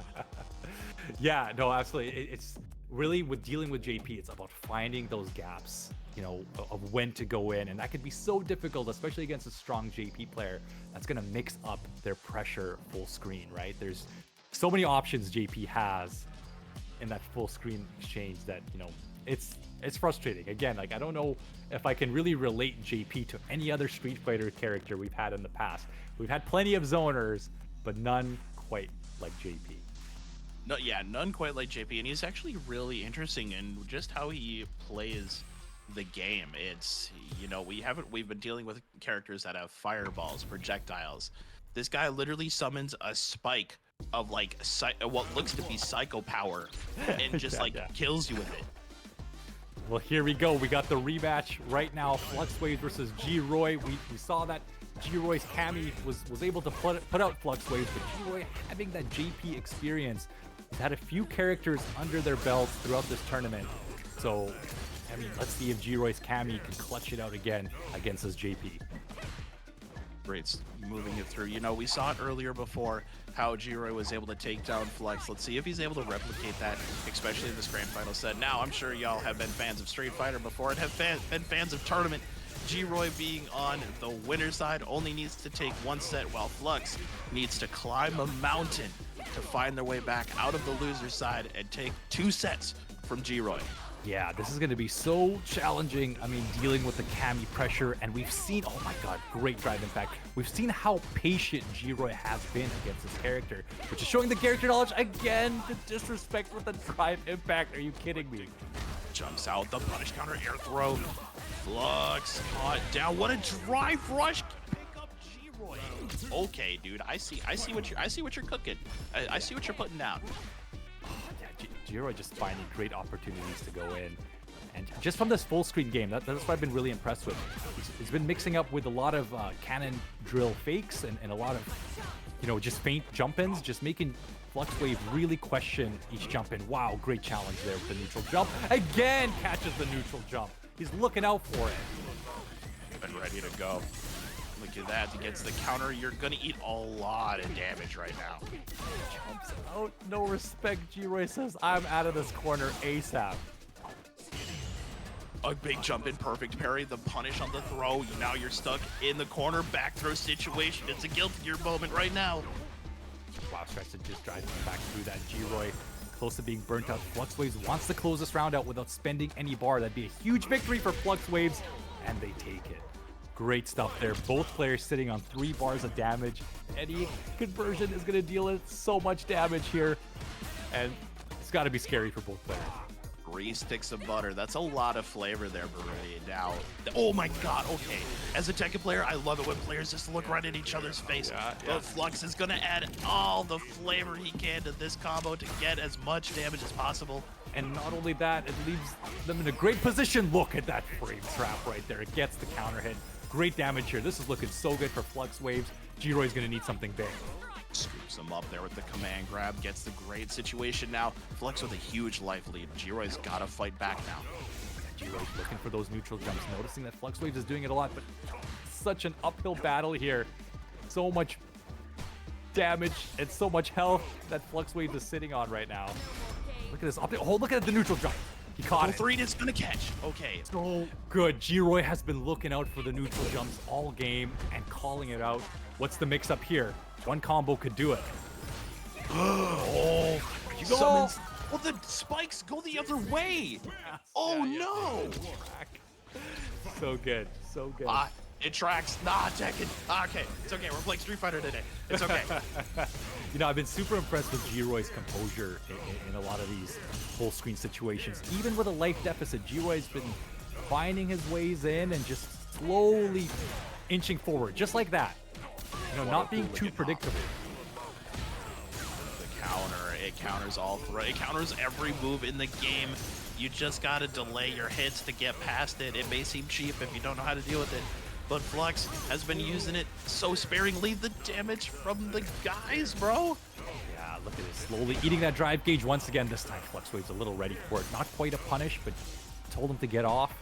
Yeah, no, absolutely. It's really, with dealing with JP, it's about finding those gaps, you know, of when to go in. And that can be so difficult, especially against a strong JP player that's going to mix up their pressure full screen, right? There's so many options JP has in that full screen exchange that, you know, it's frustrating. Again, like, I don't know if I can really relate JP to any other Street Fighter character we've had in the past. We've had plenty of zoners, but none quite like JP. No, yeah, none quite like JP, and he's actually really interesting in just how he plays the game. It's, you know, we've been dealing with characters that have fireballs, projectiles. This guy literally summons a spike of like what looks to be psycho power and just kills you with it. Well, here we go. We got the rematch right now. Fluxwave versus Juri. We saw that Jiroy's Cammy was able to put out Fluxwave, but Juri, having that JP experience, has had a few characters under their belts throughout this tournament. So, I mean, let's see if Jiroy's Cammy can clutch it out again against his JP. Great, moving it through. You know, we saw it earlier before how Juri was able to take down Flex. Let's see if he's able to replicate that, especially in this grand final set. Now, I'm sure y'all have been fans of Street Fighter before and have been fans of Tournament. Juri, being on the winner's side, only needs to take one set, while Flux needs to climb a mountain to find their way back out of the loser's side and take 2 sets from Juri. Yeah, this is going to be so challenging. I mean, dealing with the Cammy pressure, and we've seen, oh my god, great drive impact. We've seen how patient Juri has been against this character, which is showing the character knowledge again. The disrespect with the drive impact. Are you kidding me? Jumps out, the punish counter air throw. Flux caught down. What a drive rush! Pick up Juri. Okay, dude, I see what you're cooking. I see what you're putting down. Juri just finding great opportunities to go in. And just from this full screen game, that's what I've been really impressed with. He's been mixing up with a lot of cannon drill fakes and a lot of, you know, just feint jump-ins, just making Fluxwave really question each jump-in. Wow, great challenge there with the neutral jump. Again, catches the neutral jump. He's looking out for it. Been ready to go. Look at that, he gets the counter. You're gonna eat a lot of damage right now. Jumps out, no respect. Juri says, I'm out of this corner ASAP. A big jump in, perfect parry, the punish on the throw. Now you're stuck in the corner, back throw situation. It's a Guilty Gear moment right now. Wow, Stretch just driving back through that. Juri close to being burnt out. Fluxwaves wants to close this round out without spending any bar. That'd be a huge victory for Fluxwaves, and they take it. Great stuff there. Both players sitting on 3 bars of damage. Any conversion is going to deal it so much damage here, and it's got to be scary for both players. 3 sticks of butter. That's a lot of flavor there, Baruni. Now, oh my god, okay. As a Tekken player, I love it when players just look right at each other's face. But Flux is going to add all the flavor he can to this combo to get as much damage as possible. And not only that, it leaves them in a great position. Look at that frame trap right there. It gets the counter hit. Great damage here. This is looking so good for Fluxwaves. Juri's going to need something big. Scoops him up there with the command grab, gets the great situation now. Flux with a huge life lead. Juri's got to fight back now. Juri's looking for those neutral jumps, noticing that Fluxwaves is doing it a lot, but such an uphill battle here. So much damage and so much health that Fluxwaves is sitting on right now. Look at this. Oh, look at the neutral jump. He caught it. 3 is gonna catch. Okay. So good. G-Roy has been looking out for the neutral jumps all game and calling it out. What's the mix up here? One combo could do it. Oh, you go. Summons. Well, the spikes go the other way. Oh no. So good. So good. It tracks. Nah, Tekken. Okay, it's okay. We're playing Street Fighter today. It's okay. You know, I've been super impressed with G-Roy's composure in a lot of these full screen situations. Even with a life deficit, G-Roy's been finding his ways in and just slowly inching forward, just like that. You know, not being too predictable. The counter, it counters all three. It counters every move in the game. You just gotta delay your hits to get past it. It may seem cheap if you don't know how to deal with it, but Flux has been using it so sparingly. The damage from the guys, bro. Yeah, look at it. Slowly eating that drive gauge once again. This time, Fluxwave's a little ready for it. Not quite a punish, but told him to get off.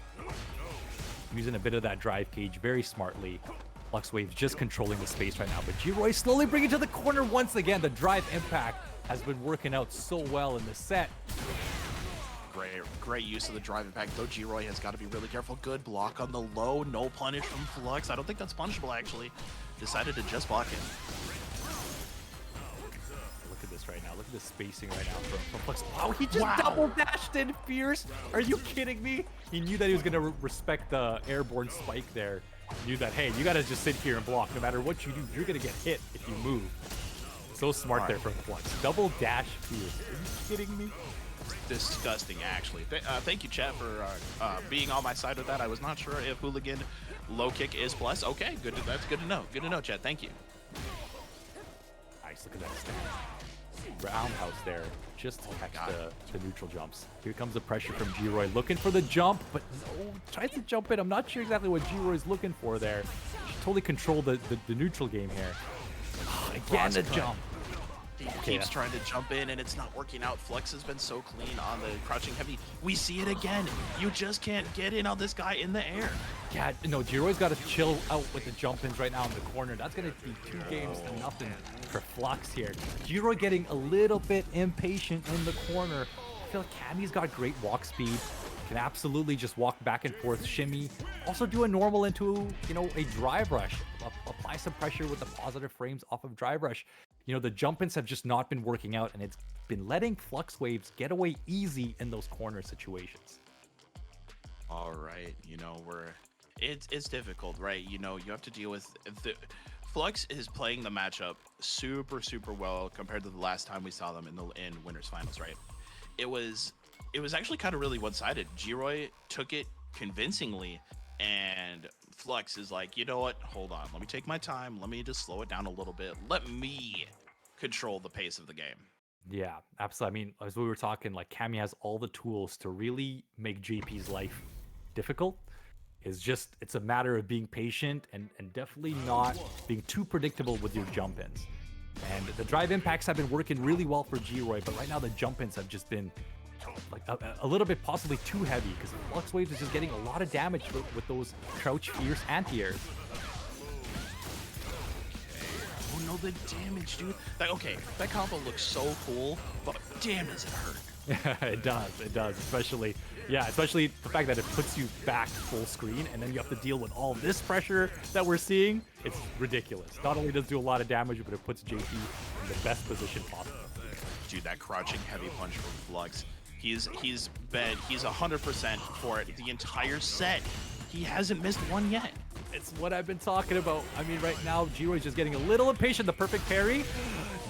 Using a bit of that drive gauge very smartly. Fluxwave's just controlling the space right now, but G-Roy slowly bringing it to the corner once again. The drive impact has been working out so well in the set. Great use of the drive impact, though. G-Roy has got to be really careful. Good block on the low. No punish from Flux. I don't think that's punishable, actually. Decided to just block it. Look at this right now. Look at the spacing right now from Flux. Wow, he just double dashed in fierce. Are you kidding me? He knew that he was going to respect the airborne spike there. He knew that, hey, you got to just sit here and block. No matter what you do, you're going to get hit if you move. So smart there from Flux. Double dash fierce. Are you kidding me? Disgusting, actually. Thank you, chat, for being on my side with that. I was not sure if hooligan low kick is plus. Okay, good. That's good to know. Good to know, chat. Thank you. Nice. Look at that stand. Roundhouse there. Just to catch the neutral jumps. Here comes the pressure from G-Roy. Looking for the jump, but no. Tries to jump in. I'm not sure exactly what G-Roy's looking for there. She totally controlled the neutral game here. Again, the jump. He keeps trying to jump in and it's not working out. Flux has been so clean on the crouching heavy. We see it again. You just can't get in on this guy in the air. Yeah, no, G-Roy's got to chill out with the jump-ins right now in the corner. That's going to be 2 games to nothing for Flux here. G-Roy getting a little bit impatient in the corner. I feel like Cammy's got great walk speed. Can absolutely just walk back and forth, shimmy. Also do a normal into, you know, a drive rush. Apply some pressure with the positive frames off of drive rush. You know, the jump-ins have just not been working out, and it's been letting Flux Waves get away easy in those corner situations. All right, you know, it's difficult, right? You know, you have to deal with Flux is playing the matchup super well compared to the last time we saw them in winners finals, right? It was actually kind of really one-sided. G-Roy took it convincingly, and Flux is like, you know what? Hold on. Let me take my time. Let me just slow it down a little bit. Let me control the pace of the game. Yeah, absolutely. I mean, as we were talking, like, Cammy has all the tools to really make JP's life difficult. It's a matter of being patient and definitely not being too predictable with your jump-ins. And the drive impacts have been working really well for G-Roy, but right now the jump-ins have just been like a little bit possibly too heavy because Flux Waves is just getting a lot of damage with those crouch fierce anti-airs. Oh no, the damage, dude. That combo looks so cool, but damn does it hurt. Yeah, it does, especially the fact that it puts you back full screen and then you have to deal with all this pressure that we're seeing. It's ridiculous. Not only does it do a lot of damage, but it puts JP in the best position possible. Dude, that crouching heavy punch from Flux. He's 100% for it the entire set. He hasn't missed one yet. It's what I've been talking about. I mean, right now, Juri's just getting a little impatient. The perfect parry.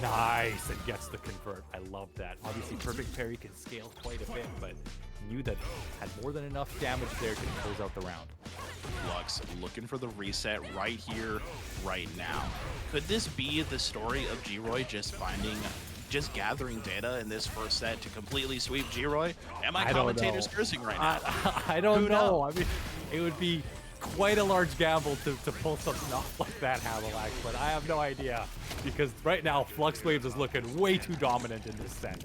Nice. And gets the convert. I love that. Obviously, perfect parry can scale quite a bit, but knew that had more than enough damage there to close out the round. Flux looking for the reset right here, right now. Could this be the story of G-Roy just gathering data in this first set to completely sweep G-Roy? Am I commentators cursing right now? I don't know. I mean, it would be quite a large gamble to pull something off like that, Hamillax, but I have no idea because right now Flux Waves is looking way too dominant in this set.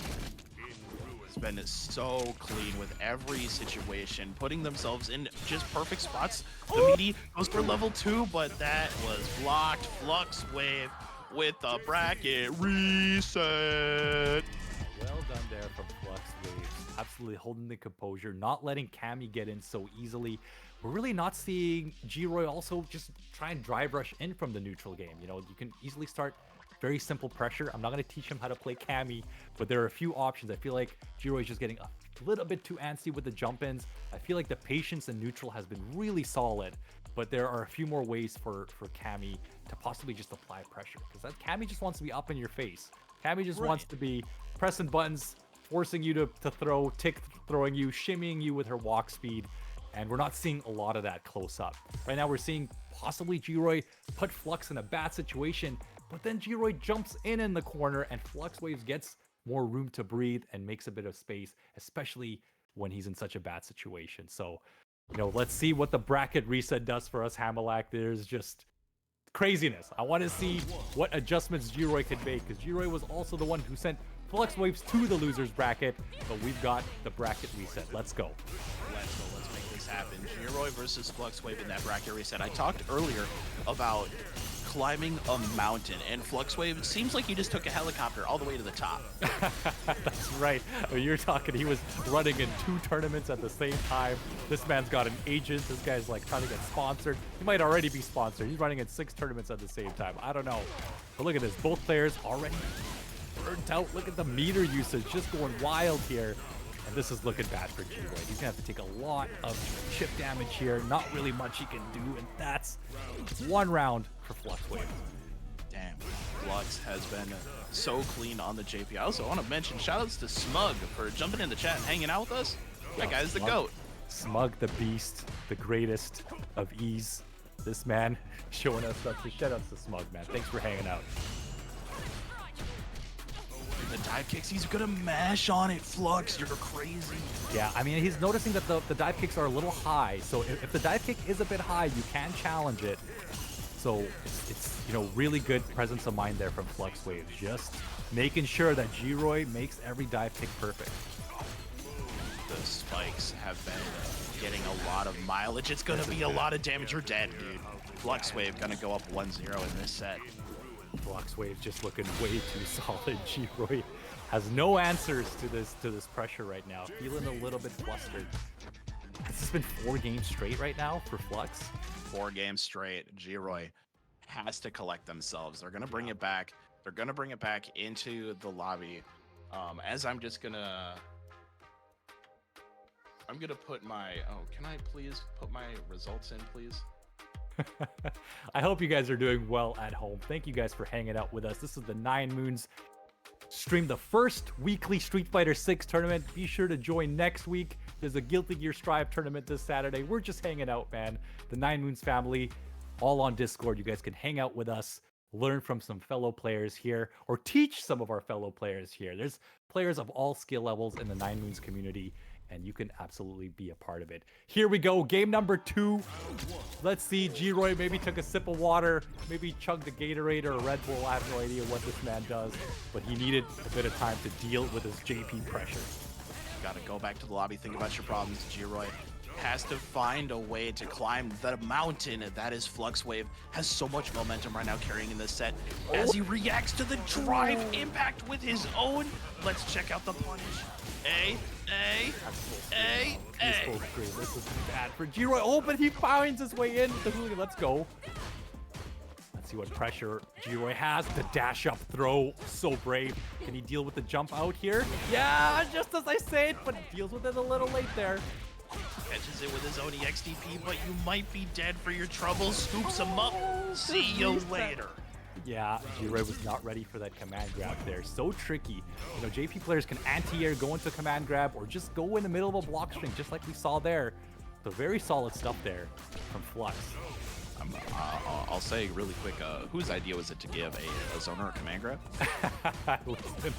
It's been so clean with every situation, putting themselves in just perfect spots. The meaty goes for level 2, but that was blocked. Flux Wave with the bracket reset. Well done there from Flux Waves. absolutely holding the composure, not letting Cammy get in so easily. We're really not seeing G-Roy also just try and drive rush in from the neutral game. You know, you can easily start very simple pressure. I'm not going to teach him how to play Cammy, but there are a few options. I feel like G-Roy is just getting a little bit too antsy with the jump-ins. I feel like the patience in neutral has been really solid, but there are a few more ways for Cammy to possibly just apply pressure, because that Cammy just wants to be up in your face. Cammy just wants to be pressing buttons, forcing you to throw, throwing you, shimmying you with her walk speed, and we're not seeing a lot of that close up. Right now we're seeing possibly G-Roy put Flux in a bad situation, but then G-Roy jumps in the corner and Flux Waves gets more room to breathe and makes a bit of space, especially when he's in such a bad situation. So, you know, let's see what the bracket reset does for us, Hamilak. There's just craziness. I want to see what adjustments G-Roy can make, because G-Roy was also the one who sent Flux Waves to the losers bracket, but we've got the bracket reset. Let's go. Let's make this happen. G-Roy versus Flux Wave in that bracket reset. I talked earlier about climbing a mountain, and Flux Wave, it seems like he just took a helicopter all the way to the top. That's right. You're talking, he was running in 2 tournaments at the same time. This man's got an agent. This guy's like trying to get sponsored. He might already be sponsored. He's running in 6 tournaments at the same time. I don't know. But look at this. Both players already burnt out. Look at the meter usage just going wild here. And this is looking bad for G-Roy. He's gonna have to take a lot of chip damage here. Not really much he can do, and that's 1 round for Flux Wave. Damn, Flux has been so clean on the JP. I also want to mention shoutouts to Smug for jumping in the chat and hanging out with us. That guy's the GOAT. Smug the beast, the greatest of ease. This man showing us stuff. So shoutouts to Smug, man. Thanks for hanging out. The dive kicks, he's gonna mash on it. Flux, you're crazy. Yeah, I mean, he's noticing that the dive kicks are a little high. So if the dive kick is a bit high, you can challenge it. So it's you know, really good presence of mind there from Flux Wave. Just making sure that G-Roy makes every dive kick perfect. The spikes have been getting a lot of mileage. It's gonna be a lot of damage. You're dead, dude. Flux Wave gonna go up 1-0 in this set. Flux Wave just looking way too solid. G-Roy has no answers to this pressure right now. Feeling a little bit flustered. This has been 4 games straight right now for Flux. 4 games straight. G-Roy has to collect themselves. They're gonna bring it back. They're gonna bring it back into the lobby. As I'm gonna put my, can I please put my results in, please? I hope you guys are doing well at home. Thank you guys for hanging out with us. This is the 9Moons stream, the first weekly Street Fighter 6 tournament. Be sure to join next week. There's a Guilty Gear Strive tournament this Saturday. We're just hanging out, man. The 9Moons family, all on Discord. You guys can hang out with us, learn from some fellow players here, or teach some of our fellow players here. There's players of all skill levels in the 9Moons community, and you can absolutely be a part of it. Here we go, game number 2. Let's see, G-Roy maybe took a sip of water, maybe chugged a Gatorade or a Red Bull. I have no idea what this man does, but he needed a bit of time to deal with his JP pressure. Gotta go back to the lobby, think about your problems. G-Roy has to find a way to climb the mountain that is Flux Wave. Has so much momentum right now carrying in this set as he reacts to the drive impact with his own. Let's check out the punish. This is bad for G-Roy. Oh, but he finds his way in. Let's go. Let's see what pressure G-Roy has. The dash up throw, so brave. Can he deal with the jump out here? Yeah, just as I said, but deals with it a little late there. Catches it with his own EXDP, but you might be dead for your troubles. Scoops him up. See you later. Yeah, G-Roy was not ready for that command grab there. So tricky. You know, JP players can anti-air, go into command grab, or just go in the middle of a block string, just like we saw there. So very solid stuff there from Flux. I'll say really quick, whose idea was it to give a zoner a command grab? Listen,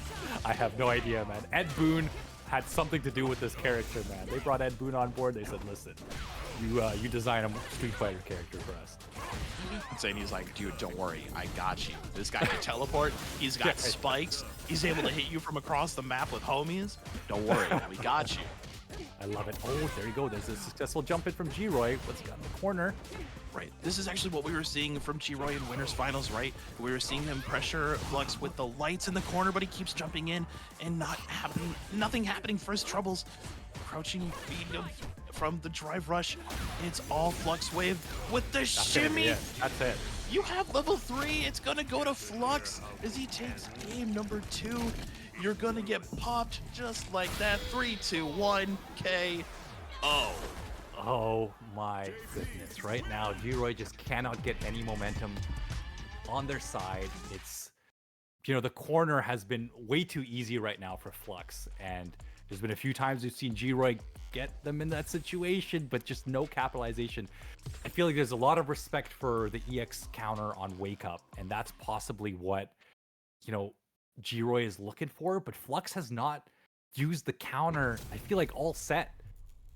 I have no idea, man. Ed Boon had something to do with this character, man. They brought Ed Boon on board. They said, listen, you design a Street Fighter character for us. And he's like, dude, don't worry, I got you. This guy can teleport. He's got spikes. He's able to hit you from across the map with homies. Don't worry, we got you. I love it. Oh, there you go. There's a successful jump in from G-Roy. What's he got in the corner? Right. This is actually what we were seeing from G-Roy in Winners Finals, right? We were seeing him pressure Flux with the lights in the corner, but he keeps jumping in and nothing happening for his troubles. Crouching feed him from the drive rush. It's all Flux Wave with the shimmy. That's it. You have level 3. It's gonna go to Flux as he takes game number 2. You're gonna get popped just like that. 3, 2, 1, KO. Oh my goodness. Right now, G-Roy just cannot get any momentum on their side. It's, you know, the corner has been way too easy right now for Flux. And there's been a few times we've seen G-Roy get them in that situation, but just no capitalization. I feel like there's a lot of respect for the EX counter on Wake Up. And that's possibly what, you know, G-Roy is looking for. But Flux has not used the counter, I feel like, all set.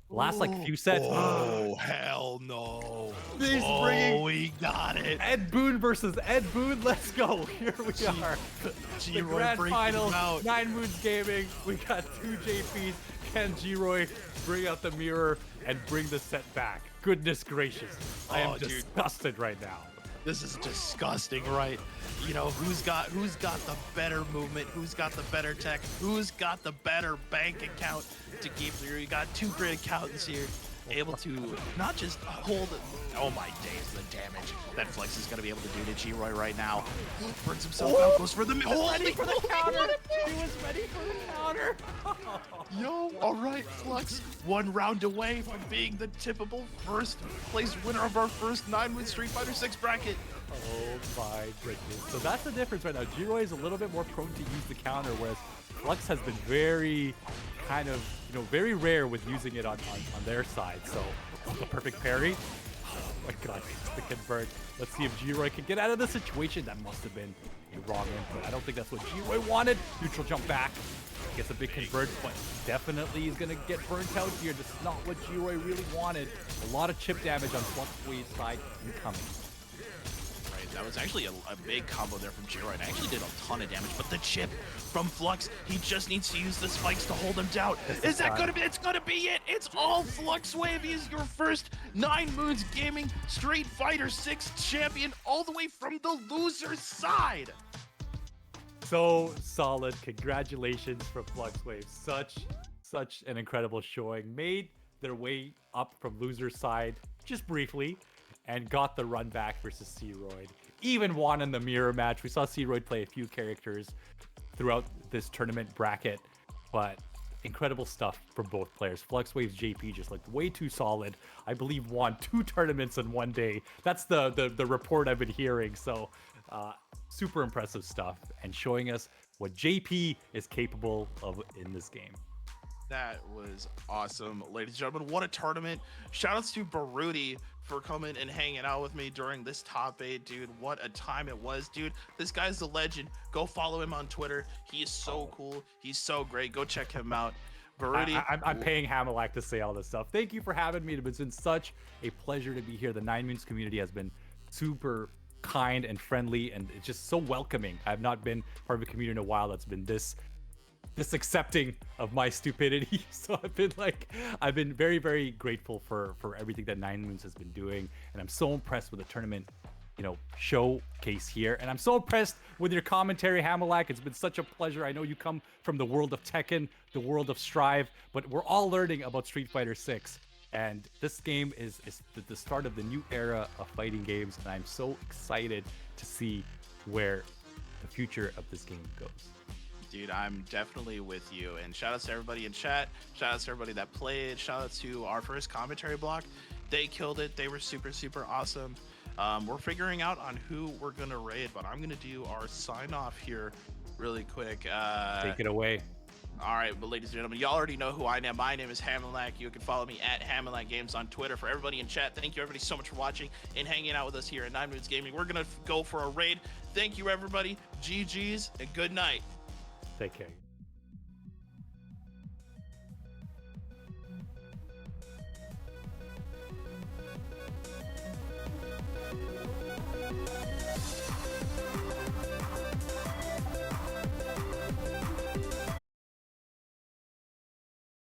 Last like few sets. Oh hell no! He's bringing. We got it. Ed Boon versus Ed Boon. Let's go. Here we are. The grand finals. 9Moons Gaming. We got 2 JPs. Can G-Roy bring out the mirror and bring the set back? Goodness gracious! I am disgusted right now. This is disgusting, right? You know, who's got the better movement? Who's got the better tech? Who's got the better bank account to keep through? You got 2 great accountants here, able to not just hold. Oh my days, the damage that Flex is gonna be able to do to G-Roy right now. Burns himself out, goes for the Ready for the counter. He was ready for the counter. Yo, all right, Flux, 1 round away from being the typical first place winner of our first 9-Moon Street Fighter 6 bracket. Oh my goodness. So that's the difference right now. G-Roy is a little bit more prone to use the counter, whereas Flux has been very kind of, you know, very rare with using it on their side. So the perfect parry. Oh my god, the convert. Let's see if G-Roy can get out of the situation. That must have been a wrong input. I don't think that's what G-Roy wanted. Neutral jump back. Gets a big convert, but definitely he's gonna get burnt out here. This is not what G-Roy really wanted. A lot of chip damage on Flux Wave's side incoming. That was actually a big combo there from Juri, and actually did a ton of damage, but the chip from Flux, he just needs to use the spikes to hold him down. Is that gonna be, it's gonna be it! It's all Flux Wave! He is your first 9Moons Gaming Street Fighter 6 champion, all the way from the loser's side! So solid, congratulations for Flux Wave. Such an incredible showing. Made their way up from loser's side, just briefly, and got the run back versus C-Royd. Even won in the mirror match. We saw C-Royd play a few characters throughout this tournament bracket, but incredible stuff from both players. Flux Wave's JP just looked way too solid. I believe won 2 tournaments in one day. That's the report I've been hearing. So super impressive stuff, and showing us what JP is capable of in this game. That was awesome, ladies and gentlemen. What a tournament. Shoutouts to Baruti for coming and hanging out with me during this top 8, dude. What a time it was, dude. This guy's a legend. Go follow him on Twitter. He is so cool. He's so great. Go check him out. Baruti. I'm paying Hamelak to say all this stuff. Thank you for having me. It's been such a pleasure to be here. The 9Moons community has been super kind and friendly, and it's just so welcoming. I've not been part of a community in a while that's been this accepting of my stupidity. So I've been very, very grateful for everything that 9Moons has been doing, and I'm so impressed with the tournament, you know, showcase here, and I'm so impressed with your commentary, Hamelak. It's been such a pleasure. I know you come from the world of Tekken, the world of Strive, but we're all learning about Street Fighter 6, and this game is the start of the new era of fighting games, and I'm so excited to see where the future of this game goes. Dude, I'm definitely with you. And shout outs to everybody in chat. Shout outs to everybody that played. Shout outs to our first commentary block. They killed it. They were super, super awesome. We're figuring out on who we're going to raid, but I'm going to do our sign off here really quick. Take it away. All right, but ladies and gentlemen, y'all already know who I am. My name is Hamelak. You can follow me at Hamelak Games on Twitter. For everybody in chat, thank you everybody so much for watching and hanging out with us here at 9Moons Gaming. We're going to go for a raid. Thank you, everybody. GG's and good night. Take care.